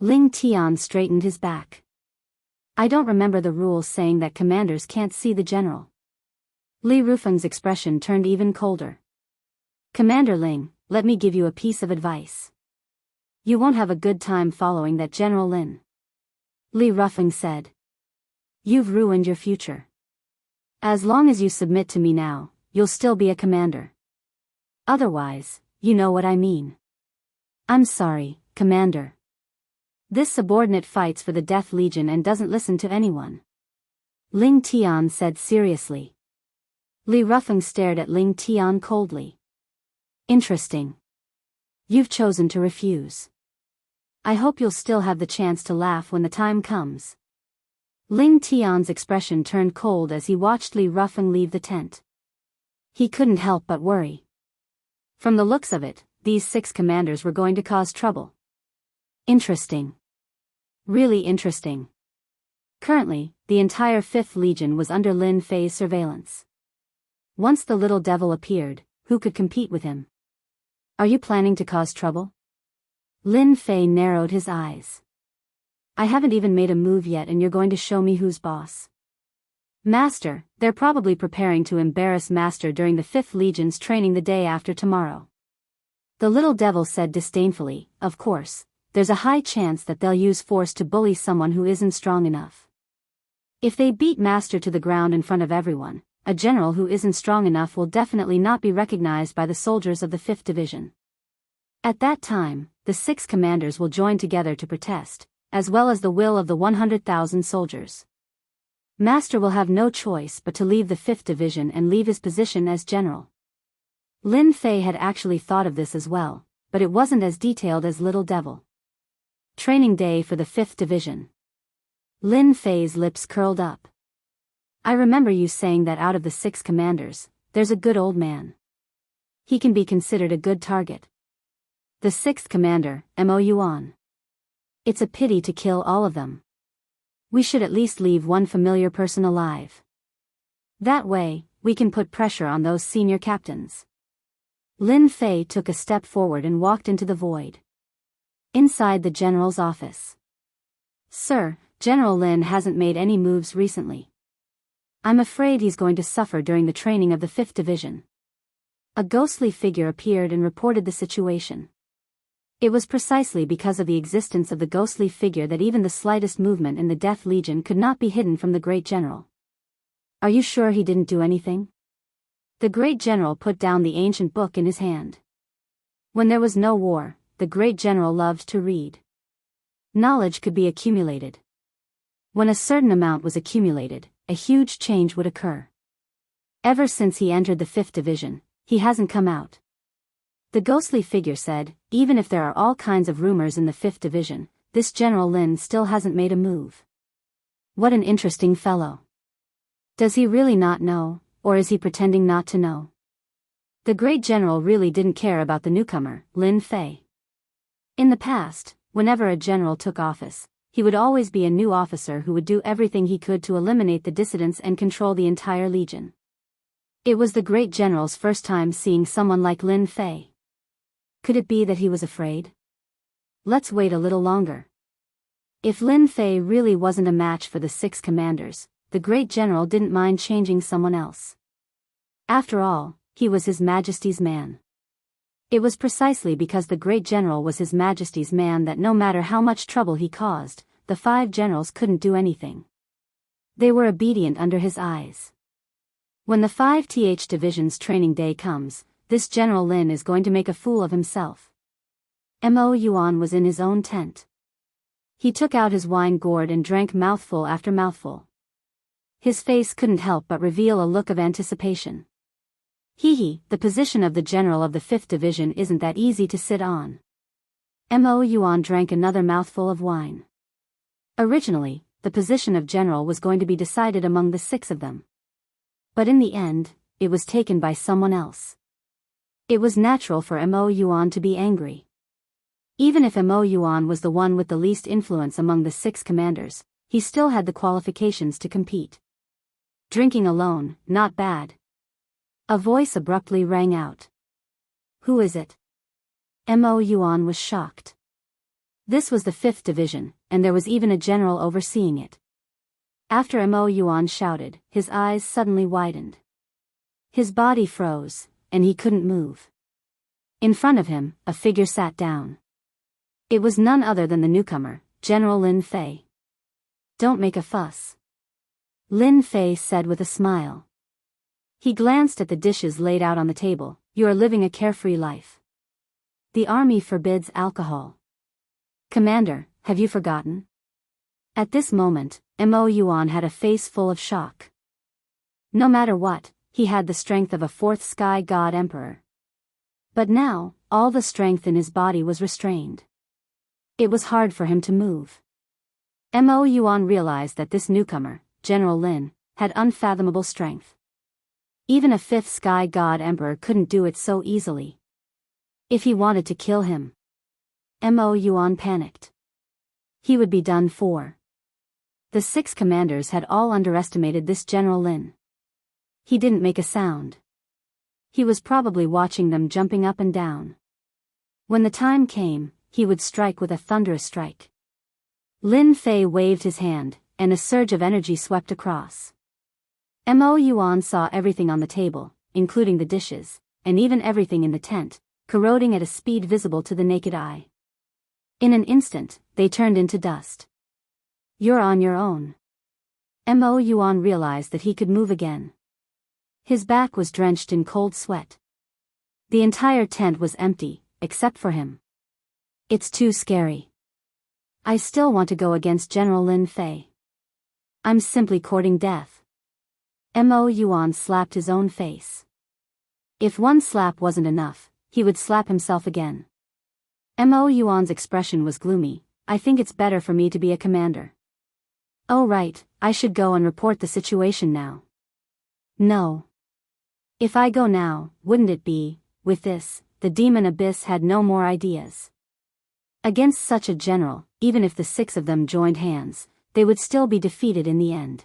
Speaker 1: Ling Tian straightened his back. I don't remember the rules saying that commanders can't see the general. Li Rufeng's expression turned even colder. Commander Ling, let me give you a piece of advice. You won't have a good time following that General Lin. Li Rufeng said. You've ruined your future. As long as you submit to me now, you'll still be a commander. Otherwise, you know what I mean. I'm sorry, Commander. This subordinate fights for the Death Legion and doesn't listen to anyone. Ling Tian said seriously. Li Rufeng stared at Ling Tian coldly. Interesting. You've chosen to refuse. I hope you'll still have the chance to laugh when the time comes. Ling Tian's expression turned cold as he watched Li Rufeng leave the tent. He couldn't help but worry. From the looks of it, these 6 commanders were going to cause trouble. Interesting. Really interesting. Currently, the entire 5th Legion was under Lin Fei's surveillance. Once the little devil appeared, who could compete with him? Are you planning to cause trouble? Lin Fei narrowed his eyes. I haven't even made a move yet and you're going to show me who's boss. Master, they're probably preparing to embarrass Master during the 5th Legion's training the day after tomorrow. The little devil said disdainfully, of course. There's a high chance that they'll use force to bully someone who isn't strong enough. If they beat Master to the ground in front of everyone, a general who isn't strong enough will definitely not be recognized by the soldiers of the 5th Division. At that time, the 6 commanders will join together to protest, as well as the will of the 100,000 soldiers. Master will have no choice but to leave the 5th Division and leave his position as general. Lin Fei had actually thought of this as well, but it wasn't as detailed as Little Devil. Training day for the 5th Division. Lin Fei's lips curled up. I remember you saying that out of the 6 commanders, there's a good old man. He can be considered a good target. The 6th commander, Mo Yuan. It's a pity to kill all of them. We should at least leave one familiar person alive. That way, we can put pressure on those senior captains. Lin Fei took a step forward and walked into the void. Inside the general's office. Sir, General Lin hasn't made any moves recently. I'm afraid he's going to suffer during the training of the 5th Division. A ghostly figure appeared and reported the situation. It was precisely because of the existence of the ghostly figure that even the slightest movement in the Death Legion could not be hidden from the great general. Are you sure he didn't do anything? The great general put down the ancient book in his hand. When there was no war, the great general loved to read. Knowledge could be accumulated. When a certain amount was accumulated, a huge change would occur. Ever since he entered the 5th Division, he hasn't come out. The ghostly figure said, even if there are all kinds of rumors in the 5th Division, this General Lin still hasn't made a move. What an interesting fellow. Does he really not know, or is he pretending not to know? The great general really didn't care about the newcomer, Lin Fei. In the past, whenever a general took office, he would always be a new officer who would do everything he could to eliminate the dissidents and control the entire legion. It was the great general's first time seeing someone like Lin Fei. Could it be that he was afraid? Let's wait a little longer. If Lin Fei really wasn't a match for the 6 commanders, the great general didn't mind changing someone else. After all, he was His Majesty's man. It was precisely because the great general was His Majesty's man that no matter how much trouble he caused, the 5 generals couldn't do anything. They were obedient under his eyes. When the 5th Division's training day comes, this General Lin is going to make a fool of himself. Mo Yuan was in his own tent. He took out his wine gourd and drank mouthful after mouthful. His face couldn't help but reveal a look of anticipation. Hee, the position of the general of the 5th Division isn't that easy to sit on. Mo Yuan drank another mouthful of wine. Originally, the position of general was going to be decided among the 6 of them. But in the end, it was taken by someone else. It was natural for Mo Yuan to be angry. Even if Mo Yuan was the one with the least influence among the 6 commanders, he still had the qualifications to compete. Drinking alone, not bad. A voice abruptly rang out. Who is it? Mo Yuan was shocked. This was the 5th Division, and there was even a general overseeing it. After Mo Yuan shouted, his eyes suddenly widened. His body froze, and he couldn't move. In front of him, a figure sat down. It was none other than the newcomer, General Lin Fei. Don't make a fuss, Lin Fei said with a smile. He glanced at the dishes laid out on the table. You are living a carefree life. The army forbids alcohol. Commander, have you forgotten? At this moment, Mo Yuan had a face full of shock. No matter what, he had the strength of a 4th sky god emperor. But now, all the strength in his body was restrained. It was hard for him to move. Mo Yuan realized that this newcomer, General Lin, had unfathomable strength. Even a 5th sky god emperor couldn't do it so easily. If he wanted to kill him, Mo Yuan panicked. He would be done for. The 6 commanders had all underestimated this General Lin. He didn't make a sound. He was probably watching them jumping up and down. When the time came, he would strike with a thunderous strike. Lin Fei waved his hand, and a surge of energy swept across. Mo Yuan saw everything on the table, including the dishes, and even everything in the tent, corroding at a speed visible to the naked eye. In an instant, they turned into dust. You're on your own. Mo Yuan realized that he could move again. His back was drenched in cold sweat. The entire tent was empty, except for him. It's too scary. I still want to go against General Lin Fei. I'm simply courting death. Mo Yuan slapped his own face. If one slap wasn't enough, he would slap himself again. Mo Yuan's expression was gloomy. I think it's better for me to be a commander. Oh right, I should go and report the situation now. No. If I go now, wouldn't it be, with this, the demon abyss had no more ideas. Against such a general, even if the 6 of them joined hands, they would still be defeated in the end.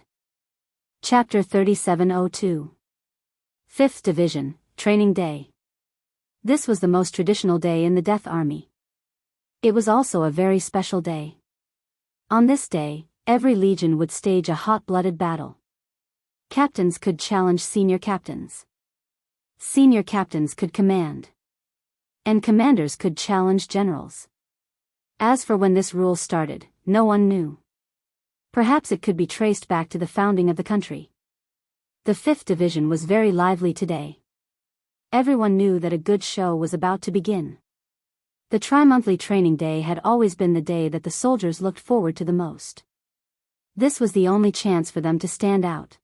Speaker 1: Chapter 3702. 5th Division, Training Day. This was the most traditional day in the Death Army. It was also a very special day. On this day, every legion would stage a hot-blooded battle. Captains could challenge senior captains. Senior captains could command. And commanders could challenge generals. As for when this rule started, no one knew. Perhaps it could be traced back to the founding of the country. The 5th Division was very lively today. Everyone knew that a good show was about to begin. The tri-monthly training day had always been the day that the soldiers looked forward to the most. This was the only chance for them to stand out.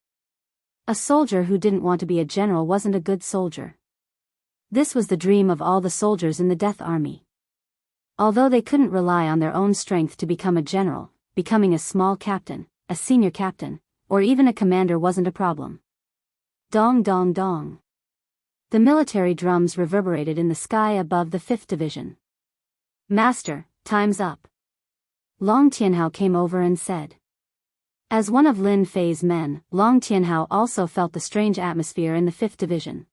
Speaker 1: A soldier who didn't want to be a general wasn't a good soldier. This was the dream of all the soldiers in the Death Army. Although they couldn't rely on their own strength to become a general, becoming a small captain, a senior captain, or even a commander wasn't a problem. Dong dong dong. The military drums reverberated in the sky above the 5th Division. Master, time's up. Long Tianhao came over and said. As one of Lin Fei's men, Long Tianhao also felt the strange atmosphere in the 5th Division.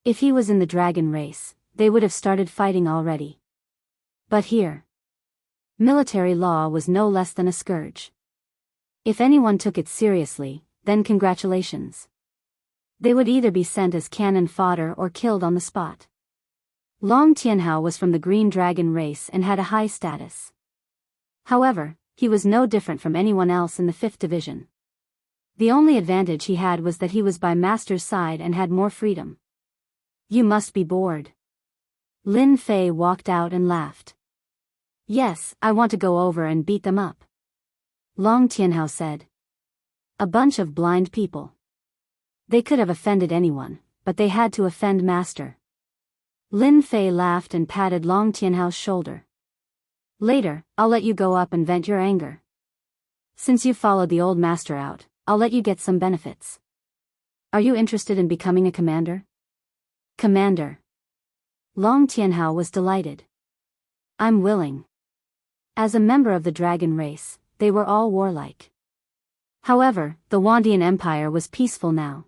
Speaker 1: If he was in the dragon race, they would have started fighting already. But here, military law was no less than a scourge. If anyone took it seriously, then congratulations. They would either be sent as cannon fodder or killed on the spot. Long Tianhao was from the Green Dragon race and had a high status. However, he was no different from anyone else in the 5th Division. The only advantage he had was that he was by Master's side and had more freedom. You must be bored. Lin Fei walked out and laughed. Yes, I want to go over and beat them up. Long Tianhao said. A bunch of blind people. They could have offended anyone, but they had to offend Master. Lin Fei laughed and patted Long Tianhao's shoulder. Later, I'll let you go up and vent your anger. Since you followed the old master out, I'll let you get some benefits. Are you interested in becoming a commander? Commander. Long Tianhao was delighted. I'm willing. As a member of the dragon race, they were all warlike. However, the Wandian Empire was peaceful now.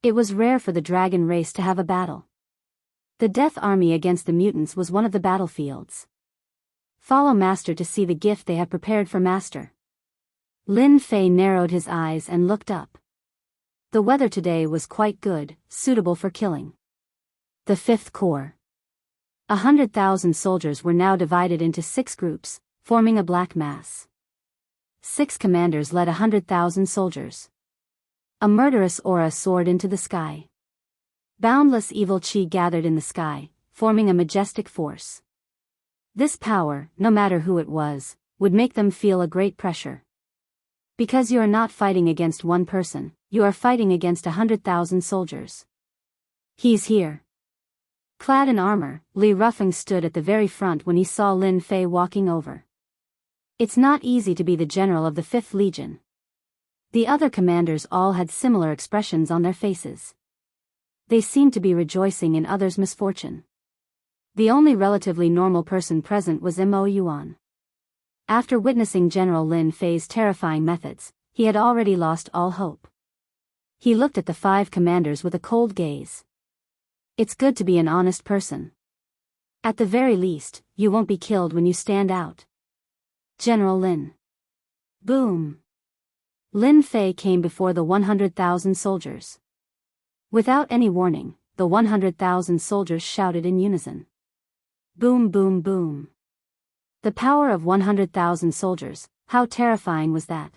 Speaker 1: It was rare for the dragon race to have a battle. The Death Army against the mutants was one of the battlefields. Follow Master to see the gift they have prepared for Master. Lin Fei narrowed his eyes and looked up. The weather today was quite good, suitable for killing. The Fifth Corps. 100,000 soldiers were now divided into 6 groups, forming a black mass. 6 commanders led 100,000 soldiers. A murderous aura soared into the sky. Boundless evil chi gathered in the sky, forming a majestic force. This power, no matter who it was, would make them feel a great pressure. Because you are not fighting against one person, you are fighting against 100,000 soldiers. He's here. Clad in armor, Li Rufeng stood at the very front when he saw Lin Fei walking over. It's not easy to be the general of the 5th Legion. The other commanders all had similar expressions on their faces. They seemed to be rejoicing in others' misfortune. The only relatively normal person present was Mo Yuan. After witnessing General Lin Fei's terrifying methods, he had already lost all hope. He looked at the 5 commanders with a cold gaze. It's good to be an honest person. At the very least, you won't be killed when you stand out. General Lin. Boom. Lin Fei came before the 100,000 soldiers. Without any warning, the 100,000 soldiers shouted in unison. Boom, boom, boom. The power of 100,000 soldiers, how terrifying was that?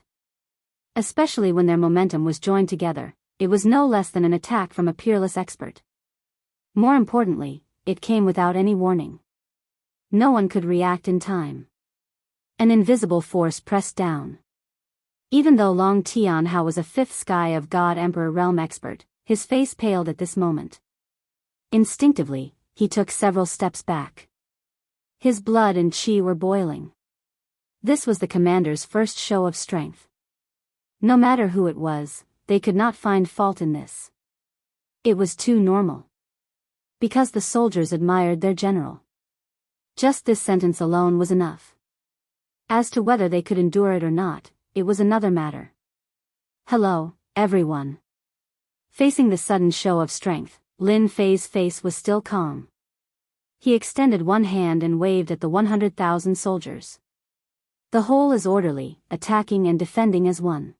Speaker 1: Especially when their momentum was joined together, it was no less than an attack from a peerless expert. More importantly, it came without any warning. No one could react in time. An invisible force pressed down. Even though Long Tianhao was a 5th Sky of God Emperor realm expert, his face paled at this moment. Instinctively, he took several steps back. His blood and chi were boiling. This was the commander's first show of strength. No matter who it was, they could not find fault in this. It was too normal. Because the soldiers admired their general. Just this sentence alone was enough. As to whether they could endure it or not, it was another matter. Hello, everyone. Facing the sudden show of strength, Lin Fei's face was still calm. He extended one hand and waved at the 100,000 soldiers. The whole is orderly, attacking and defending as one.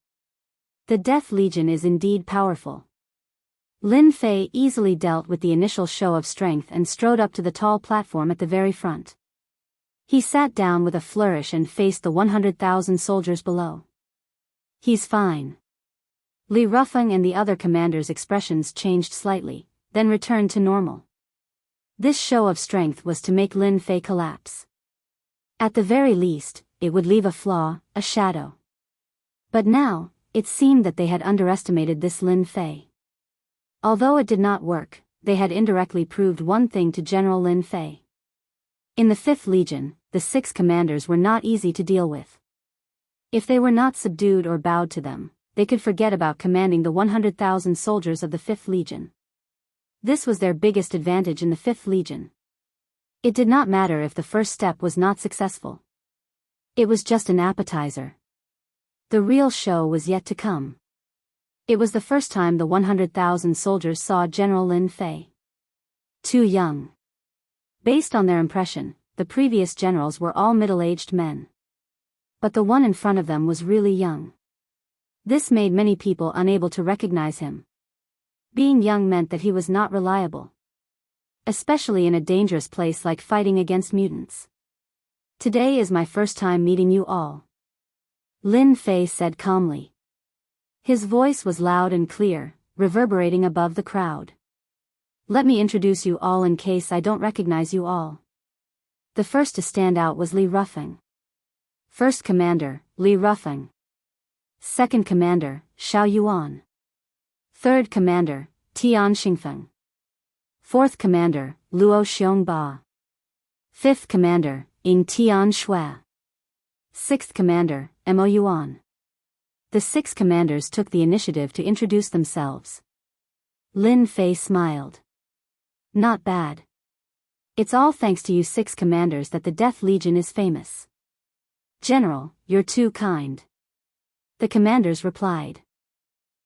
Speaker 1: The Death Legion is indeed powerful. Lin Fei easily dealt with the initial show of strength and strode up to the tall platform at the very front. He sat down with a flourish and faced the 100,000 soldiers below. He's fine. Li Rufeng and the other commanders' expressions changed slightly, then returned to normal. This show of strength was to make Lin Fei collapse. At the very least, it would leave a flaw, a shadow. But now, it seemed that they had underestimated this Lin Fei. Although it did not work, they had indirectly proved one thing to General Lin Fei. In the 5th Legion, the 6 commanders were not easy to deal with. If they were not subdued or bowed to them, they could forget about commanding the 100,000 soldiers of the 5th Legion. This was their biggest advantage in the 5th Legion. It did not matter if the first step was not successful. It was just an appetizer. The real show was yet to come. It was the first time the 100,000 soldiers saw General Lin Fei. Too young. Based on their impression, the previous generals were all middle-aged men. But the one in front of them was really young. This made many people unable to recognize him. Being young meant that he was not reliable. Especially in a dangerous place like fighting against mutants. Today is my first time meeting you all. Lin Fei said calmly. His voice was loud and clear, reverberating above the crowd. Let me introduce you all in case I don't recognize you all. The first to stand out was Li Rufeng. First Commander, Li Rufeng. Second Commander, Xiao Yuan. Third Commander, Tian Xingfeng. Fourth Commander, Luo Xiongba. Fifth Commander, Ying Tian Shui. Sixth Commander, Mo Yuan. The 6 commanders took the initiative to introduce themselves. Lin Fei smiled. Not bad. It's all thanks to you 6 commanders that the Death Legion is famous. General, you're too kind. The commanders replied.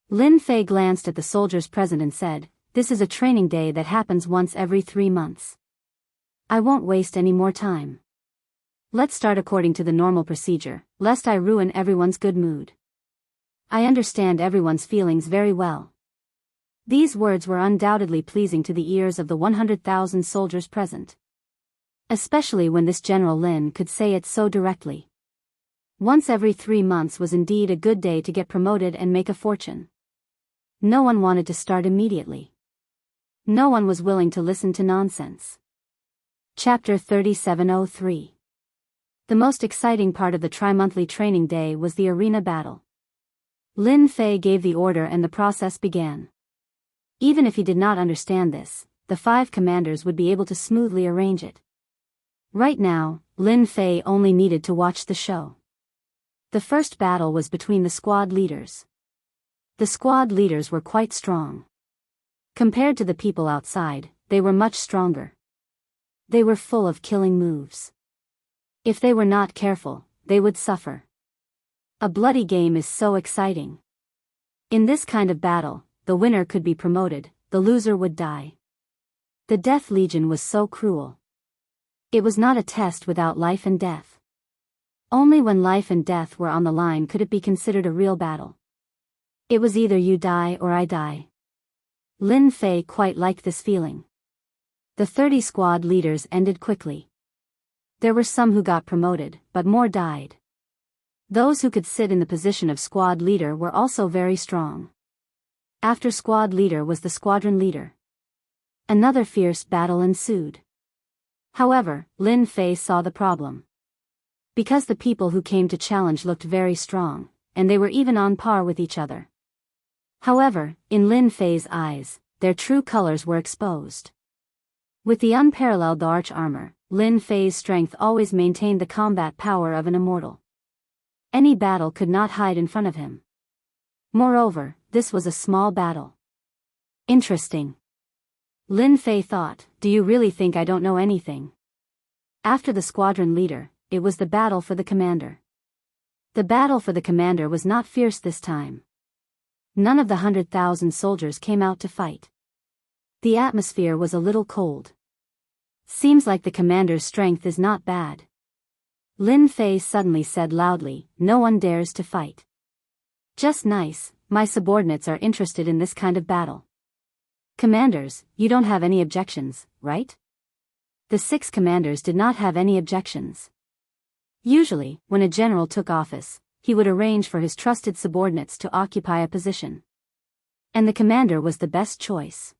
Speaker 1: Lin Fei glanced at the soldiers present and said, this is a training day that happens once every 3 months. I won't waste any more time. Let's start according to the normal procedure, lest I ruin everyone's good mood. I understand everyone's feelings very well. These words were undoubtedly pleasing to the ears of the 100,000 soldiers present. Especially when this General Lin could say it so directly. Once every 3 months was indeed a good day to get promoted and make a fortune. No one wanted to start immediately. No one was willing to listen to nonsense. Chapter 3703. The most exciting part of the tri-monthly training day was the arena battle. Lin Fei gave the order and the process began. Even if he did not understand this, the 5 commanders would be able to smoothly arrange it. Right now, Lin Fei only needed to watch the show. The first battle was between the squad leaders. The squad leaders were quite strong. Compared to the people outside, they were much stronger. They were full of killing moves. If they were not careful, they would suffer. A bloody game is so exciting. In this kind of battle, the winner could be promoted, the loser would die. The Death Legion was so cruel. It was not a test without life and death. Only when life and death were on the line could it be considered a real battle. It was either you die or I die. Lin Fei quite liked this feeling. The 30 squad leaders ended quickly. There were some who got promoted, but more died. Those who could sit in the position of squad leader were also very strong. After squad leader was the squadron leader. Another fierce battle ensued. However, Lin Fei saw the problem. Because the people who came to challenge looked very strong, and they were even on par with each other. However, in Lin Fei's eyes, their true colors were exposed. With the unparalleled arch armor, Lin Fei's strength always maintained the combat power of an immortal. Any battle could not hide in front of him. Moreover, this was a small battle. Interesting. Lin Fei thought, do you really think I don't know anything? After the squadron leader, it was the battle for the commander. The battle for the commander was not fierce this time. None of the 100,000 soldiers came out to fight. The atmosphere was a little cold. Seems like the commander's strength is not bad. Lin Fei suddenly said loudly, no one dares to fight. Just nice, my subordinates are interested in this kind of battle. Commanders, you don't have any objections, right? The 6 commanders did not have any objections. Usually, when a general took office, he would arrange for his trusted subordinates to occupy a position. And the commander was the best choice.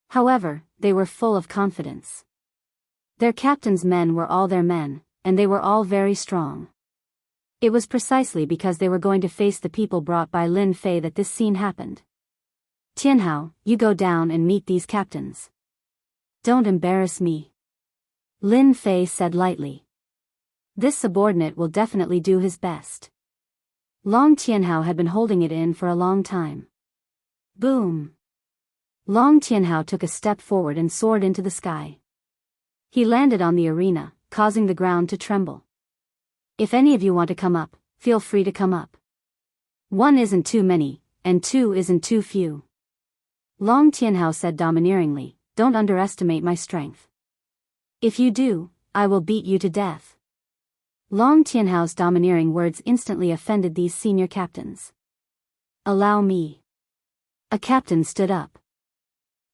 Speaker 1: However, they were full of confidence. Their captain's men were all their men, and they were all very strong. It was precisely because they were going to face the people brought by Lin Fei that this scene happened. Tianhao, you go down and meet these captains. Don't embarrass me. Lin Fei said lightly. This subordinate will definitely do his best. Long Tianhao had been holding it in for a long time. Boom! Long Tianhao took a step forward and soared into the sky. He landed on the arena, causing the ground to tremble. If any of you want to come up, feel free to come up. 1 isn't too many, and 2 isn't too few. Long Tianhao said domineeringly, don't underestimate my strength. If you do, I will beat you to death. Long Tianhao's domineering words instantly offended these senior captains. Allow me. A captain stood up.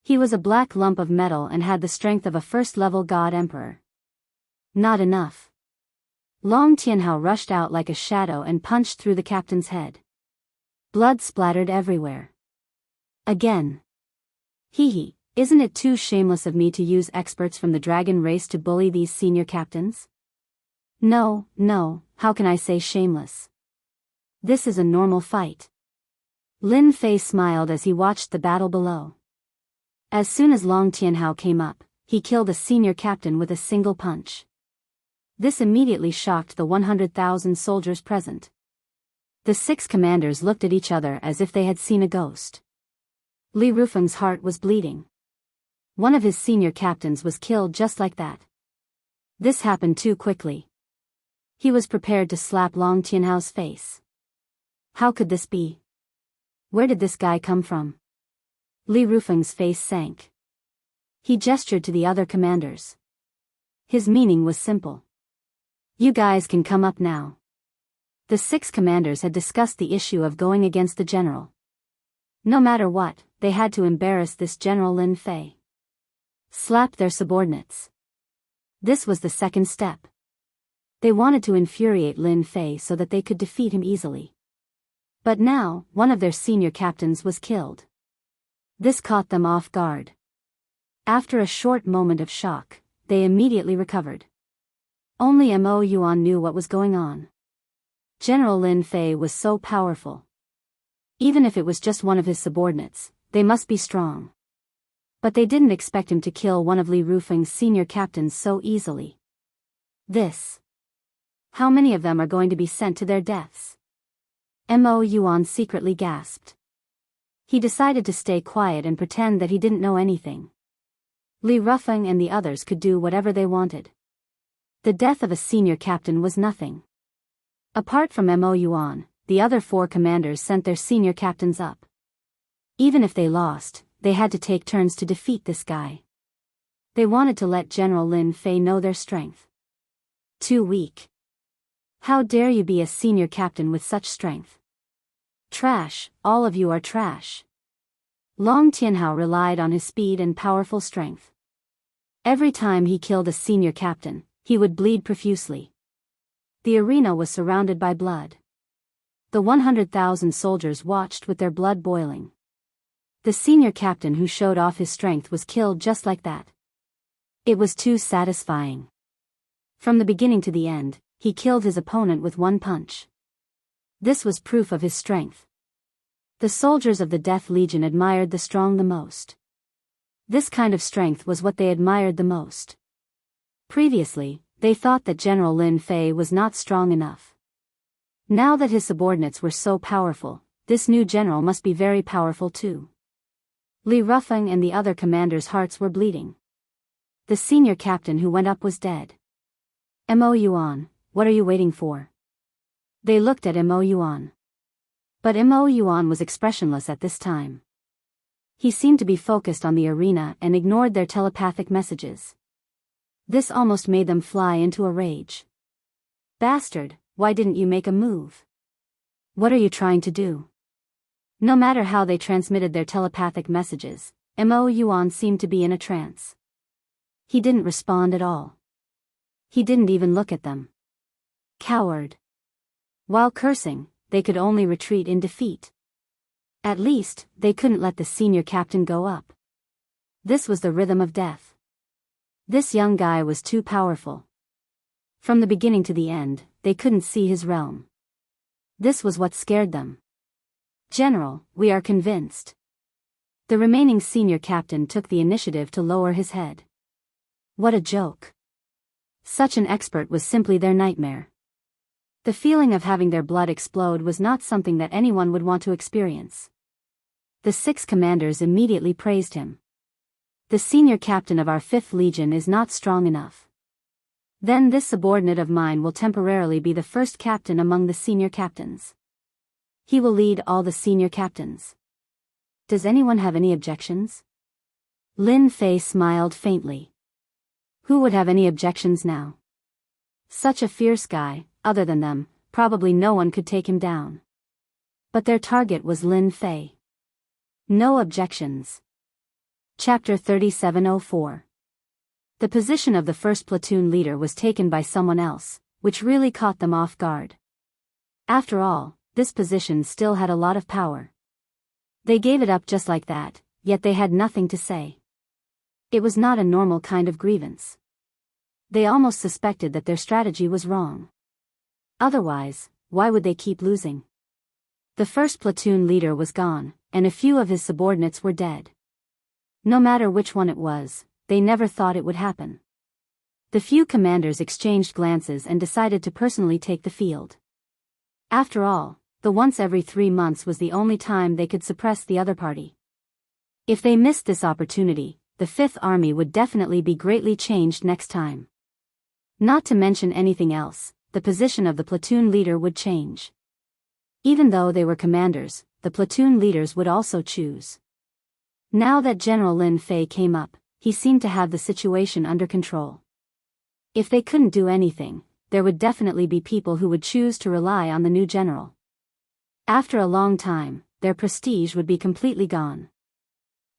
Speaker 1: He was a black lump of metal and had the strength of a first-level god emperor. Not enough. Long Tianhao rushed out like a shadow and punched through the captain's head. Blood splattered everywhere. Again. Hee, isn't it too shameless of me to use experts from the dragon race to bully these senior captains? No, how can I say shameless? This is a normal fight. Lin Fei smiled as he watched the battle below. As soon as Long Tianhao came up, he killed a senior captain with a single punch. This immediately shocked the 100,000 soldiers present. The 6 commanders looked at each other as if they had seen a ghost. Li Rufeng's heart was bleeding. One of his senior captains was killed just like that. This happened too quickly. He was prepared to slap Long Tianhao's face. How could this be? Where did this guy come from? Li Rufeng's face sank. He gestured to the other commanders. His meaning was simple. You guys can come up now. The 6 commanders had discussed the issue of going against the general. No matter what, they had to embarrass this General Lin Fei. Slap their subordinates. This was the second step. They wanted to infuriate Lin Fei so that they could defeat him easily. But now, one of their senior captains was killed. This caught them off guard. After a short moment of shock, they immediately recovered. Only Mo Yuan knew what was going on. General Lin Fei was so powerful. Even if it was just one of his subordinates, they must be strong. But they didn't expect him to kill one of Li Rufeng's senior captains so easily. How many of them are going to be sent to their deaths? Mo Yuan secretly gasped. He decided to stay quiet and pretend that he didn't know anything. Li Rufeng and the others could do whatever they wanted. The death of a senior captain was nothing. Apart from Mo Yuan, the other 4 commanders sent their senior captains up. Even if they lost, they had to take turns to defeat this guy. They wanted to let General Lin Fei know their strength. Too weak. How dare you be a senior captain with such strength? Trash, all of you are trash. Long Tianhao relied on his speed and powerful strength. Every time he killed a senior captain, he would bleed profusely. The arena was surrounded by blood. The 100,000 soldiers watched with their blood boiling. The senior captain who showed off his strength was killed just like that. It was too satisfying. From the beginning to the end, he killed his opponent with one punch. This was proof of his strength. The soldiers of the Death Legion admired the strong the most. This kind of strength was what they admired the most. Previously, they thought that General Lin Fei was not strong enough. Now that his subordinates were so powerful, this new general must be very powerful too. Li Rufeng and the other commanders' hearts were bleeding. The senior captain who went up was dead. Mo Yuan, what are you waiting for? They looked at Mo Yuan. But Mo Yuan was expressionless at this time. He seemed to be focused on the arena and ignored their telepathic messages. This almost made them fly into a rage. Bastard, why didn't you make a move? What are you trying to do? No matter how they transmitted their telepathic messages, Mo Yuan seemed to be in a trance. He didn't respond at all. He didn't even look at them. Coward. While cursing, they could only retreat in defeat. At least, they couldn't let the senior captain go up. This was the rhythm of death. This young guy was too powerful. From the beginning to the end, they couldn't see his realm. This was what scared them. General, we are convinced. The remaining senior captain took the initiative to lower his head. What a joke. Such an expert was simply their nightmare. The feeling of having their blood explode was not something that anyone would want to experience. The 6 commanders immediately praised him. The senior captain of our 5th Legion is not strong enough. Then this subordinate of mine will temporarily be the first captain among the senior captains. He will lead all the senior captains. Does anyone have any objections? Lin Fei smiled faintly. Who would have any objections now? Such a fierce guy, other than them, probably no one could take him down. But their target was Lin Fei. No objections. Chapter 3704. The position of the first platoon leader was taken by someone else, which really caught them off guard. After all, this position still had a lot of power. They gave it up just like that, yet they had nothing to say. It was not a normal kind of grievance. They almost suspected that their strategy was wrong. Otherwise, why would they keep losing? The first platoon leader was gone, and a few of his subordinates were dead. No matter which one it was, they never thought it would happen. The few commanders exchanged glances and decided to personally take the field. After all, the once every 3 months was the only time they could suppress the other party. If they missed this opportunity, the Fifth Army would definitely be greatly changed next time. Not to mention anything else, the position of the platoon leader would change. Even though they were commanders, the platoon leaders would also choose. Now that General Lin Fei came up, he seemed to have the situation under control. If they couldn't do anything, there would definitely be people who would choose to rely on the new general. After a long time, their prestige would be completely gone.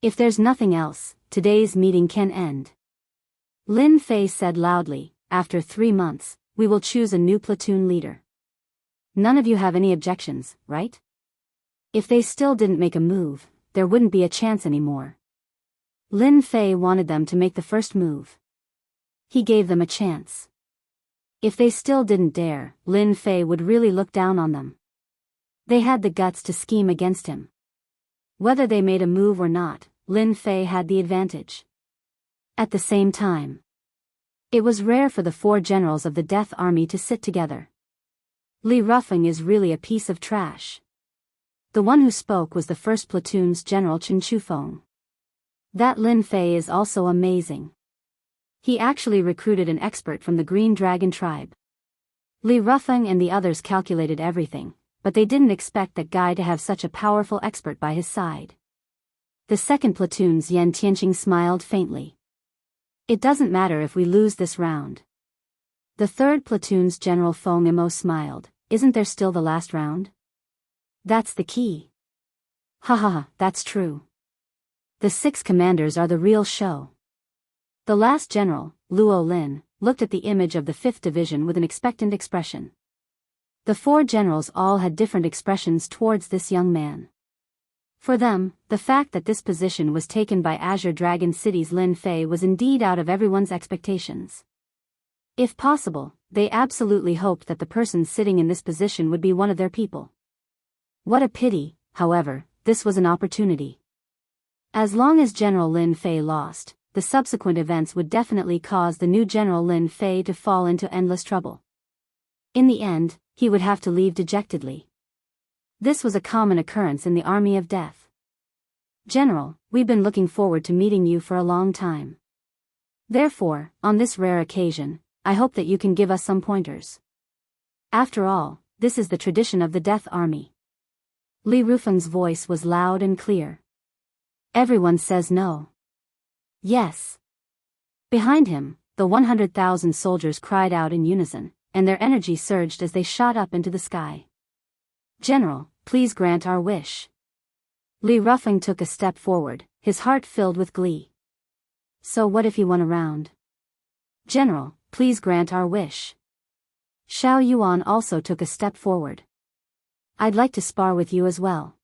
Speaker 1: If there's nothing else, today's meeting can end. Lin Fei said loudly, after 3 months, we will choose a new platoon leader. None of you have any objections, right? If they still didn't make a move, there wouldn't be a chance anymore. Lin Fei wanted them to make the first move. He gave them a chance. If they still didn't dare, Lin Fei would really look down on them. They had the guts to scheme against him. Whether they made a move or not, Lin Fei had the advantage. At the same time, it was rare for the 4 generals of the Death Army to sit together. Li Rufeng is really a piece of trash. The one who spoke was the 1st Platoon's General Chen Chufeng. That Lin Fei is also amazing. He actually recruited an expert from the Green Dragon tribe. Li Rufeng and the others calculated everything, but they didn't expect that guy to have such a powerful expert by his side. The 2nd Platoon's Yan Tianqing smiled faintly. It doesn't matter if we lose this round. The 3rd Platoon's General Feng Imo smiled. Isn't there still the last round? That's the key. Ha ha ha, that's true. The 6 commanders are the real show. The last general, Luo Lin, looked at the image of the 5th Division with an expectant expression. The 4 generals all had different expressions towards this young man. For them, the fact that this position was taken by Azure Dragon City's Lin Fei was indeed out of everyone's expectations. If possible, they absolutely hoped that the person sitting in this position would be one of their people. What a pity, however, this was an opportunity. As long as General Lin Fei lost, the subsequent events would definitely cause the new General Lin Fei to fall into endless trouble. In the end, he would have to leave dejectedly. This was a common occurrence in the Army of Death. General, we've been looking forward to meeting you for a long time. Therefore, on this rare occasion, I hope that you can give us some pointers. After all, this is the tradition of the Death Army. Li Rufeng's voice was loud and clear. Everyone says no. Yes. Behind him, the 100,000 soldiers cried out in unison, and their energy surged as they shot up into the sky. General, please grant our wish. Li Rufeng took a step forward, his heart filled with glee. So what if he won a round? General, please grant our wish. Xiao Yuan also took a step forward. I'd like to spar with you as well.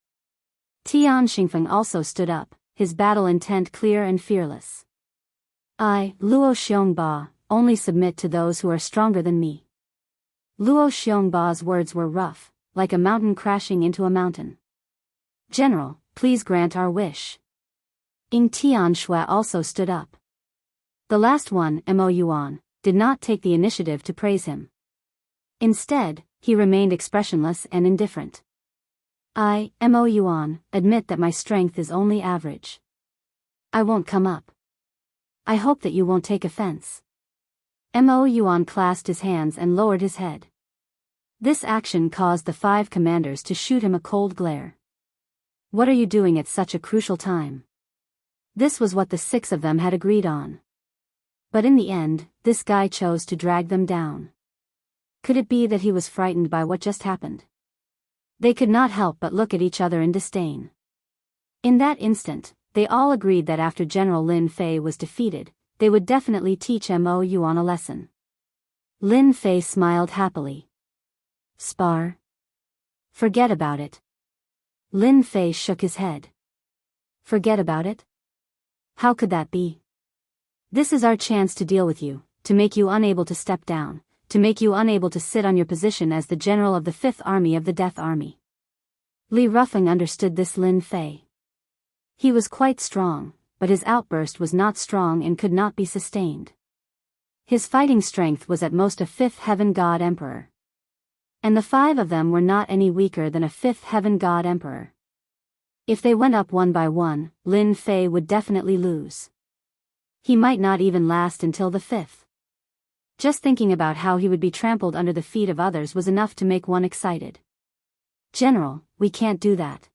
Speaker 1: Tian Xingfeng also stood up, his battle intent clear and fearless. I, Luo Xiongba, only submit to those who are stronger than me. Luo Xiongba's words were rough, like a mountain crashing into a mountain. General, please grant our wish. Ying Tianxue also stood up. The last one, Mo Yuan, did not take the initiative to praise him. Instead, he remained expressionless and indifferent. I, Mo Yuan, admit that my strength is only average. I won't come up. I hope that you won't take offense. Mo Yuan clasped his hands and lowered his head. This action caused the 5 commanders to shoot him a cold glare. What are you doing at such a crucial time? This was what the 6 of them had agreed on. But in the end, this guy chose to drag them down. Could it be that he was frightened by what just happened? They could not help but look at each other in disdain. In that instant, they all agreed that after General Lin Fei was defeated, they would definitely teach Mo Yuan a lesson. Lin Fei smiled happily. Spar? Forget about it. Lin Fei shook his head. Forget about it? How could that be? This is our chance to deal with you, to make you unable to step down, to make you unable to sit on your position as the general of the 5th Army of the Death Army. Li Rufeng understood this Lin Fei. He was quite strong, but his outburst was not strong and could not be sustained. His fighting strength was at most a fifth heaven god emperor. And the 5 of them were not any weaker than a fifth heaven god emperor. If they went up one by one, Lin Fei would definitely lose. He might not even last until the 5th. Just thinking about how he would be trampled under the feet of others was enough to make one excited. General, we can't do that.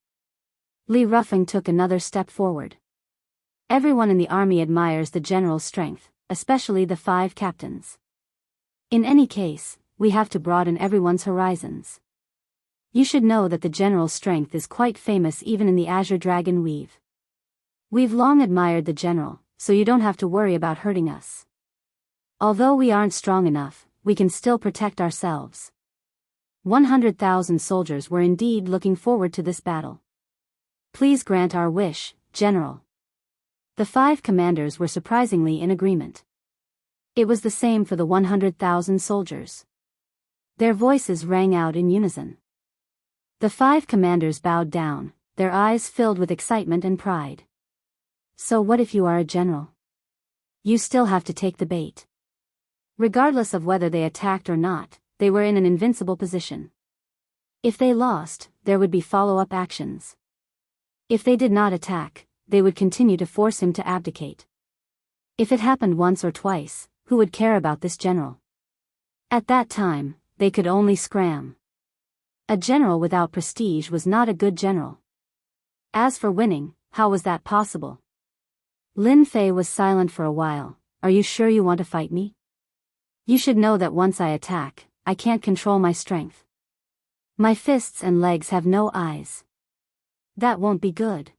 Speaker 1: Li Rufeng took another step forward. Everyone in the army admires the general's strength, especially the 5 captains. In any case, we have to broaden everyone's horizons. You should know that the general's strength is quite famous even in the Azure Dragon Weave. We've long admired the general, so you don't have to worry about hurting us. Although we aren't strong enough, we can still protect ourselves. 100,000 soldiers were indeed looking forward to this battle. Please grant our wish, General. The 5 commanders were surprisingly in agreement. It was the same for the 100,000 soldiers. Their voices rang out in unison. The 5 commanders bowed down, their eyes filled with excitement and pride. So what if you are a general? You still have to take the bait. Regardless of whether they attacked or not, they were in an invincible position. If they lost, there would be follow-up actions. If they did not attack, they would continue to force him to abdicate. If it happened once or twice, who would care about this general? At that time, they could only scram. A general without prestige was not a good general. As for winning, how was that possible? Lin Fei was silent for a while. Are you sure you want to fight me? You should know that once I attack, I can't control my strength. My fists and legs have no eyes. That won't be good.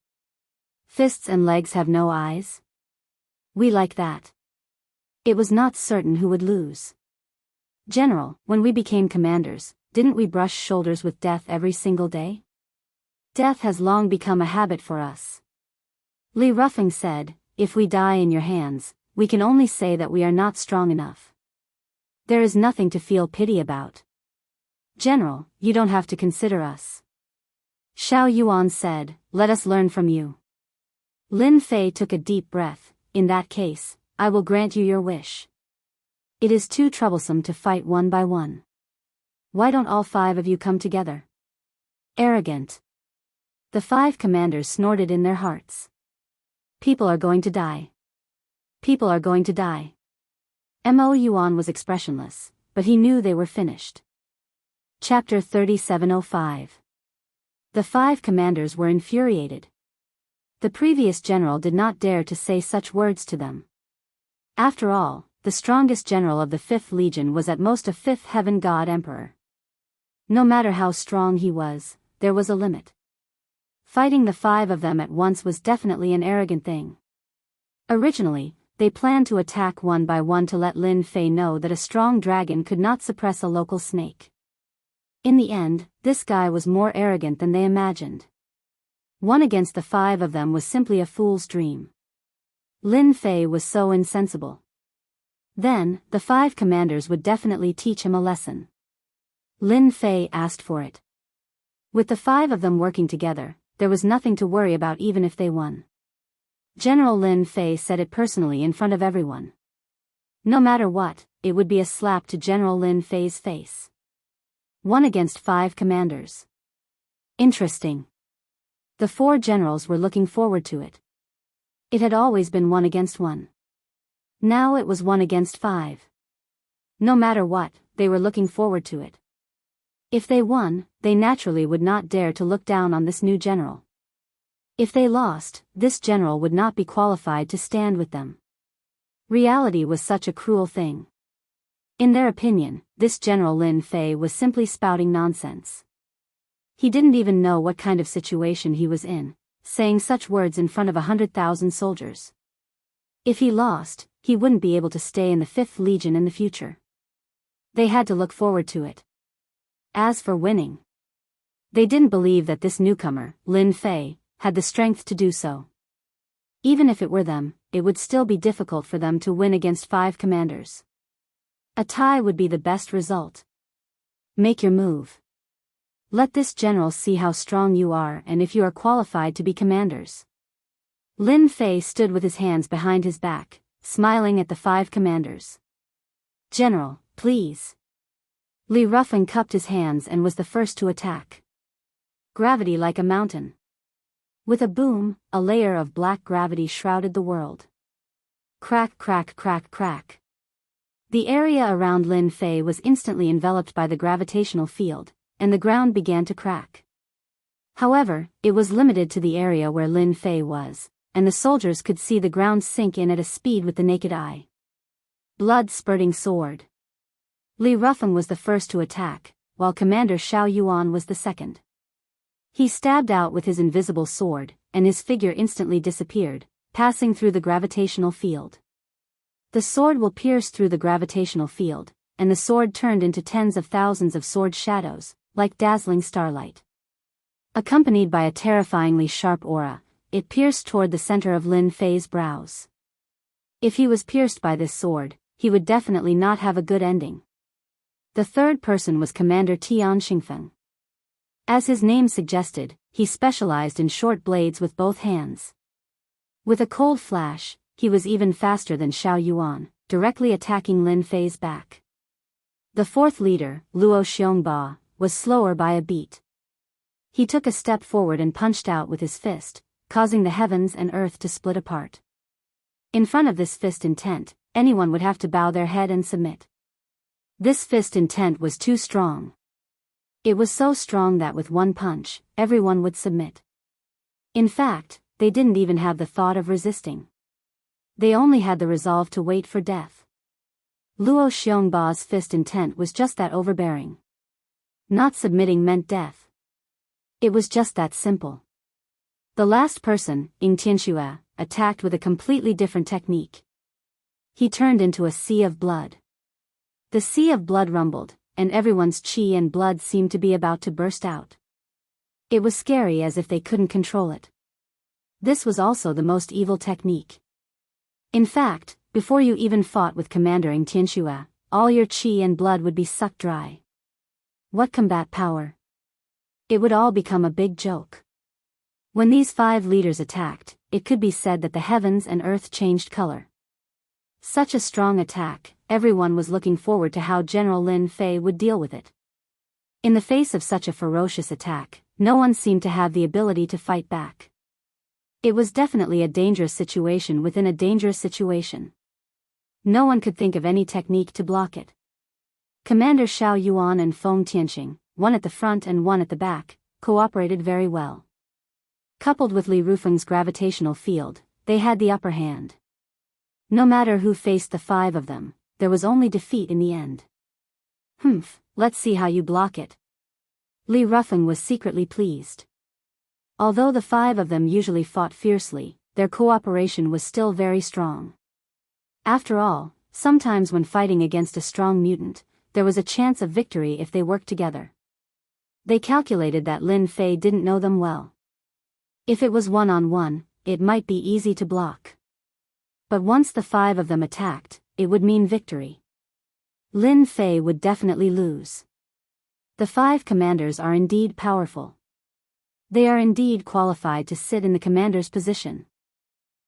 Speaker 1: Fists and legs have no eyes? We like that. It was not certain who would lose. General, when we became commanders, didn't we brush shoulders with death every single day? Death has long become a habit for us. Li Rufeng said, if we die in your hands, we can only say that we are not strong enough. There is nothing to feel pity about. General, you don't have to consider us. Xiao Yuan said, let us learn from you. Lin Fei took a deep breath. In that case, I will grant you your wish. It is too troublesome to fight one by one. Why don't all 5 of you come together? Arrogant. The 5 commanders snorted in their hearts. People are going to die. People are going to die. Mo Yuan was expressionless, but he knew they were finished. Chapter 3705. The 5 commanders were infuriated. The previous general did not dare to say such words to them. After all, the strongest general of the 5th Legion was at most a 5th heaven god emperor. No matter how strong he was, there was a limit. Fighting the 5 of them at once was definitely an arrogant thing. Originally, they planned to attack one by one to let Lin Fei know that a strong dragon could not suppress a local snake. In the end, this guy was more arrogant than they imagined. 1 against the 5 of them was simply a fool's dream. Lin Fei was so insensible. Then, the 5 commanders would definitely teach him a lesson. Lin Fei asked for it. With the 5 of them working together, there was nothing to worry about even if they won. General Lin Fei said it personally in front of everyone. No matter what, it would be a slap to General Lin Fei's face. 1 against 5 commanders. Interesting. The 4 generals were looking forward to it. It had always been 1 against 1. Now it was 1 against 5. No matter what, they were looking forward to it. If they won, they naturally would not dare to look down on this new general. If they lost, this general would not be qualified to stand with them. Reality was such a cruel thing. In their opinion, this General Lin Fei was simply spouting nonsense. He didn't even know what kind of situation he was in, saying such words in front of 100,000 soldiers. If he lost, he wouldn't be able to stay in the 5th Legion in the future. They had to look forward to it. As for winning, they didn't believe that this newcomer, Lin Fei, had the strength to do so. Even if it were them, it would still be difficult for them to win against 5 commanders. A tie would be the best result. Make your move. Let this general see how strong you are and if you are qualified to be commanders. Lin Fei stood with his hands behind his back, smiling at the 5 commanders. General, please. Li Rufeng cupped his hands and was the first to attack. Gravity like a mountain. With a boom, a layer of black gravity shrouded the world. Crack, crack, crack, crack. The area around Lin Fei was instantly enveloped by the gravitational field, and the ground began to crack. However, it was limited to the area where Lin Fei was, and the soldiers could see the ground sink in at a speed with the naked eye. Blood-spurting sword. Li Rufeng was the first to attack, while Commander Xiao Yuan was the second. He stabbed out with his invisible sword, and his figure instantly disappeared, passing through the gravitational field. The sword will pierce through the gravitational field, and the sword turned into tens of thousands of sword shadows, like dazzling starlight. Accompanied by a terrifyingly sharp aura, it pierced toward the center of Lin Fei's brows. If he was pierced by this sword, he would definitely not have a good ending. The third person was Commander Tian Xingfeng. As his name suggested, he specialized in short blades with both hands. With a cold flash, he was even faster than Xiao Yuan, directly attacking Lin Fei's back. The fourth leader, Luo Xiongba, was slower by a beat. He took a step forward and punched out with his fist, causing the heavens and earth to split apart. In front of this fist intent, anyone would have to bow their head and submit. This fist intent was too strong. It was so strong that with one punch, everyone would submit. In fact, they didn't even have the thought of resisting. They only had the resolve to wait for death. Luo Xiongba's fist intent was just that overbearing. Not submitting meant death. It was just that simple. The last person, Ying Tianxue, attacked with a completely different technique. He turned into a sea of blood. The sea of blood rumbled, and everyone's qi and blood seemed to be about to burst out. It was scary as if they couldn't control it. This was also the most evil technique. In fact, before you even fought with Commander Ying Tianxue, all your qi and blood would be sucked dry. What combat power! It would all become a big joke. When these 5 leaders attacked, it could be said that the heavens and earth changed color. Such a strong attack, everyone was looking forward to how General Lin Fei would deal with it. In the face of such a ferocious attack, no one seemed to have the ability to fight back. It was definitely a dangerous situation within a dangerous situation. No one could think of any technique to block it. Commander Xiao Yuan and Feng Tianxing, one at the front and one at the back, cooperated very well. Coupled with Li Rufeng's gravitational field, they had the upper hand. No matter who faced the 5 of them, there was only defeat in the end. Let's see how you block it. Li Rufeng was secretly pleased. Although the 5 of them usually fought fiercely, their cooperation was still very strong. After all, sometimes when fighting against a strong mutant, there was a chance of victory if they worked together. They calculated that Lin Fei didn't know them well. If it was one-on-one, it might be easy to block. But once the 5 of them attacked, it would mean victory. Lin Fei would definitely lose. The 5 commanders are indeed powerful. They are indeed qualified to sit in the commander's position.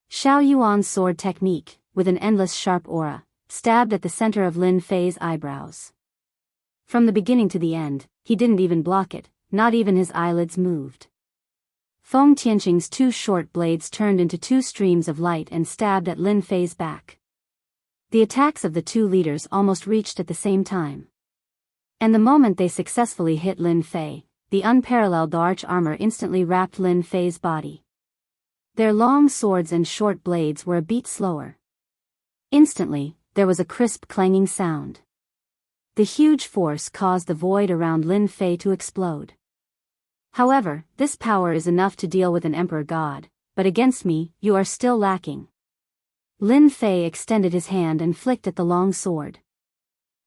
Speaker 1: Xiao Yuan's sword technique, with an endless sharp aura, stabbed at the center of Lin Fei's eyebrows. From the beginning to the end, he didn't even block it, not even his eyelids moved. Feng Tianxing's 2 short blades turned into 2 streams of light and stabbed at Lin Fei's back. The attacks of the 2 leaders almost reached at the same time. And the moment they successfully hit Lin Fei, the unparalleled arch armor instantly wrapped Lin Fei's body. Their long swords and short blades were a beat slower. Instantly, there was a crisp clanging sound. The huge force caused the void around Lin Fei to explode. However, this power is enough to deal with an emperor god, but against me, you are still lacking. Lin Fei extended his hand and flicked at the long sword.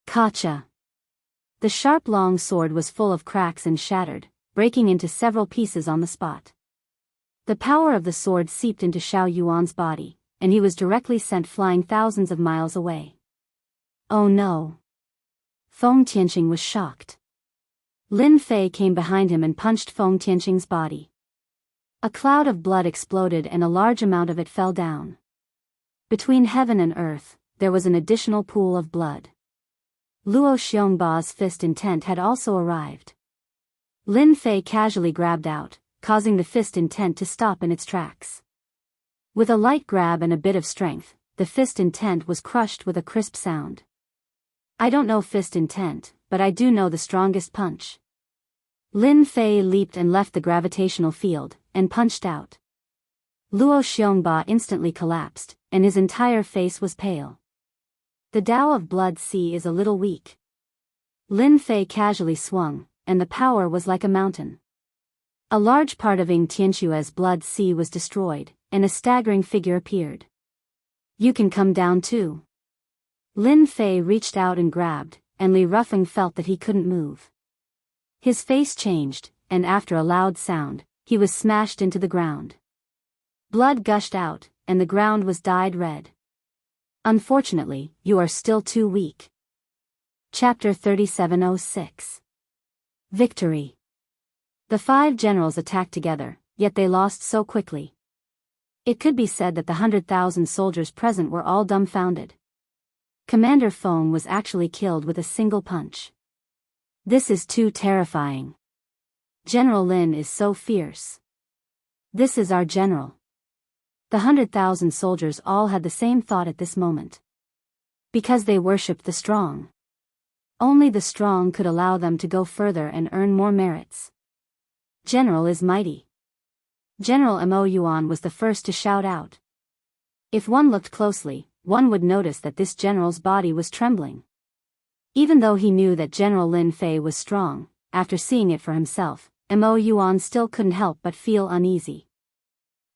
Speaker 1: Kacha! The sharp long sword was full of cracks and shattered, breaking into several pieces on the spot. The power of the sword seeped into Xiao Yuan's body, and he was directly sent flying thousands of miles away. Oh no! Feng Tianxing was shocked. Lin Fei came behind him and punched Feng Tianqing's body. A cloud of blood exploded and a large amount of it fell down. Between heaven and earth, there was an additional pool of blood. Luo Xiongba's fist intent had also arrived. Lin Fei casually grabbed out, causing the fist intent to stop in its tracks. With a light grab and a bit of strength, the fist intent was crushed with a crisp sound. I don't know fist intent, but I do know the strongest punch. Lin Fei leaped and left the gravitational field, and punched out. Luo Xiongba instantly collapsed, and his entire face was pale. The Tao of Blood Sea is a little weak. Lin Fei casually swung, and the power was like a mountain. A large part of Ying Tianxue's Blood Sea was destroyed, and a staggering figure appeared. You can come down too. Lin Fei reached out and grabbed, and Li Rufeng felt that he couldn't move. His face changed, and after a loud sound, he was smashed into the ground. Blood gushed out, and the ground was dyed red. Unfortunately, you are still too weak. Chapter 3706. Victory. The 5 generals attacked together, yet they lost so quickly. It could be said that the 100,000 soldiers present were all dumbfounded. Commander Feng was actually killed with a single punch. This is too terrifying. General Lin is so fierce. This is our general. The 100,000 soldiers all had the same thought at this moment. Because they worshipped the strong. Only the strong could allow them to go further and earn more merits. General is mighty. General Mo Yuan was the first to shout out. If one looked closely, one would notice that this general's body was trembling. Even though he knew that General Lin Fei was strong, after seeing it for himself, Mo Yuan still couldn't help but feel uneasy.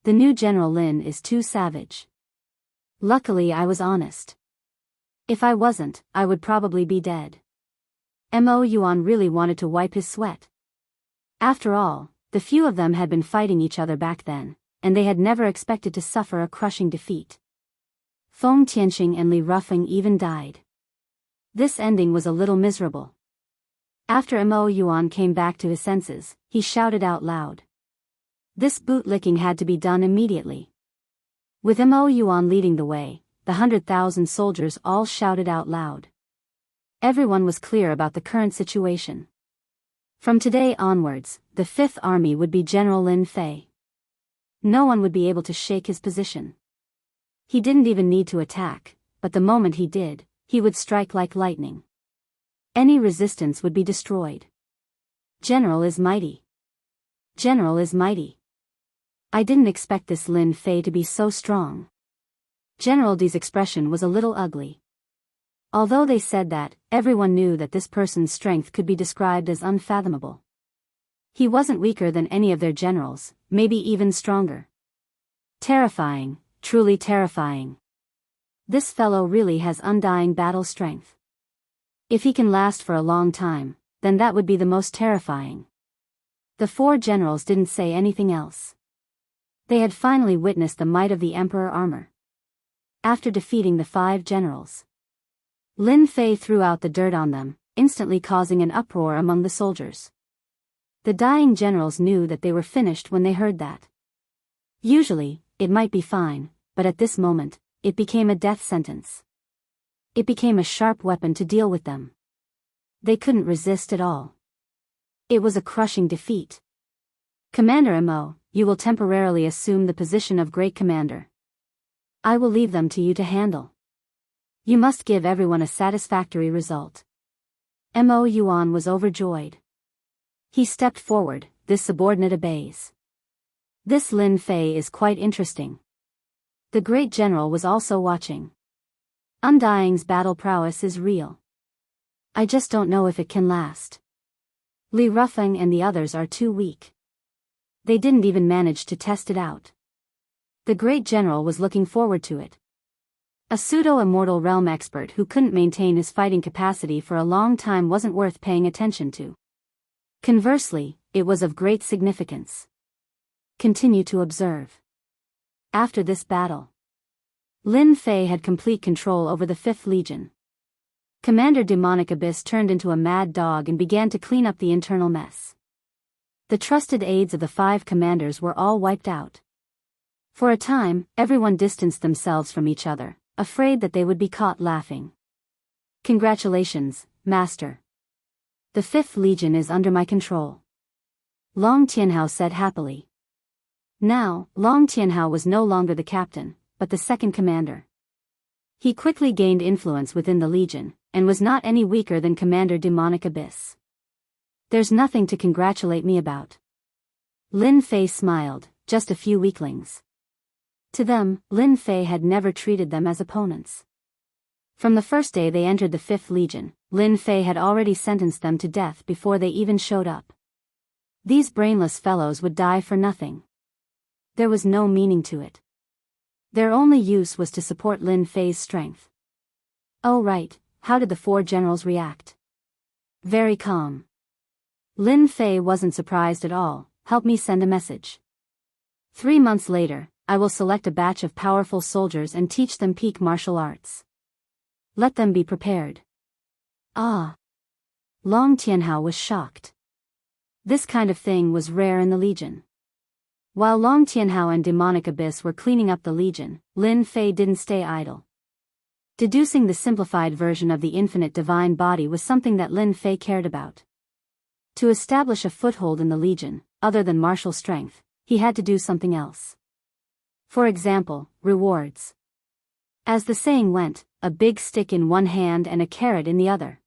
Speaker 1: The new General Lin is too savage. Luckily I was honest. If I wasn't, I would probably be dead. Mo Yuan really wanted to wipe his sweat. After all, the few of them had been fighting each other back then, and they had never expected to suffer a crushing defeat. Feng Tianqing and Li Rufeng even died. This ending was a little miserable. After Mo Yuan came back to his senses, he shouted out loud. This bootlicking had to be done immediately. With Mo Yuan leading the way, the 100,000 soldiers all shouted out loud. Everyone was clear about the current situation. From today onwards, the 5th Army would be General Lin Fei. No one would be able to shake his position. He didn't even need to attack, but the moment he did, he would strike like lightning. Any resistance would be destroyed. General is mighty. General is mighty. I didn't expect this Lin Fei to be so strong. General D's expression was a little ugly. Although they said that, everyone knew that this person's strength could be described as unfathomable. He wasn't weaker than any of their generals, maybe even stronger. Terrifying, truly terrifying. This fellow really has undying battle strength. If he can last for a long time, then that would be the most terrifying. The 4 generals didn't say anything else. They had finally witnessed the might of the Emperor armor. After defeating the 5 generals, Lin Fei threw out the dirt on them, instantly causing an uproar among the soldiers. The dying generals knew that they were finished when they heard that. Usually, it might be fine, but at this moment, it became a death sentence. It became a sharp weapon to deal with them. They couldn't resist at all. It was a crushing defeat. Commander Mo, you will temporarily assume the position of Great Commander. I will leave them to you to handle. You must give everyone a satisfactory result. Mo Yuan was overjoyed. He stepped forward, this subordinate obeys. This Lin Fei is quite interesting. The great general was also watching. Undying's battle prowess is real. I just don't know if it can last. Li Rufeng and the others are too weak. They didn't even manage to test it out. The great general was looking forward to it. A pseudo-immortal realm expert who couldn't maintain his fighting capacity for a long time wasn't worth paying attention to. Conversely, it was of great significance. Continue to observe. After this battle, Lin Fei had complete control over the 5th Legion. Commander Demonic Abyss turned into a mad dog and began to clean up the internal mess. The trusted aides of the 5 commanders were all wiped out. For a time, everyone distanced themselves from each other, afraid that they would be caught laughing. Congratulations, Master. The 5th Legion is under my control. Long Tianhao said happily. Now, Long Tianhao was no longer the captain, but the 2nd commander. He quickly gained influence within the Legion, and was not any weaker than Commander Demonic Abyss. There's nothing to congratulate me about. Lin Fei smiled, just a few weaklings. To them, Lin Fei had never treated them as opponents. From the first day they entered the 5th Legion, Lin Fei had already sentenced them to death before they even showed up. These brainless fellows would die for nothing. There was no meaning to it. Their only use was to support Lin Fei's strength. Oh right, how did the 4 generals react? Very calm. Lin Fei wasn't surprised at all. Help me send a message. 3 months later, I will select a batch of powerful soldiers and teach them peak martial arts. Let them be prepared. Ah. Long Tianhao was shocked. This kind of thing was rare in the Legion. While Long Tianhao and Demonic Abyss were cleaning up the Legion, Lin Fei didn't stay idle. Deducing the simplified version of the infinite divine body was something that Lin Fei cared about. To establish a foothold in the Legion, other than martial strength, he had to do something else. For example, rewards. As the saying went, a big stick in one hand and a carrot in the other.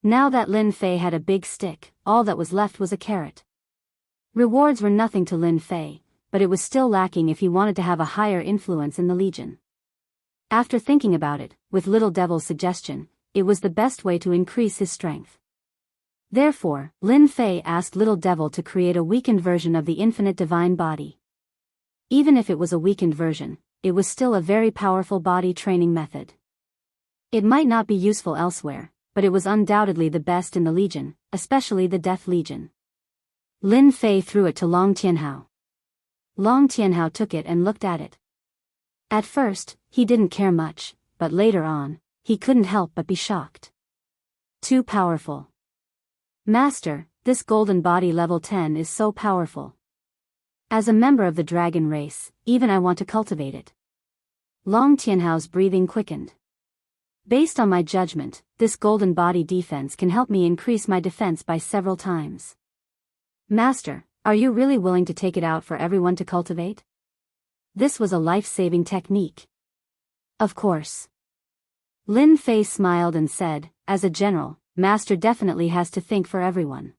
Speaker 1: Now that Lin Fei had a big stick, all that was left was a carrot. Rewards were nothing to Lin Fei, but it was still lacking if he wanted to have a higher influence in the Legion. After thinking about it, with Little Devil's suggestion, it was the best way to increase his strength. Therefore, Lin Fei asked Little Devil to create a weakened version of the infinite divine body. Even if it was a weakened version, it was still a very powerful body training method. It might not be useful elsewhere, but it was undoubtedly the best in the Legion, especially the Death Legion. Lin Fei threw it to Long Tianhao. Long Tianhao took it and looked at it. At first, he didn't care much, but later on, he couldn't help but be shocked. Too powerful. Master, this golden body level 10 is so powerful. As a member of the dragon race, even I want to cultivate it. Long Tianhao's breathing quickened. Based on my judgment, this golden body defense can help me increase my defense by several times. Master, are you really willing to take it out for everyone to cultivate? This was a life-saving technique. Of course. Lin Fei smiled and said, as a general, Master definitely has to think for everyone.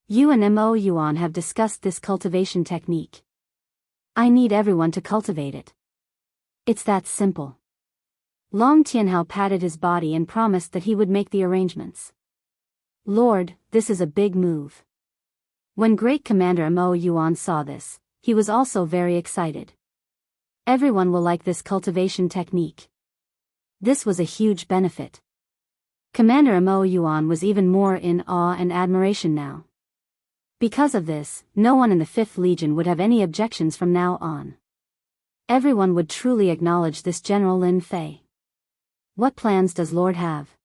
Speaker 1: You and Mo Yuan have discussed this cultivation technique. I need everyone to cultivate it. It's that simple. Long Tianhao patted his body and promised that he would make the arrangements. Lord, this is a big move. When Great Commander Mo Yuan saw this, he was also very excited. Everyone will like this cultivation technique. This was a huge benefit. Commander Mo Yuan was even more in awe and admiration now. Because of this, no one in the 5th Legion would have any objections from now on. Everyone would truly acknowledge this General Lin Fei. What plans does Lord have?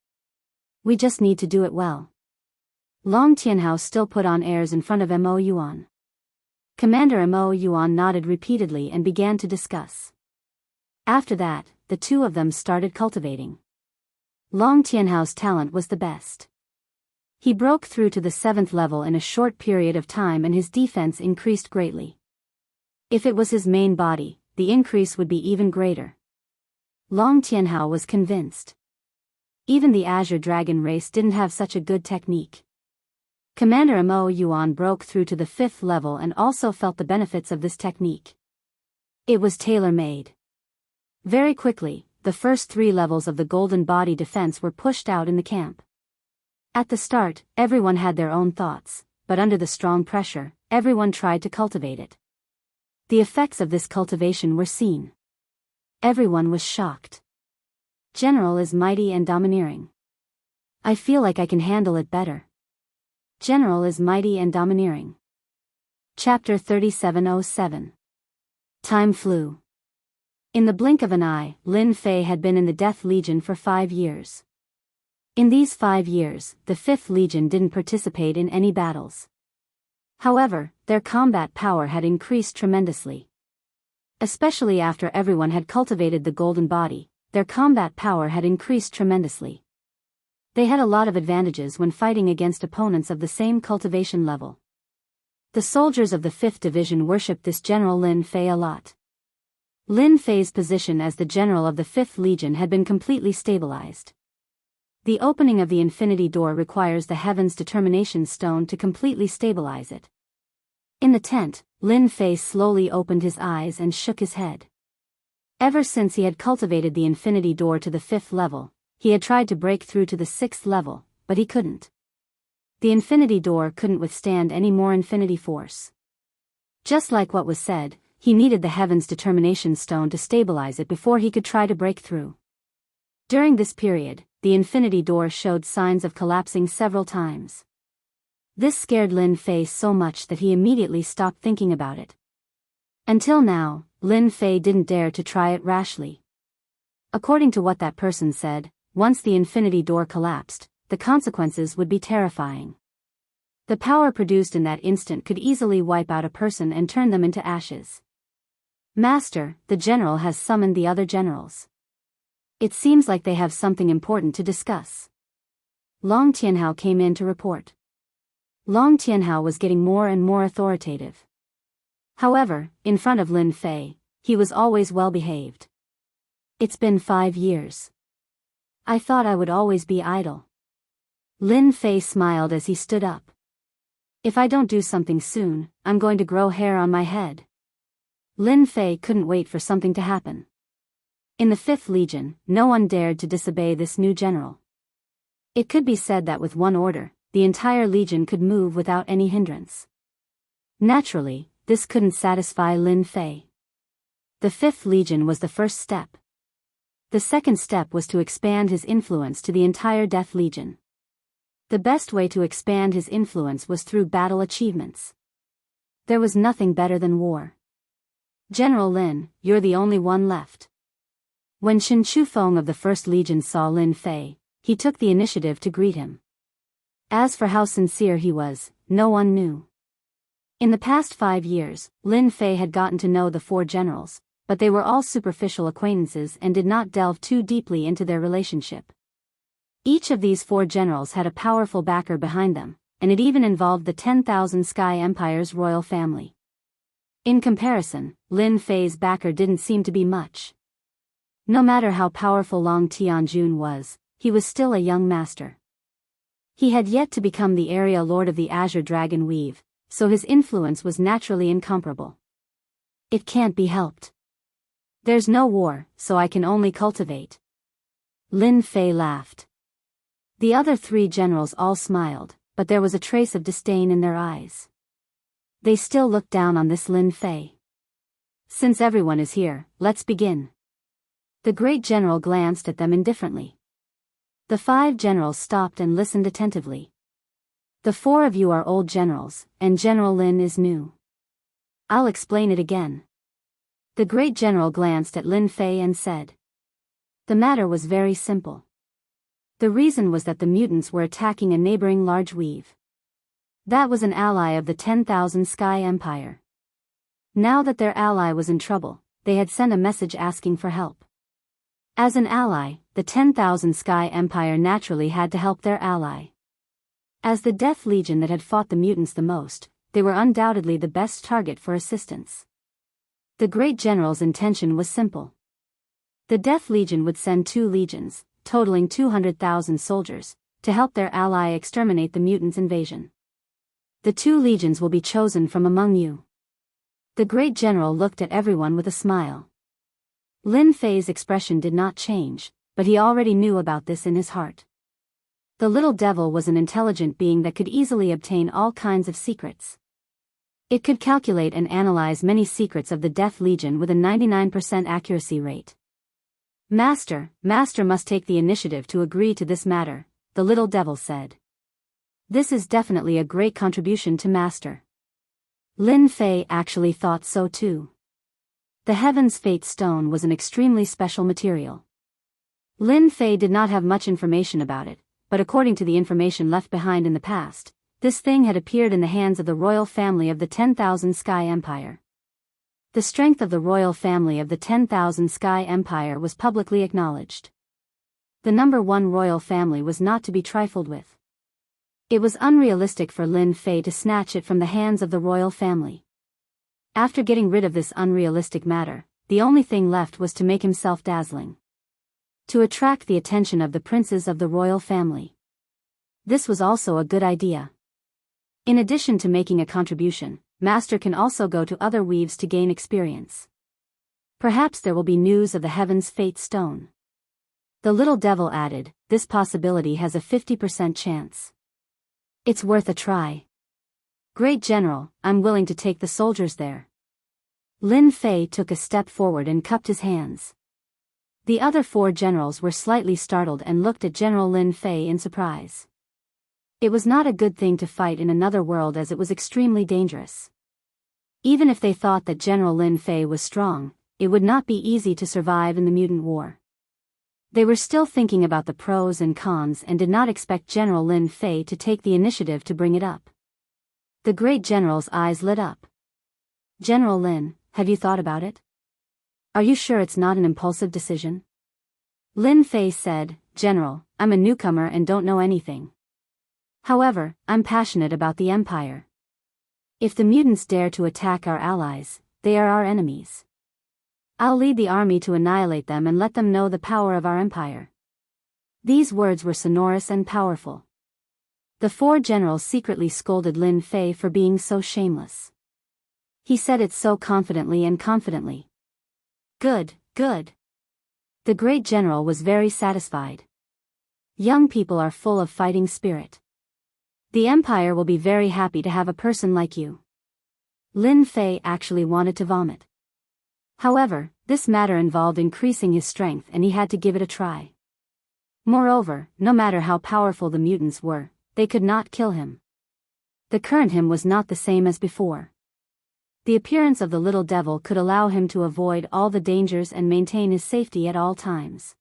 Speaker 1: We just need to do it well. Long Tianhao still put on airs in front of Mo Yuan. Commander Mo Yuan nodded repeatedly and began to discuss. After that, the two of them started cultivating. Long Tianhao's talent was the best. He broke through to the 7th level in a short period of time and his defense increased greatly. If it was his main body, the increase would be even greater. Long Tianhao was convinced. Even the Azure Dragon race didn't have such a good technique. Commander Mo Yuan broke through to the 5th level and also felt the benefits of this technique. It was tailor-made. Very quickly, the first 3 levels of the Golden Body defense were pushed out in the camp. At the start, everyone had their own thoughts, but under the strong pressure, everyone tried to cultivate it. The effects of this cultivation were seen. Everyone was shocked. General is mighty and domineering. I feel like I can handle it better. General is mighty and domineering. Chapter 3707. Time flew. In the blink of an eye, Lin Fei had been in the Death Legion for 5 years. In these 5 years, the 5th Legion didn't participate in any battles. However, their combat power had increased tremendously. Especially after everyone had cultivated the golden body, their combat power had increased tremendously. They had a lot of advantages when fighting against opponents of the same cultivation level. The soldiers of the 5th Division worshipped this General Lin Fei a lot. Lin Fei's position as the general of the 5th Legion had been completely stabilized. The opening of the Infinity Door requires the Heaven's Determination Stone to completely stabilize it. In the tent, Lin Fei slowly opened his eyes and shook his head. Ever since he had cultivated the Infinity Door to the 5th level, he had tried to break through to the 6th level, but he couldn't. The Infinity Door couldn't withstand any more infinity force. Just like what was said, he needed the Heaven's Determination Stone to stabilize it before he could try to break through. During this period, the Infinity Door showed signs of collapsing several times. This scared Lin Fei so much that he immediately stopped thinking about it. Until now, Lin Fei didn't dare to try it rashly. According to what that person said, once the Infinity Door collapsed, the consequences would be terrifying. The power produced in that instant could easily wipe out a person and turn them into ashes. Master, the general has summoned the other generals. It seems like they have something important to discuss. Long Tianhao came in to report. Long Tianhao was getting more and more authoritative. However, in front of Lin Fei, he was always well behaved. It's been 5 years. I thought I would always be idle. Lin Fei smiled as he stood up. If I don't do something soon, I'm going to grow hair on my head. Lin Fei couldn't wait for something to happen. In the 5th Legion, no one dared to disobey this new general. It could be said that with one order, the entire legion could move without any hindrance. Naturally, this couldn't satisfy Lin Fei. The 5th Legion was the first step. The second step was to expand his influence to the entire Death Legion. The best way to expand his influence was through battle achievements. There was nothing better than war. General Lin, you're the only one left. When Shen Chufeng of the 1st Legion saw Lin Fei, he took the initiative to greet him. As for how sincere he was, no one knew. In the past 5 years, Lin Fei had gotten to know the 4 generals, but they were all superficial acquaintances and did not delve too deeply into their relationship. Each of these 4 generals had a powerful backer behind them, and it even involved the 10,000 Sky Empire's royal family. In comparison, Lin Fei's backer didn't seem to be much. No matter how powerful Long Tianjun was, he was still a young master. He had yet to become the area lord of the Azure Dragon Weave, so his influence was naturally incomparable. It can't be helped. There's no war, so I can only cultivate. Lin Fei laughed. The other 3 generals all smiled, but there was a trace of disdain in their eyes. They still looked down on this Lin Fei. Since everyone is here, let's begin. The great general glanced at them indifferently. The 5 generals stopped and listened attentively. The 4 of you are old generals, and General Lin is new. I'll explain it again. The great general glanced at Lin Fei and said. The matter was very simple. The reason was that the mutants were attacking a neighboring large weave. That was an ally of the 10,000 Sky Empire. Now that their ally was in trouble, they had sent a message asking for help. As an ally, the 10,000 Sky Empire naturally had to help their ally. As the Death Legion that had fought the mutants the most, they were undoubtedly the best target for assistance. The great general's intention was simple. The Death Legion would send 2 legions, totaling 200,000 soldiers, to help their ally exterminate the mutants' invasion. The 2 legions will be chosen from among you. The great general looked at everyone with a smile. Lin Fei's expression did not change, but he already knew about this in his heart. The little devil was an intelligent being that could easily obtain all kinds of secrets. It could calculate and analyze many secrets of the Death Legion with a 99% accuracy rate. Master must take the initiative to agree to this matter, the little devil said. This is definitely a great contribution to Master. Lin Fei actually thought so too. The Heaven's Fate Stone was an extremely special material. Lin Fei did not have much information about it, but according to the information left behind in the past, this thing had appeared in the hands of the royal family of the 10,000 Sky Empire. The strength of the royal family of the 10,000 Sky Empire was publicly acknowledged. The number one royal family was not to be trifled with. It was unrealistic for Lin Fei to snatch it from the hands of the royal family. After getting rid of this unrealistic matter, the only thing left was to make himself dazzling. To attract the attention of the princes of the royal family. This was also a good idea. In addition to making a contribution, Master can also go to other weaves to gain experience. Perhaps there will be news of the Heaven's Fate Stone. The little devil added, this possibility has a 50% chance. It's worth a try. Great General, I'm willing to take the soldiers there. Lin Fei took a step forward and cupped his hands. The other 4 generals were slightly startled and looked at General Lin Fei in surprise. It was not a good thing to fight in another world as it was extremely dangerous. Even if they thought that General Lin Fei was strong, it would not be easy to survive in the mutant war. They were still thinking about the pros and cons and did not expect General Lin Fei to take the initiative to bring it up. The great general's eyes lit up. General Lin, have you thought about it? Are you sure it's not an impulsive decision? Lin Fei said, General, I'm a newcomer and don't know anything. However, I'm passionate about the Empire. If the mutants dare to attack our allies, they are our enemies. I'll lead the army to annihilate them and let them know the power of our empire. These words were sonorous and powerful. The 4 generals secretly scolded Lin Fei for being so shameless. He said it so confidently and confidently. Good, good. The great general was very satisfied. Young people are full of fighting spirit. The empire will be very happy to have a person like you. Lin Fei actually wanted to vomit. However, this matter involved increasing his strength and he had to give it a try. Moreover, no matter how powerful the mutants were, they could not kill him. The current him was not the same as before. The appearance of the little devil could allow him to avoid all the dangers and maintain his safety at all times.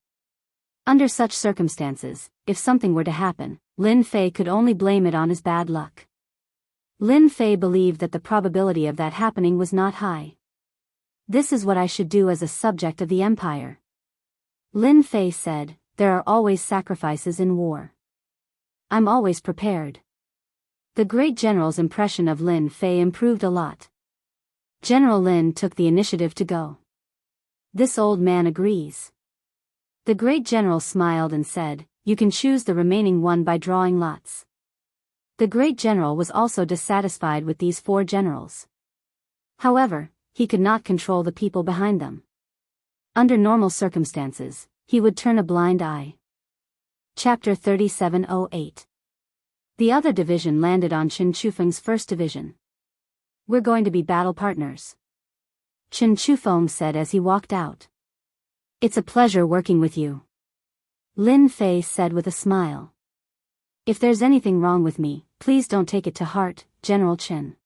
Speaker 1: Under such circumstances, if something were to happen, Lin Fei could only blame it on his bad luck. Lin Fei believed that the probability of that happening was not high. This is what I should do as a subject of the empire. Lin Fei said, there are always sacrifices in war. I'm always prepared. The great general's impression of Lin Fei improved a lot. General Lin took the initiative to go. This old man agrees. The great general smiled and said, you can choose the remaining one by drawing lots. The great general was also dissatisfied with these 4 generals. However, he could not control the people behind them. Under normal circumstances, he would turn a blind eye. Chapter 3708. The other division landed on Chen Chufeng's first division. We're going to be battle partners. Chen Chufeng said as he walked out. It's a pleasure working with you. Lin Fei said with a smile. If there's anything wrong with me, please don't take it to heart, General Chen.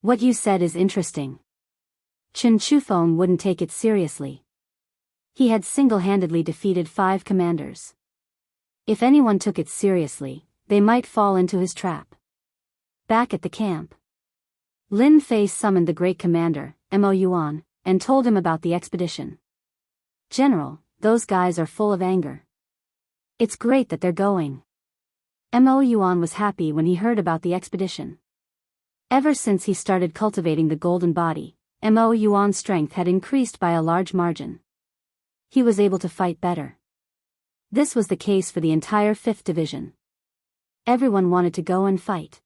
Speaker 1: What you said is interesting. Chen Chufeng wouldn't take it seriously. He had single-handedly defeated 5 commanders. If anyone took it seriously, they might fall into his trap. Back at the camp, Lin Fei summoned the great commander, Mo Yuan, and told him about the expedition. General, those guys are full of anger. It's great that they're going. Mo Yuan was happy when he heard about the expedition. Ever since he started cultivating the golden body, Mo Yuan's strength had increased by a large margin. He was able to fight better. This was the case for the entire 5th Division. Everyone wanted to go and fight.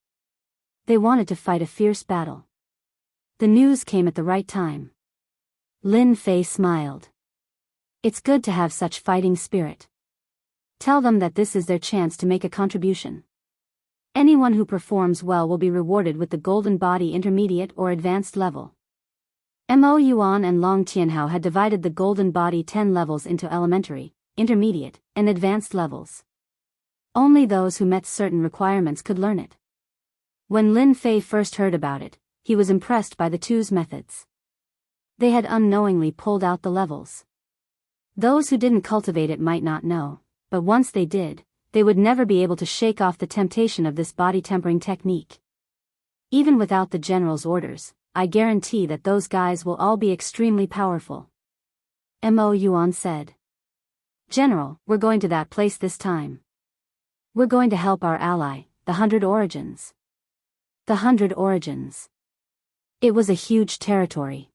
Speaker 1: They wanted to fight a fierce battle. The news came at the right time. Lin Fei smiled. It's good to have such fighting spirit. Tell them that this is their chance to make a contribution. Anyone who performs well will be rewarded with the golden body intermediate or advanced level. Mo Yuan and Long Tianhao had divided the golden body 10 levels into elementary, intermediate, and advanced levels. Only those who met certain requirements could learn it. When Lin Fei first heard about it, he was impressed by the 2's methods. They had unknowingly pulled out the levels. Those who didn't cultivate it might not know, but once they did, they would never be able to shake off the temptation of this body-tempering technique. Even without the general's orders, I guarantee that those guys will all be extremely powerful. Mo Yuan said. General, we're going to that place this time. We're going to help our ally, the 100 Origins. The 100 Origins. It was a huge territory.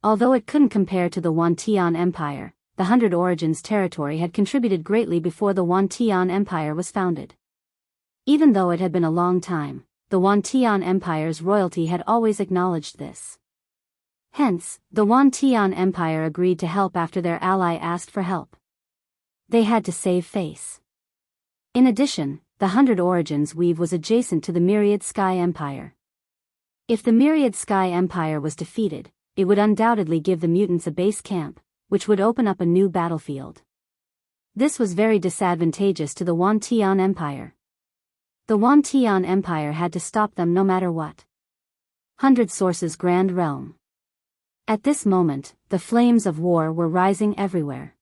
Speaker 1: Although it couldn't compare to the Wantian Empire, the 100 Origins territory had contributed greatly before the Wantian Empire was founded. Even though it had been a long time, the Wantian Empire's royalty had always acknowledged this. Hence, the Wantian Empire agreed to help after their ally asked for help. They had to save face. In addition, the 100 Origins weave was adjacent to the Myriad Sky Empire. If the Myriad Sky Empire was defeated, it would undoubtedly give the mutants a base camp, which would open up a new battlefield. This was very disadvantageous to the Wantian Empire. The Wantian Empire had to stop them no matter what. 100 Sources Grand Realm. At this moment, the flames of war were rising everywhere.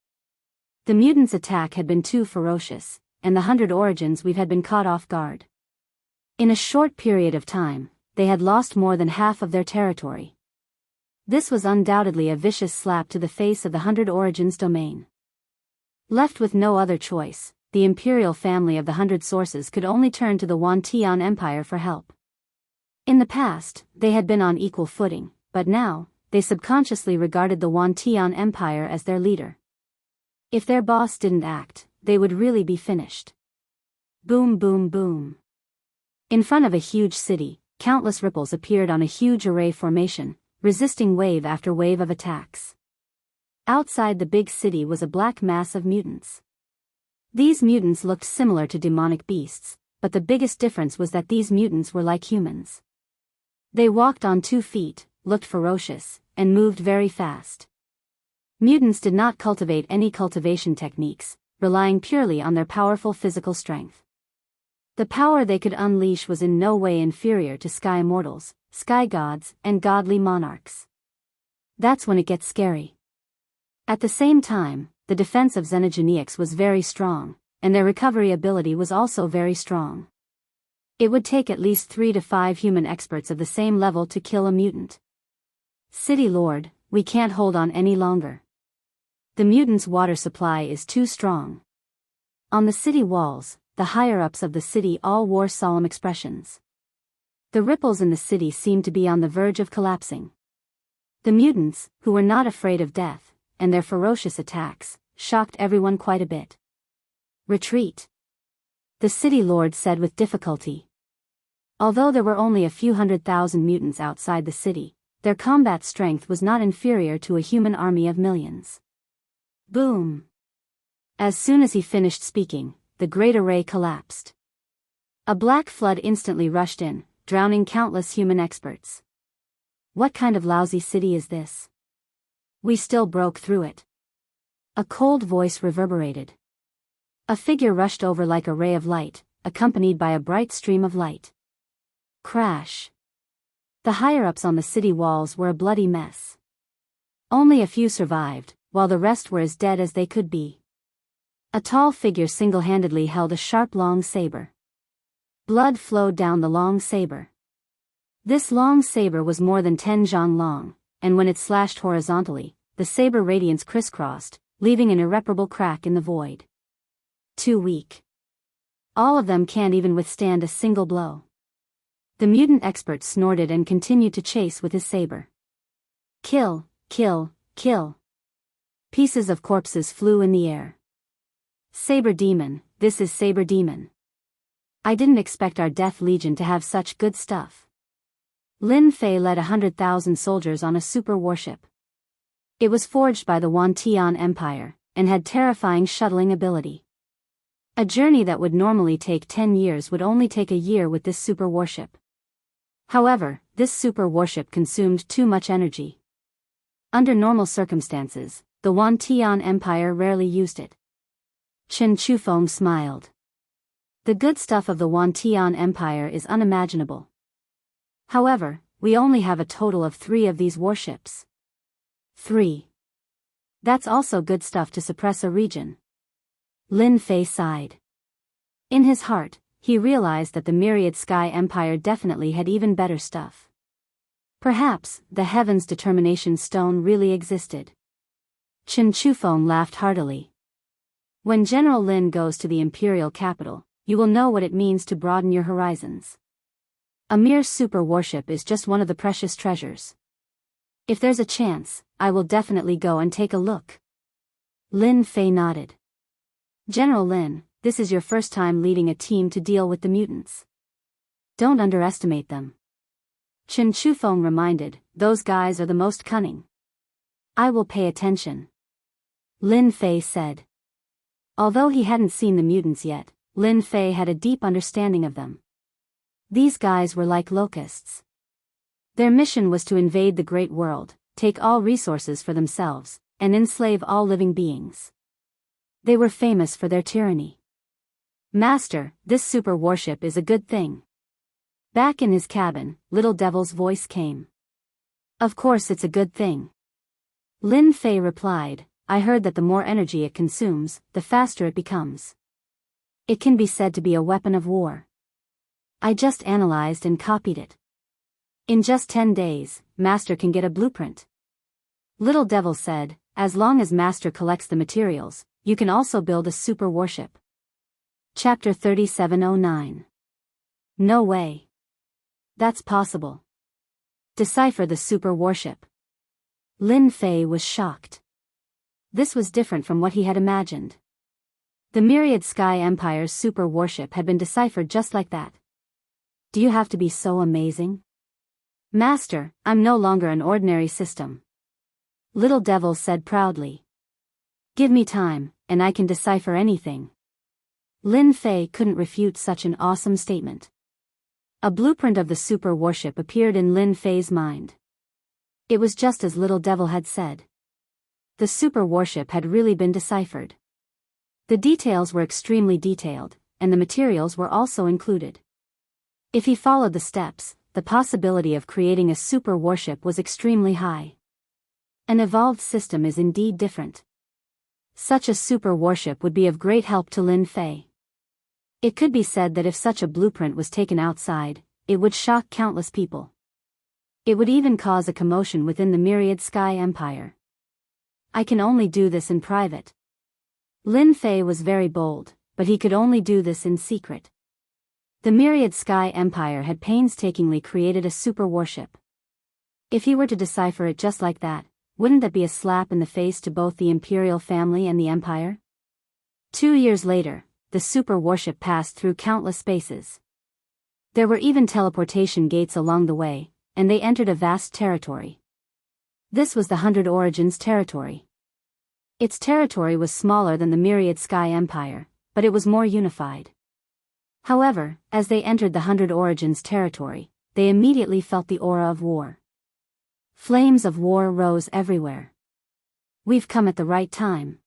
Speaker 1: The mutants' attack had been too ferocious, and the 100 Origins weave had been caught off guard. In a short period of time, they had lost more than half of their territory. This was undoubtedly a vicious slap to the face of the 100 Origins domain. Left with no other choice, the imperial family of the 100 Sources could only turn to the Wantian Empire for help. In the past, they had been on equal footing, but now, they subconsciously regarded the Wantian Empire as their leader. If their boss didn't act, they would really be finished. Boom boom boom. In front of a huge city, countless ripples appeared on a huge array formation, resisting wave after wave of attacks. Outside the big city was a black mass of mutants. These mutants looked similar to demonic beasts, but the biggest difference was that these mutants were like humans. They walked on 2 feet, looked ferocious, and moved very fast. Mutants did not cultivate any cultivation techniques, relying purely on their powerful physical strength. The power they could unleash was in no way inferior to sky mortals, sky gods, and godly monarchs. That's when it gets scary. At the same time, the defense of xenogeneics was very strong, and their recovery ability was also very strong. It would take at least 3 to 5 human experts of the same level to kill a mutant. City Lord, we can't hold on any longer. The mutants' water supply is too strong. On the city walls, the higher-ups of the city all wore solemn expressions. The ripples in the city seemed to be on the verge of collapsing. The mutants, who were not afraid of death, and their ferocious attacks, shocked everyone quite a bit. Retreat. The city lord said with difficulty. Although there were only a few 100,000 mutants outside the city, their combat strength was not inferior to a human army of millions. Boom. As soon as he finished speaking, the great array collapsed. A black flood instantly rushed in, drowning countless human experts. What kind of lousy city is this? We still broke through it. A cold voice reverberated. A figure rushed over like a ray of light, accompanied by a bright stream of light. Crash. The higher-ups on the city walls were a bloody mess. Only a few survived, while the rest were as dead as they could be. A tall figure single-handedly held a sharp long saber. Blood flowed down the long saber. This long saber was more than 10 zhang long, and when it slashed horizontally, the saber radiance crisscrossed, leaving an irreparable crack in the void. Too weak. All of them can't even withstand a single blow. The mutant expert snorted and continued to chase with his saber. Kill, kill, kill. Pieces of corpses flew in the air. Saber Demon, this is Saber Demon. I didn't expect our Death Legion to have such good stuff. Lin Fei led 100,000 soldiers on a super warship. It was forged by the Wantian Empire, and had terrifying shuttling ability. A journey that would normally take 10 years would only take a year with this super warship. However, this super warship consumed too much energy. Under normal circumstances, the Wantian Empire rarely used it. Chen Chufeng smiled. The good stuff of the Wantian Empire is unimaginable. However, we only have a total of 3 of these warships. 3. That's also good stuff to suppress a region. Lin Fei sighed. In his heart, he realized that the Myriad Sky Empire definitely had even better stuff. Perhaps, the Heaven's Determination Stone really existed. Chen Chufeng laughed heartily. When General Lin goes to the imperial capital, you will know what it means to broaden your horizons. A mere super warship is just one of the precious treasures. If there's a chance, I will definitely go and take a look. Lin Fei nodded. General Lin, this is your first time leading a team to deal with the mutants. Don't underestimate them. Chen Chufeng reminded, those guys are the most cunning. I will pay attention. Lin Fei said. Although he hadn't seen the mutants yet, Lin Fei had a deep understanding of them. These guys were like locusts. Their mission was to invade the great world, take all resources for themselves, and enslave all living beings. They were famous for their tyranny. Master, this super warship is a good thing. Back in his cabin, Little Devil's voice came. Of course it's a good thing. Lin Fei replied, I heard that the more energy it consumes, the faster it becomes. It can be said to be a weapon of war. I just analyzed and copied it. In just 10 days, Master can get a blueprint. Little Devil said, as long as Master collects the materials, you can also build a super warship. Chapter 3709. No way. That's possible. Decipher the super warship. Lin Fei was shocked. This was different from what he had imagined. The Myriad Sky Empire's super warship had been deciphered just like that. Do you have to be so amazing? Master, I'm no longer an ordinary system. Little Devil said proudly. Give me time, and I can decipher anything. Lin Fei couldn't refute such an awesome statement. A blueprint of the super warship appeared in Lin Fei's mind. It was just as Little Devil had said. The super warship had really been deciphered. The details were extremely detailed, and the materials were also included. If he followed the steps, the possibility of creating a super warship was extremely high. An evolved system is indeed different. Such a super warship would be of great help to Lin Fei. It could be said that if such a blueprint was taken outside, it would shock countless people. It would even cause a commotion within the Myriad Sky Empire. I can only do this in private. Lin Fei was very bold, but he could only do this in secret. The Myriad Sky Empire had painstakingly created a super warship. If he were to decipher it just like that, wouldn't that be a slap in the face to both the imperial family and the empire? 2 years later, the super warship passed through countless spaces. There were even teleportation gates along the way, and they entered a vast territory. This was the 100 Origins territory. Its territory was smaller than the Myriad Sky Empire, but it was more unified. However, as they entered the 100 Origins territory, they immediately felt the aura of war. Flames of war rose everywhere. We've come at the right time.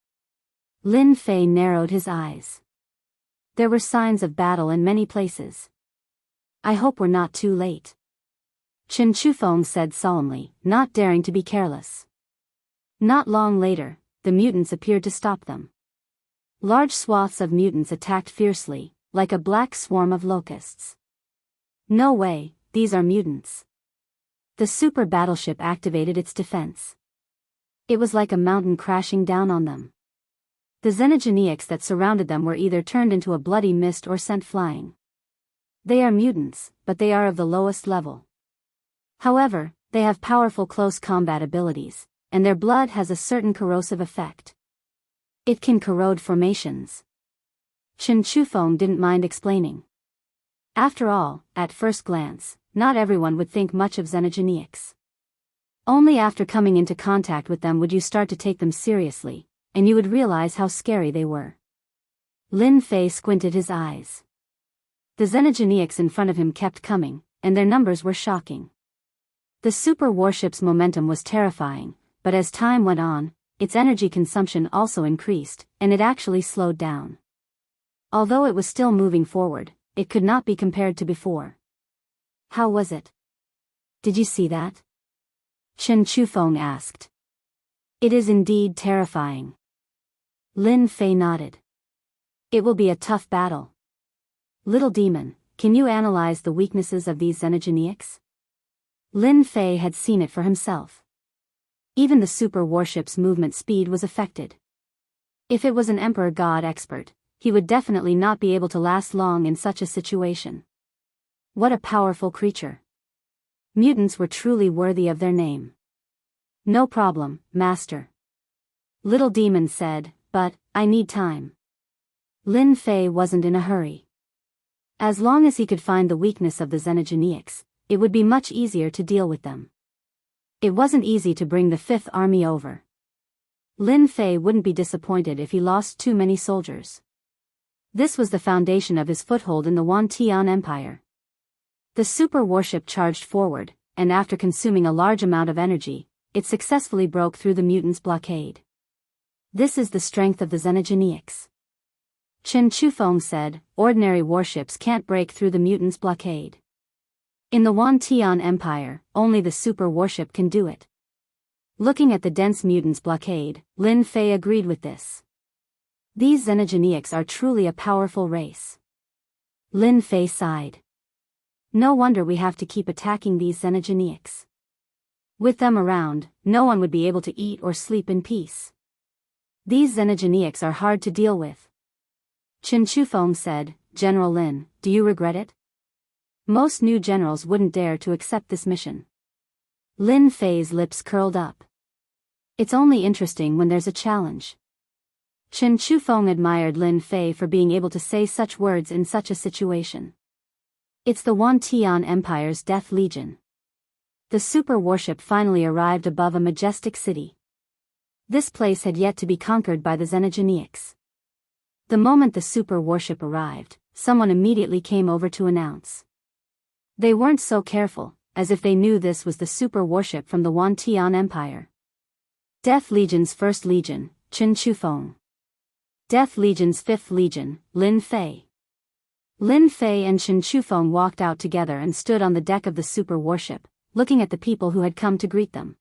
Speaker 1: Lin Fei narrowed his eyes. There were signs of battle in many places. I hope we're not too late. Chen Chufeng said solemnly, not daring to be careless. Not long later, the mutants appeared to stop them. Large swaths of mutants attacked fiercely, like a black swarm of locusts. No way, these are mutants. The super battleship activated its defense. It was like a mountain crashing down on them. The xenogeneics that surrounded them were either turned into a bloody mist or sent flying. They are mutants, but they are of the lowest level. However, they have powerful close combat abilities, and their blood has a certain corrosive effect. It can corrode formations. Chen Chufeng didn't mind explaining. After all, at first glance, not everyone would think much of xenogeneics. Only after coming into contact with them would you start to take them seriously, and you would realize how scary they were. Lin Fei squinted his eyes. The xenogeneics in front of him kept coming, and their numbers were shocking. The super warship's momentum was terrifying, but as time went on, its energy consumption also increased, and it actually slowed down. Although it was still moving forward, it could not be compared to before. How was it? Did you see that? Chen Chufeng asked. It is indeed terrifying. Lin Fei nodded. It will be a tough battle. Little demon, can you analyze the weaknesses of these xenogenics? Lin Fei had seen it for himself. Even the super warship's movement speed was affected. If it was an emperor god expert, he would definitely not be able to last long in such a situation. What a powerful creature. Mutants were truly worthy of their name. No problem, master. Little demon said, but, I need time. Lin Fei wasn't in a hurry. As long as he could find the weakness of the xenogenics, it would be much easier to deal with them. It wasn't easy to bring the Fifth Army over. Lin Fei wouldn't be disappointed if he lost too many soldiers. This was the foundation of his foothold in the Wantian Empire. The super warship charged forward, and after consuming a large amount of energy, it successfully broke through the mutants' blockade. This is the strength of the xenogenics. Chen Chufeng said, ordinary warships can't break through the mutants' blockade. In the Wantian Empire, only the super warship can do it. Looking at the dense mutants' blockade, Lin Fei agreed with this. These xenogenics are truly a powerful race. Lin Fei sighed. No wonder we have to keep attacking these xenogenics. With them around, no one would be able to eat or sleep in peace. These xenogenics are hard to deal with. Chen Chufeng said, General Lin, do you regret it? Most new generals wouldn't dare to accept this mission. Lin Fei's lips curled up. It's only interesting when there's a challenge. Chen Chufeng admired Lin Fei for being able to say such words in such a situation. It's the Wantian Empire's Death Legion. The super warship finally arrived above a majestic city. This place had yet to be conquered by the xenogenics. The moment the super warship arrived, someone immediately came over to announce. They weren't so careful, as if they knew this was the super warship from the Wantian Empire. Death Legion's 1st Legion, Chen Chufeng. Death Legion's 5th Legion, Lin Fei. Lin Fei and Chen Chufeng walked out together and stood on the deck of the super warship, looking at the people who had come to greet them.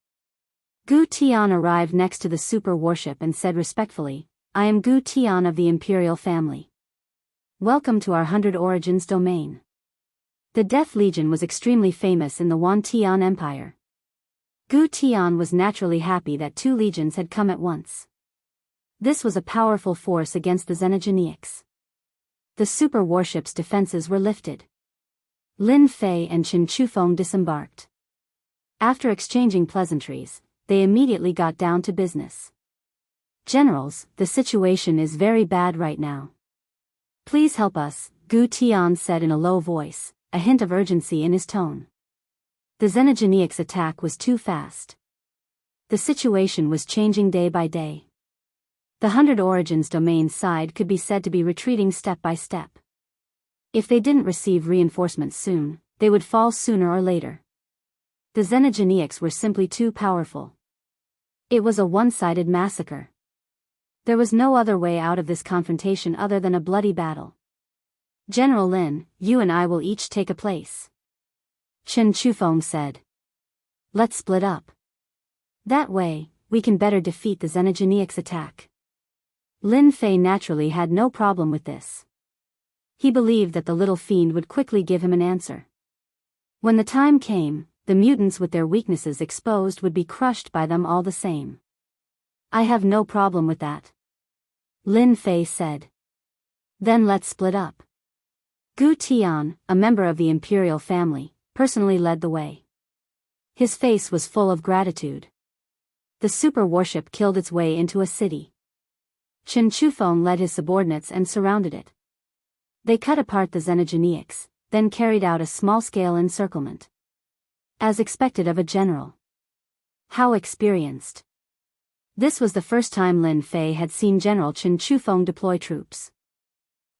Speaker 1: Gu Tian arrived next to the super warship and said respectfully, I am Gu Tian of the Imperial family. Welcome to our 100 Origins domain. The Death Legion was extremely famous in the Wantian Empire. Gu Tian was naturally happy that 2 legions had come at once. This was a powerful force against the xenogenics. The super warship's defenses were lifted. Lin Fei and Chen Chufeng disembarked. After exchanging pleasantries, they immediately got down to business. Generals, the situation is very bad right now. Please help us, Gu Tian said in a low voice, a hint of urgency in his tone. The xenogenics attack was too fast. The situation was changing day by day. The 100 Origins domain side could be said to be retreating step by step. If they didn't receive reinforcements soon, they would fall sooner or later. The xenogenics were simply too powerful. It was a one-sided massacre. There was no other way out of this confrontation other than a bloody battle. General Lin, you and I will each take a place. Chen Chufeng said. Let's split up. That way, we can better defeat the xenogenics attack. Lin Fei naturally had no problem with this. He believed that the little fiend would quickly give him an answer. When the time came, the mutants with their weaknesses exposed would be crushed by them all the same. I have no problem with that. Lin Fei said. Then let's split up. Gu Tian, a member of the imperial family, personally led the way. His face was full of gratitude. The super warship killed its way into a city. Chen Chufeng led his subordinates and surrounded it. They cut apart the xenogenics, then carried out a small-scale encirclement. As expected of a general. How experienced. This was the first time Lin Fei had seen General Chen Chufeng deploy troops.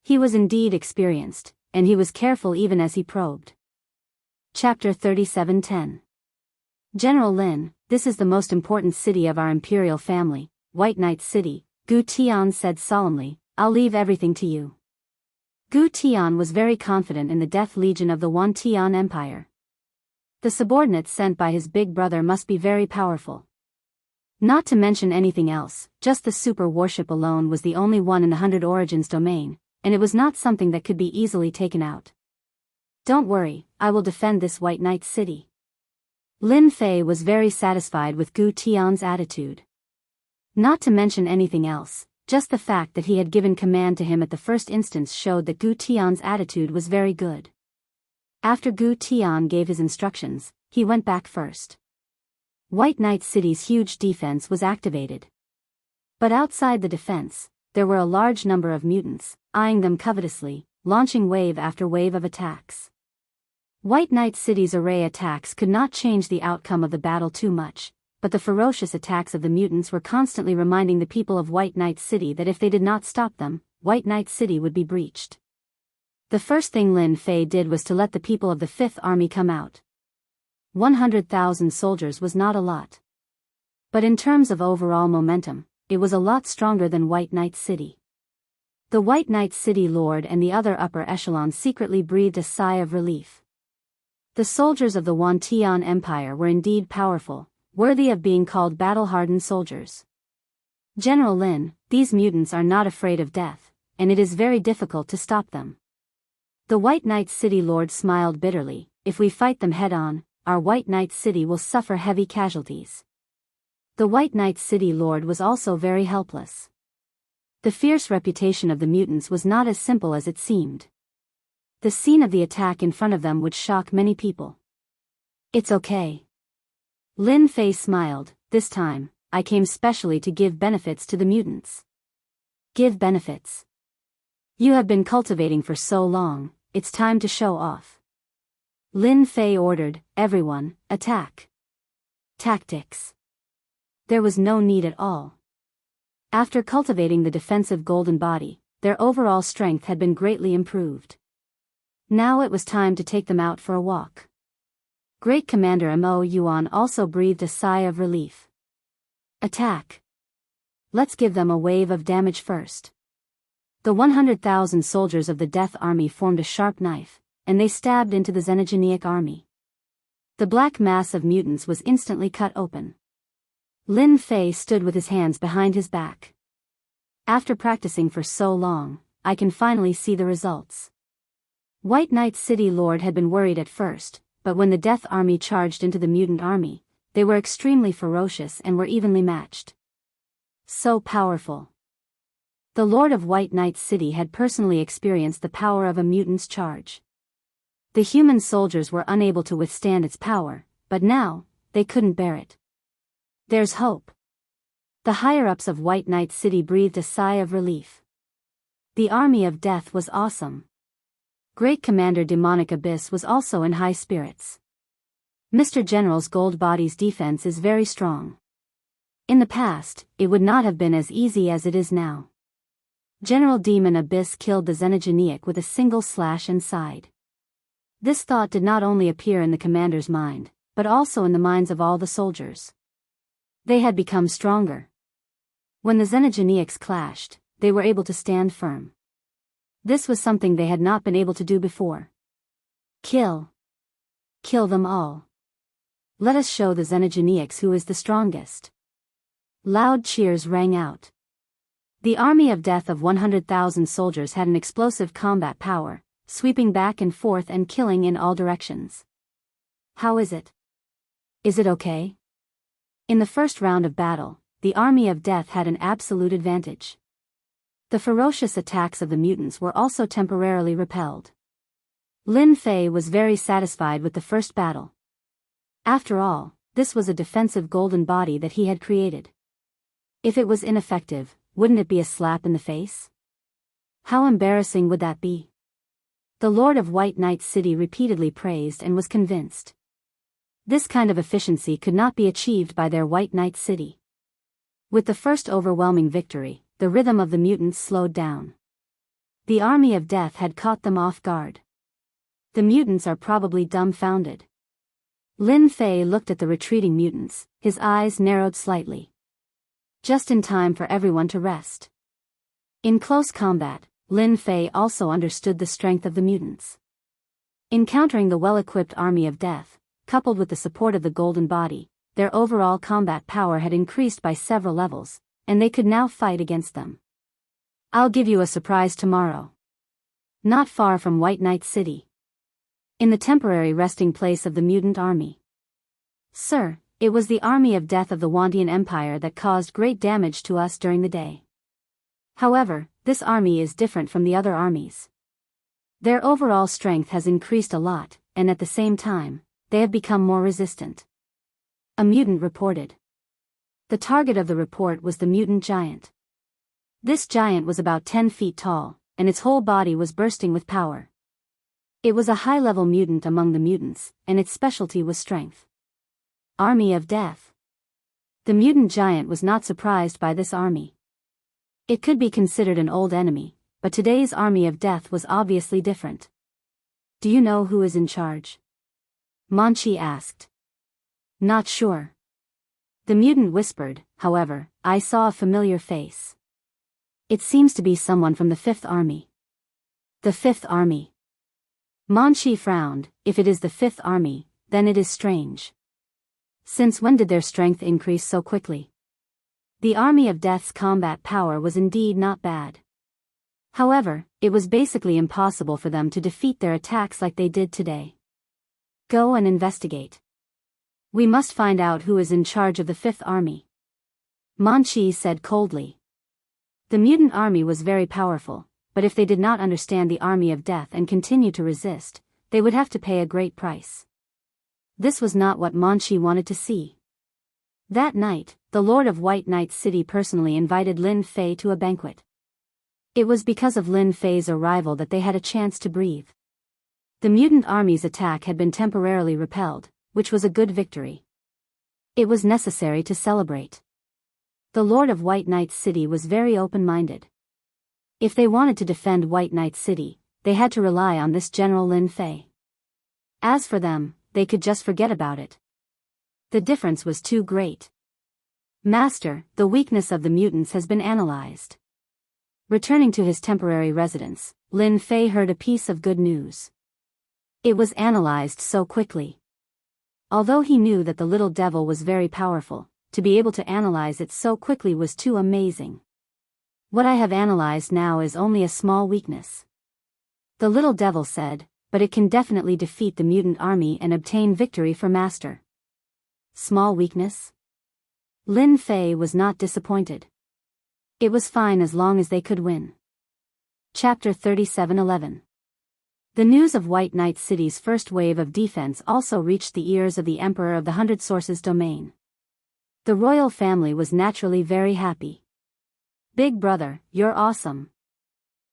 Speaker 1: He was indeed experienced, and he was careful even as he probed. Chapter 37:10. General Lin, this is the most important city of our imperial family, White Knight City, Gu Tian said solemnly, I'll leave everything to you. Gu Tian was very confident in the Death Legion of the Wantian Empire. The subordinates sent by his big brother must be very powerful. Not to mention anything else, just the super warship alone was the only one in the 100 Origins domain, and it was not something that could be easily taken out. Don't worry, I will defend this White Knight's city. Lin Fei was very satisfied with Gu Tian's attitude. Not to mention anything else, just the fact that he had given command to him at the first instance showed that Gu Tian's attitude was very good. After Gu Tian gave his instructions, he went back first. White Knight City's huge defense was activated. But outside the defense, there were a large number of mutants, eyeing them covetously, launching wave after wave of attacks. White Knight City's array attacks could not change the outcome of the battle too much, but the ferocious attacks of the mutants were constantly reminding the people of White Knight City that if they did not stop them, White Knight City would be breached. The first thing Lin Fei did was to let the people of the Fifth Army come out. 100,000 soldiers was not a lot. But in terms of overall momentum, it was a lot stronger than White Knight City. The White Knight City Lord and the other upper echelons secretly breathed a sigh of relief. The soldiers of the Wantian Empire were indeed powerful, worthy of being called battle-hardened soldiers. General Lin, these mutants are not afraid of death, and it is very difficult to stop them. The White Knight City Lord smiled bitterly. If we fight them head-on, our White Knight City will suffer heavy casualties. The White Knight City Lord was also very helpless. The fierce reputation of the mutants was not as simple as it seemed. The scene of the attack in front of them would shock many people. It's okay. Lin Fei smiled. This time, I came specially to give benefits to the mutants. Give benefits. You have been cultivating for so long, it's time to show off. Lin Fei ordered, everyone, attack. Tactics. There was no need at all. After cultivating the defensive golden body, their overall strength had been greatly improved. Now it was time to take them out for a walk. Great Commander Mo Yuan also breathed a sigh of relief. Attack. Let's give them a wave of damage first. The 100,000 soldiers of the Death Army formed a sharp knife, and they stabbed into the Xenogeneic army. The black mass of mutants was instantly cut open. Lin Fei stood with his hands behind his back. After practicing for so long, I can finally see the results. White Knight City Lord had been worried at first, but when the Death Army charged into the mutant army, they were extremely ferocious and were evenly matched. So powerful. The Lord of White Knight City had personally experienced the power of a mutant's charge. The human soldiers were unable to withstand its power, but now, they couldn't bear it. There's hope. The higher-ups of White Knight City breathed a sigh of relief. The army of death was awesome. Great Commander Demonic Abyss was also in high spirits. Mr. General's gold body's defense is very strong. In the past, it would not have been as easy as it is now. General Demon Abyss killed the Xenogeneic with a single slash and sighed. This thought did not only appear in the commander's mind, but also in the minds of all the soldiers. They had become stronger. When the Xenogeneics clashed, they were able to stand firm. This was something they had not been able to do before. Kill. Kill them all. Let us show the Xenogeneics who is the strongest. Loud cheers rang out. The army of death of 100,000 soldiers had an explosive combat power, sweeping back and forth and killing in all directions. How is it? Is it okay? In the first round of battle, the army of death had an absolute advantage. The ferocious attacks of the mutants were also temporarily repelled. Lin Fei was very satisfied with the first battle. After all, this was a defensive golden body that he had created. If it was ineffective, wouldn't it be a slap in the face? How embarrassing would that be? The Lord of White Knight City repeatedly praised and was convinced. This kind of efficiency could not be achieved by their White Knight City. With the first overwhelming victory, the rhythm of the mutants slowed down. The army of death had caught them off guard. The mutants are probably dumbfounded. Lin Fei looked at the retreating mutants, his eyes narrowed slightly. Just in time for everyone to rest. In close combat, Lin Fei also understood the strength of the mutants. Encountering the well-equipped army of death, coupled with the support of the golden body, their overall combat power had increased by several levels, and they could now fight against them. I'll give you a surprise tomorrow. Not far from White Knight City. In the temporary resting place of the mutant army. Sir, it was the army of death of the Wandian Empire that caused great damage to us during the day. However, this army is different from the other armies. Their overall strength has increased a lot, and at the same time, they have become more resistant. A mutant reported. The target of the report was the mutant giant. This giant was about 10 feet tall, and its whole body was bursting with power. It was a high-level mutant among the mutants, and its specialty was strength. Army of Death. The mutant giant was not surprised by this army. It could be considered an old enemy, but today's Army of Death was obviously different. Do you know who is in charge? Manchi asked. Not sure. The mutant whispered, however, I saw a familiar face. It seems to be someone from the Fifth Army. The Fifth Army. Manchi frowned. If it is the Fifth Army, then it is strange. Since when did their strength increase so quickly? The Army of Death's combat power was indeed not bad. However, it was basically impossible for them to defeat their attacks like they did today. Go and investigate. We must find out who is in charge of the Fifth Army. Manchi said coldly. The mutant army was very powerful, but if they did not understand the Army of Death and continue to resist, they would have to pay a great price. This was not what Manchi wanted to see. That night, the Lord of White Knight City personally invited Lin Fei to a banquet. It was because of Lin Fei's arrival that they had a chance to breathe. The mutant army's attack had been temporarily repelled, which was a good victory. It was necessary to celebrate. The Lord of White Knight City was very open-minded. If they wanted to defend White Knight City, they had to rely on this General Lin Fei. As for them, they could just forget about it. The difference was too great. Master, the weakness of the mutants has been analyzed. Returning to his temporary residence, Lin Fei heard a piece of good news. It was analyzed so quickly. Although he knew that the little devil was very powerful, to be able to analyze it so quickly was too amazing. What I have analyzed now is only a small weakness. The little devil said, but it can definitely defeat the mutant army and obtain victory for Master. Small weakness? Lin Fei was not disappointed. It was fine as long as they could win. Chapter 37:11. The news of White Knight City's first wave of defense also reached the ears of the Emperor of the Hundred Sources domain. The royal family was naturally very happy. Big brother, you're awesome.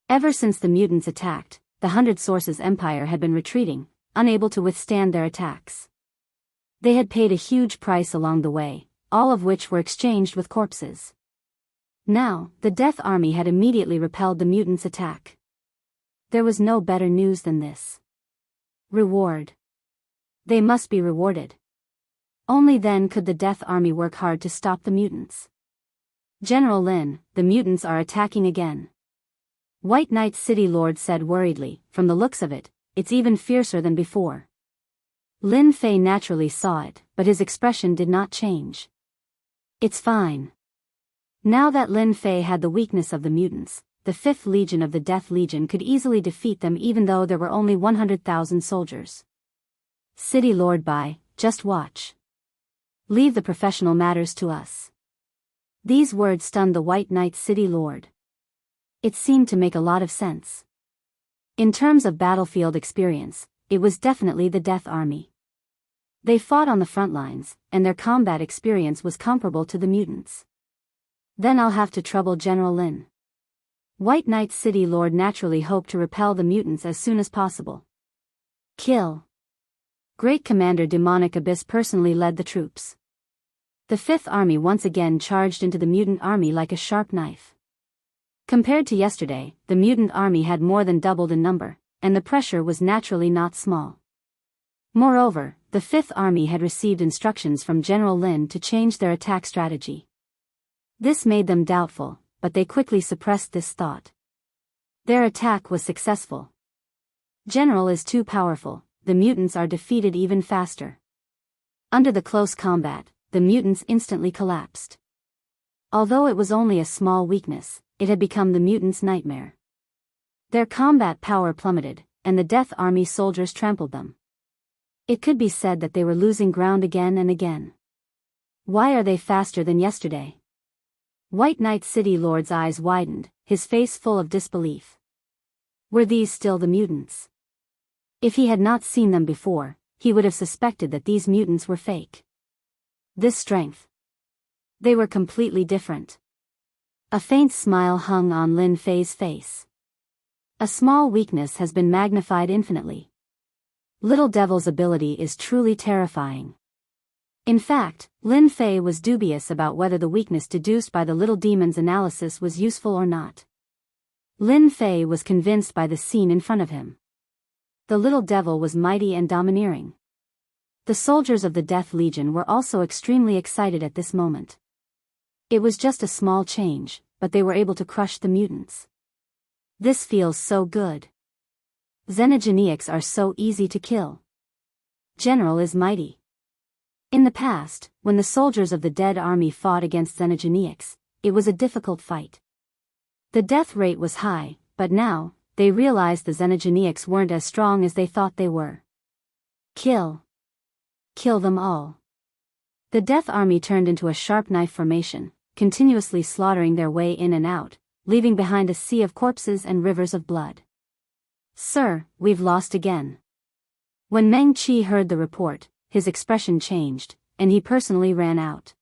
Speaker 1: Ever since the mutants attacked, the Hundred Sources Empire had been retreating, unable to withstand their attacks. They had paid a huge price along the way, all of which were exchanged with corpses. Now, the Death Army had immediately repelled the mutants' attack. There was no better news than this. Reward. They must be rewarded. Only then could the Death Army work hard to stop the mutants. General Lin, the mutants are attacking again. White Knight City Lord said worriedly, from the looks of it, it's even fiercer than before. Lin Fei naturally saw it, but his expression did not change. It's fine. Now that Lin Fei had the weakness of the mutants, the 5th Legion of the Death Legion could easily defeat them even though there were only 100,000 soldiers. City Lord Bai, just watch. Leave the professional matters to us. These words stunned the White Knight City Lord. It seemed to make a lot of sense. In terms of battlefield experience, it was definitely the Death Army. They fought on the front lines, and their combat experience was comparable to the mutants. Then I'll have to trouble General Lin. White Knight City Lord naturally hoped to repel the mutants as soon as possible. Kill. Great Commander Demonic Abyss personally led the troops. The 5th Army once again charged into the mutant army like a sharp knife. Compared to yesterday, the mutant army had more than doubled in number, and the pressure was naturally not small. Moreover, the 5th Army had received instructions from General Lin to change their attack strategy. This made them doubtful, but they quickly suppressed this thought. Their attack was successful. General is too powerful, the mutants are defeated even faster. Under the close combat, the mutants instantly collapsed. Although it was only a small weakness, it had become the mutants' nightmare. Their combat power plummeted, and the Death Army soldiers trampled them. It could be said that they were losing ground again and again. Why are they faster than yesterday? White Knight City Lord's eyes widened, his face full of disbelief. Were these still the mutants? If he had not seen them before, he would have suspected that these mutants were fake. This strength. They were completely different. A faint smile hung on Lin Fei's face. A small weakness has been magnified infinitely. Little Devil's ability is truly terrifying. In fact, Lin Fei was dubious about whether the weakness deduced by the little demon's analysis was useful or not. Lin Fei was convinced by the scene in front of him. The little devil was mighty and domineering. The soldiers of the Death Legion were also extremely excited at this moment. It was just a small change, but they were able to crush the mutants. This feels so good. Xenogeneics are so easy to kill. General is mighty. In the past, when the soldiers of the Dead Army fought against Xenogeneics, it was a difficult fight. The death rate was high, but now, they realized the Xenogeneics weren't as strong as they thought they were. Kill. Kill them all. The Death Army turned into a sharp knife formation, continuously slaughtering their way in and out, leaving behind a sea of corpses and rivers of blood. Sir, we've lost again. When Meng Qi heard the report, his expression changed, and he personally ran out.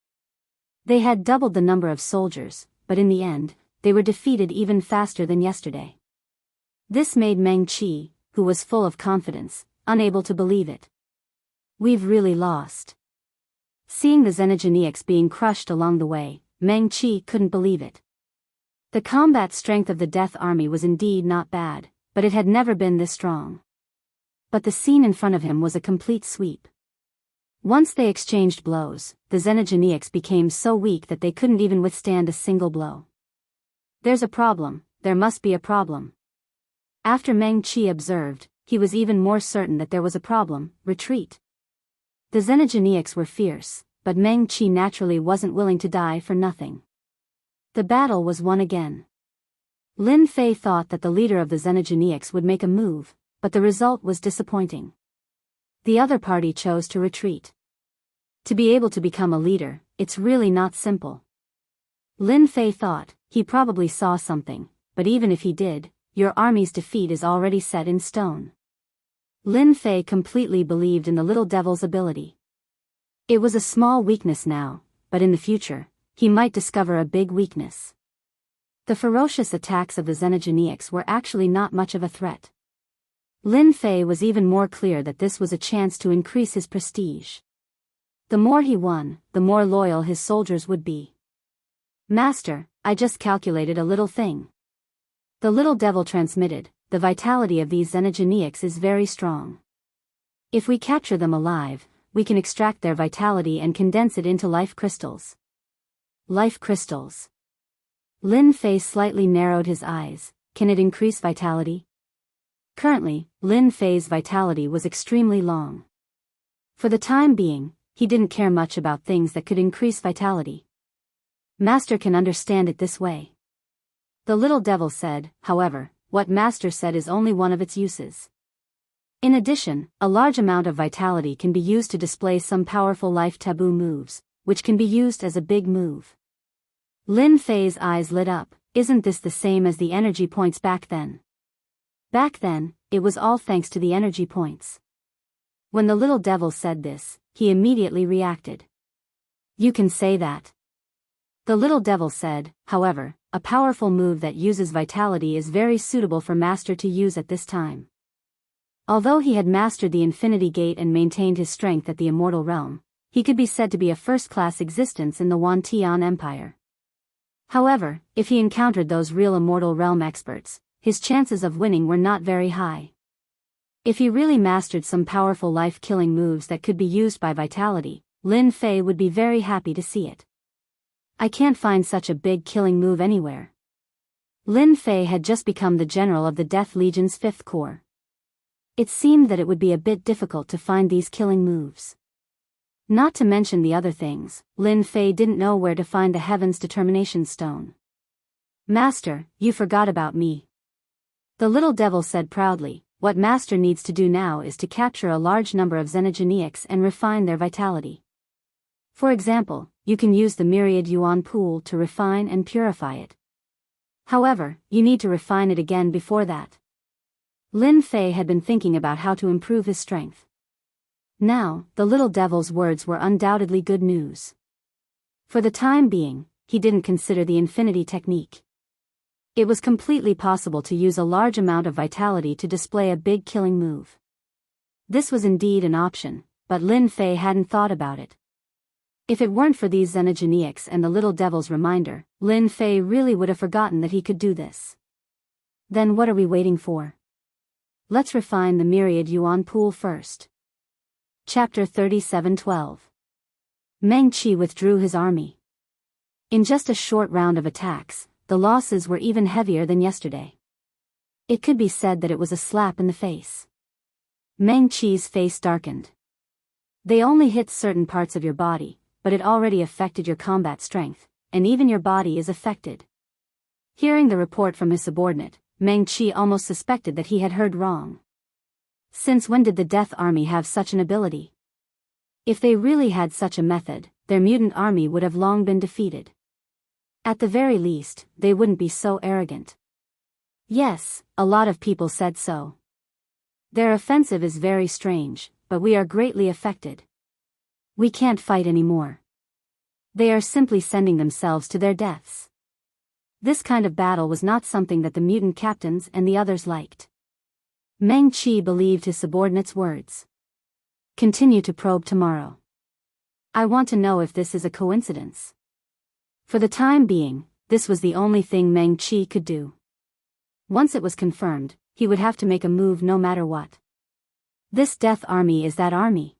Speaker 1: They had doubled the number of soldiers, but in the end, they were defeated even faster than yesterday. This made Meng Qi, who was full of confidence, unable to believe it. We've really lost. Seeing the Xenogeneics being crushed along the way, Meng Qi couldn't believe it. The combat strength of the Death Army was indeed not bad, but it had never been this strong. But the scene in front of him was a complete sweep. Once they exchanged blows, the Xenogeneics became so weak that they couldn't even withstand a single blow. There's a problem, there must be a problem. After Meng Qi observed, he was even more certain that there was a problem: retreat. The Xenogeneics were fierce, but Meng Qi naturally wasn't willing to die for nothing. The battle was won again. Lin Fei thought that the leader of the Xenogeneics would make a move, but the result was disappointing. The other party chose to retreat. To be able to become a leader, it's really not simple. Lin Fei thought, he probably saw something, but even if he did, your army's defeat is already set in stone. Lin Fei completely believed in the little devil's ability. It was a small weakness now, but in the future, he might discover a big weakness. The ferocious attacks of the Xenogeneics were actually not much of a threat. Lin Fei was even more clear that this was a chance to increase his prestige. The more he won, the more loyal his soldiers would be. Master, I just calculated a little thing. The little devil transmitted, the vitality of these Xenogeneics is very strong. If we capture them alive, we can extract their vitality and condense it into life crystals. Life crystals. Lin Fei slightly narrowed his eyes. Can it increase vitality? Currently, Lin Fei's vitality was extremely long. For the time being, he didn't care much about things that could increase vitality. Master can understand it this way. The little devil said, however, what Master said is only one of its uses. In addition, a large amount of vitality can be used to display some powerful life taboo moves, which can be used as a big move. Lin Fei's eyes lit up. Isn't this the same as the energy points back then? Back then, it was all thanks to the energy points. When the little devil said this, he immediately reacted. You can say that. The little devil said, however, a powerful move that uses vitality is very suitable for Master to use at this time. Although he had mastered the Infinity Gate and maintained his strength at the Immortal Realm, he could be said to be a first-class existence in the Wantian Empire. However, if he encountered those real Immortal Realm experts, his chances of winning were not very high. If he really mastered some powerful life-killing moves that could be used by vitality, Lin Fei would be very happy to see it. I can't find such a big killing move anywhere. Lin Fei had just become the general of the Death Legion's 5th Corps. It seemed that it would be a bit difficult to find these killing moves. Not to mention the other things, Lin Fei didn't know where to find the Heaven's Determination Stone. Master, you forgot about me. The little devil said proudly, "What master needs to do now is to capture a large number of xenogenics and refine their vitality. For example, you can use the myriad yuan pool to refine and purify it. However, you need to refine it again before that." Lin Fei had been thinking about how to improve his strength. Now, the little devil's words were undoubtedly good news. For the time being, he didn't consider the infinity technique. It was completely possible to use a large amount of vitality to display a big killing move. This was indeed an option, but Lin Fei hadn't thought about it. If it weren't for these xenogenics and the little devil's reminder, Lin Fei really would have forgotten that he could do this. Then what are we waiting for? Let's refine the myriad yuan pool first. Chapter 37:12. Meng Qi withdrew his army. In just a short round of attacks, the losses were even heavier than yesterday. It could be said that it was a slap in the face. Meng Qi's face darkened. They only hit certain parts of your body, but it already affected your combat strength, and even your body is affected. Hearing the report from his subordinate, Meng Qi almost suspected that he had heard wrong. Since when did the Death Army have such an ability? If they really had such a method, their mutant army would have long been defeated. At the very least, they wouldn't be so arrogant. Yes, a lot of people said so. Their offensive is very strange, but we are greatly affected. We can't fight anymore. They are simply sending themselves to their deaths. This kind of battle was not something that the mutant captains and the others liked. Meng Qi believed his subordinate's words. Continue to probe tomorrow. I want to know if this is a coincidence. For the time being, this was the only thing Meng Qi could do. Once it was confirmed, he would have to make a move no matter what. This Death Army is that army?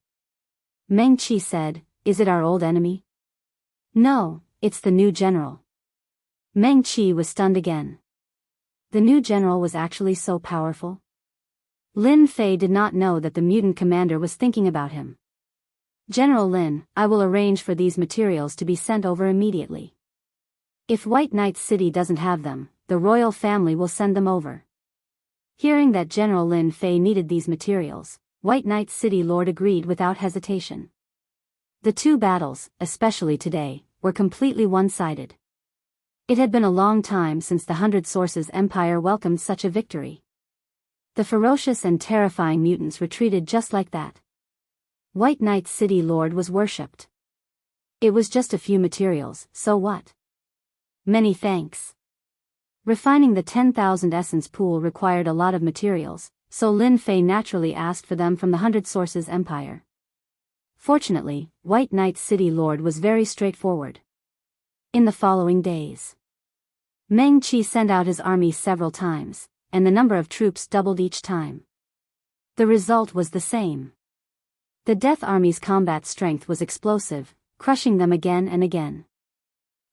Speaker 1: Meng Qi said, "Is it our old enemy?" "No, it's the new general." Meng Qi was stunned again. The new general was actually so powerful? Lin Fei did not know that the mutant commander was thinking about him. "General Lin, I will arrange for these materials to be sent over immediately. If White Knight City doesn't have them, the royal family will send them over." Hearing that General Lin Fei needed these materials, White Knight City Lord agreed without hesitation. The two battles, especially today, were completely one-sided. It had been a long time since the Hundred Sources Empire welcomed such a victory. The ferocious and terrifying mutants retreated just like that. White Knight City Lord was worshipped. It was just a few materials, so what? Many thanks. Refining the 10,000 essence pool required a lot of materials, so Lin Fei naturally asked for them from the Hundred Sources Empire. Fortunately, White Knight City Lord was very straightforward. In the following days, Meng Qi sent out his army several times, and the number of troops doubled each time. The result was the same. The Death Army's combat strength was explosive, crushing them again and again.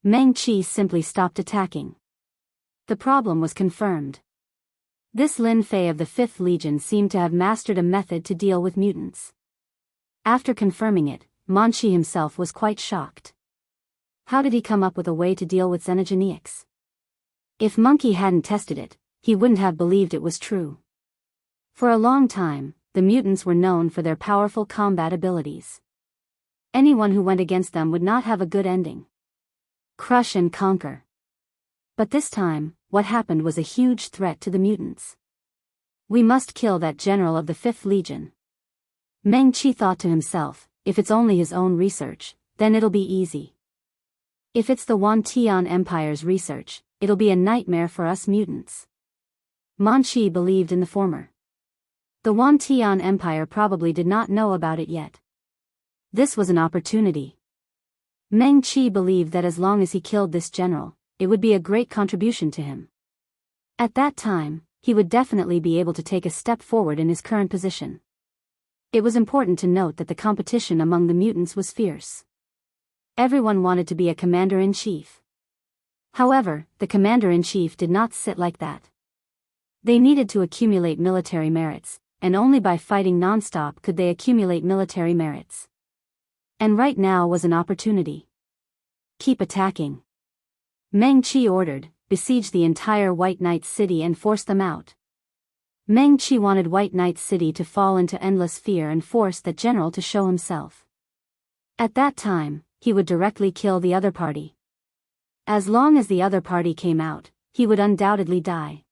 Speaker 1: Meng Qi simply stopped attacking. The problem was confirmed. This Lin Fei of the 5th Legion seemed to have mastered a method to deal with mutants. After confirming it, Meng Qi himself was quite shocked. How did he come up with a way to deal with xenogenics? If Monkey hadn't tested it, he wouldn't have believed it was true. For a long time, the mutants were known for their powerful combat abilities. Anyone who went against them would not have a good ending. Crush and conquer. But this time, what happened was a huge threat to the mutants. We must kill that general of the 5th Legion. Meng Qi thought to himself, if it's only his own research, then it'll be easy. If it's the Wantian Empire's research, it'll be a nightmare for us mutants. Meng Qi believed in the former. The Wantian Empire probably did not know about it yet. This was an opportunity. Meng Qi believed that as long as he killed this general, it would be a great contribution to him. At that time, he would definitely be able to take a step forward in his current position. It was important to note that the competition among the mutants was fierce. Everyone wanted to be a commander-in-chief. However, the commander-in-chief did not sit like that. They needed to accumulate military merits, and only by fighting non-stop could they accumulate military merits. And right now was an opportunity. Keep attacking. Meng Qi ordered, besiege the entire White Knight City and force them out. Meng Qi wanted White Knight City to fall into endless fear and forced that general to show himself. At that time, he would directly kill the other party. As long as the other party came out, he would undoubtedly die.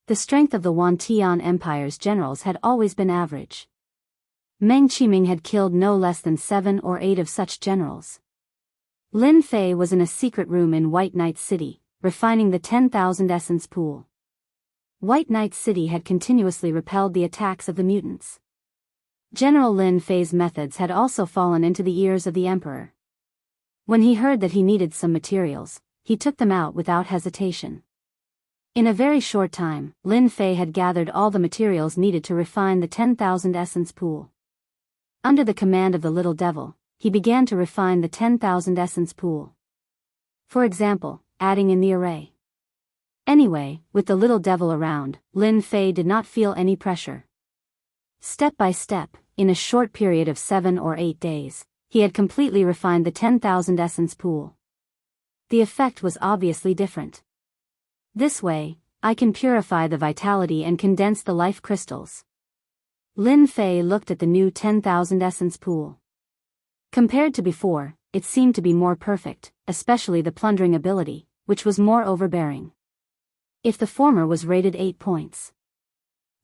Speaker 1: The strength of the Wantian Empire's generals had always been average. Meng Qiming had killed no less than 7 or 8 of such generals. Lin Fei was in a secret room in White Knight City, refining the 10,000 essence pool. White Knight City had continuously repelled the attacks of the mutants. General Lin Fei's methods had also fallen into the ears of the emperor. When he heard that he needed some materials, he took them out without hesitation. In a very short time, Lin Fei had gathered all the materials needed to refine the 10,000 essence pool. Under the command of the little devil, he began to refine the 10,000 essence pool. For example, adding in the array. Anyway, with the little devil around, Lin Fei did not feel any pressure. Step by step, in a short period of 7 or 8 days, he had completely refined the 10,000 essence pool. The effect was obviously different. This way, I can purify the vitality and condense the life crystals. Lin Fei looked at the new 10,000 essence pool. Compared to before, it seemed to be more perfect, especially the plundering ability, which was more overbearing. If the former was rated 8 points,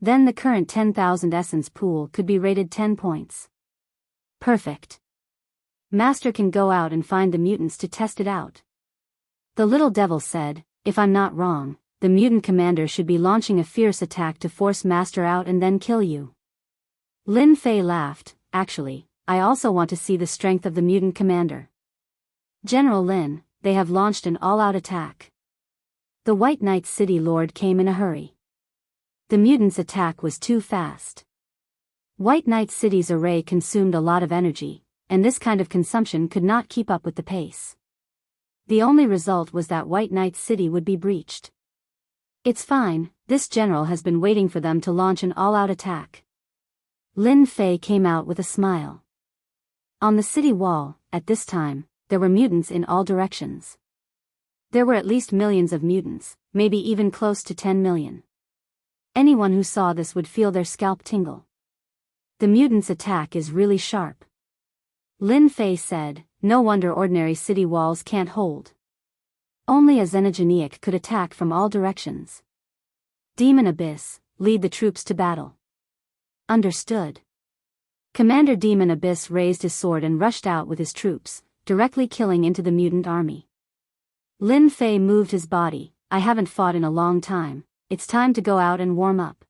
Speaker 1: then the current 10,000 essence pool could be rated 10 points. Perfect. Master can go out and find the mutants to test it out. The little devil said, if I'm not wrong, the mutant commander should be launching a fierce attack to force Master out and then kill you. Lin Fei laughed, actually, I also want to see the strength of the mutant commander. General Lin, they have launched an all-out attack. The White Knight City Lord came in a hurry. The mutants' attack was too fast. White Knight City's array consumed a lot of energy, and this kind of consumption could not keep up with the pace. The only result was that White Knight City would be breached. It's fine, this general has been waiting for them to launch an all-out attack. Lin Fei came out with a smile. On the city wall, at this time, there were mutants in all directions. There were at least millions of mutants, maybe even close to 10 million. Anyone who saw this would feel their scalp tingle. The mutants' attack is really sharp. Lin Fei said, no wonder ordinary city walls can't hold. Only a xenogeniac could attack from all directions. Demon Abyss, lead the troops to battle. Understood. Commander Demon Abyss raised his sword and rushed out with his troops, directly killing into the mutant army. Lin Fei moved his body, I haven't fought in a long time, it's time to go out and warm up.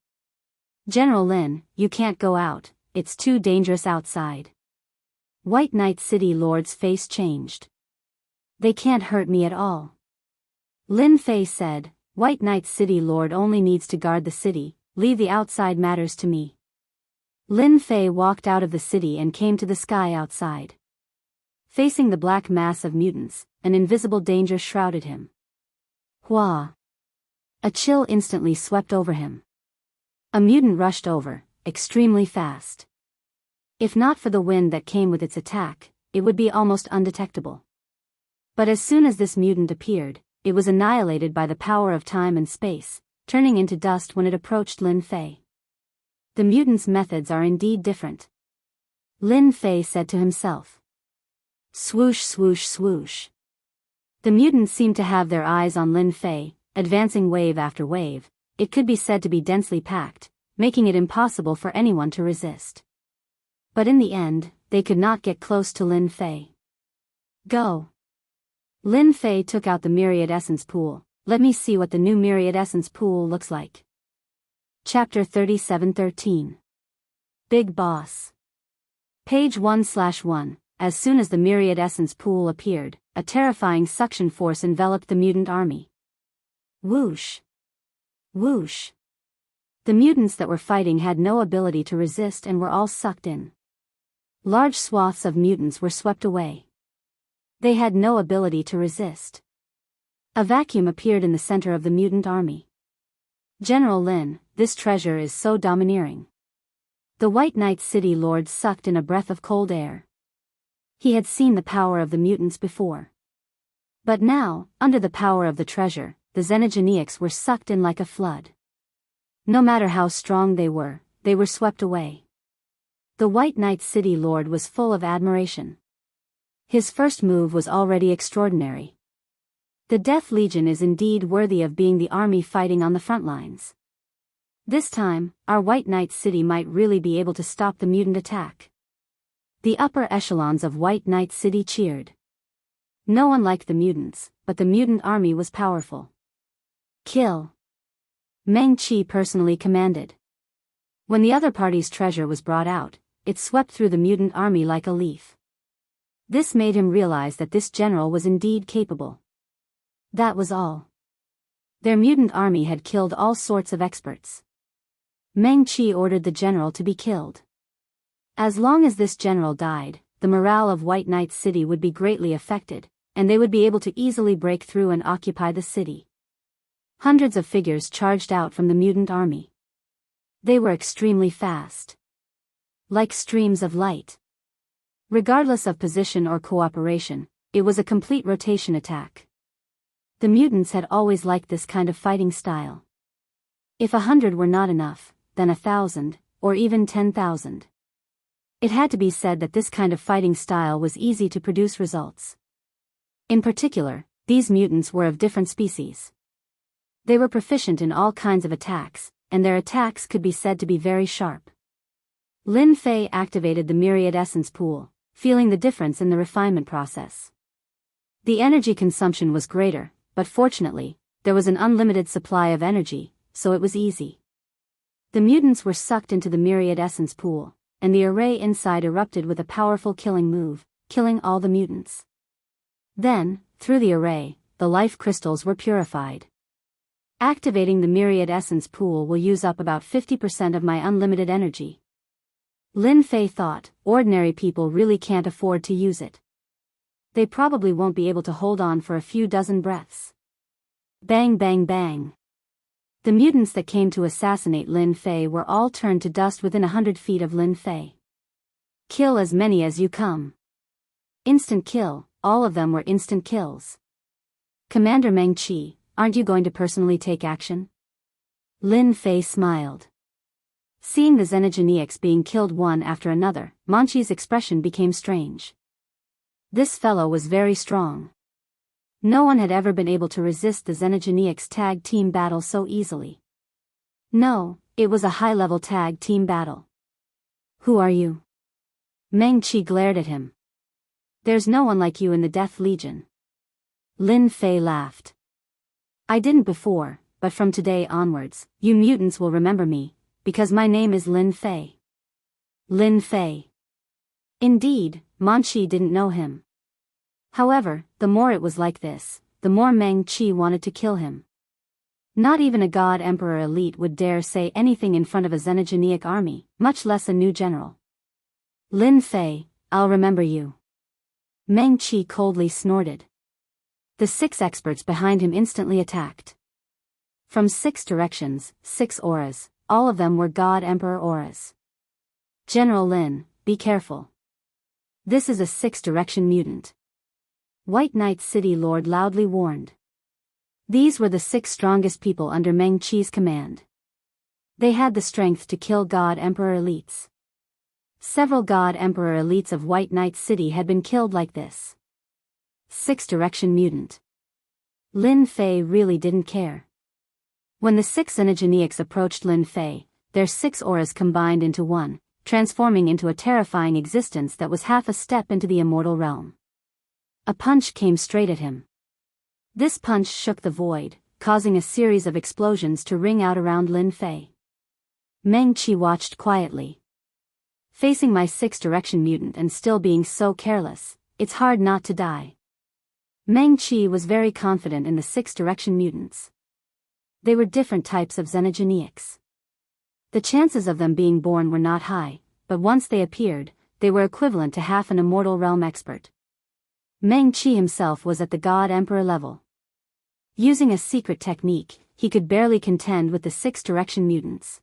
Speaker 1: General Lin, you can't go out, it's too dangerous outside. White Knight City Lord's face changed. They can't hurt me at all. Lin Fei said, White Knight City Lord only needs to guard the city, leave the outside matters to me. Lin Fei walked out of the city and came to the sky outside. Facing the black mass of mutants, an invisible danger shrouded him. Hua! A chill instantly swept over him. A mutant rushed over, extremely fast. If not for the wind that came with its attack, it would be almost undetectable. But as soon as this mutant appeared, it was annihilated by the power of time and space, turning into dust when it approached Lin Fei. The mutant's methods are indeed different. Lin Fei said to himself. Swoosh swoosh swoosh. The mutants seemed to have their eyes on Lin Fei, advancing wave after wave. It could be said to be densely packed, making it impossible for anyone to resist. But in the end, they could not get close to Lin Fei. Go! Lin Fei took out the Myriad Essence Pool. Let me see what the new Myriad Essence Pool looks like. Chapter 37-13. Big Boss. Page 1/1. As soon as the Myriad Essence Pool appeared, a terrifying suction force enveloped the mutant army. Whoosh! Whoosh! The mutants that were fighting had no ability to resist and were all sucked in. Large swaths of mutants were swept away. They had no ability to resist. A vacuum appeared in the center of the mutant army. General Lin, this treasure is so domineering. The White Knight City Lord sucked in a breath of cold air. He had seen the power of the mutants before. But now, under the power of the treasure, the xenogeniacs were sucked in like a flood. No matter how strong they were swept away. The White Knight City Lord was full of admiration. His first move was already extraordinary. The Death Legion is indeed worthy of being the army fighting on the front lines. This time, our White Knight City might really be able to stop the mutant attack. The upper echelons of White Knight City cheered. No one liked the mutants, but the mutant army was powerful. Kill! Meng Qi personally commanded. When the other party's treasure was brought out, it swept through the mutant army like a leaf. This made him realize that this general was indeed capable. That was all. Their mutant army had killed all sorts of experts. Meng Qi ordered the general to be killed. As long as this general died, the morale of White Knight City would be greatly affected, and they would be able to easily break through and occupy the city. Hundreds of figures charged out from the mutant army. They were extremely fast. Like streams of light. Regardless of position or cooperation, it was a complete rotation attack. The mutants had always liked this kind of fighting style. If 100 were not enough, then 1,000, or even 10,000. It had to be said that this kind of fighting style was easy to produce results. In particular, these mutants were of different species. They were proficient in all kinds of attacks, and their attacks could be said to be very sharp. Lin Fei activated the myriad essence pool, feeling the difference in the refinement process. The energy consumption was greater, but fortunately, there was an unlimited supply of energy, so it was easy. The mutants were sucked into the myriad essence pool, and the array inside erupted with a powerful killing move, killing all the mutants. Then, through the array, the life crystals were purified. Activating the myriad essence pool will use up about 50% of my unlimited energy. Lin Fei thought, ordinary people really can't afford to use it. They probably won't be able to hold on for a few dozen breaths. Bang bang bang. The mutants that came to assassinate Lin Fei were all turned to dust within 100 feet of Lin Fei. Kill as many as you come. Instant kill, all of them were instant kills. Commander Meng Qi, aren't you going to personally take action? Lin Fei smiled. Seeing the Xenogeneics being killed one after another, Manchi's expression became strange. This fellow was very strong. No one had ever been able to resist the Xenogeneics tag team battle so easily. No, it was a high-level tag team battle. Who are you? Meng Qi glared at him. There's no one like you in the Death Legion. Lin Fei laughed. I didn't before, but from today onwards, you mutants will remember me, because my name is Lin Fei. Lin Fei. Indeed, Manchi didn't know him. However, the more it was like this, the more Meng Qi wanted to kill him. Not even a God Emperor elite would dare say anything in front of a Xenogeneic army, much less a new general. Lin Fei, I'll remember you. Meng Qi coldly snorted. The 6 experts behind him instantly attacked. From 6 directions, 6 auras, all of them were God Emperor auras. General Lin, be careful. This is a 6-direction mutant. White Knight City Lord loudly warned. These were the 6 strongest people under Meng Qi's command. They had the strength to kill God Emperor elites. Several God Emperor elites of White Knight City had been killed like this. 6-direction mutant. Lin Fei really didn't care. When the 6 Xenogeneics approached Lin Fei, their 6 auras combined into one, transforming into a terrifying existence that was half a step into the immortal realm. A punch came straight at him. This punch shook the void, causing a series of explosions to ring out around Lin Fei. Meng Qi watched quietly. Facing my 6-direction mutant and still being so careless, it's hard not to die. Meng Qi was very confident in the 6-direction mutants. They were different types of Xenogeneics. The chances of them being born were not high, but once they appeared, they were equivalent to half an immortal realm expert. Meng Qi himself was at the God Emperor level. Using a secret technique, he could barely contend with the 6-direction mutants.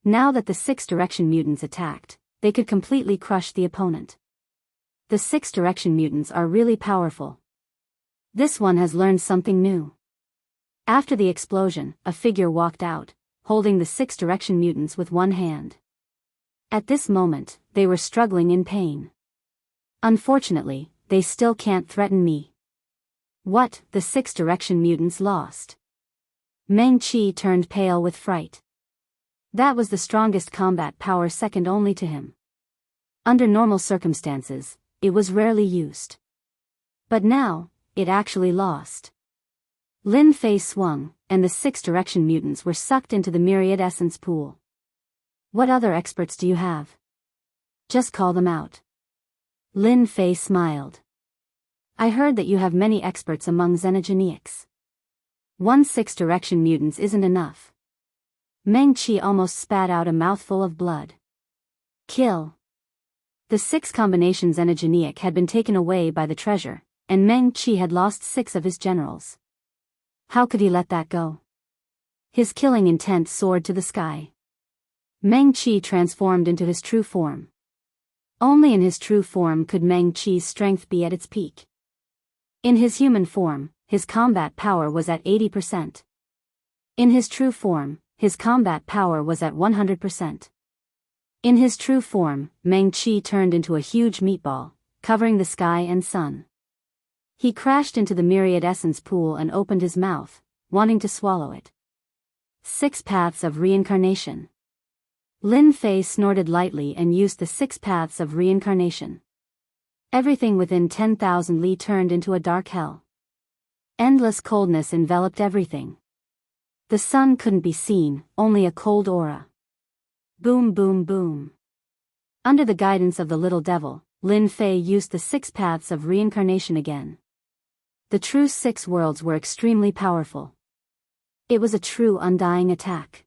Speaker 1: Now that the 6-direction mutants attacked, they could completely crush the opponent. The 6-direction mutants are really powerful. This one has learned something new. After the explosion, a figure walked out, holding the 6 direction mutants with one hand. At this moment, they were struggling in pain. Unfortunately, they still can't threaten me. What? The 6 direction mutants lost. Meng Qi turned pale with fright. That was the strongest combat power second only to him. Under normal circumstances, it was rarely used. But now, it actually lost. Lin Fei swung, and the 6 direction mutants were sucked into the myriad essence pool. What other experts do you have? Just call them out. Lin Fei smiled. I heard that you have many experts among xenogeniacs. 1 6 direction mutants isn't enough. Meng Qi almost spat out a mouthful of blood. Kill. The 6 combination xenogeniac had been taken away by the treasure, and Meng Qi had lost 6 of his generals. How could he let that go? His killing intent soared to the sky. Meng Qi transformed into his true form. Only in his true form could Meng Qi's strength be at its peak. In his human form, his combat power was at 80%. In his true form, his combat power was at 100%. In his true form, Meng Qi turned into a huge meatball, covering the sky and sun. He crashed into the myriad essence pool and opened his mouth, wanting to swallow it. 6 paths of reincarnation. Lin Fei snorted lightly and used the 6 paths of reincarnation. Everything within 10,000 li turned into a dark hell. Endless coldness enveloped everything. The sun couldn't be seen, only a cold aura. Boom boom boom. Under the guidance of the little devil, Lin Fei used the 6 paths of reincarnation again. The true 6 worlds were extremely powerful. It was a true undying attack.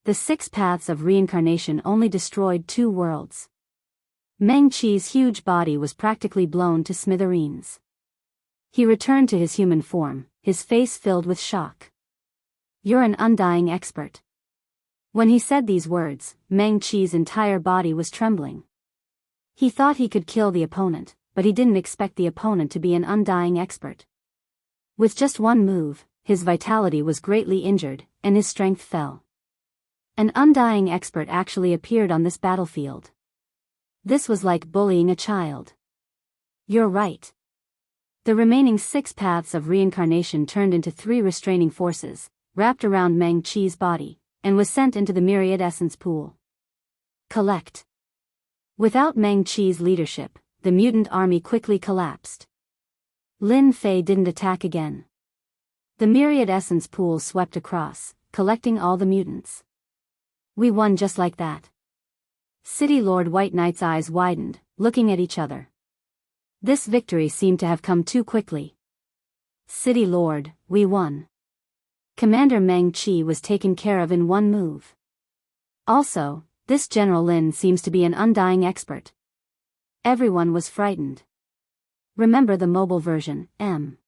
Speaker 1: The 6 paths of reincarnation only destroyed 2 worlds. Meng Qi's huge body was practically blown to smithereens. He returned to his human form, his face filled with shock. You're an undying expert. When he said these words, Meng Qi's entire body was trembling. He thought he could kill the opponent, but he didn't expect the opponent to be an undying expert. With just one move, his vitality was greatly injured, and his strength fell. An undying expert actually appeared on this battlefield. This was like bullying a child. You're right. The remaining 6 paths of reincarnation turned into 3 restraining forces, wrapped around Meng Qi's body, and was sent into the myriad essence pool. Collect. Without Meng Qi's leadership, the mutant army quickly collapsed. Lin Fei didn't attack again. The myriad essence pool swept across, collecting all the mutants. We won just like that. City Lord White Knight's eyes widened, looking at each other. This victory seemed to have come too quickly. City Lord, we won. Commander Meng Qi was taken care of in one move. Also, this General Lin seems to be an undying expert. Everyone was frightened. Remember the mobile version, M.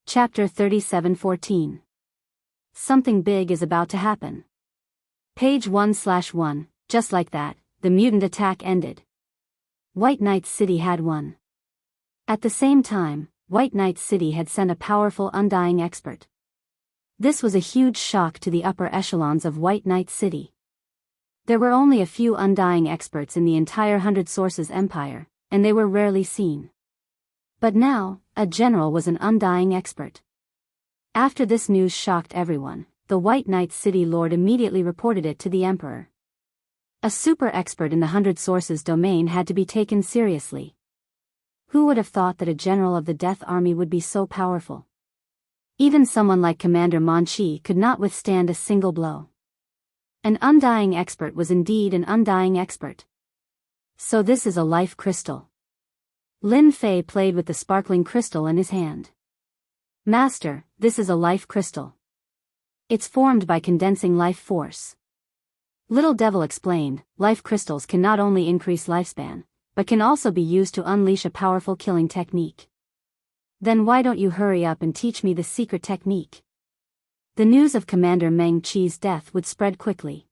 Speaker 1: Chapter 37:14. Something big is about to happen. Page 1/1, just like that, the mutant attack ended. White Knight's city had won. At the same time, White Knight's city had sent a powerful undying expert. This was a huge shock to the upper echelons of White Knight's city. There were only a few undying experts in the entire Hundred Sources Empire, and they were rarely seen. But now, a general was an undying expert. After this news shocked everyone, the White Knight's city lord immediately reported it to the emperor. A super expert in the Hundred Sources domain had to be taken seriously. Who would have thought that a general of the Death Army would be so powerful? Even someone like Commander Manchi could not withstand a single blow. An undying expert was indeed an undying expert. So this is a life crystal. Lin Fei played with the sparkling crystal in his hand. Master, this is a life crystal. It's formed by condensing life force. Little Devil explained, life crystals can not only increase lifespan, but can also be used to unleash a powerful killing technique. Then why don't you hurry up and teach me the secret technique? The news of Commander Meng Qi's death would spread quickly.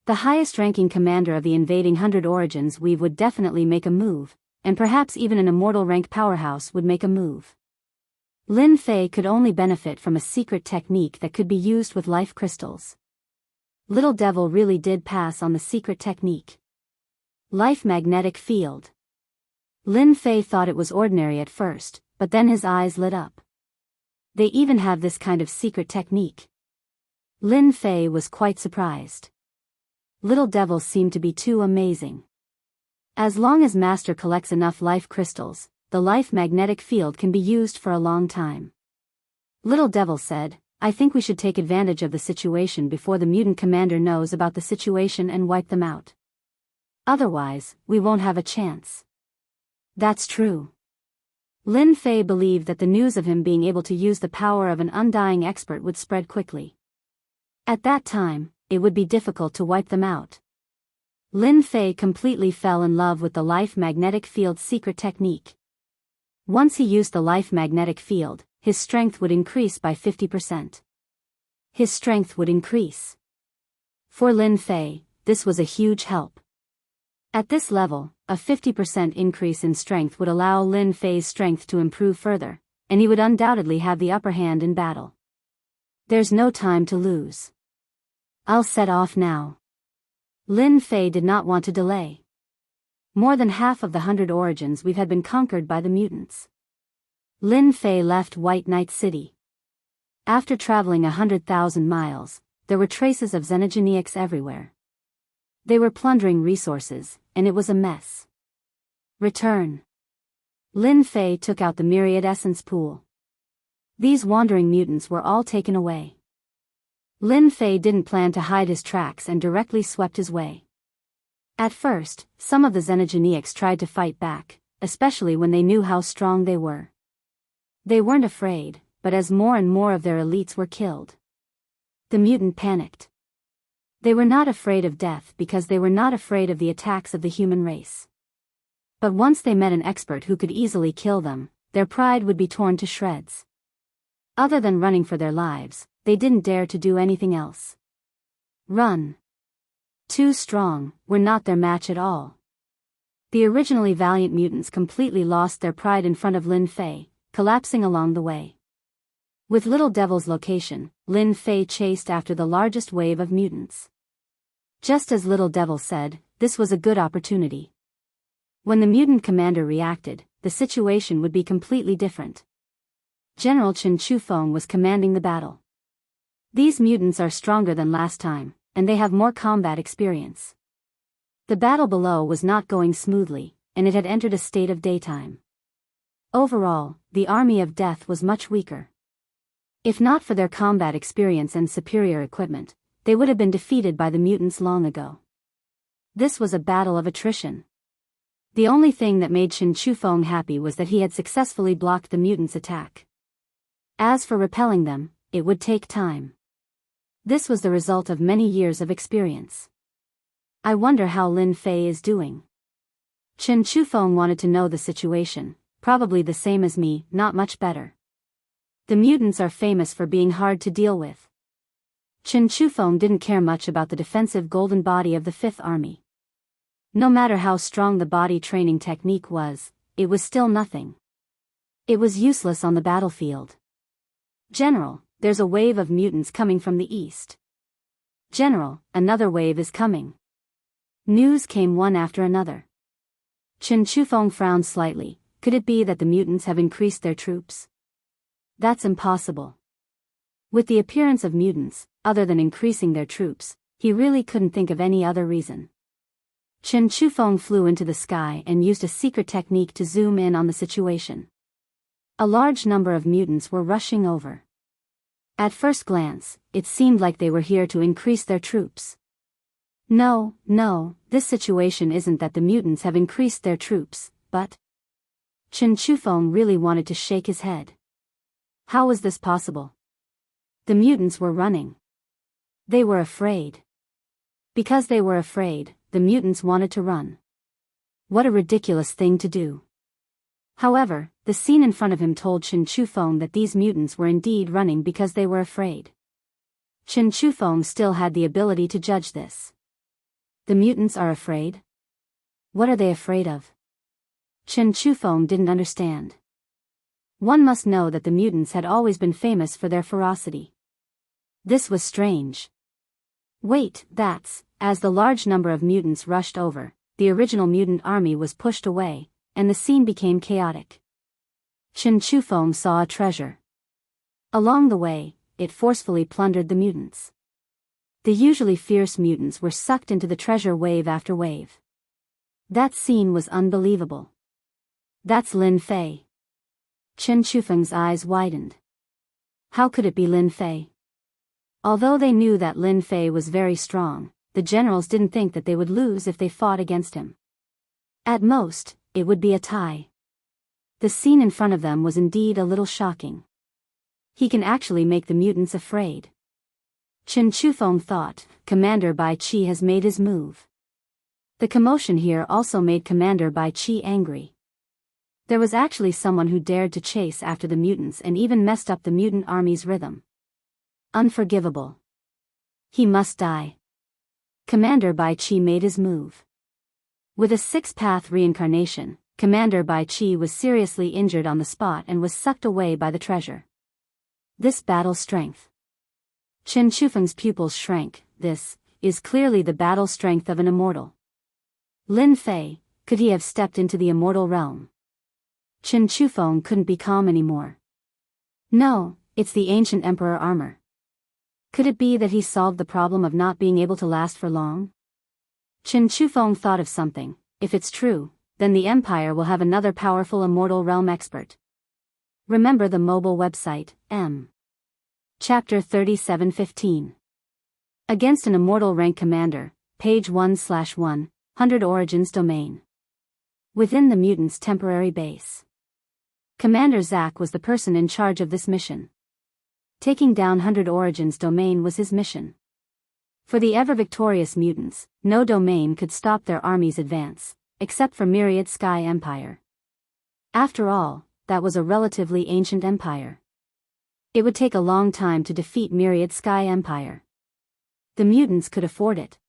Speaker 1: The highest-ranking commander of the invading 100 Origins Weave would definitely make a move, and perhaps even an immortal rank powerhouse would make a move. Lin Fei could only benefit from a secret technique that could be used with life crystals. Little Devil really did pass on the secret technique. Life magnetic field. Lin Fei thought it was ordinary at first, but then his eyes lit up. They even have this kind of secret technique. Lin Fei was quite surprised. Little Devil seemed to be too amazing. As long as Master collects enough life crystals, the life magnetic field can be used for a long time. Little Devil said, I think we should take advantage of the situation before the mutant commander knows about the situation and wipe them out. Otherwise, we won't have a chance. That's true. Lin Fei believed that the news of him being able to use the power of an undying expert would spread quickly. At that time, it would be difficult to wipe them out. Lin Fei completely fell in love with the life magnetic field's secret technique. Once he used the life magnetic field, his strength would increase by 50%. His strength would increase. For Lin Fei, this was a huge help. At this level, a 50% increase in strength would allow Lin Fei's strength to improve further, and he would undoubtedly have the upper hand in battle. There's no time to lose. I'll set off now. Lin Fei did not want to delay. More than half of the 100 origins we've had been conquered by the mutants. Lin Fei left White Knight City. After traveling 100,000 miles, there were traces of xenogeniacs everywhere. They were plundering resources, and it was a mess. Return. Lin Fei took out the myriad essence pool. These wandering mutants were all taken away. Lin Fei didn't plan to hide his tracks and directly swept his way. At first, some of the xenogeniacs tried to fight back, especially when they knew how strong they were. They weren't afraid, but as more and more of their elites were killed, the mutant panicked. They were not afraid of death because they were not afraid of the attacks of the human race. But once they met an expert who could easily kill them, their pride would be torn to shreds. Other than running for their lives, they didn't dare to do anything else. Run. Too strong, were not their match at all. The originally valiant mutants completely lost their pride in front of Lin Fei, collapsing along the way. With Little Devil's location, Lin Fei chased after the largest wave of mutants. Just as Little Devil said, this was a good opportunity. When the mutant commander reacted, the situation would be completely different. General Chen Chufeng was commanding the battle. These mutants are stronger than last time, and they have more combat experience. The battle below was not going smoothly, and it had entered a state of daytime. Overall, the army of death was much weaker. If not for their combat experience and superior equipment, they would have been defeated by the mutants long ago. This was a battle of attrition. The only thing that made Chen Chufeng happy was that he had successfully blocked the mutants' attack. As for repelling them, it would take time. This was the result of many years of experience. I wonder how Lin Fei is doing. Chen Chufeng wanted to know the situation, probably the same as me, not much better. The mutants are famous for being hard to deal with. Chen Chufeng didn't care much about the defensive golden body of the Fifth Army. No matter how strong the body training technique was, it was still nothing. It was useless on the battlefield. General, there's a wave of mutants coming from the east. General, another wave is coming. News came one after another. Chen Chufeng frowned slightly. Could it be that the mutants have increased their troops? That's impossible. With the appearance of mutants, other than increasing their troops, he really couldn't think of any other reason. Chen Chufeng flew into the sky and used a secret technique to zoom in on the situation. A large number of mutants were rushing over. At first glance, it seemed like they were here to increase their troops. No, this situation isn't that the mutants have increased their troops, but... Chen Chufeng really wanted to shake his head. How was this possible? The mutants were running. They were afraid. Because they were afraid, the mutants wanted to run. What a ridiculous thing to do. However, the scene in front of him told Chen Chufeng that these mutants were indeed running because they were afraid. Chen Chufeng still had the ability to judge this. The mutants are afraid? What are they afraid of? Chen Chufeng didn't understand. One must know that the mutants had always been famous for their ferocity. This was strange. Wait, as the large number of mutants rushed over, the original mutant army was pushed away, and the scene became chaotic. Chen Chufeng saw a treasure. Along the way, it forcefully plundered the mutants. The usually fierce mutants were sucked into the treasure wave after wave. That scene was unbelievable. That's Lin Fei. Chen Chufeng's eyes widened. How could it be Lin Fei? Although they knew that Lin Fei was very strong, the generals didn't think that they would lose if they fought against him. At most, it would be a tie. The scene in front of them was indeed a little shocking. He can actually make the mutants afraid. Chen Chufeng thought, Commander Bai Qi has made his move. The commotion here also made Commander Bai Qi angry. There was actually someone who dared to chase after the mutants and even messed up the mutant army's rhythm. Unforgivable. He must die. Commander Bai Qi made his move. With a six-path reincarnation, Commander Bai Qi was seriously injured on the spot and was sucked away by the treasure. This battle strength. Chen Chufeng's pupils shrank. This is clearly the battle strength of an immortal. Lin Fei, could he have stepped into the immortal realm? Chen Chufeng couldn't be calm anymore. No, it's the ancient emperor armor. Could it be that he solved the problem of not being able to last for long? Chen Chufeng thought of something. If it's true, then the empire will have another powerful immortal realm expert. Remember the mobile website, M. Chapter 37:15. Against an immortal rank commander, page 1/1, 100 Origins domain. Within the mutants' temporary base. Commander Zack was the person in charge of this mission. Taking down 100 Origins domain was his mission. For the ever-victorious mutants, no domain could stop their army's advance, except for Myriad Sky Empire. After all, that was a relatively ancient empire. It would take a long time to defeat Myriad Sky Empire. The mutants could afford it.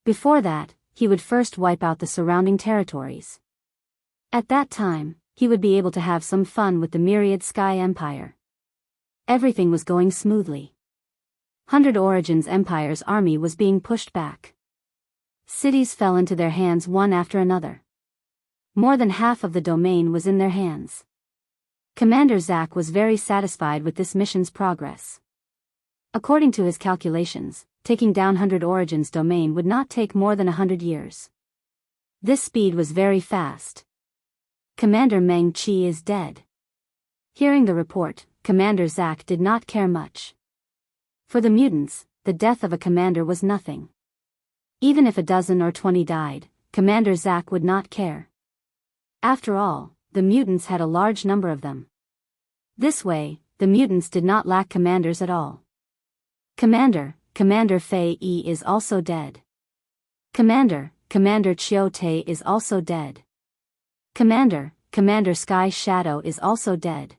Speaker 1: Before that, he would first wipe out the surrounding territories. At that time, he would be able to have some fun with the Myriad Sky Empire. Everything was going smoothly. 100 Origins Empire's army was being pushed back. Cities fell into their hands one after another. More than half of the domain was in their hands. Commander Zack was very satisfied with this mission's progress. According to his calculations, taking down 100 Origins domain would not take more than 100 years. This speed was very fast. Commander Meng Qi is dead. Hearing the report, Commander Zack did not care much. For the mutants, the death of a commander was nothing. Even if a dozen or 20 died, Commander Zack would not care. After all, the mutants had a large number of them. This way, the mutants did not lack commanders at all. Commander Fei Yi is also dead. Commander Chiu Te is also dead. Commander Sky Shadow is also dead.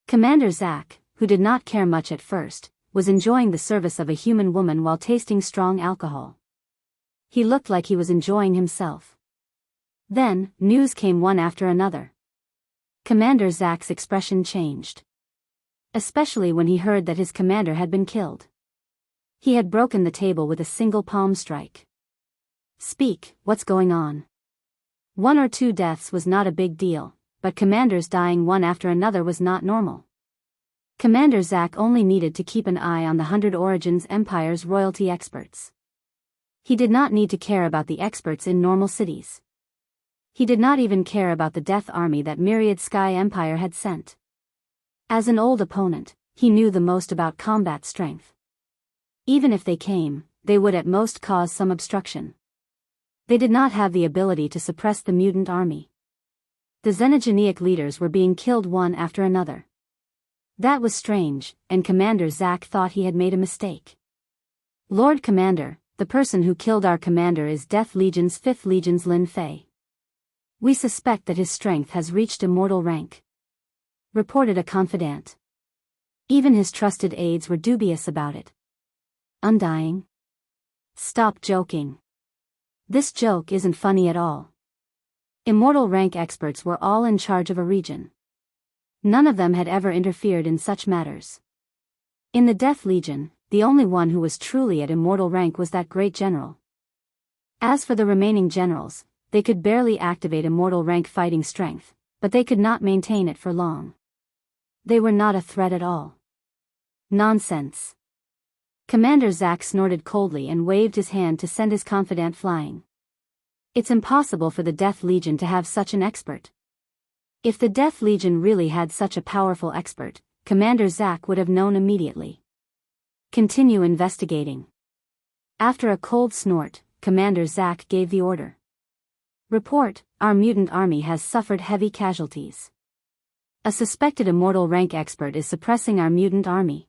Speaker 1: Commander Zack, who did not care much at first, was enjoying the service of a human woman while tasting strong alcohol. He looked like he was enjoying himself. Then, news came one after another. Commander Zack's expression changed. Especially when he heard that his commander had been killed. He had broken the table with a single palm strike. Speak, what's going on? 1 or 2 deaths was not a big deal, but commanders dying one after another was not normal. Commander Zack only needed to keep an eye on the 100 Origins Empire's royalty experts. He did not need to care about the experts in normal cities. He did not even care about the death army that Myriad Sky Empire had sent. As an old opponent, he knew the most about combat strength. Even if they came, they would at most cause some obstruction. They did not have the ability to suppress the mutant army. The xenogeneic leaders were being killed one after another. That was strange, and Commander Zack thought he had made a mistake. Lord Commander, the person who killed our commander is Death Legion's 5th Legion's Lin Fei. We suspect that his strength has reached immortal rank. Reported a confidant. Even his trusted aides were dubious about it. Undying? Stop joking. This joke isn't funny at all. Immortal rank experts were all in charge of a region. None of them had ever interfered in such matters. In the Death Legion, the only one who was truly at immortal rank was that great general. As for the remaining generals, they could barely activate immortal rank fighting strength, but they could not maintain it for long. They were not a threat at all. Nonsense. Commander Zack snorted coldly and waved his hand to send his confidant flying. It's impossible for the Death Legion to have such an expert. If the Death Legion really had such a powerful expert, Commander Zack would have known immediately. Continue investigating. After a cold snort, Commander Zack gave the order. Report, our mutant army has suffered heavy casualties. A suspected immortal rank expert is suppressing our mutant army.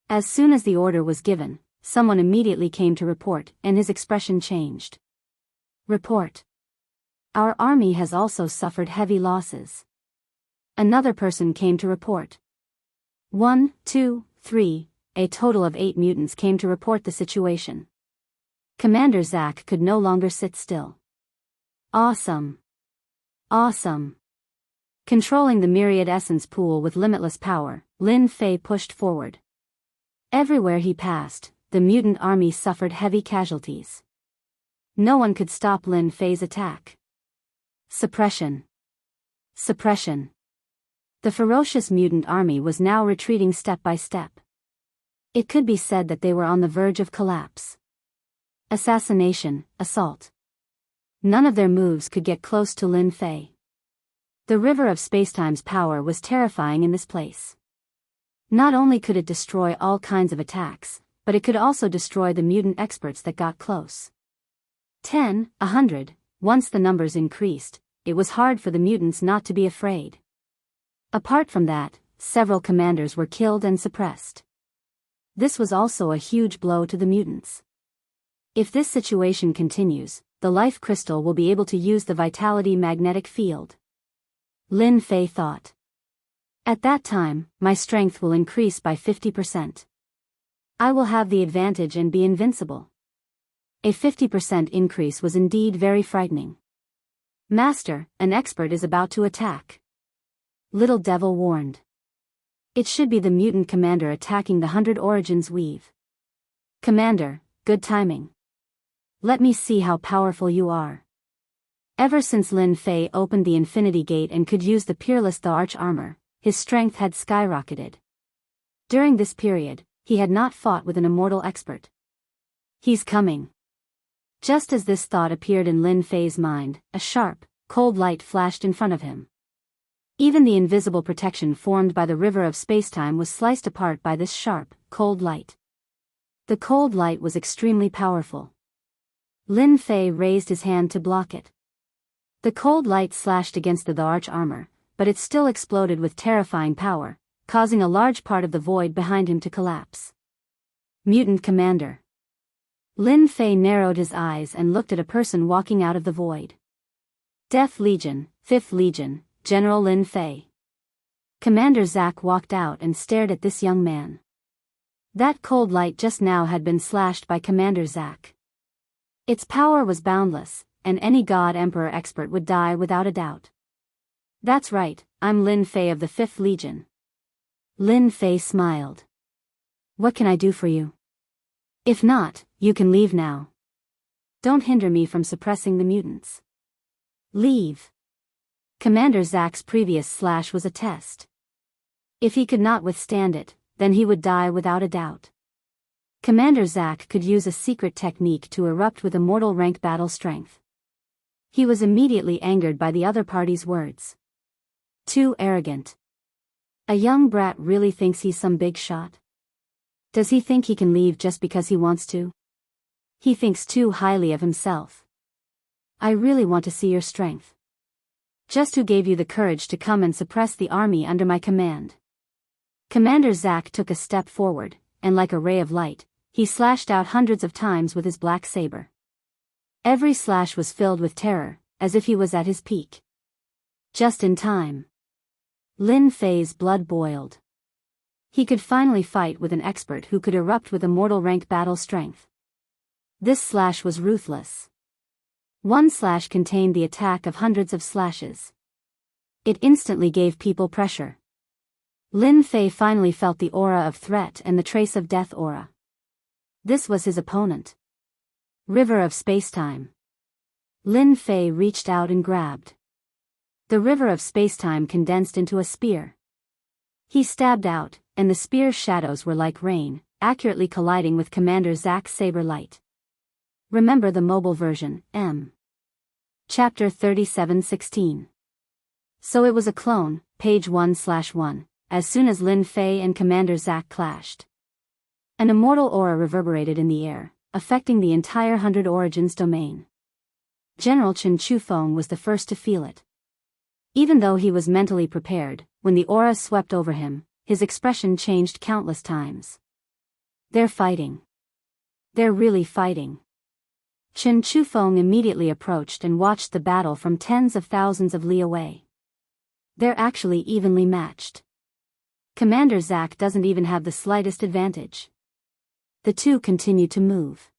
Speaker 1: As soon as the order was given, someone immediately came to report, and his expression changed. Report. Our army has also suffered heavy losses. Another person came to report. 1, 2, 3, a total of 8 mutants came to report the situation. Commander Zack could no longer sit still. Awesome. Awesome. Controlling the myriad essence pool with limitless power, Lin Fei pushed forward. Everywhere he passed, the mutant army suffered heavy casualties. No one could stop Lin Fei's attack. Suppression. Suppression. The ferocious mutant army was now retreating step by step. It could be said that they were on the verge of collapse. Assassination, assault. None of their moves could get close to Lin Fei. The river of spacetime's power was terrifying in this place. Not only could it destroy all kinds of attacks, but it could also destroy the mutant experts that got close. 10, 100, once the numbers increased, it was hard for the mutants not to be afraid. Apart from that, several commanders were killed and suppressed. This was also a huge blow to the mutants. If this situation continues, the life crystal will be able to use the vitality magnetic field. Lin Fei thought. At that time, my strength will increase by 50%. I will have the advantage and be invincible. A 50% increase was indeed very frightening. Master, an expert is about to attack. Little Devil warned. It should be the mutant commander attacking the 100 Origins Weave. Commander, good timing. Let me see how powerful you are. Ever since Lin Fei opened the Infinity Gate and could use the Peerless the Arch Armor, his strength had skyrocketed. During this period, he had not fought with an immortal expert. He's coming. Just as this thought appeared in Lin Fei's mind, a sharp, cold light flashed in front of him. Even the invisible protection formed by the river of spacetime was sliced apart by this sharp, cold light. The cold light was extremely powerful. Lin Fei raised his hand to block it. The cold light slashed against the arch armor, but it still exploded with terrifying power, causing a large part of the void behind him to collapse. Mutant Commander. Lin Fei narrowed his eyes and looked at a person walking out of the void. Death Legion, 5th Legion, General Lin Fei. Commander Zack walked out and stared at this young man. That cold light just now had been slashed by Commander Zack. Its power was boundless, and any God Emperor expert would die without a doubt. That's right, I'm Lin Fei of the 5th Legion. Lin Fei smiled. What can I do for you? If not, you can leave now. Don't hinder me from suppressing the mutants. Leave. Commander Zack's previous slash was a test. If he could not withstand it, then he would die without a doubt. Commander Zack could use a secret technique to erupt with immortal rank battle strength. He was immediately angered by the other party's words. Too arrogant. A young brat really thinks he's some big shot? Does he think he can leave just because he wants to? He thinks too highly of himself. I really want to see your strength. Just who gave you the courage to come and suppress the army under my command? Commander Zack took a step forward, and like a ray of light, he slashed out hundreds of times with his black saber. Every slash was filled with terror, as if he was at his peak. Just in time. Lin Fei's blood boiled. He could finally fight with an expert who could erupt with immortal rank battle strength. This slash was ruthless. One slash contained the attack of hundreds of slashes. It instantly gave people pressure. Lin Fei finally felt the aura of threat and the trace of death aura. This was his opponent. River of Spacetime. Lin Fei reached out and grabbed. The river of spacetime condensed into a spear. He stabbed out, and the spear's shadows were like rain, accurately colliding with Commander Zack's saber light. Remember the mobile version, M. Chapter 37:16. So it was a clone, page 1/1, as soon as Lin Fei and Commander Zack clashed. An immortal aura reverberated in the air, affecting the entire 100 Origins domain. General Chen Chufeng was the first to feel it. Even though he was mentally prepared, when the aura swept over him, his expression changed countless times. They're fighting. They're really fighting. Chen Chufeng immediately approached and watched the battle from tens of thousands of li away. They're actually evenly matched. Commander Zack doesn't even have the slightest advantage. The two continued to move.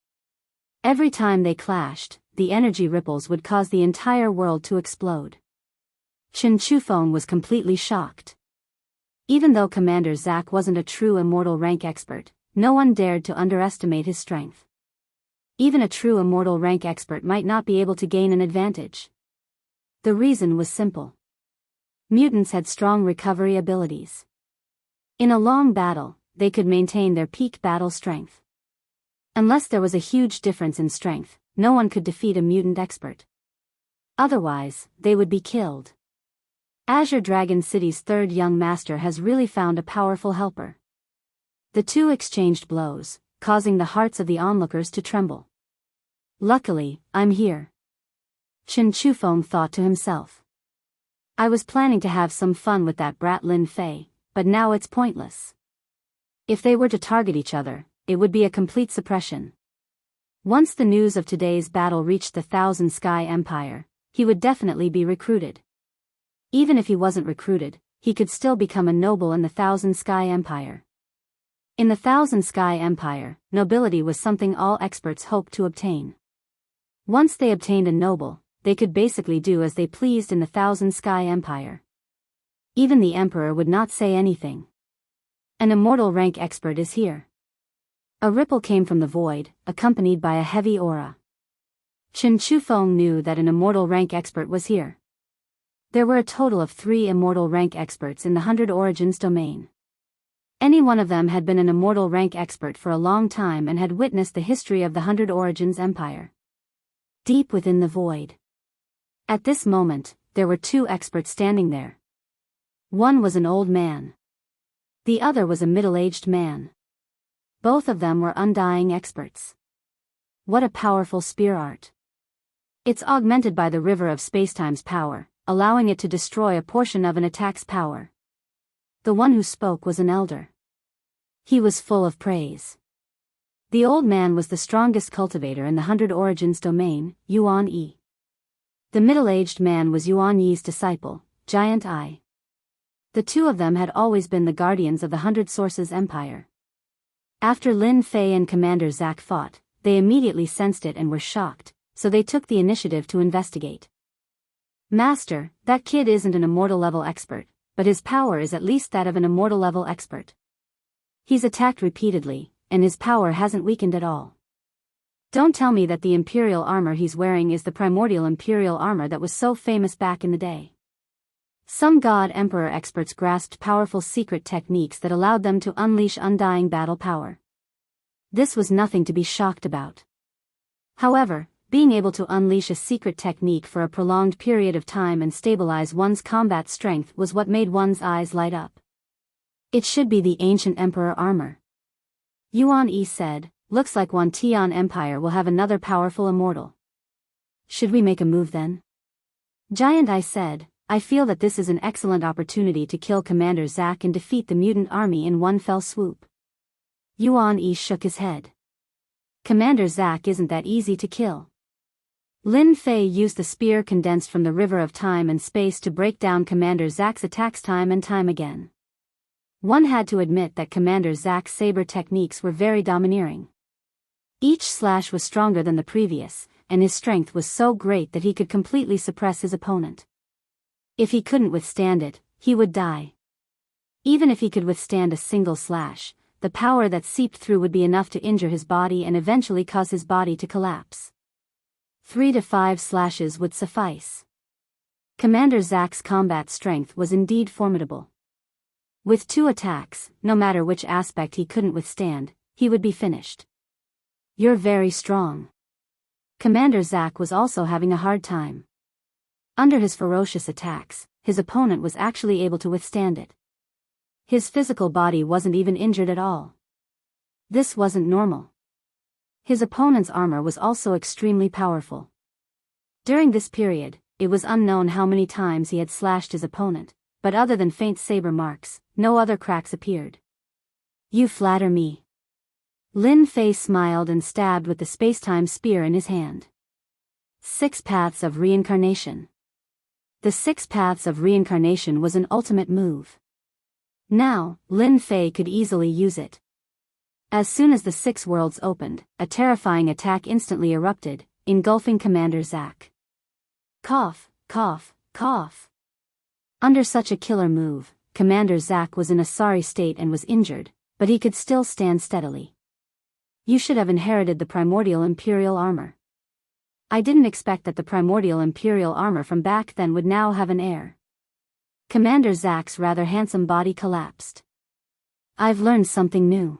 Speaker 1: Every time they clashed, the energy ripples would cause the entire world to explode. Chen Chufeng was completely shocked. Even though Commander Zack wasn't a true immortal rank expert, no one dared to underestimate his strength. Even a true immortal rank expert might not be able to gain an advantage. The reason was simple. Mutants had strong recovery abilities. In a long battle, they could maintain their peak battle strength. Unless there was a huge difference in strength, no one could defeat a mutant expert. Otherwise, they would be killed. Azure Dragon City's third young master has really found a powerful helper. The two exchanged blows, causing the hearts of the onlookers to tremble. Luckily, I'm here. Chen Chufeng thought to himself. I was planning to have some fun with that brat Lin Fei, but now it's pointless. If they were to target each other, it would be a complete suppression. Once the news of today's battle reached the Thousand Sky Empire, he would definitely be recruited. Even if he wasn't recruited, he could still become a noble in the Thousand Sky Empire. In the Thousand Sky Empire, nobility was something all experts hoped to obtain. Once they obtained a noble, they could basically do as they pleased in the Thousand Sky Empire. Even the emperor would not say anything. An immortal rank expert is here. A ripple came from the void, accompanied by a heavy aura. Chen Chufeng knew that an immortal rank expert was here. There were a total of 3 immortal rank experts in the 100 Origins domain. Any one of them had been an immortal rank expert for a long time and had witnessed the history of the 100 Origins Empire. Deep within the void. At this moment, there were 2 experts standing there. One was an old man. The other was a middle-aged man. Both of them were undying experts. What a powerful spear art. It's augmented by the river of spacetime's power, allowing it to destroy a portion of an attack's power. The one who spoke was an elder. He was full of praise. The old man was the strongest cultivator in the 100 Origins domain, Yuan Yi. The middle-aged man was Yuan Yi's disciple, Giant Ai. The two of them had always been the guardians of the 100 Sources Empire. After Lin Fei and Commander Zack fought, they immediately sensed it and were shocked, so they took the initiative to investigate. Master, that kid isn't an immortal level expert, but his power is at least that of an immortal level expert. He's attacked repeatedly, and his power hasn't weakened at all. Don't tell me that the Imperial armor he's wearing is the primordial Imperial armor that was so famous back in the day. Some God Emperor experts grasped powerful secret techniques that allowed them to unleash undying battle power. This was nothing to be shocked about. However, being able to unleash a secret technique for a prolonged period of time and stabilize one's combat strength was what made one's eyes light up. It should be the ancient Emperor armor. Yuan Yi said, looks like Wantian Empire will have another powerful immortal. Should we make a move then? Giant Ai said, I feel that this is an excellent opportunity to kill Commander Zack and defeat the mutant army in one fell swoop. Yuan Yi shook his head. Commander Zack isn't that easy to kill. Lin Fei used the spear condensed from the river of time and space to break down Commander Zack's attacks time and time again. One had to admit that Commander Zack's saber techniques were very domineering. Each slash was stronger than the previous, and his strength was so great that he could completely suppress his opponent. If he couldn't withstand it, he would die. Even if he could withstand a single slash, the power that seeped through would be enough to injure his body and eventually cause his body to collapse. 3 to 5 slashes would suffice. Commander Zack's combat strength was indeed formidable. With 2 attacks, no matter which aspect he couldn't withstand, he would be finished. You're very strong. Commander Zack was also having a hard time. Under his ferocious attacks, his opponent was actually able to withstand it. His physical body wasn't even injured at all. This wasn't normal. His opponent's armor was also extremely powerful. During this period, it was unknown how many times he had slashed his opponent, but other than faint saber marks, no other cracks appeared. You flatter me. Lin Fei smiled and stabbed with the spacetime spear in his hand. 6 Paths of Reincarnation. The 6 Paths of Reincarnation was an ultimate move. Now, Lin Fei could easily use it. As soon as the 6 worlds opened, a terrifying attack instantly erupted, engulfing Commander Zack. Cough, cough, cough. Under such a killer move, Commander Zack was in a sorry state and was injured, but he could still stand steadily. You should have inherited the primordial Imperial armor. I didn't expect that the primordial Imperial armor from back then would now have an heir. Commander Zack's rather handsome body collapsed. I've learned something new.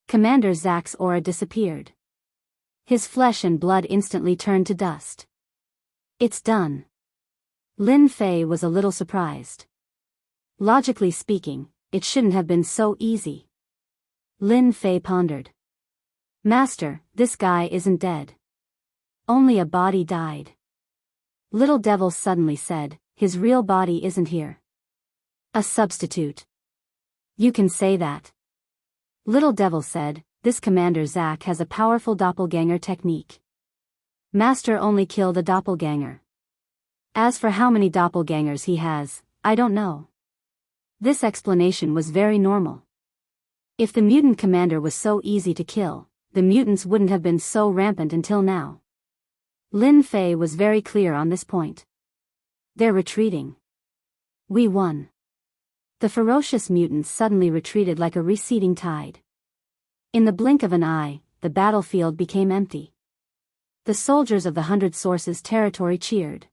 Speaker 1: Commander Zack's aura disappeared. His flesh and blood instantly turned to dust. It's done. Lin Fei was a little surprised. Logically speaking, it shouldn't have been so easy. Lin Fei pondered. Master, this guy isn't dead. Only a body died. Little Devil suddenly said, his real body isn't here. A substitute. You can say that. Little Devil said, this Commander Zack has a powerful doppelganger technique. Master only killed a doppelganger. As for how many doppelgangers he has, I don't know. This explanation was very normal. If the mutant commander was so easy to kill, the mutants wouldn't have been so rampant until now. Lin Fei was very clear on this point. They're retreating. We won. The ferocious mutants suddenly retreated like a receding tide. In the blink of an eye, the battlefield became empty. The soldiers of the 100 Sources territory cheered.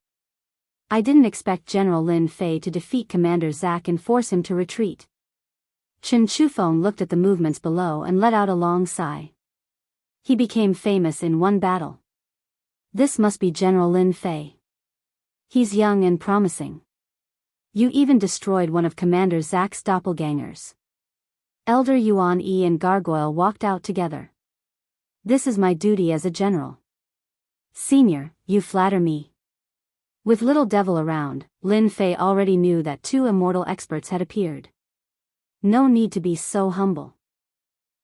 Speaker 1: I didn't expect General Lin Fei to defeat Commander Zack and force him to retreat. Chen Chufeng looked at the movements below and let out a long sigh. He became famous in one battle. This must be General Lin Fei. He's young and promising. You even destroyed one of Commander Zack's doppelgangers. Elder Yuan Yi and Gargoyle walked out together. This is my duty as a general. Senior, you flatter me. With Little Devil around, Lin Fei already knew that 2 immortal experts had appeared. No need to be so humble.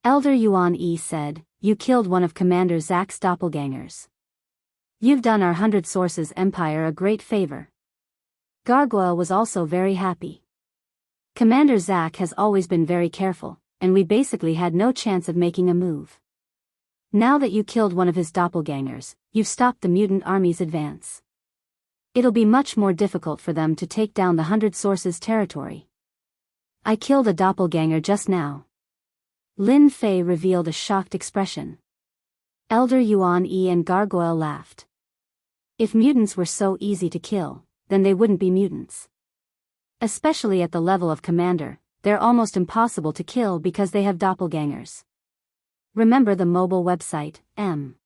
Speaker 1: Elder Yuan Yi said, you killed one of Commander Zack's doppelgangers. You've done our 100 Sources empire a great favor. Gargoyle was also very happy. Commander Zack has always been very careful, and we basically had no chance of making a move. Now that you killed one of his doppelgangers, you've stopped the mutant army's advance. It'll be much more difficult for them to take down the 100 Sources territory. I killed a doppelganger just now. Lin Fei revealed a shocked expression. Elder Yuan Yi and Gargoyle laughed. If mutants were so easy to kill, then they wouldn't be mutants. Especially at the level of commander, they're almost impossible to kill because they have doppelgangers. Remember the mobile website, M.